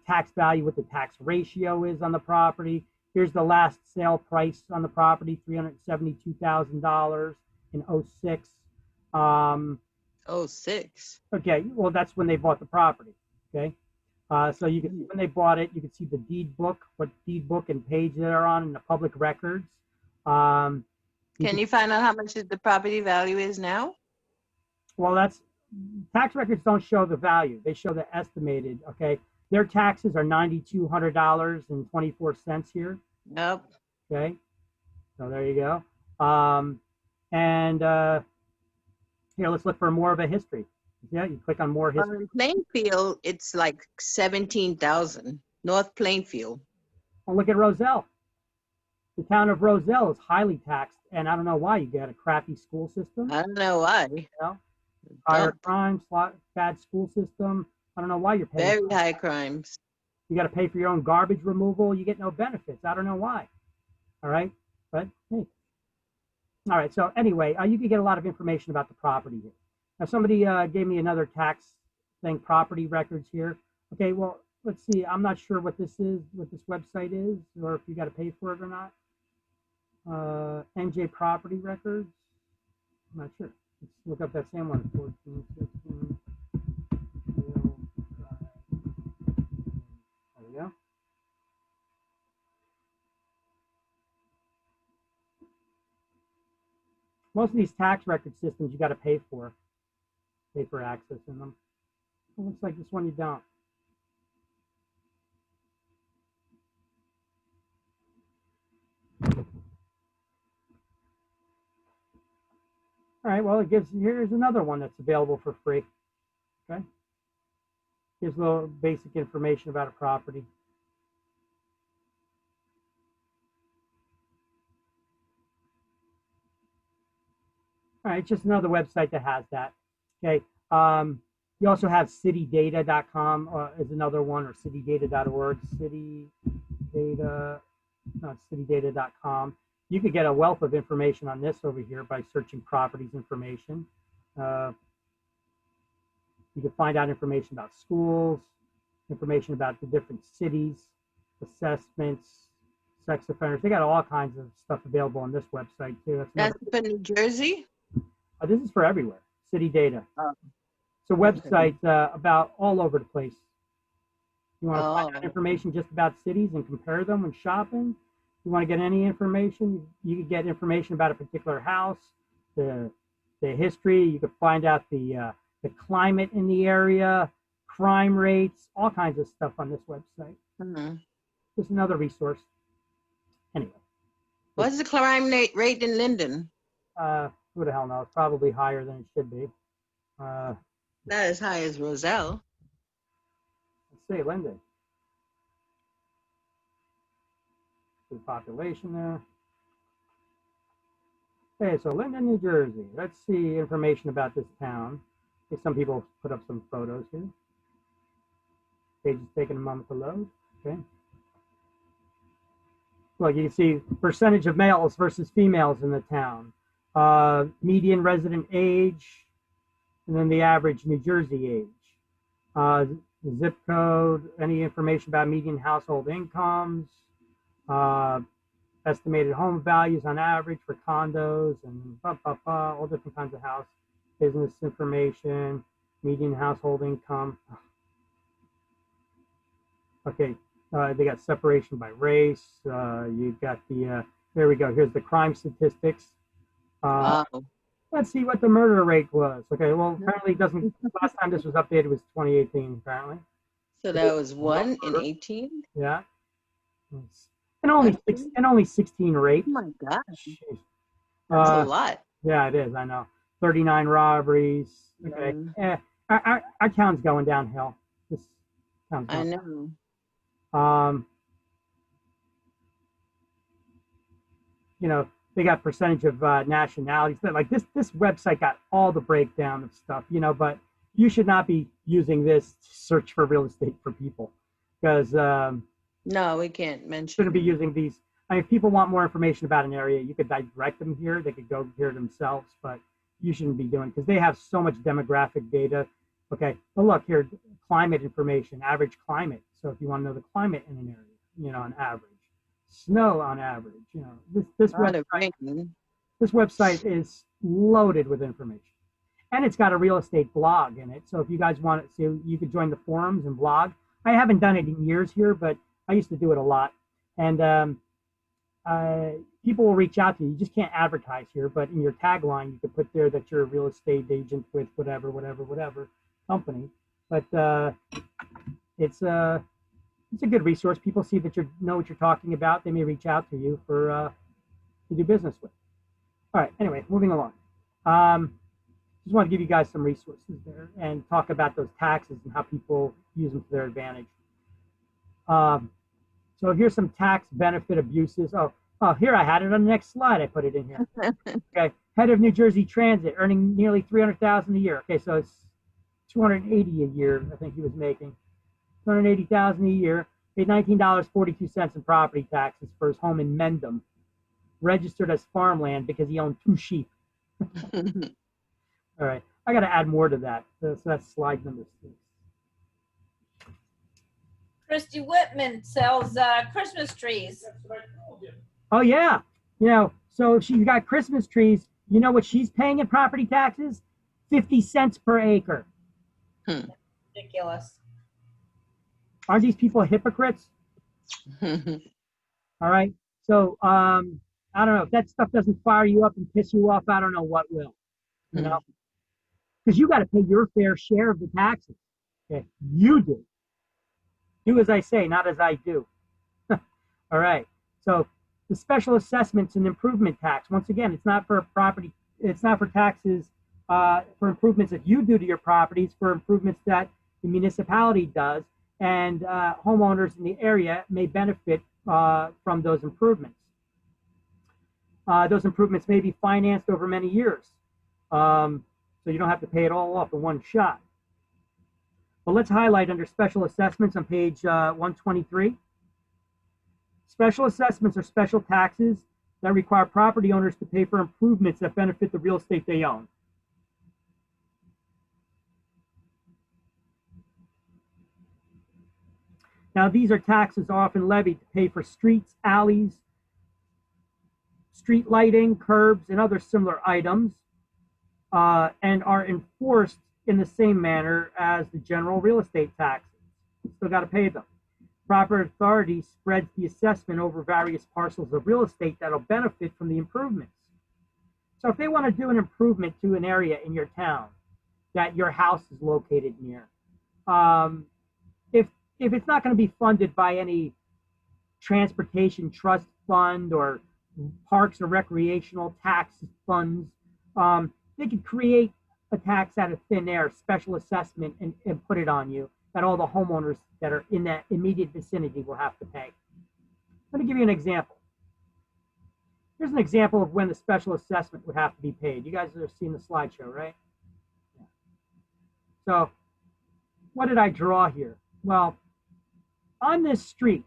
[SPEAKER 13] tax value, what the tax ratio is on the property. Here's the last sale price on the property, $372,000 in 06.
[SPEAKER 9] 06.
[SPEAKER 13] Okay, well, that's when they bought the property, okay? So you can see when they bought it, you can see the deed book, what deed book and page they're on in the public records.
[SPEAKER 9] Can you find out how much the property value is now?
[SPEAKER 13] Well, tax records don't show the value. They show the estimated, okay? Their taxes are $9,200.24 here.
[SPEAKER 9] Nope.
[SPEAKER 13] Okay, so there you go. Here, let's look for more of a history. Yeah, you click on more history.
[SPEAKER 9] In Plainfield, it's like 17,000. North Plainfield.
[SPEAKER 13] Well, look at Roselle. The town of Roselle is highly taxed, and I don't know why. You get a crappy school system.
[SPEAKER 9] I don't know why.
[SPEAKER 13] You know? Higher crime, bad school system. I don't know why you're paying.
[SPEAKER 9] Very high crimes.
[SPEAKER 13] You got to pay for your own garbage removal. You get no benefits. I don't know why. All right, but hey. All right. So anyway, you can get a lot of information about the property here. Now somebody gave me another tax thing, property records here. Okay. Well, let's see. I'm not sure what this is, what this website is, or if you got to pay for it or not. NJ property records. I'm not sure. Let's look up that same one. 14, 16. There we go. Most of these tax record systems you got to pay for accessing them. It looks like this one you don't. All right, well, here's another one that's available for free. Okay. Gives a little basic information about a property. All right, just another website that has that. Okay. You also have citydata.com is another one, or citydata.org, citydata.com. You could get a wealth of information on this over here by searching properties information. You can find out information about schools, information about the different cities, assessments, sex offenders. They got all kinds of stuff available on this website too.
[SPEAKER 9] That's for New Jersey?
[SPEAKER 13] This is for everywhere, City Data.
[SPEAKER 9] Oh.
[SPEAKER 13] It's a website about all over the place.
[SPEAKER 1] You want to find out information just about cities and compare them when shopping. You want to get any information, you could get information about a particular house, the history. You could find out the climate in the area, crime rates, all kinds of stuff on this website. Just another resource. Anyway.
[SPEAKER 9] What's the crime rate in Linden?
[SPEAKER 1] Who the hell knows? Probably higher than it should be.
[SPEAKER 9] Not as high as Roselle.
[SPEAKER 1] Let's see, Linden. The population there. Okay, so Linden, New Jersey. Let's see information about this town. Okay, some people put up some photos here. Page is taking a moment to load. Okay. Well, you can see percentage of males versus females in the town. Median resident age, and then the average New Jersey age. The zip code, any information about median household incomes, estimated home values on average for condos and all different kinds of house, business information, median household income. Okay, they got separation by race. You got the, there we go, here's the crime statistics. Let's see what the murder rate was. Okay, well, apparently it doesn't, last time this was updated was 2018, apparently.
[SPEAKER 9] So that was 1 in 18?
[SPEAKER 1] Yeah. And only 16 rapes.
[SPEAKER 9] Oh my gosh. That's a lot.
[SPEAKER 1] Yeah, it is, I know. 39 robberies. Okay. Our town's going downhill. This town's going
[SPEAKER 9] downhill.
[SPEAKER 1] You know, they got percentage of nationalities. But like this website got all the breakdown of stuff, you know, but you should not be using this to search for real estate for people, because
[SPEAKER 9] no, we can't mention.
[SPEAKER 1] Shouldn't be using these. I mean, if people want more information about an area, you could direct them here. They could go here themselves, but you shouldn't be doing, because they have so much demographic data. Okay, well, look here, climate information, average climate. So if you want to know the climate in an area, you know, on average, snow on average, you know, this website is loaded with information, and it's got a real estate blog in it. So if you guys want it, so you could join the forums and blog. I haven't done it in years here, but I used to do it a lot, and people will reach out to you. You just can't advertise here, but in your tagline, you could put there that you're a real estate agent with whatever company. But it's a good resource. People see that you know what you're talking about. They may reach out to you for to do business with. All right. Anyway, moving along. Just want to give you guys some resources there and talk about those taxes and how people use them to their advantage. So here's some tax benefit abuses. Oh, here I had it on the next slide. I put it in here. Okay, head of New Jersey Transit, earning nearly $300,000 a year. Okay, so it's $280 a year. I think he was making $280,000 a year. Paid $19.42 in property taxes for his home in Mendham, registered as farmland because he owned 2 sheep. All right, I got to add more to that. So that's slide number 6.
[SPEAKER 2] Christy Whitman sells Christmas trees.
[SPEAKER 1] Oh yeah, you know, so she got Christmas trees. You know what she's paying in property taxes? 50 cents per acre.
[SPEAKER 2] Ridiculous.
[SPEAKER 1] Aren't these people hypocrites? All right, so I don't know, if that stuff doesn't fire you up and piss you off, I don't know what will. You know, because you got to pay your fair share of the taxes. Okay, you do. Do as I say, not as I do. All right. So the special assessments and improvement tax, once again, it's not for property, it's not for taxes for improvements that you do to your properties, for improvements that the municipality does, and homeowners in the area may benefit from those improvements. Those improvements may be financed over many years, so you don't have to pay it all off in one shot. But let's highlight under special assessments on page 123. Special assessments are special taxes that require property owners to pay for improvements that benefit the real estate they own. Now, these are taxes often levied to pay for streets, alleys, street lighting, curbs, and other similar items, and are enforced in the same manner as the general real estate taxes. You still got to pay them.
[SPEAKER 13] Proper authority spreads the assessment over various parcels of real estate that'll benefit from the improvements. So if they want to do an improvement to an area in your town that your house is located near, if it's not going to be funded by any transportation trust fund or parks or recreational tax funds, they could create a tax out of thin air, special assessment, and put it on you that all the homeowners that are in that immediate vicinity will have to pay. Let me give you an example. Here's an example of when the special assessment would have to be paid. You guys have seen the slideshow, right? Yeah. So what did I draw here? Well, on this street,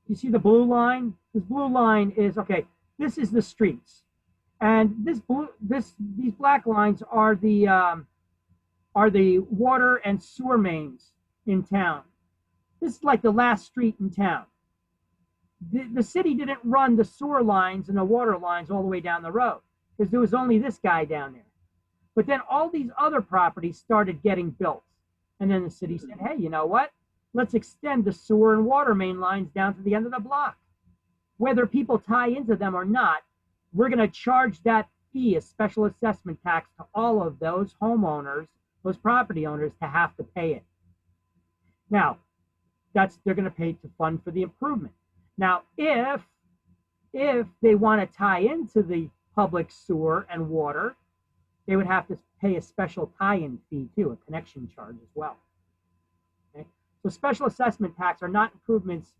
[SPEAKER 13] you see the blue line? This blue line is, okay, this is the streets. And these black lines are the water and sewer mains in town. This is like the last street in town. The city didn't run the sewer lines and the water lines all the way down the road because there was only this guy down there. But then all these other properties started getting built. And then the city said, hey, you know what? Let's extend the sewer and water main lines down to the end of the block. Whether people tie into them or not, we're going to charge that fee, a special assessment tax, to all of those homeowners, those property owners, to have to pay it. Now, they're going to pay to fund for the improvement. Now, if they want to tie into the public sewer and water, they would have to pay a special tie-in fee too, a connection charge as well. Okay? So special assessment tax are not improvements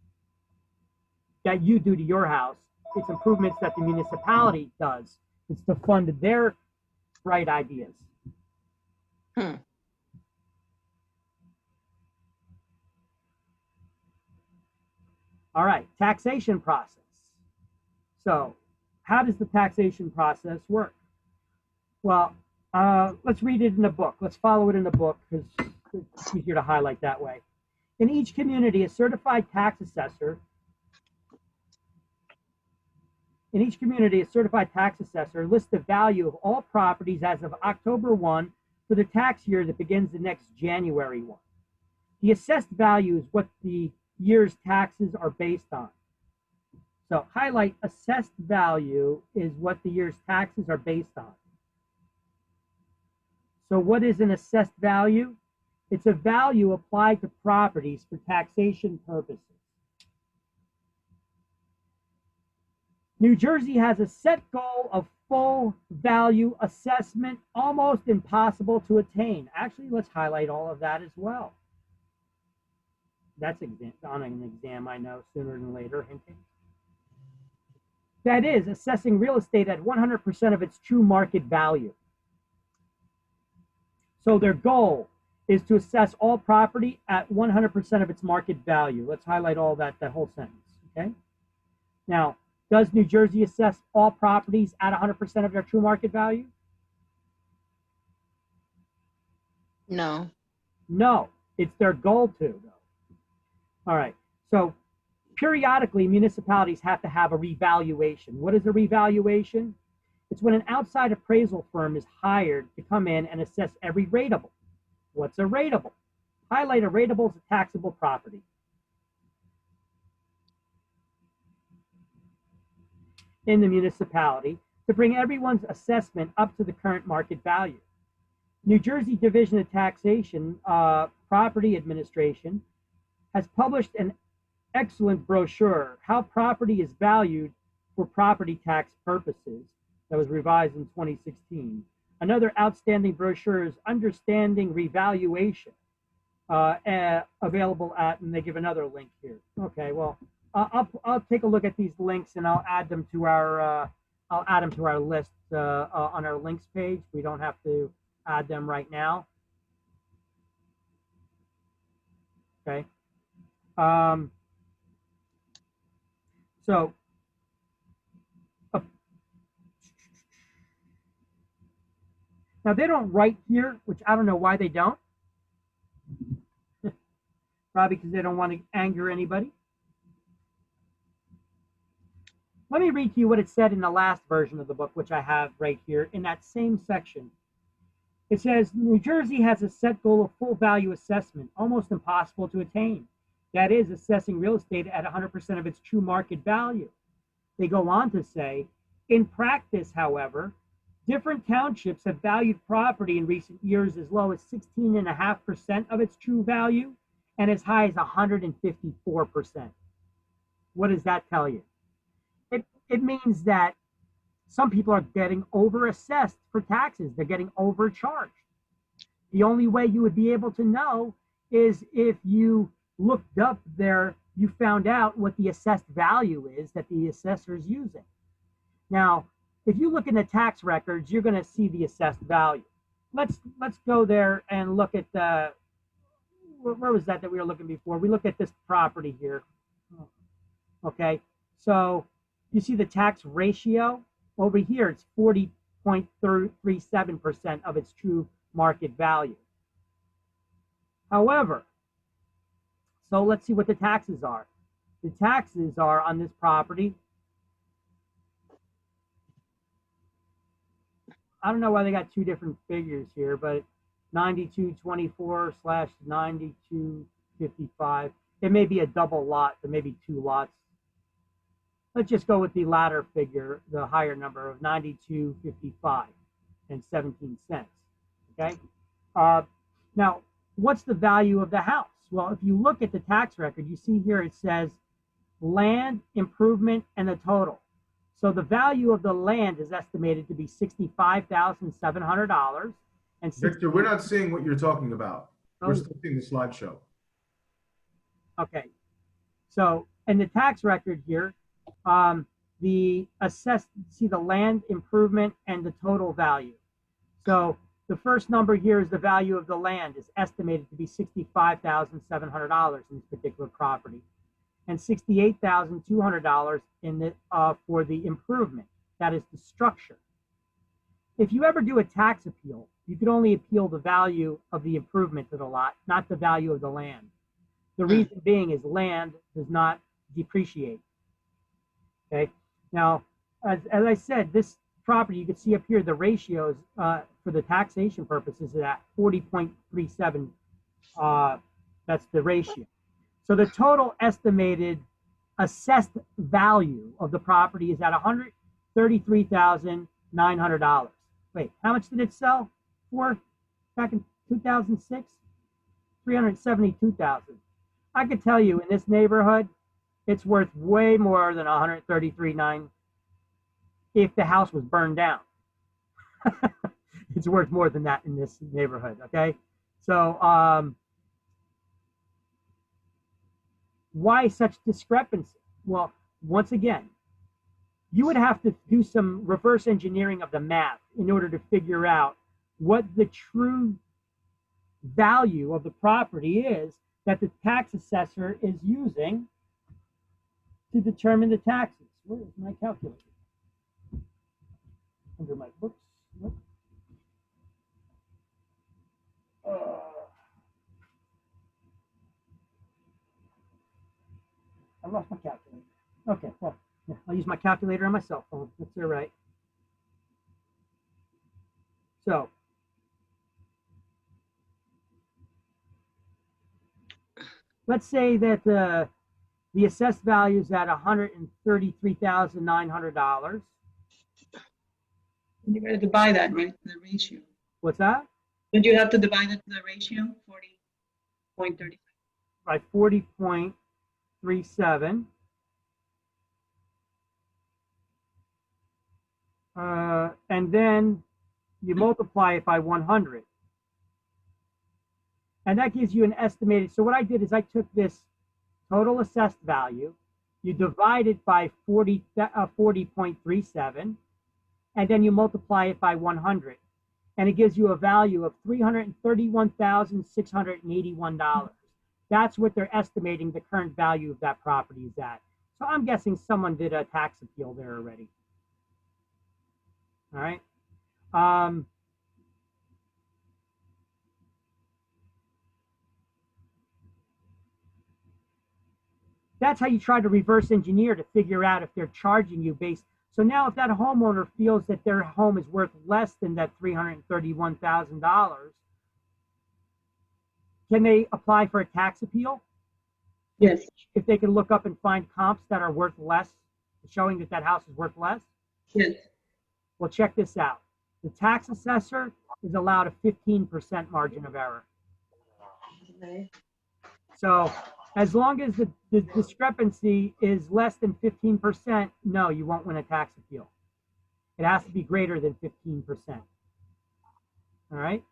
[SPEAKER 13] that you do to your house. It's improvements that the municipality does. It's to fund their right ideas. All right, taxation process. So how does the taxation process work? Well, let's read it in the book. Let's follow it in the book because it's easier to highlight that way. In each community, a certified tax assessor lists the value of all properties as of October 1 for the tax year that begins the next January 1. The assessed value is what the year's taxes are based on. So highlight assessed value is what the year's taxes are based on. So what is an assessed value? It's a value applied to properties for taxation purposes. New Jersey has a set goal of full value assessment, almost impossible to attain. Actually, let's highlight all of that as well. That's on an exam, I know, sooner than later, hinting. That is, assessing real estate at 100% of its true market value. So their goal is to assess all property at 100% of its market value. Let's highlight all that whole sentence, okay? Now, does New Jersey assess all properties at 100% of their true market value?
[SPEAKER 9] No.
[SPEAKER 13] No, it's their goal to, though. All right, so periodically municipalities have to have a revaluation. What is a revaluation? It's when an outside appraisal firm is hired to come in and assess every rateable. What's a rateable? Highlight a rateable as a taxable property. In the municipality to bring everyone's assessment up to the current market value. New Jersey Division of Taxation, Property Administration, has published an excellent brochure, How Property is Valued for Property Tax Purposes, that was revised in 2016. Another outstanding brochure is Understanding Revaluation, available at, and they give another link here. Okay, well, I'll take a look at these links and I'll add them to our list on our links page. We don't have to add them right now. Okay. So now they don't write here, which I don't know why they don't. Probably because they don't want to anger anybody. Let me read to you what it said in the last version of the book, which I have right here in that same section. It says, New Jersey has a set goal of full value assessment, almost impossible to attain. That is assessing real estate at 100% of its true market value. They go on to say, in practice, however, different townships have valued property in recent years as low as 16.5% of its true value and as high as 154%. What does that tell you? It means that some people are getting overassessed for taxes. They're getting overcharged. The only way you would be able to know is if you looked up there, you found out what the assessed value is that the assessor is using. Now, if you look in the tax records, you're going to see the assessed value. Let's go there and look at the, where was that we were looking before? We look at this property here. Okay, so you see the tax ratio over here. It's 40.37% of its true market value. However, so let's see what the taxes are. The taxes are on this property. I don't know why they got two different figures here, but 9224/9255. It may be a double lot. There may be two lots. Let's just go with the latter figure, the higher number of 9255 and 17 cents. Okay. Now, what's the value of the house? Well, if you look at the tax record, you see here it says land, improvement, and the total. So the value of the land is estimated to be $65,700. And
[SPEAKER 3] Victor, we're not seeing what you're talking about.
[SPEAKER 13] Oh.
[SPEAKER 3] We're still seeing the slideshow.
[SPEAKER 13] Okay. So in the tax record here, the assessed, see the land, improvement, and the total value. So the first number here is the value of the land is estimated to be $65,700 in this particular property, and $68,200 in the for the improvement. That is the structure. If you ever do a tax appeal, you can only appeal the value of the improvement to the lot, not the value of the land. The reason being is land does not depreciate. Okay. Now, as I said, this property, you can see up here the ratios for the taxation purposes is at 40.37. That's the ratio. So the total estimated assessed value of the property is at $133,900. Wait, how much did it sell for back in 2006? $372,000. I could tell you in this neighborhood, it's worth way more than $133,900 if the house was burned down. It's worth more than that in this neighborhood, okay? So why such discrepancy? Well, once again, you would have to do some reverse engineering of the math in order to figure out what the true value of the property is that the tax assessor is using to determine the taxes. Where is my calculator? Under my books. Nope. I lost my calculator. Okay, well, yeah, I'll use my calculator on my cell phone. That's all right. So, let's say that the assessed value is at $133,900.
[SPEAKER 14] You got to divide that, right? The ratio.
[SPEAKER 13] What's that?
[SPEAKER 14] Don't you have to divide it to the ratio? 40.30.
[SPEAKER 13] By 40.37. And then you multiply it by 100. And that gives you an estimated. So what I did is I took this total assessed value, you divide it by 40.37, and then you multiply it by 100. And it gives you a value of $331,681. That's what they're estimating the current value of that property is at. So I'm guessing someone did a tax appeal there already. All right. That's how you try to reverse engineer to figure out if they're charging you based. So now if that homeowner feels that their home is worth less than that $331,000, can they apply for a tax appeal?
[SPEAKER 4] Yes.
[SPEAKER 13] If they can look up and find comps that are worth less, showing that that house is worth less?
[SPEAKER 4] Yes.
[SPEAKER 13] Well, check this out. The tax assessor is allowed a 15% margin of error.
[SPEAKER 4] Okay.
[SPEAKER 13] So as long as the discrepancy is less than 15%, no, you won't win a tax appeal. It has to be greater than 15%. All right?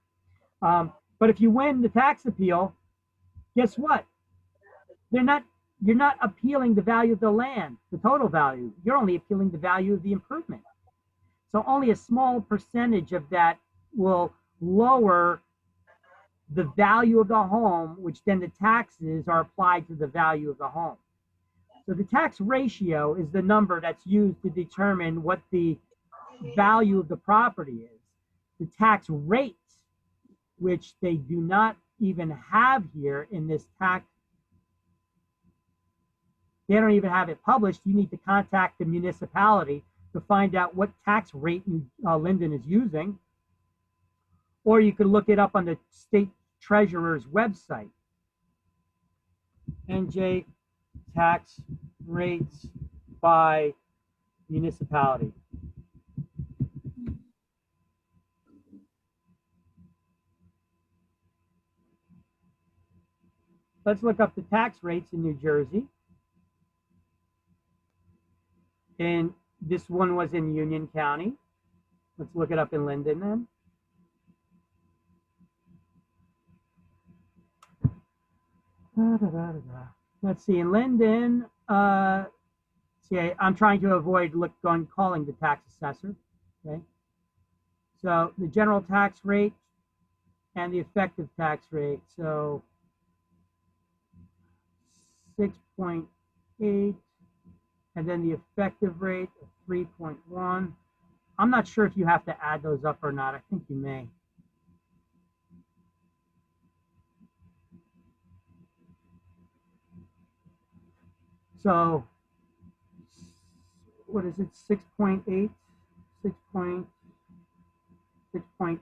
[SPEAKER 13] But if you win the tax appeal, guess what? You're not appealing the value of the land, the total value. You're only appealing the value of the improvement. So only a small percentage of that will lower the value of the home, which then the taxes are applied to the value of the home. So the tax ratio is the number that's used to determine what the value of the property is. The tax rate, which they do not even have here in this tax, they don't even have it published. You need to contact the municipality to find out what tax rate Linden is using. Or you could look it up on the state treasurer's website. NJ tax rates by municipality. Let's look up the tax rates in New Jersey. And this one was in Union County. Let's look it up in Linden then. Let's see, in Linden, see, I'm trying to avoid calling the tax assessor, okay? So the general tax rate and the effective tax rate, so 6.8, and then the effective rate of 3.1. I'm not sure if you have to add those up or not. I think you may. So, what is it, 6.8, 6.889.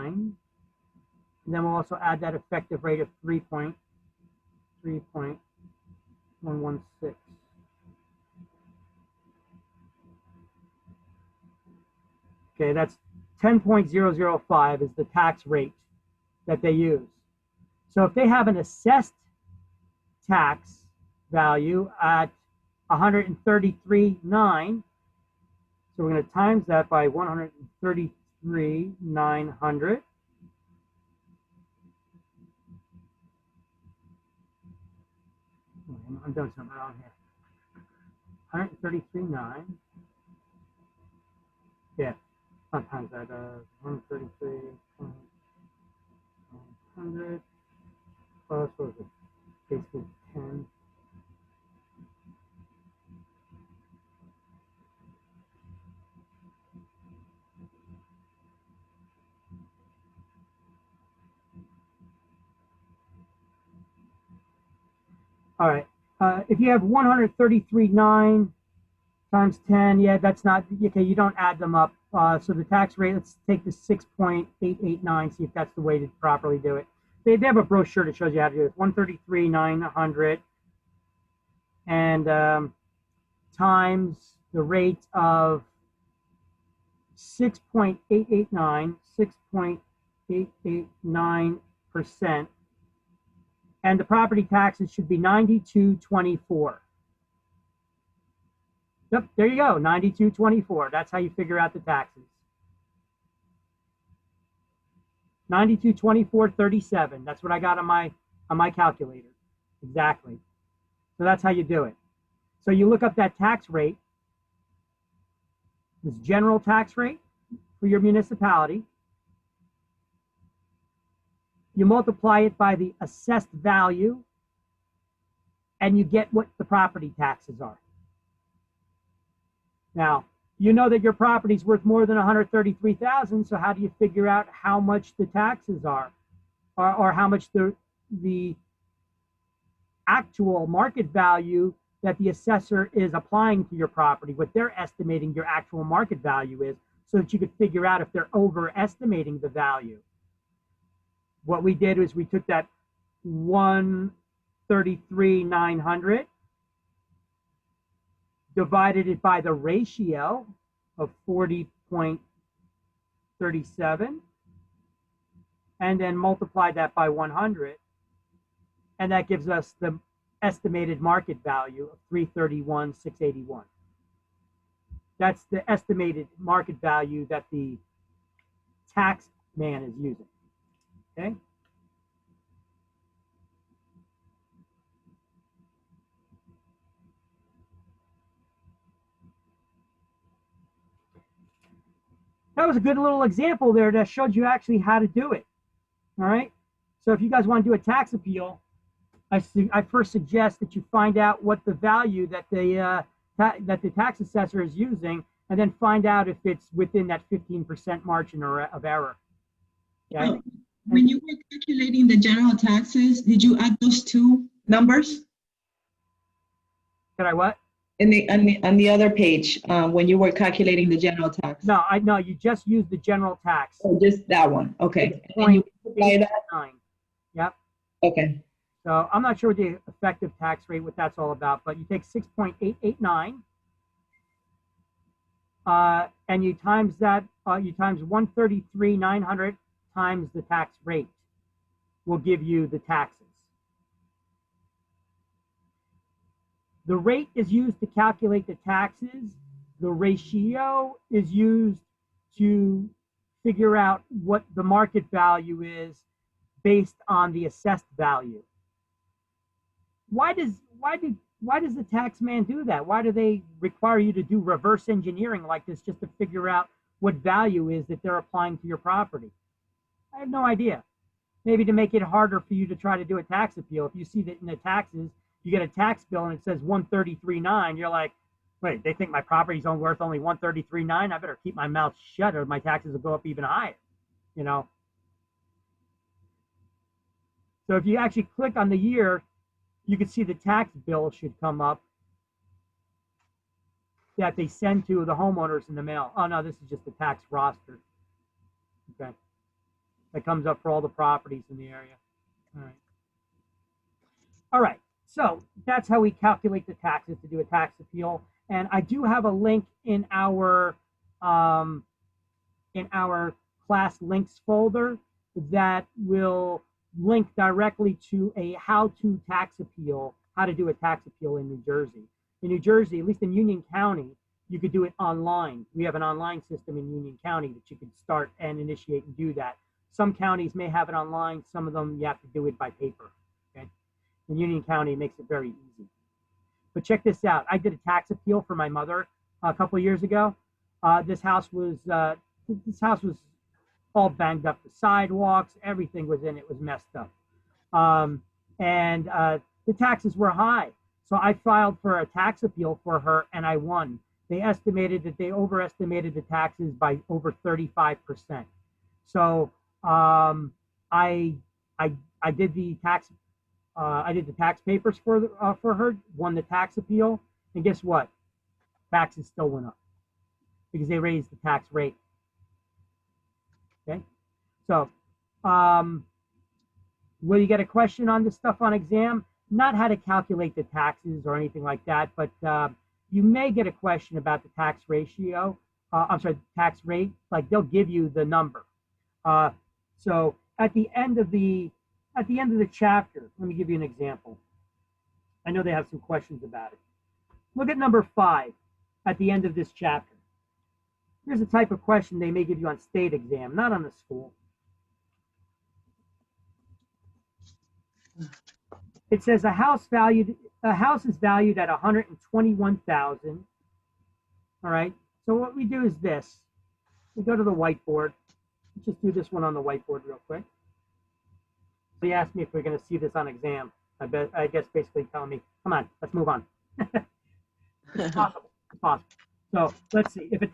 [SPEAKER 13] And then we'll also add that effective rate of 3.116. Okay, that's 10.005 is the tax rate that they use. So if they have an assessed tax value at 133.9, so we're going to times that by 133,900. I'm doing something wrong here. 133.9. Yeah, not times that. 133,100 plus what was it? Basically 10. All right. If you have 133.9 times 10, yeah, that's not, okay, you don't add them up. So the tax rate, let's take the 6.889, see if that's the way to properly do it. They have a brochure that shows you how to do it. 133,900 and times the rate of 6.889, 6.889%. And the property taxes should be 92.24. Yep, there you go, 92.24. That's how you figure out the taxes. 92.24.37. That's what I got on my calculator. Exactly. So that's how you do it. So you look up that tax rate, this general tax rate for your municipality. You multiply it by the assessed value, and you get what the property taxes are. Now, you know that your property is worth more than $133,000, so how do you figure out how much the taxes are, or how much the actual market value that the assessor is applying to your property, what they're estimating your actual market value is, so that you could figure out if they're overestimating the value. What we did is we took that 1 133,900, divided it by the ratio of 40.37, and then multiply that by 100, and that gives us the estimated market value of 331,681. That's the estimated market value that the tax man is using. Okay. That was a good little example there that showed you actually how to do it. All right. So if you guys want to do a tax appeal, I first suggest that you find out what the value that the tax assessor is using, and then find out if it's within that 15% margin of error. Okay?
[SPEAKER 14] When you were calculating the general taxes, did you add those two numbers?
[SPEAKER 13] Did I what?
[SPEAKER 14] On the other page, when you were calculating the general tax.
[SPEAKER 13] No, you just used the general tax.
[SPEAKER 14] Oh, just that one. Okay. And you multiply that?
[SPEAKER 13] Yep.
[SPEAKER 14] Okay.
[SPEAKER 13] So I'm not sure what the effective tax rate, what that's all about, but you take 6.889 and you times that, you times 133,900 times the tax rate will give you the taxes. The rate is used to calculate the taxes. The ratio is used to figure out what the market value is based on the assessed value. Why does the tax man do that? Why do they require you to do reverse engineering like this just to figure out what value is that they're applying to your property? I have no idea. Maybe to make it harder for you to try to do a tax appeal. If you see that in the taxes, you get a tax bill and it says 133.9, you're like, wait, they think my property's worth only 133.9? I better keep my mouth shut or my taxes will go up even higher, you know? So if you actually click on the year, you can see the tax bill should come up that they send to the homeowners in the mail. Oh no, this is just the tax roster. Okay. That comes up for all the properties in the area. All right. All right. So that's how we calculate the taxes to do a tax appeal. And I do have a link in our class links folder that will link directly to a how-to tax appeal, how to do a tax appeal in New Jersey. In New Jersey, at least in Union County, you could do it online. We have an online system in Union County that you could start and initiate and do that. Some counties may have it online. Some of them you have to do it by paper. Okay, in Union County, it makes it very easy. But check this out. I did a tax appeal for my mother a couple of years ago. This house was all banged up. The sidewalks, everything was in it was messed up, and the taxes were high. So I filed for a tax appeal for her, and I won. They estimated that they overestimated the taxes by over 35%. So I did the tax papers for her, won the tax appeal, and guess what? Taxes still went up because they raised the tax rate. Okay, so will you get a question on this stuff on exam? Not how to calculate the taxes or anything like that, but you may get a question about the tax ratio. Tax rate. Like they'll give you the number. So at the end of the chapter, let me give you an example. I know they have some questions about it. Look at number 5 at the end of this chapter. Here's the type of question they may give you on state exam, not on the school. It says a house is valued at $121,000. All right. So what we do is this. We go to the whiteboard. Let's just do this one on the whiteboard real quick. So he asked me if we're going to see this on exam. I guess basically telling me, come on, let's move on. It's possible. It's possible. So let's see. If a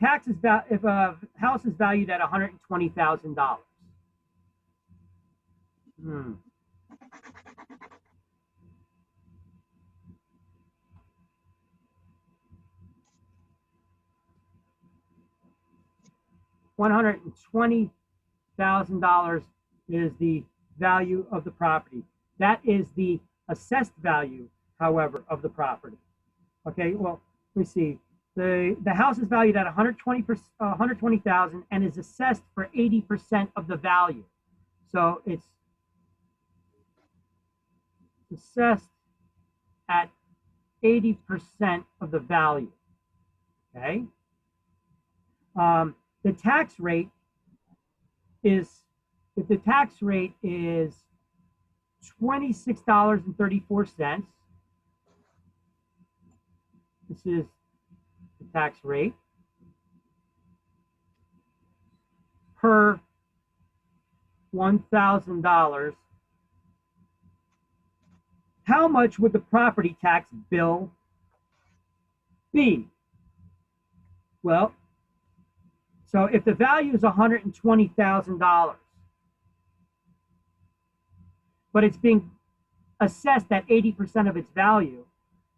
[SPEAKER 13] house is valued at $120,000. $120,000 is the value of the property. That is the assessed value, however, of the property. Okay, well, let me see. The house is valued at 120,000 and is assessed for 80% of the value. So it's assessed at 80% of the value. Okay. The tax rate is, if the tax rate is $26.34, this is the tax rate per $1,000. How much would the property tax bill be? Well, so if the value is $120,000, but it's being assessed at 80% of its value,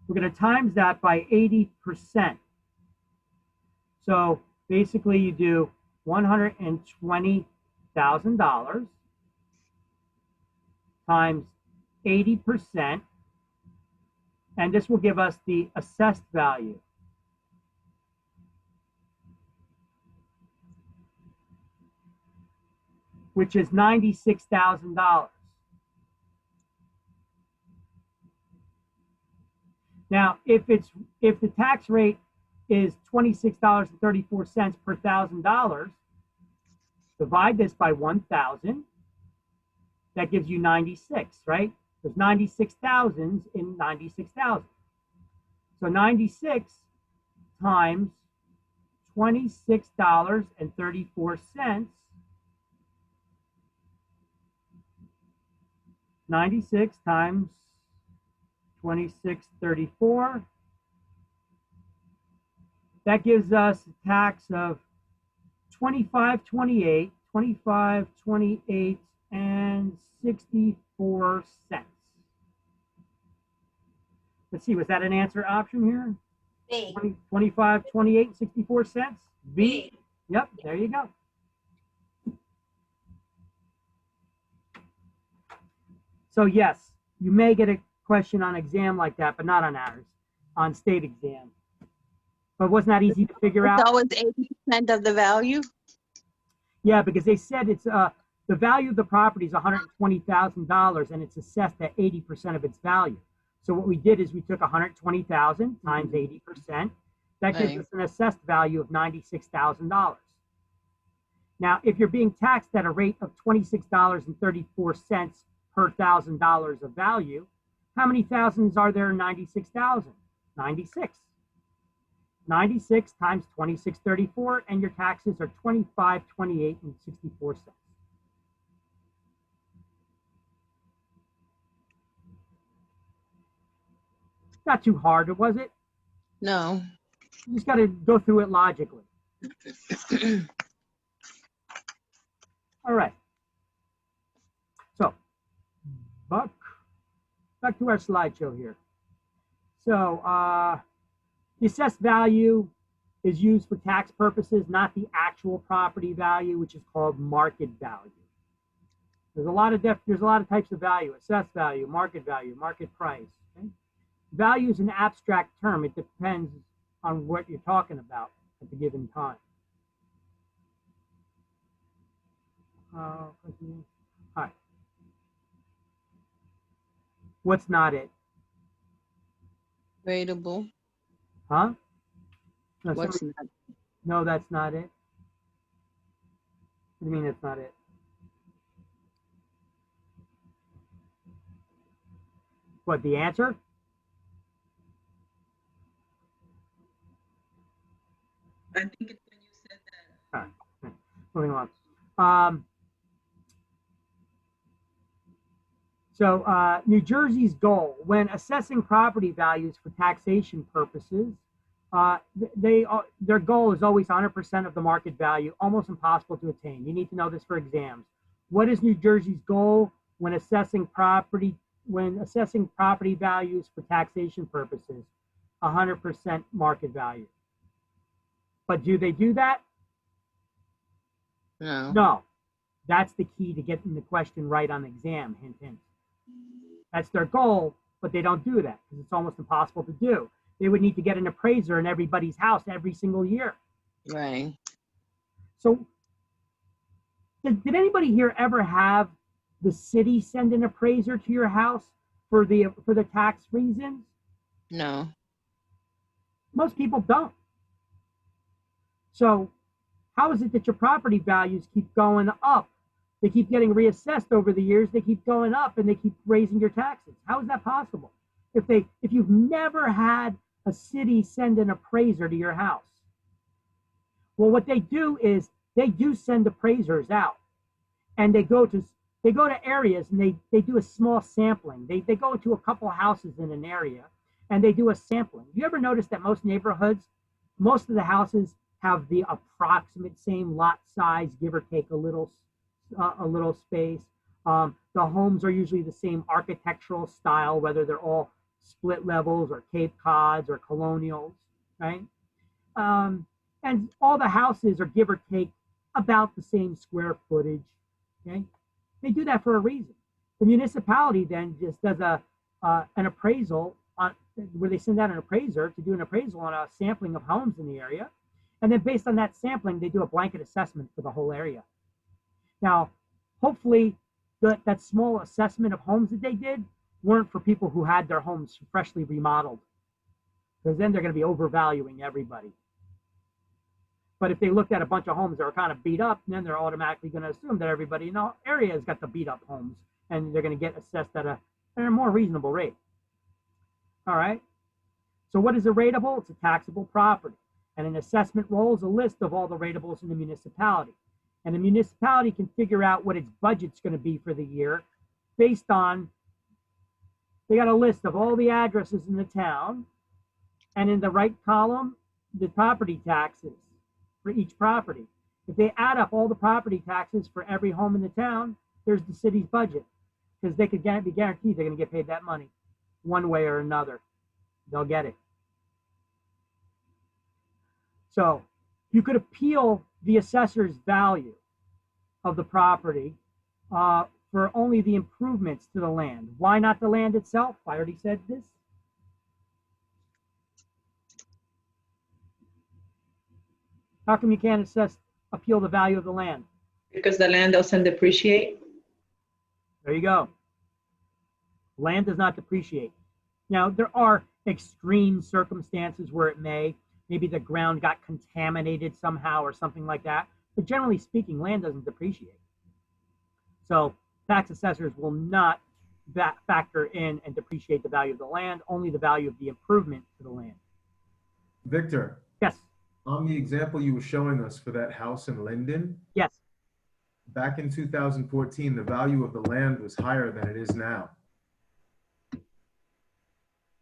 [SPEAKER 13] we're going to times that by 80%. So basically you do $120,000 times 80%, and this will give us the assessed value. Which is $96,000. Now, if the tax rate is $26.34 per $1,000, divide this by 1,000, that gives you 96, right? There's 96 thousands in 96,000. So 96 times $26.34, 96 times 26.34. That gives us a tax of $25.28, $25.28 and 64 cents. Let's see, was that an answer option here?
[SPEAKER 2] B.
[SPEAKER 13] 25.28 and 64 cents? B. Yep, there you go. So yes, you may get a question on exam like that, but not on ours, on state exam. But wasn't that easy to figure out?
[SPEAKER 9] It's always 80% of the value?
[SPEAKER 13] Yeah, because they said it's the value of the property is $120,000 and it's assessed at 80% of its value. So what we did is we took 120,000 times 80%. That gives us an assessed value of $96,000. Now, if you're being taxed at a rate of $26.34 per $1,000 of value, how many thousands are there in 96,000? 96. 96 times 26.34, and your taxes are $25.28 and 64 cents. Not too hard, was it?
[SPEAKER 9] No.
[SPEAKER 13] You just got to go through it logically. All right. So, back to our slideshow here. So, the assessed value is used for tax purposes, not the actual property value, which is called market value. There's a lot of types of value: assessed value, market price. Okay? Value is an abstract term. It depends on what you're talking about at the given time. All right. What's not it?
[SPEAKER 9] Rateable.
[SPEAKER 13] Huh? No,
[SPEAKER 9] What's not?
[SPEAKER 13] No, that's not it. What do you mean it's not it? What, the answer?
[SPEAKER 14] I think it's when you said that.
[SPEAKER 13] All right. Moving on. So New Jersey's goal when assessing property values for taxation purposes, their goal is always 100% of the market value, almost impossible to attain. You need to know this for exams. What is New Jersey's goal when assessing property values for taxation purposes? 100% market value. But do they do that? No. No. That's the key to getting the question right on the exam. Hint, hint. That's their goal, but they don't do that because it's almost impossible to do. They would need to get an appraiser in everybody's house every single year.
[SPEAKER 9] Right.
[SPEAKER 13] So did anybody here ever have the city send an appraiser to your house for the tax reasons?
[SPEAKER 9] No.
[SPEAKER 13] Most people don't. So how is it that your property values keep going up? They keep getting reassessed over the years. They keep going up and they keep raising your taxes. How is that possible? If you've never had a city send an appraiser to your house, well, what they do is they do send appraisers out, and they go to areas and they do a small sampling. They go to a couple houses in an area and they do a sampling. You ever notice that most neighborhoods, most of the houses have the approximate same lot size, give or take a little space. The homes are usually the same architectural style, whether they're all split levels or Cape Cods or colonials, right? And all the houses are give or take about the same square footage, okay? They do that for a reason. The municipality then just does an appraisal where they send out an appraiser to do an appraisal on a sampling of homes in the area. And then based on that sampling, they do a blanket assessment for the whole area. Now, hopefully that small assessment of homes that they did weren't for people who had their homes freshly remodeled, because then they're going to be overvaluing everybody. But if they looked at a bunch of homes that are kind of beat up, then they're automatically going to assume that everybody in the area has got the beat up homes, and they're going to get assessed at a more reasonable rate. All right. So what is a rateable? It's a taxable property. And an assessment roll is a list of all the ratables in the municipality. And the municipality can figure out what its budget's going to be for the year based on, they got a list of all the addresses in the town, and in the right column, the property taxes for each property. If they add up all the property taxes for every home in the town, there's the city's budget, because they could be guaranteed they're going to get paid that money one way or another. They'll get it. So you could appeal the assessor's value of the property for only the improvements to the land. Why not the land itself? I already said this. How come you can't appeal the value of the land?
[SPEAKER 4] Because the land doesn't depreciate.
[SPEAKER 13] There you go. Land does not depreciate. Now, there are extreme circumstances where maybe the ground got contaminated somehow or something like that. But generally speaking, land doesn't depreciate. So tax assessors will not factor in and depreciate the value of the land, only the value of the improvement to the land.
[SPEAKER 3] Victor.
[SPEAKER 13] Yes.
[SPEAKER 3] On the example you were showing us for that house in Linden.
[SPEAKER 13] Yes.
[SPEAKER 3] Back in 2014, the value of the land was higher than it is now.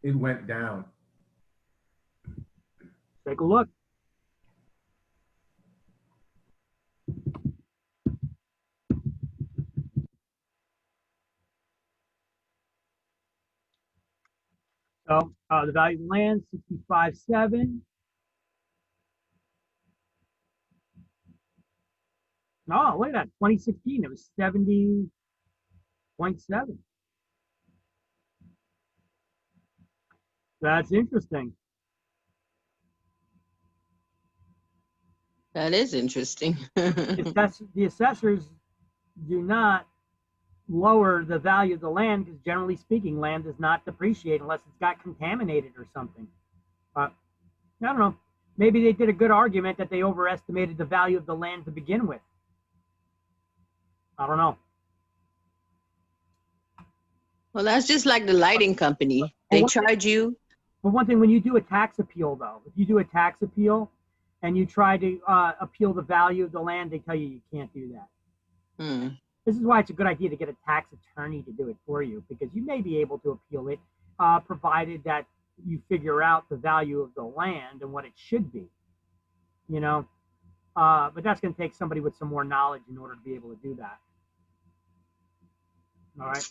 [SPEAKER 3] It went down.
[SPEAKER 13] Take a look. So the value of the land, 65.7. Oh, look at that. 2016, it was 70.7. That's interesting.
[SPEAKER 9] That is interesting.
[SPEAKER 13] The assessors do not lower the value of the land because generally speaking, land does not depreciate unless it's got contaminated or something. But I don't know. Maybe they did a good argument that they overestimated the value of the land to begin with. I don't know.
[SPEAKER 9] Well, that's just like the lighting company. They charge you.
[SPEAKER 13] But one thing, when you do a tax appeal, though, if you do a tax appeal and you try to appeal the value of the land, they tell you can't do that. This is why it's a good idea to get a tax attorney to do it for you, because you may be able to appeal it, provided that you figure out the value of the land and what it should be, you know. But that's going to take somebody with some more knowledge in order to be able to do that. All right.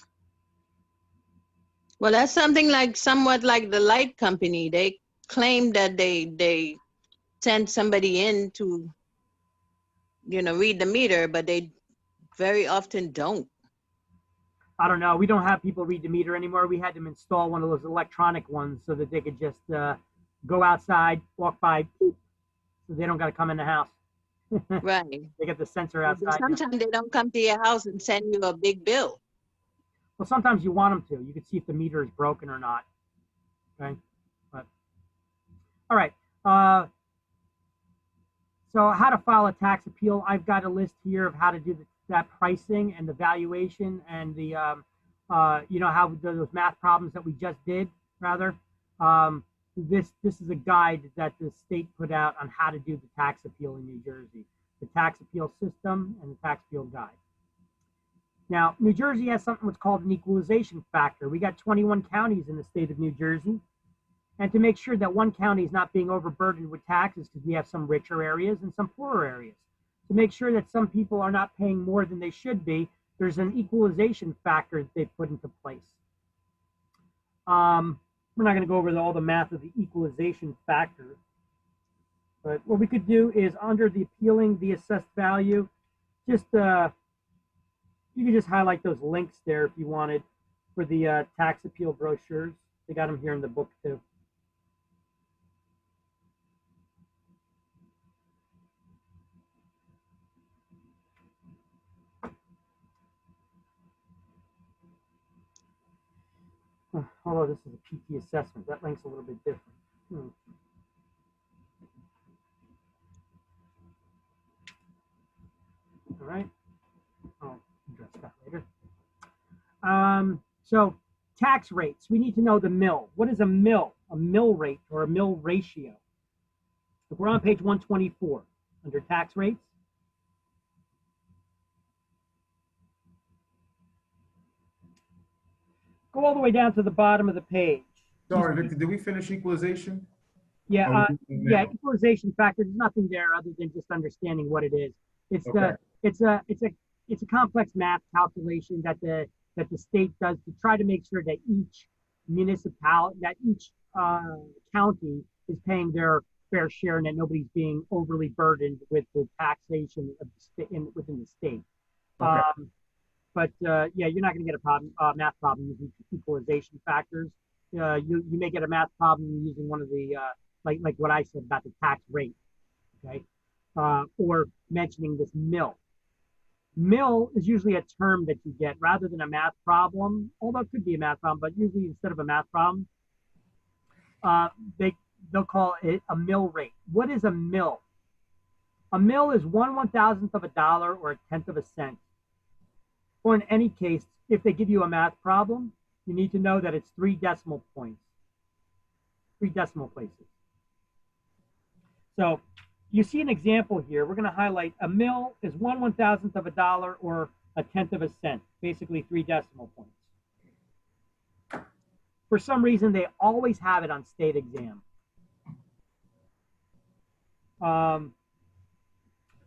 [SPEAKER 9] Well, that's something like somewhat like the light company. They claim that they send somebody in to, you know, read the meter, but they very often don't.
[SPEAKER 13] I don't know. We don't have people read the meter anymore. We had them install one of those electronic ones so that they could just go outside, walk by, beep, so they don't got to come in the house.
[SPEAKER 9] Right.
[SPEAKER 13] They get the sensor outside.
[SPEAKER 9] Sometimes they don't come to your house and send you a big bill.
[SPEAKER 13] Well, sometimes you want them to. You can see if the meter is broken or not. Okay. But all right. So how to file a tax appeal? I've got a list here of how to do that pricing and the valuation and the you know, how those math problems that we just did. Rather, this is a guide that the state put out on how to do the tax appeal in New Jersey, the tax appeal system and the tax appeal guide. Now, New Jersey has something what's called an equalization factor. We got 21 counties in the state of New Jersey. And to make sure that one county is not being overburdened with taxes, because we have some richer areas and some poorer areas. To make sure that some people are not paying more than they should be, there's an equalization factor that they've put into place. We're not going to go over all the math of the equalization factor. But what we could do is under the appealing the assessed value, just you can just highlight those links there if you wanted for the tax appeal brochures. They got them here in the book too. Although this is a PT assessment, that link's a little bit different. All right, I'll address that later. So tax rates, we need to know the mill. What is a mill? A mill rate or a mill ratio. If we're on page 124 under tax rates, go all the way down to the bottom of the page.
[SPEAKER 3] Sorry, Victor, did we finish equalization?
[SPEAKER 13] Yeah, yeah, equalization factor, there's nothing there other than just understanding what it is. It's
[SPEAKER 3] Okay.
[SPEAKER 13] it's a complex math calculation that the state does to try to make sure that each municipality, that each county is paying their fair share and that nobody's being overly burdened with the taxation of the within the state.
[SPEAKER 3] Okay.
[SPEAKER 13] But yeah, you're not going to get a problem, math problem using equalization factors. You may get a math problem using one of the like what I said about the tax rate, okay, or mentioning this mill. Mill is usually a term that you get rather than a math problem, although it could be a math problem, but usually instead of a math problem, they'll call it a mill rate. What is a mill? A mill is 1/1000th of a dollar or 1/10 of a cent. Or in any case, if they give you a math problem, you need to know that it's 3 decimal points, 3 decimal places. So you see an example here. We're going to highlight a mill is 1/1000th of a dollar or 1/10 of a cent, basically 3 decimal points. For some reason, they always have it on state exam. Now,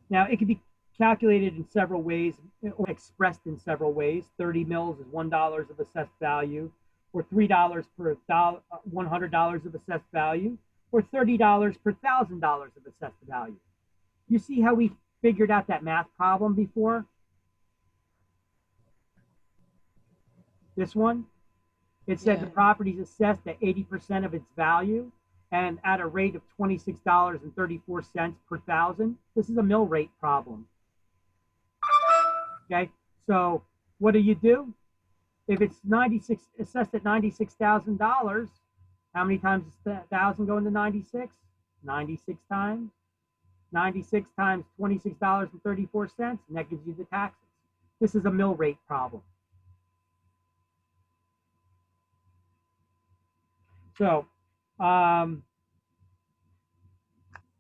[SPEAKER 13] it can be calculated in several ways or expressed in several ways. 30 mils is $1 of assessed value, or $3 per $100 of assessed value, or $30 per $1,000 of assessed value. You see how we figured out that math problem before? This one, it said the property is assessed at 80% of its value and at a rate of $26.34 per thousand. This is a mill rate problem. Okay, so what do? If it's assessed at $96,000, how many times does 1,000 go into 96? 96 times. 96 times $26.34, and that gives you the taxes. This is a mill rate problem. So, but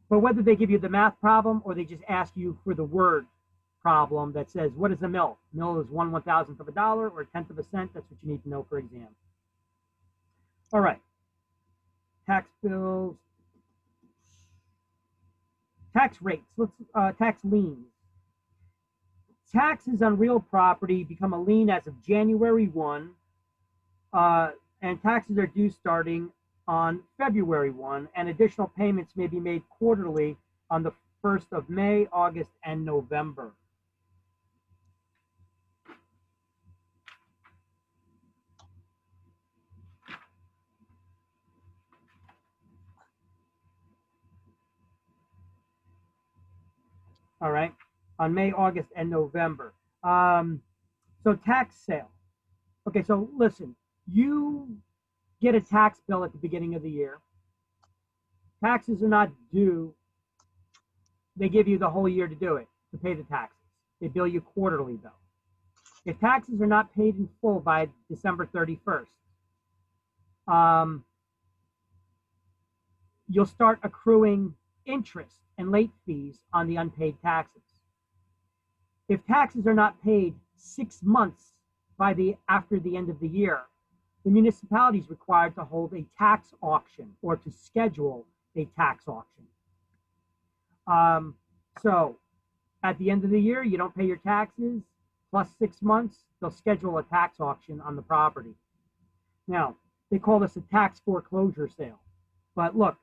[SPEAKER 13] whether they give you the math problem or they just ask you for the word problem that says, what is a mill? Mill is 1/1000th of a dollar or 1/10 of a cent. That's what you need to know for exam. All right. Tax bills. Tax rates. Tax liens. Taxes on real property become a lien as of January 1, and taxes are due starting on February 1, and additional payments may be made quarterly on the 1st of May, August, and November. all right, on May, August, and November. So tax sale. Okay, so listen, you get a tax bill at the beginning of the year. Taxes are not due. They give you the whole year to do it, to pay the taxes. They bill you quarterly, though. If taxes are not paid in full by December 31st, you'll start accruing interest and late fees on the unpaid taxes. If taxes are not paid 6 months after the end of the year, the municipality is required to hold a tax auction or to schedule a tax auction. So at the end of the year, you don't pay your taxes, plus 6 months, they'll schedule a tax auction on the property. Now, they call this a tax foreclosure sale. But look,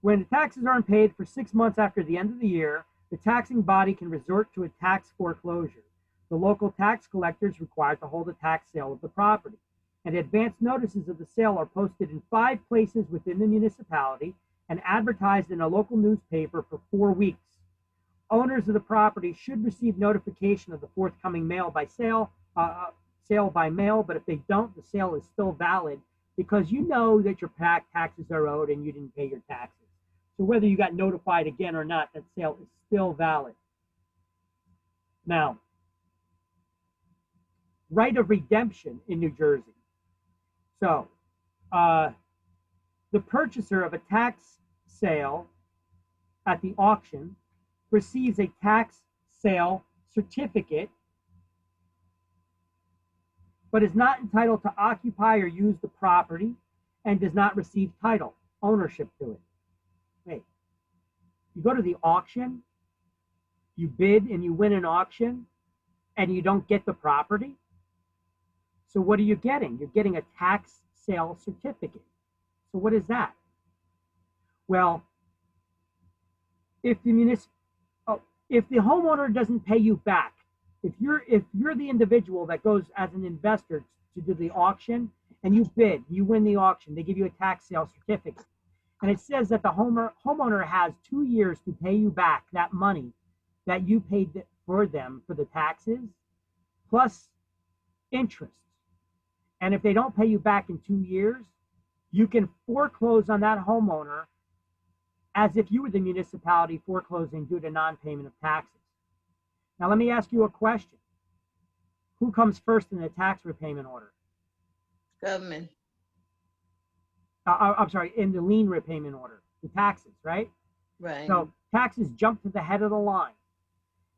[SPEAKER 13] when the taxes aren't paid for 6 months after the end of the year, the taxing body can resort to a tax foreclosure. The local tax collector is required to hold a tax sale of the property. And advance notices of the sale are posted in 5 places within the municipality and advertised in a local newspaper for 4 weeks. Owners of the property should receive notification of the forthcoming sale by mail, but if they don't, the sale is still valid because you know that your taxes are owed and you didn't pay your taxes. So whether you got notified again or not, that sale is still valid. Now, right of redemption in New Jersey. So, the purchaser of a tax sale at the auction receives a tax sale certificate, but is not entitled to occupy or use the property and does not receive title, ownership to it. Wait, you go to the auction, you bid and you win an auction, and you don't get the property? So what are you getting? You're getting a tax sale certificate. So what is that? Well, if the homeowner doesn't pay you back, if you're the individual that goes as an investor to do the auction and you bid, you win the auction, they give you a tax sale certificate. And it says that the homeowner has 2 years to pay you back that money that you paid for them for the taxes, plus interest. And if they don't pay you back in 2 years, you can foreclose on that homeowner as if you were the municipality foreclosing due to non-payment of taxes. Now, let me ask you a question. Who comes first in the tax repayment order?
[SPEAKER 9] Government.
[SPEAKER 13] I'm sorry, in the lien repayment order, the taxes, right?
[SPEAKER 9] Right.
[SPEAKER 13] So taxes jump to the head of the line.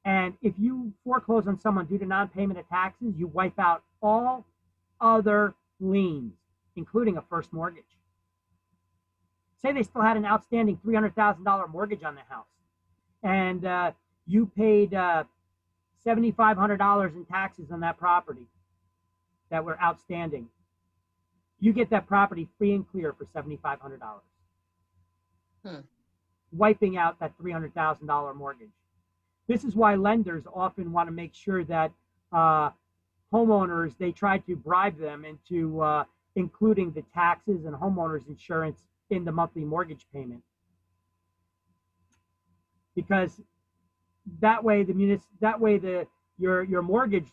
[SPEAKER 13] And if you foreclose on someone due to non-payment of taxes, you wipe out all other liens, including a first mortgage. Say they still had an outstanding $300,000 mortgage on the house, and you paid $7,500 in taxes on that property that were outstanding. You get that property free and clear for $7,500, wiping out that $300,000 mortgage. This is why lenders often want to make sure that homeowners, they try to bribe them into including the taxes and homeowners insurance in the monthly mortgage payment, because that way your mortgagee,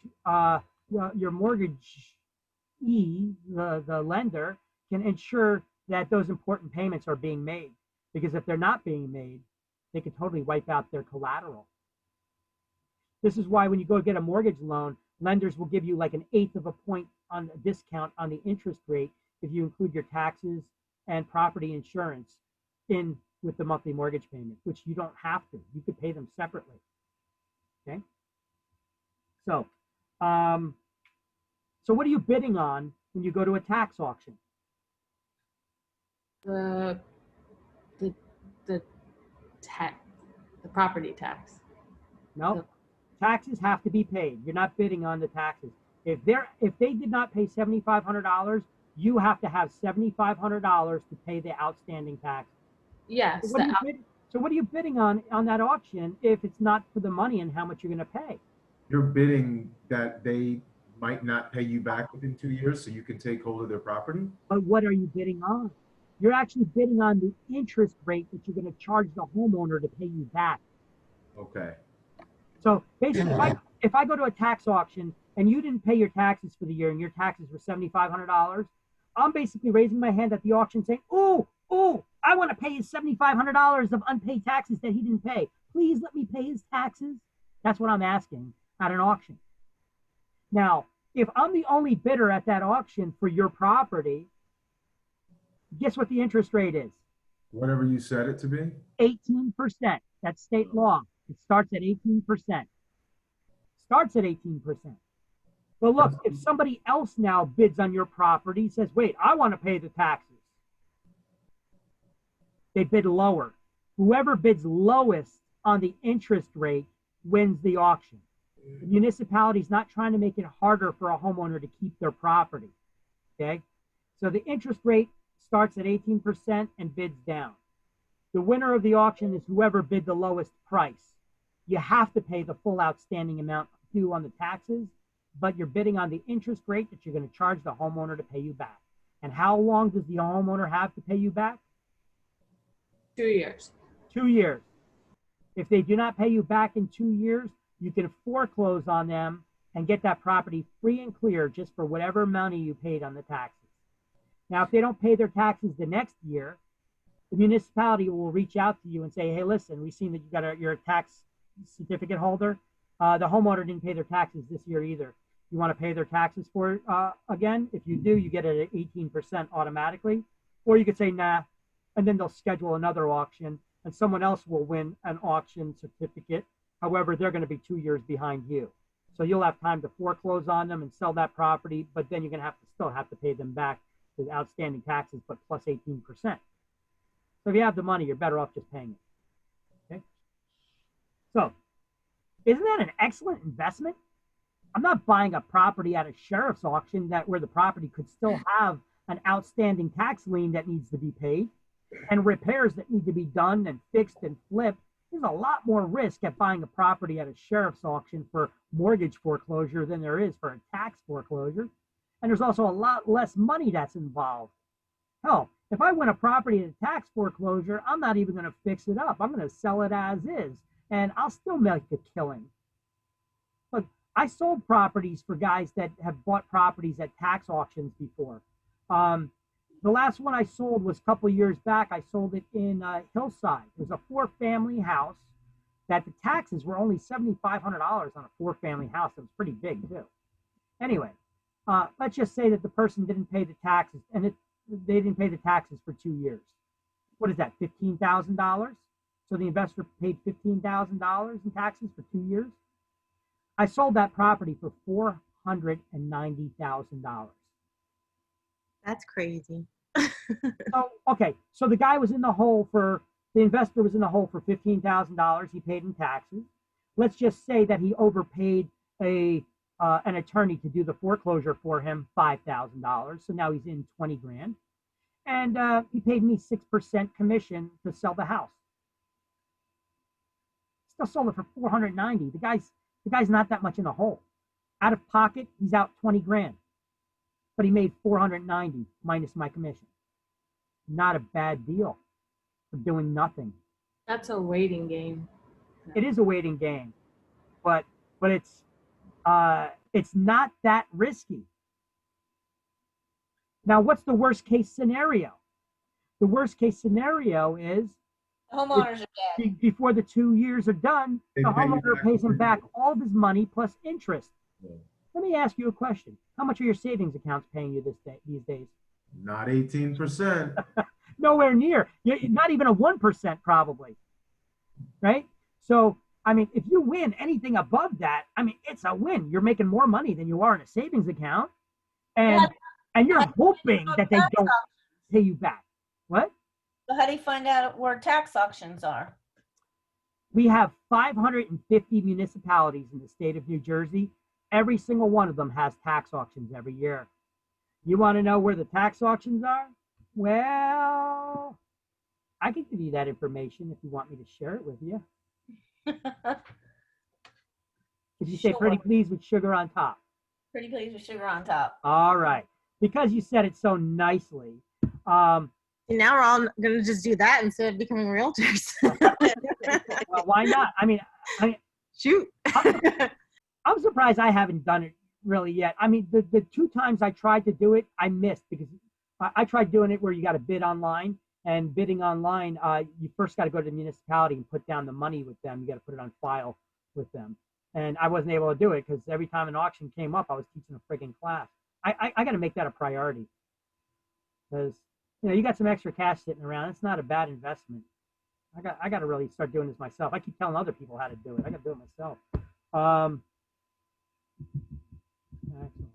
[SPEAKER 13] the lender, can ensure that those important payments are being made, because if they're not being made, they could totally wipe out their collateral. This is why when you go get a mortgage loan, lenders will give you like 1/8 of a point on a discount on the interest rate if you include your taxes and property insurance in with the monthly mortgage payment, which you don't have to. You could pay them separately. Okay. So, so what are you bidding on when you go to a tax auction?
[SPEAKER 11] The property tax.
[SPEAKER 13] No, taxes have to be paid. You're not bidding on the taxes. If they did not pay $7,500, you have to have $7,500 to pay the outstanding tax.
[SPEAKER 11] Yes.
[SPEAKER 13] So what are you bidding on that auction if it's not for the money and how much you're going to pay?
[SPEAKER 3] You're bidding that they might not pay you back within 2 years so you can take hold of their property?
[SPEAKER 13] But what are you bidding on? You're actually bidding on the interest rate that you're going to charge the homeowner to pay you back.
[SPEAKER 3] Okay.
[SPEAKER 13] So basically, if I go to a tax auction and you didn't pay your taxes for the year and your taxes were $7,500, I'm basically raising my hand at the auction saying, "Oh, I want to pay his $7,500 of unpaid taxes that he didn't pay. Please let me pay his taxes." That's what I'm asking at an auction. Now, if I'm the only bidder at that auction for your property, guess what the interest rate is?
[SPEAKER 3] Whatever you set it to be?
[SPEAKER 13] 18%. That's state law. It starts at 18%. Starts at 18%. But look, if somebody else now bids on your property, says, "Wait, I want to pay the taxes." They bid lower. Whoever bids lowest on the interest rate wins the auction. The municipality's not trying to make it harder for a homeowner to keep their property. Okay? So the interest rate starts at 18% and bids down. The winner of the auction is whoever bid the lowest price. You have to pay the full outstanding amount due on the taxes, but you're bidding on the interest rate that you're going to charge the homeowner to pay you back. And how long does the homeowner have to pay you back?
[SPEAKER 11] 2 years.
[SPEAKER 13] 2 years. If they do not pay you back in 2 years, you can foreclose on them and get that property free and clear just for whatever money you paid on the taxes. Now, if they don't pay their taxes the next year, the municipality will reach out to you and say, "Hey, listen, we've seen that you're a tax certificate holder. The homeowner didn't pay their taxes this year either. You want to pay their taxes for it again? If you do, you get it at 18% automatically." Or you could say, "Nah," and then they'll schedule another auction and someone else will win an auction certificate. However, they're going to be 2 years behind you. So you'll have time to foreclose on them and sell that property, but then you're going to still have to pay them back the outstanding taxes, but plus 18%. So if you have the money, you're better off just paying it. Okay? So isn't that an excellent investment? I'm not buying a property at a sheriff's auction where the property could still have an outstanding tax lien that needs to be paid and repairs that need to be done and fixed and flipped. There's a lot more risk at buying a property at a sheriff's auction for mortgage foreclosure than there is for a tax foreclosure. And there's also a lot less money that's involved. Hell, if I win a property at a tax foreclosure, I'm not even going to fix it up. I'm going to sell it as is, and I'll still make a killing. Look, I sold properties for guys that have bought properties at tax auctions before. The last one I sold was a couple years back. I sold it in Hillside. It was a 4-family house that the taxes were only $7,500 on a 4-family house. It was pretty big too. Anyway, let's just say that the person didn't pay the taxes, and they didn't pay the taxes for 2 years. What is that, $15,000? So the investor paid $15,000 in taxes for 2 years. I sold that property for $490,000.
[SPEAKER 5] That's crazy.
[SPEAKER 13] So the guy was in the hole the investor was in the hole for $15,000 he paid in taxes. Let's just say that he overpaid an attorney to do the foreclosure for him, $5,000. So now he's in 20 grand. And he paid me 6% commission to sell the house. Still sold it for $490,000. The guy's not that much in the hole. Out of pocket, he's out 20 grand. But he made $490,000 minus my commission. Not a bad deal for doing nothing.
[SPEAKER 11] That's a waiting game.
[SPEAKER 13] It is a waiting game, but it's not that risky. Now, what's the worst case scenario? The worst case scenario is
[SPEAKER 2] Homeowners are dead.
[SPEAKER 13] Before the 2 years are done, the homeowner pays him back all of his money plus interest. Yeah. Let me ask you a question. How much are your savings accounts paying you these days?
[SPEAKER 3] Not 18%.
[SPEAKER 13] Nowhere near. Not even a 1% probably, right? So, I mean, if you win anything above that, I mean, it's a win. You're making more money than you are in a savings account. And you're hoping that they don't pay you back. What?
[SPEAKER 2] So how do you find out where tax auctions are?
[SPEAKER 13] We have 550 municipalities in the state of New Jersey. Every single one of them has tax auctions every year. You want to know where the tax auctions are? Well, I can give you that information if you want me to share it with you. If you say pretty please with sugar on top.
[SPEAKER 2] Pretty please with sugar on top.
[SPEAKER 13] All right. Because you said it so nicely.
[SPEAKER 5] Now we're all going to just do that instead of becoming realtors.
[SPEAKER 13] Well, why not? I mean,
[SPEAKER 9] Shoot.
[SPEAKER 1] I'm surprised I haven't done it really yet. I mean, the 2 times I tried to do it, I missed because I tried doing it where you got to bid online, and bidding online, you first got to go to the municipality and put down the money with them. You got to put it on file with them. And I wasn't able to do it because every time an auction came up, I was teaching a friggin' class. I got to make that a priority because, you know, you got some extra cash sitting around. It's not a bad investment. I got to really start doing this myself. I keep telling other people how to do it. I got to do it myself. Excellent.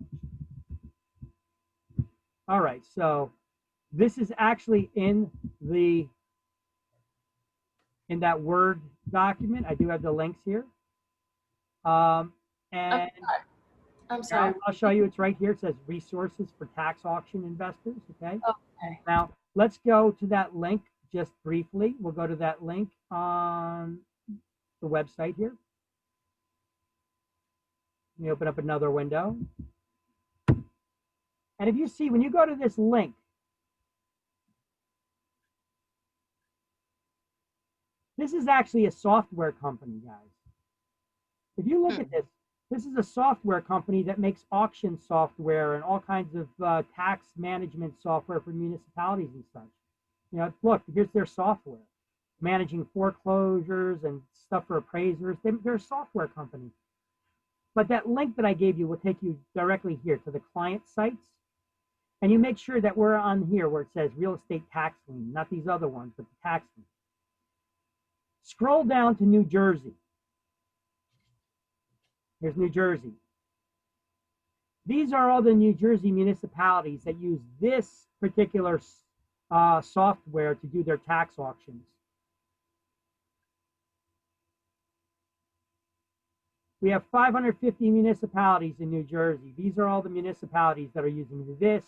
[SPEAKER 1] All right, so this is actually in that Word document. I do have the links here. And
[SPEAKER 11] I'm sorry.
[SPEAKER 1] I'll show you. It's right here. It says resources for tax auction investors. Okay.
[SPEAKER 11] Okay.
[SPEAKER 1] Now let's go to that link just briefly. We'll go to that link on the website here. Let me open up another window. And if you see, when you go to this link, this is actually a software company, guys. If you look at this, this is a software company that makes auction software and all kinds of tax management software for municipalities and such. You know, look, here's their software, managing foreclosures and stuff for appraisers. They're a software company. But that link that I gave you will take you directly here to the client sites. And you make sure that we're on here where it says real estate tax lien, not these other ones, but the tax lien. Scroll down to New Jersey. Here's New Jersey. These are all the New Jersey municipalities that use this particular software to do their tax auctions. We have 550 municipalities in New Jersey. These are all the municipalities that are using this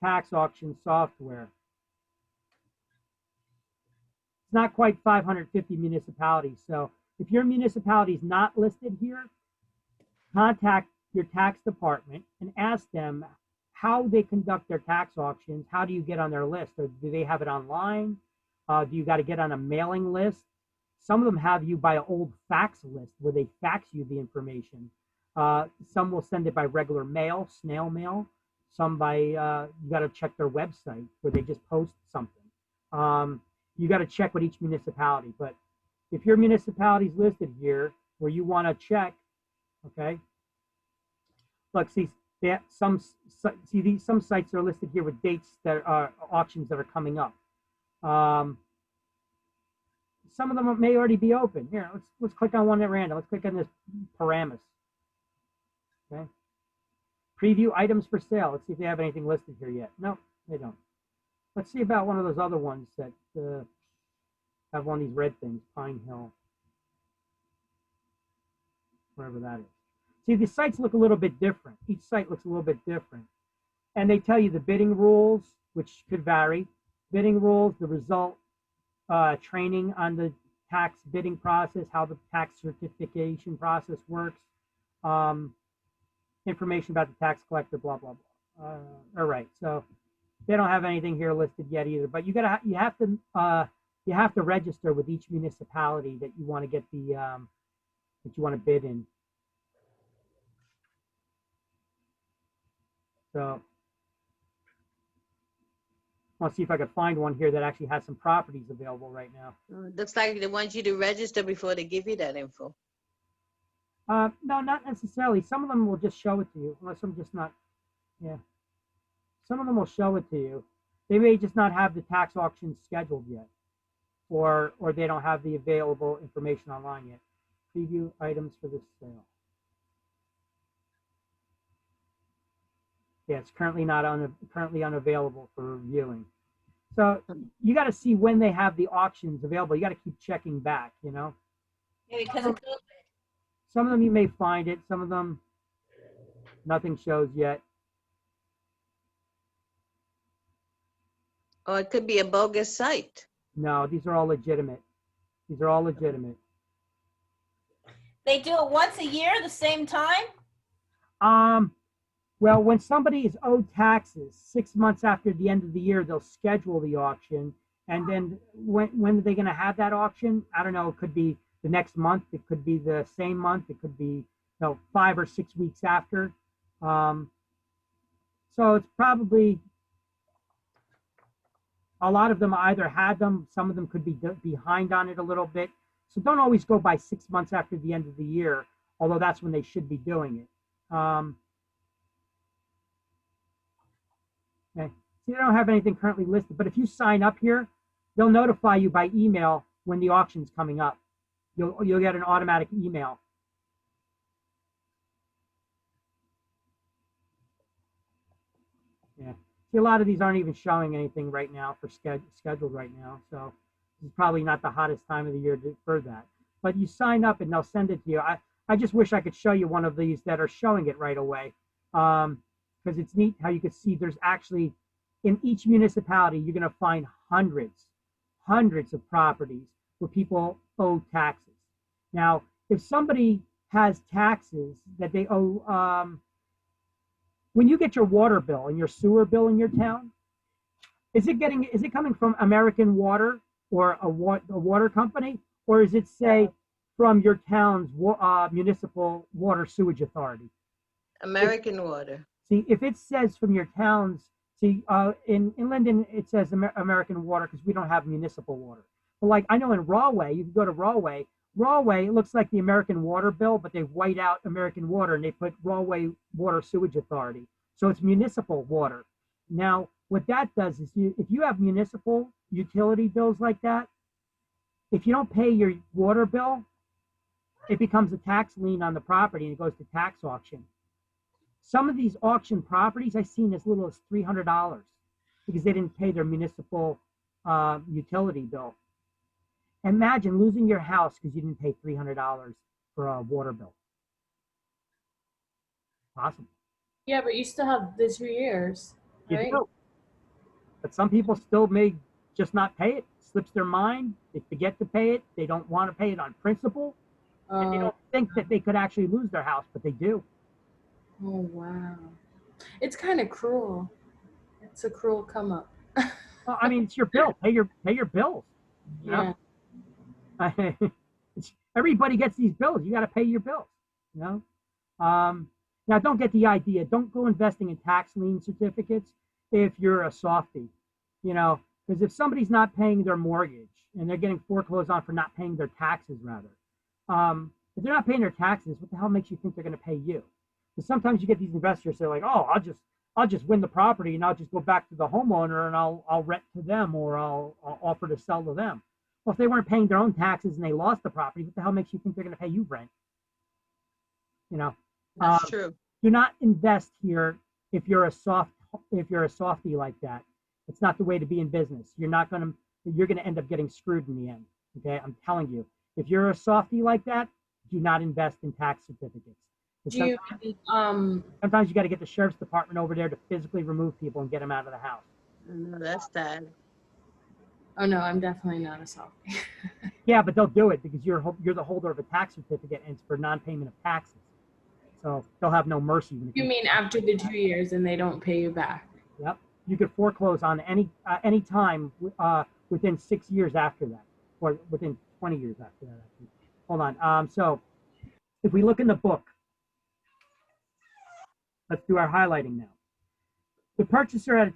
[SPEAKER 1] tax auction software. It's not quite 550 municipalities. So if your municipality is not listed here, contact your tax department and ask them how they conduct their tax auctions. How do you get on their list? Or do they have it online? Do you got to get on a mailing list? Some of them have you by an old fax list where they fax you the information. Some will send it by regular mail, snail mail. Some by, you got to check their website where they just post something. You got to check with each municipality. But if your municipality is listed here where you want to check, okay, look, see, some sites are listed here with dates that are auctions that are coming up. Some of them may already be open. Here, let's click on one at random. Let's click on this Paramus. Okay. Preview items for sale. Let's see if they have anything listed here yet. No, they don't. Let's see about one of those other ones that have one of these red things, Pine Hill. Wherever that is. See, the sites look a little bit different. Each site looks a little bit different. And they tell you the bidding rules, which could vary. Bidding rules, the result, training on the tax bidding process, how the tax certification process works, information about the tax collector, blah, blah, blah. All right, so they don't have anything here listed yet either, but you have to register with each municipality that you want to get the, that you want to bid in. So I want to see if I could find one here that actually has some properties available right now.
[SPEAKER 9] Looks like they want you to register before they give you that info.
[SPEAKER 1] No, not necessarily. Some of them will just show it to you, unless I'm just not, yeah. Some of them will show it to you. They may just not have the tax auction scheduled yet, or they don't have the available information online yet. Preview items for this sale. Yeah, it's currently currently unavailable for viewing. So you got to see when they have the auctions available. You got to keep checking back, you know.
[SPEAKER 2] Yeah, because of COVID.
[SPEAKER 1] Some of them you may find it. Some of them, nothing shows yet.
[SPEAKER 9] Or it could be a bogus site.
[SPEAKER 1] No, these are all legitimate. These are all legitimate.
[SPEAKER 2] They do it once a year, the same time?
[SPEAKER 1] Well, when somebody is owed taxes 6 months after the end of the year, they'll schedule the auction. And then when are they going to have that auction? I don't know. It could be
[SPEAKER 13] the next month. It could be the same month. It could be 5 or 6 weeks after. So it's probably a lot of them either had them. Some of them could be behind on it a little bit. So don't always go by 6 months after the end of the year, although that's when they should be doing it. Okay. So you don't have anything currently listed, but if you sign up here, they'll notify you by email when the auction's coming up. You'll get an automatic email. Yeah. See, a lot of these aren't even showing anything right now for scheduled right now. So this is probably not the hottest time of the year for that. But you sign up and they'll send it to you. I just wish I could show you one of these that are showing it right away. Because it's neat how you can see there's actually, in each municipality, you're going to find hundreds of properties where people owe taxes. Now, if somebody has taxes that they owe, when you get your water bill and your sewer bill in your town, is it coming from American Water or a water company, or is it, say, from your town's municipal water sewage authority?
[SPEAKER 9] American Water.
[SPEAKER 13] See, if it says from your town's, in Linden, it says American Water because we don't have municipal water. But like, I know in Rahway, you can go to Rahway, it looks like the American Water bill, but they white out American Water and they put Rahway Water Sewage Authority. So it's municipal water. Now, what that does is if you have municipal utility bills like that, if you don't pay your water bill, it becomes a tax lien on the property and it goes to tax auction. Some of these auction properties I've seen as little as $300 because they didn't pay their municipal utility bill. Imagine losing your house because you didn't pay $300 for a water bill. Possible.
[SPEAKER 11] Yeah, but you still have the 2 years, right?
[SPEAKER 13] You do. But some people still may just not pay it. Slips their mind. They forget to pay it. They don't want to pay it on principle. And they don't think that they could actually lose their house, but they do.
[SPEAKER 11] Oh, wow. It's kind of cruel. It's a cruel come up.
[SPEAKER 13] Well, I mean, it's your bill. Pay your bills. You know? Everybody gets these bills. You got to pay your bills. You know. Now, don't get the idea. Don't go investing in tax lien certificates if you're a softie. You know, because if somebody's not paying their mortgage and they're getting foreclosed on for not paying their taxes, rather, if they're not paying their taxes, what the hell makes you think they're going to pay you? Because sometimes you get these investors that are like, oh, I'll just win the property and I'll just go back to the homeowner and I'll rent to them or I'll offer to sell to them. Well, if they weren't paying their own taxes and they lost the property, what the hell makes you think they're going to pay you rent? You know,
[SPEAKER 9] That's true.
[SPEAKER 13] Do not invest here if you're a softie like that. It's not the way to be in business. You're going to end up getting screwed in the end. Okay, I'm telling you. If you're a softie like that, do not invest in tax certificates. Sometimes you got to get the sheriff's department over there to physically remove people and get them out of the house.
[SPEAKER 9] No, that's sad.
[SPEAKER 11] Oh no, I'm definitely not a softie.
[SPEAKER 13] Yeah, but they'll do it because you're the holder of a tax certificate and it's for non-payment of taxes. So they'll have no mercy.
[SPEAKER 11] You mean after the 2 years and they don't pay you back?
[SPEAKER 13] Yep. You could foreclose on any time within 6 years after that, or within 20 years after that. Actually. Hold on. So if we look in the book, let's do our highlighting now. The purchaser at a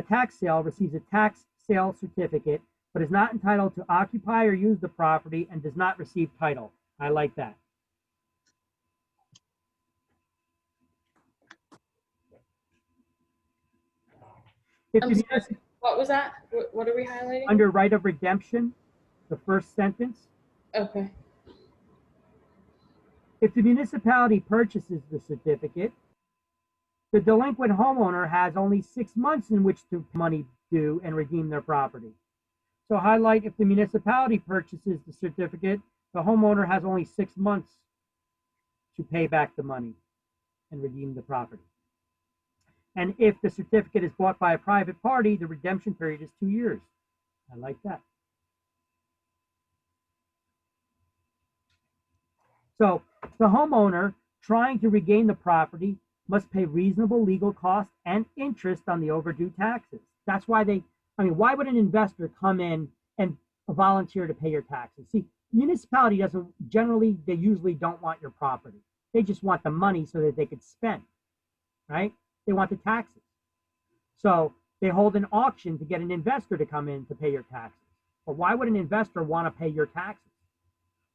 [SPEAKER 13] tax sale receives a tax sale certificate, but is not entitled to occupy or use the property and does not receive title. I like that.
[SPEAKER 11] What was that? What are we highlighting?
[SPEAKER 13] Under right of redemption, the first sentence.
[SPEAKER 11] Okay.
[SPEAKER 13] If the municipality purchases the certificate, the delinquent homeowner has only 6 months in which to pay money due and redeem their property. So highlight, if the municipality purchases the certificate, the homeowner has only 6 months to pay back the money and redeem the property. And if the certificate is bought by a private party, the redemption period is 2 years. I like that. So the homeowner trying to regain the property must pay reasonable legal costs and interest on the overdue taxes. That's why why would an investor come in and a volunteer to pay your taxes. See, municipality doesn't generally, they usually don't want your property. They just want the money so that they could spend, right? They want the taxes. So they hold an auction to get an investor to come in to pay your taxes. But why would an investor want to pay your taxes?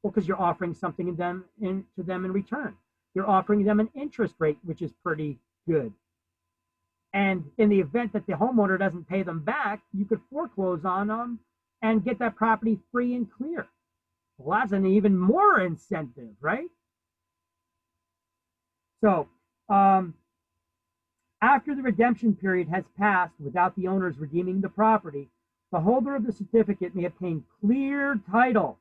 [SPEAKER 13] Well, because you're offering something to them in return. You're offering them an interest rate, which is pretty good. And in the event that the homeowner doesn't pay them back, you could foreclose on them and get that property free and clear. Well, that's an even more incentive, right? So, after the redemption period has passed without the owners redeeming the property, the holder of the certificate may obtain clear title.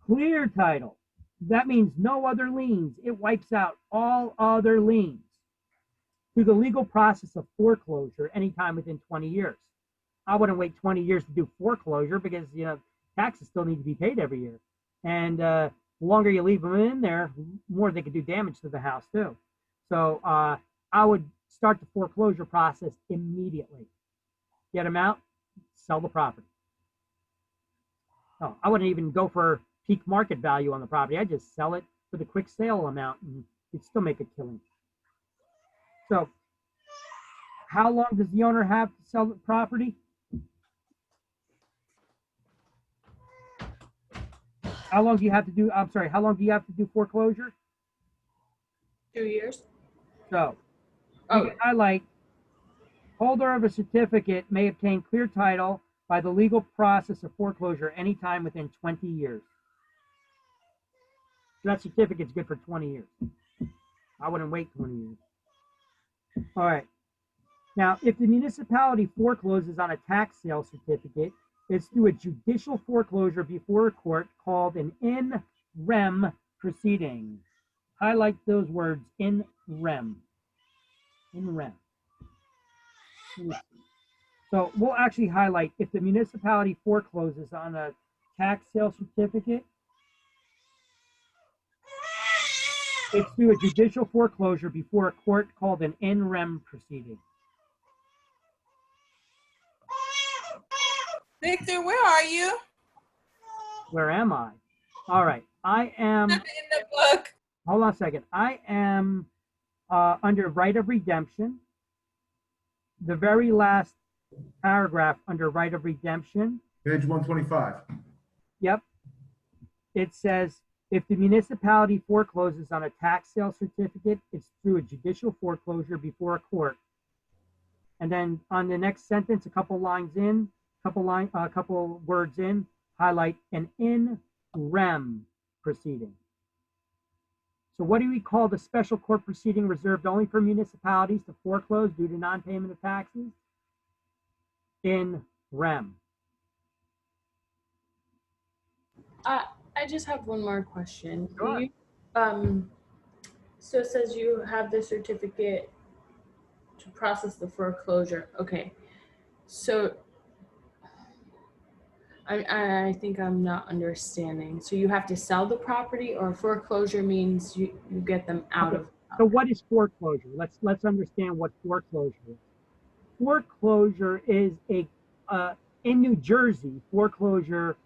[SPEAKER 13] Clear title. That means no other liens. It wipes out all other liens through the legal process of foreclosure anytime within 20 years. I wouldn't wait 20 years to do foreclosure because, you know, taxes still need to be paid every year. And the longer you leave them in there, the more they could do damage to the house too. So I would start the foreclosure process immediately. Get them out, sell the property. Oh, I wouldn't even go for peak market value on the property. I'd just sell it for the quick sale amount and you'd still make a killing. So how long does the owner have to sell the property? How long do you have to do, I'm sorry, how long do you have to do foreclosure?
[SPEAKER 11] 2 years.
[SPEAKER 13] So, you can highlight, holder of a certificate may obtain clear title by the legal process of foreclosure anytime within 20 years. So that certificate's good for 20 years. I wouldn't wait 20 years. All right. Now, if the municipality forecloses on a tax sale certificate, it's through a judicial foreclosure before a court called an in rem proceeding. Highlight those words, in rem. In rem. So we'll actually highlight if the municipality forecloses on a tax sale certificate, it's through a judicial foreclosure before a court called an in rem proceeding.
[SPEAKER 15] Victor, where are you?
[SPEAKER 13] Where am I? All right, I am
[SPEAKER 15] in the book.
[SPEAKER 13] Hold on a second. I am under right of redemption. The very last paragraph under right of redemption.
[SPEAKER 3] Page 125.
[SPEAKER 13] Yep. It says, if the municipality forecloses on a tax sale certificate, it's through a judicial foreclosure before a court. And then on the next sentence, a couple lines in, couple words in, highlight an in rem proceeding. So what do we call the special court proceeding reserved only for municipalities to foreclose due to non-payment of taxes? In rem.
[SPEAKER 11] I just have one more question.
[SPEAKER 13] Sure.
[SPEAKER 11] So it says you have the certificate to process the foreclosure. Okay. So I think I'm not understanding. So you have to sell the property, or foreclosure means you get them out of.
[SPEAKER 13] So what is foreclosure? Let's understand what foreclosure is. Foreclosure is in New Jersey, foreclosure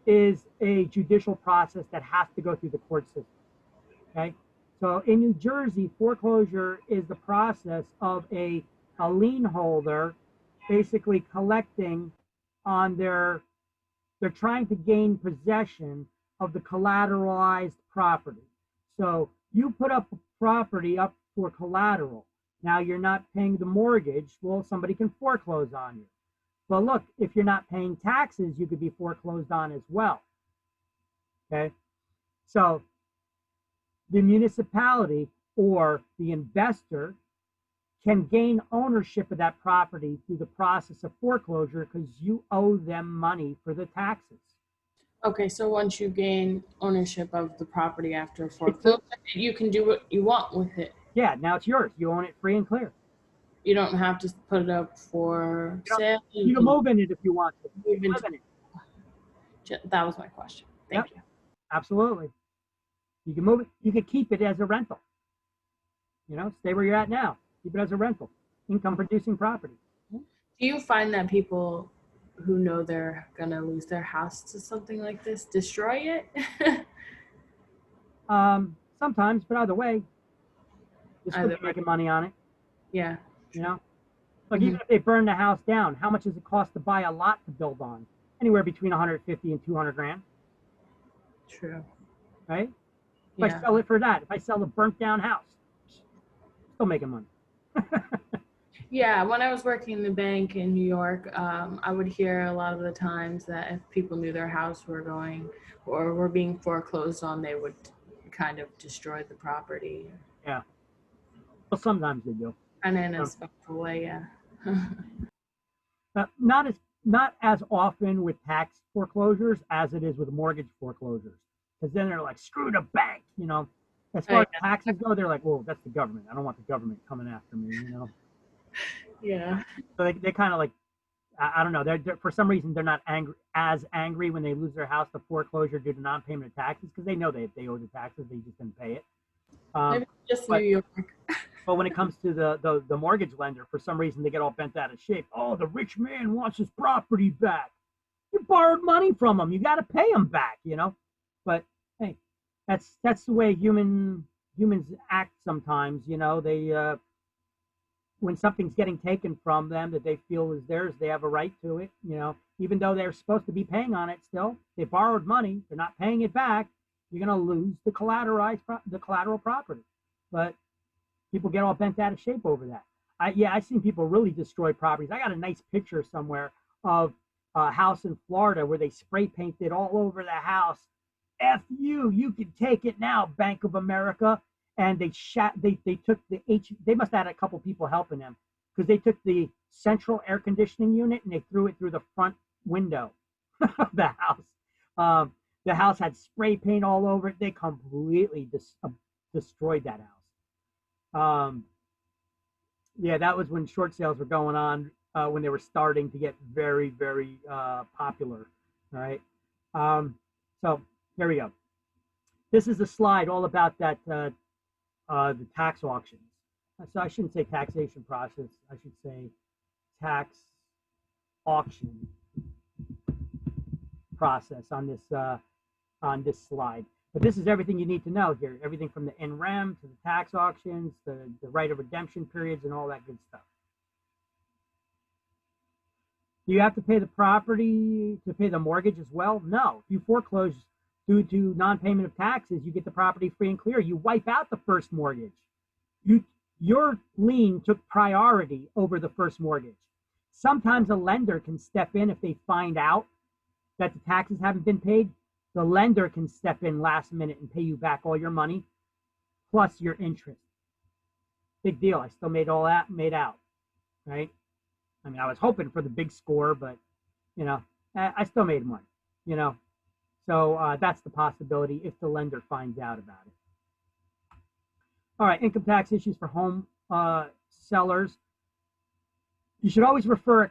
[SPEAKER 13] is a judicial process that has to go through the court system. Okay, so in New Jersey, foreclosure is the process of a lien holder basically collecting on they're trying to gain possession of the collateralized property. So you put up a property up for collateral. Now you're not paying the mortgage. Well, somebody can foreclose on you. But look, if you're not paying taxes, you could be foreclosed on as well. Okay. So the municipality or the investor can gain ownership of that property through the process of foreclosure because you owe them money for the taxes.
[SPEAKER 11] Okay, so once you gain ownership of the property after foreclosure, you can do what you want with it.
[SPEAKER 13] Yeah, now it's yours. You own it free and clear.
[SPEAKER 11] You don't have to put it up for sale.
[SPEAKER 13] You can move in it if you want to.
[SPEAKER 11] Move in it. That was my question. Thank you.
[SPEAKER 13] Absolutely. You can move it. You can keep it as a rental. You know, stay where you're at now. Keep it as a rental, income producing property.
[SPEAKER 11] Do you find that people who know they're gonna lose their house to something like this destroy it?
[SPEAKER 13] Sometimes, but either way, you're still making money on it.
[SPEAKER 11] Yeah.
[SPEAKER 13] You know, like even if they burn the house down, how much does it cost to buy a lot to build on? Anywhere between 150 and 200 grand.
[SPEAKER 11] True.
[SPEAKER 13] Right? If I sell it for that, if I sell a burnt down house, still making money.
[SPEAKER 11] Yeah, when I was working in the bank in New York, I would hear a lot of the times that if people knew their house were going or were being foreclosed on, they would kind of destroy the property.
[SPEAKER 13] Yeah. Well, sometimes they do.
[SPEAKER 11] And in a respectful way, yeah.
[SPEAKER 13] Not as often with tax foreclosures as it is with mortgage foreclosures, because then they're like, screw the bank, you know. As far as taxes go, they're like, well, that's the government. I don't want the government coming after me, you know.
[SPEAKER 11] Yeah.
[SPEAKER 13] So they kind of like, I don't know. They're for some reason they're not angry when they lose their house to foreclosure due to non-payment of taxes, because they know they owe the taxes, they just didn't pay it.
[SPEAKER 11] Maybe just New York.
[SPEAKER 13] But when it comes to the mortgage lender, for some reason they get all bent out of shape. Oh, the rich man wants his property back. You borrowed money from him. You got to pay him back, you know. But hey, that's the way humans act sometimes. You know, they when something's getting taken from them that they feel is theirs, they have a right to it. You know, even though they're supposed to be paying on it, still they borrowed money. They're not paying it back. You're going to lose the collateral property. But people get all bent out of shape over that. I've seen people really destroy properties. I got a nice picture somewhere of a house in Florida where they spray painted all over the house. F you can take it now, Bank of America. And they took they must have had a couple people helping them, because they took the central air conditioning unit and they threw it through the front window of the house. The house had spray paint all over it. They completely destroyed that house. Yeah, that was when short sales were going on, when they were starting to get very, very popular. All right. So there we go. This is a slide all about that, the tax auctions. So I shouldn't say taxation process. I should say tax auction process on this slide. But this is everything you need to know here. Everything from the NREM to the tax auctions, the right of redemption periods, and all that good stuff. Do you have to pay the property to pay the mortgage as well? No. If you foreclose due to non-payment of taxes, you get the property free and clear. You wipe out the first mortgage. Your lien took priority over the first mortgage. Sometimes a lender can step in if they find out that the taxes haven't been paid. The lender can step in last minute and pay you back all your money, plus your interest. Big deal. I still made out, right? I mean, I was hoping for the big score, but, you know, I still made money, you know. So that's the possibility if the lender finds out about it. All right, income tax issues for home sellers. You should always refer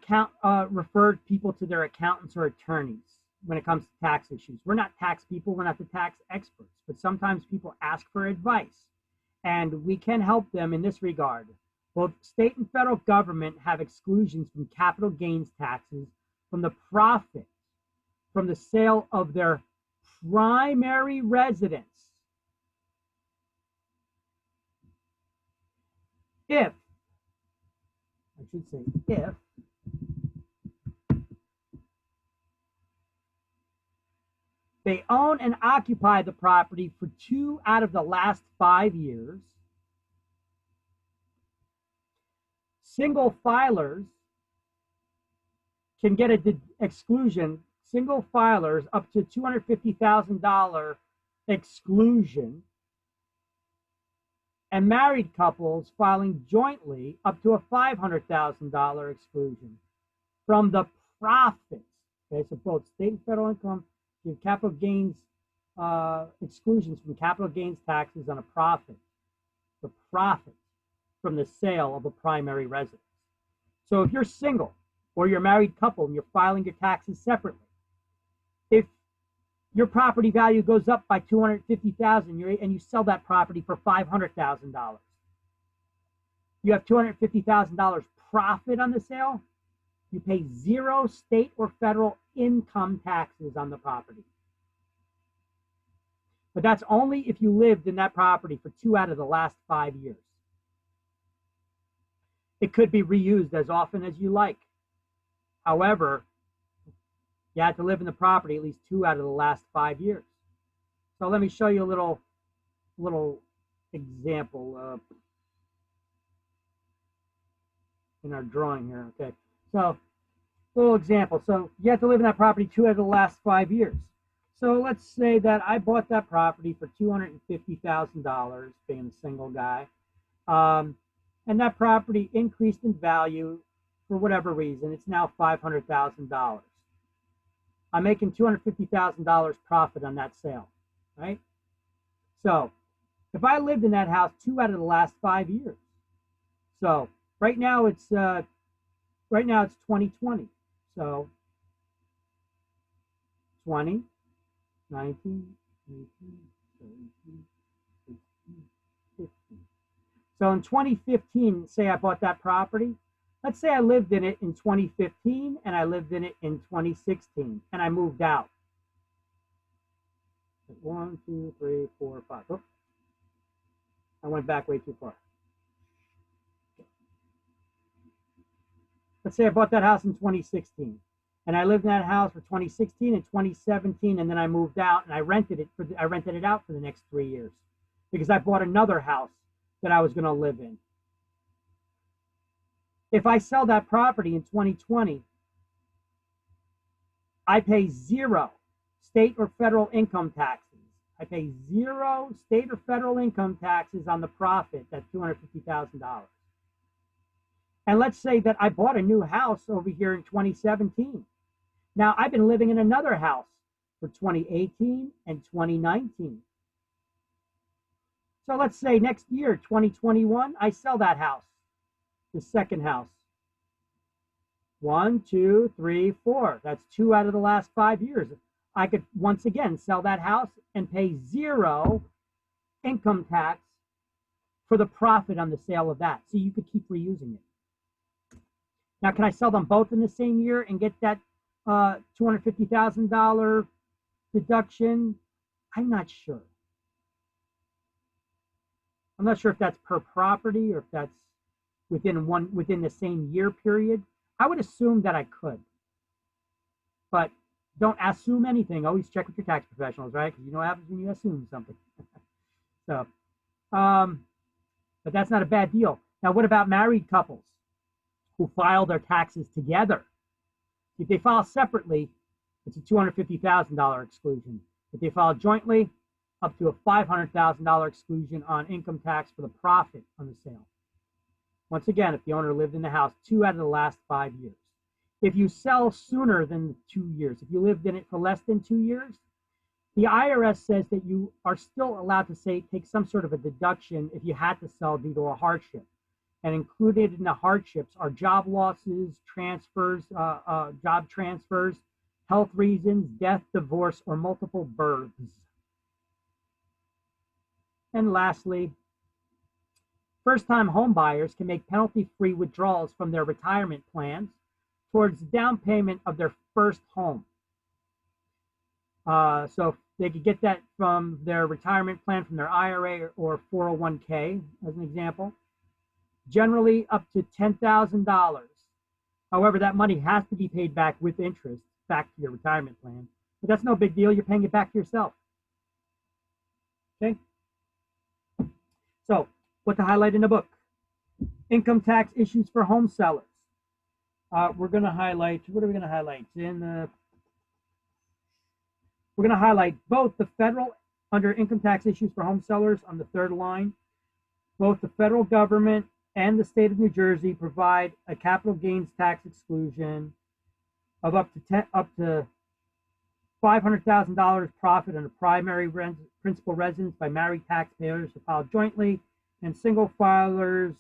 [SPEAKER 13] people to their accountants or attorneys when it comes to tax issues. We're not tax people, we're not the tax experts, but sometimes people ask for advice, and we can help them in this regard. Both state and federal government have exclusions from capital gains taxes from the profit from the sale of their primary residence. If they own and occupy the property for 2 out of the last 5 years, single filers can get an exclusion. Single filers up to $250,000 exclusion, and married couples filing jointly up to a $500,000 exclusion from the profits. Okay, so both state and federal income give capital gains exclusions from capital gains taxes on a profit. The profit from the sale of a primary residence. So if you're single or you're a married couple and you're filing your taxes separately, if your property value goes up by $250,000 and you sell that property for $500,000, you have $250,000 profit on the sale. you pay 0 state or federal income taxes on the property. But that's only if you lived in that property for 2 out of the last 5 years. It could be reused as often as you like. However, you had to live in the property at least 2 out of the last 5 years. So let me show you a little example in our drawing here. Okay, so little example. So you have to live in that property 2 out of the last 5 years. So let's say that I bought that property for $250,000, being a single guy, and that property increased in value for whatever reason. It's now $500,000. I'm making $250,000 profit on that sale, right? So if I lived in that house 2 out of the last 5 years, so right now it's 2020. So 20, 19, 18, 17, 16, 15. So in 2015, say I bought that property. Let's say I lived in it in 2015 and I lived in it in 2016 and I moved out. 1, 2, 3, 4, 5. Oops. I went back way too far. Let's say I bought that house in 2016 and I lived in that house for 2016 and 2017, and then I moved out and I rented it out for the next 3 years because I bought another house that I was going to live in. If I sell that property in 2020, I pay 0 state or federal income taxes. I pay 0 state or federal income taxes on the profit, that's $250,000. And let's say that I bought a new house over here in 2017. Now I've been living in another house for 2018 and 2019. So let's say next year, 2021, I sell that house, the second house. 1, 2, 3, 4. That's 2 out of the last 5 years. I could once again sell that house and pay 0 income tax for the profit on the sale of that. So you could keep reusing it. Now, can I sell them both in the same year and get that $250,000 deduction? I'm not sure. I'm not sure if that's per property or if that's within the same year period. I would assume that I could, but don't assume anything. Always check with your tax professionals, right? Because you know what happens when you assume something. So, but that's not a bad deal. Now, what about married couples who file their taxes together? If they file separately, it's a $250,000 exclusion. If they file jointly, up to a $500,000 exclusion on income tax for the profit on the sale. Once again, if the owner lived in the house 2 out of the last 5 years. If you sell sooner than 2 years, if you lived in it for less than 2 years, the IRS says that you are still allowed to take some sort of a deduction if you had to sell due to a hardship. And included in the hardships are job losses, transfers, job transfers, health reasons, death, divorce, or multiple births. And lastly, first-time home buyers can make penalty-free withdrawals from their retirement plans towards the down payment of their first home. So they could get that from their retirement plan, from their IRA or 401k, as an example. Generally up to $10,000. However, that money has to be paid back with interest back to your retirement plan. But that's no big deal. You're paying it back to yourself. Okay? So, what to highlight in the book? Income tax issues for home sellers. We're going to highlight, what are we going to highlight? We're going to highlight both the federal, under income tax issues for home sellers on the third line, both the federal government and the state of New Jersey provide a capital gains tax exclusion of up to $500,000 profit on a primary principal residence by married taxpayers who file jointly, and single filers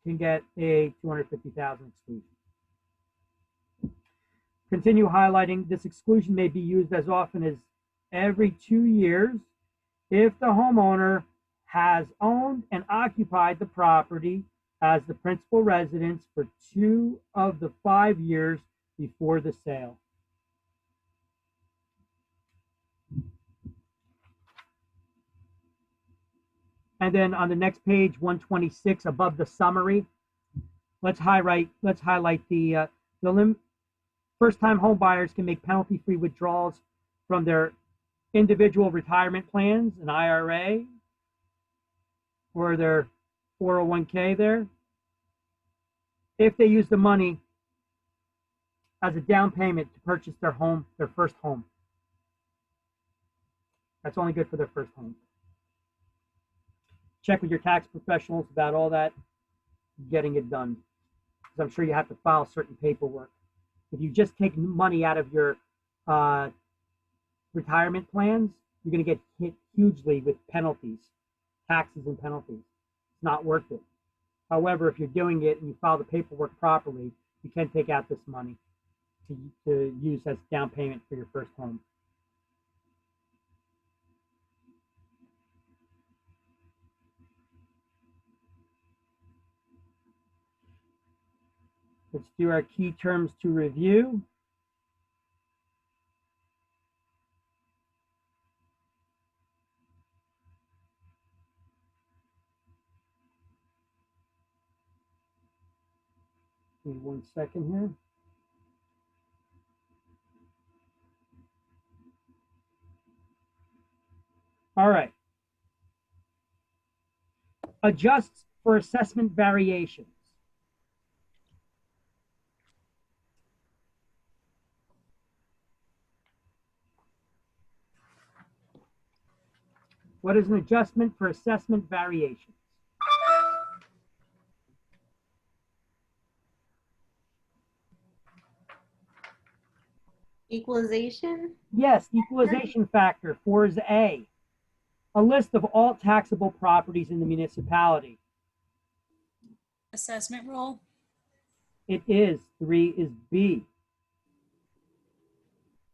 [SPEAKER 13] can get a $250,000 exclusion. Continue highlighting, this exclusion may be used as often as every 2 years if the homeowner has owned and occupied the property as the principal residence for 2 of the 5 years before the sale. And then on the next page, 126, above the summary, let's highlight the first-time home buyers can make penalty-free withdrawals from their individual retirement plans, an IRA, or their 401k there, if they use the money as a down payment to purchase their home, their first home. That's only good for their first home. Check with your tax professionals about all that, getting it done. Because I'm sure you have to file certain paperwork. If you just take money out of your retirement plans, you're going to get hit hugely with penalties, taxes and penalties. It's not worth it. However, if you're doing it and you file the paperwork properly, you can take out this money to use as down payment for your first home. Let's do our key terms to review. Give me 1 second here. All right. Adjusts for assessment variations. What is an adjustment for assessment variations?
[SPEAKER 5] Equalization?
[SPEAKER 13] Yes, equalization factor, 4 is A. A list of all taxable properties in the municipality.
[SPEAKER 8] Assessment roll.
[SPEAKER 13] It is. 3 is B.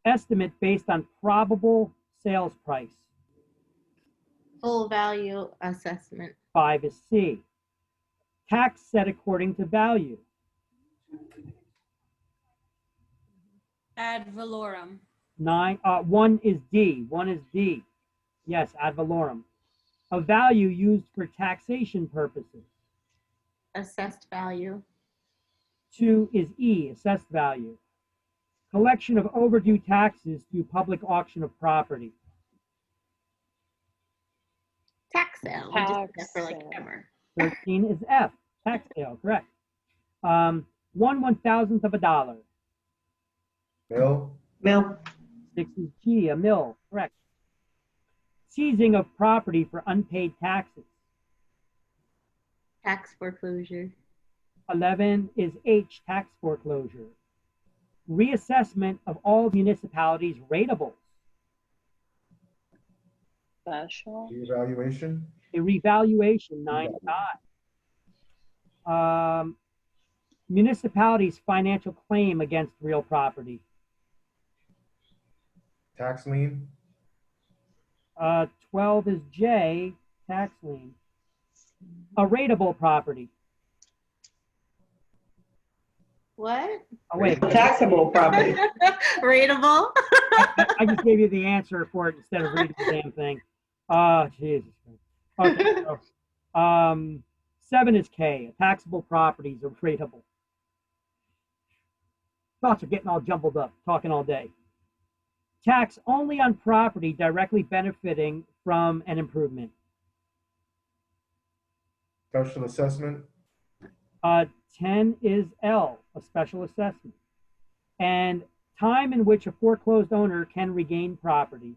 [SPEAKER 13] Estimate based on probable sales price.
[SPEAKER 5] Full value assessment.
[SPEAKER 13] 5 is C. Tax set according to value.
[SPEAKER 8] Ad valorem.
[SPEAKER 13] 1 is D. 1 is D. Yes, ad valorem. A value used for taxation purposes.
[SPEAKER 5] Assessed value.
[SPEAKER 13] 2 is E, assessed value. Collection of overdue taxes through public auction of property.
[SPEAKER 5] Tax sale. We just did that for like ever.
[SPEAKER 13] 13 is F, tax sale, correct. 1/1000th of a dollar.
[SPEAKER 3] Bill?
[SPEAKER 4] Mill.
[SPEAKER 13] 6 is G, a mill, correct. Seizing of property for unpaid taxes.
[SPEAKER 5] Tax foreclosure.
[SPEAKER 13] 11 is H, tax foreclosure. Reassessment of all municipalities' ratables.
[SPEAKER 15] Special.
[SPEAKER 3] Reevaluation?
[SPEAKER 13] A revaluation, 9 is I. Municipalities' financial claim against real property.
[SPEAKER 3] Tax lien?
[SPEAKER 13] 12 is J, tax lien. A rateable property.
[SPEAKER 5] What?
[SPEAKER 13] Oh, wait.
[SPEAKER 4] Taxable property.
[SPEAKER 5] Rateable?
[SPEAKER 13] I just gave you the answer for it instead of reading the damn thing. Oh, Jesus. Okay. So, 7 is K. Taxable properties are rateable. Thoughts are getting all jumbled up, talking all day. Tax only on property directly benefiting from an improvement.
[SPEAKER 3] Special assessment?
[SPEAKER 13] 10 is L, a special assessment. And time in which a foreclosed owner can regain property.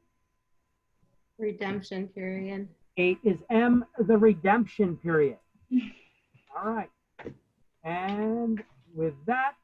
[SPEAKER 5] Redemption period.
[SPEAKER 13] 8 is M, the redemption period. All right. And with that,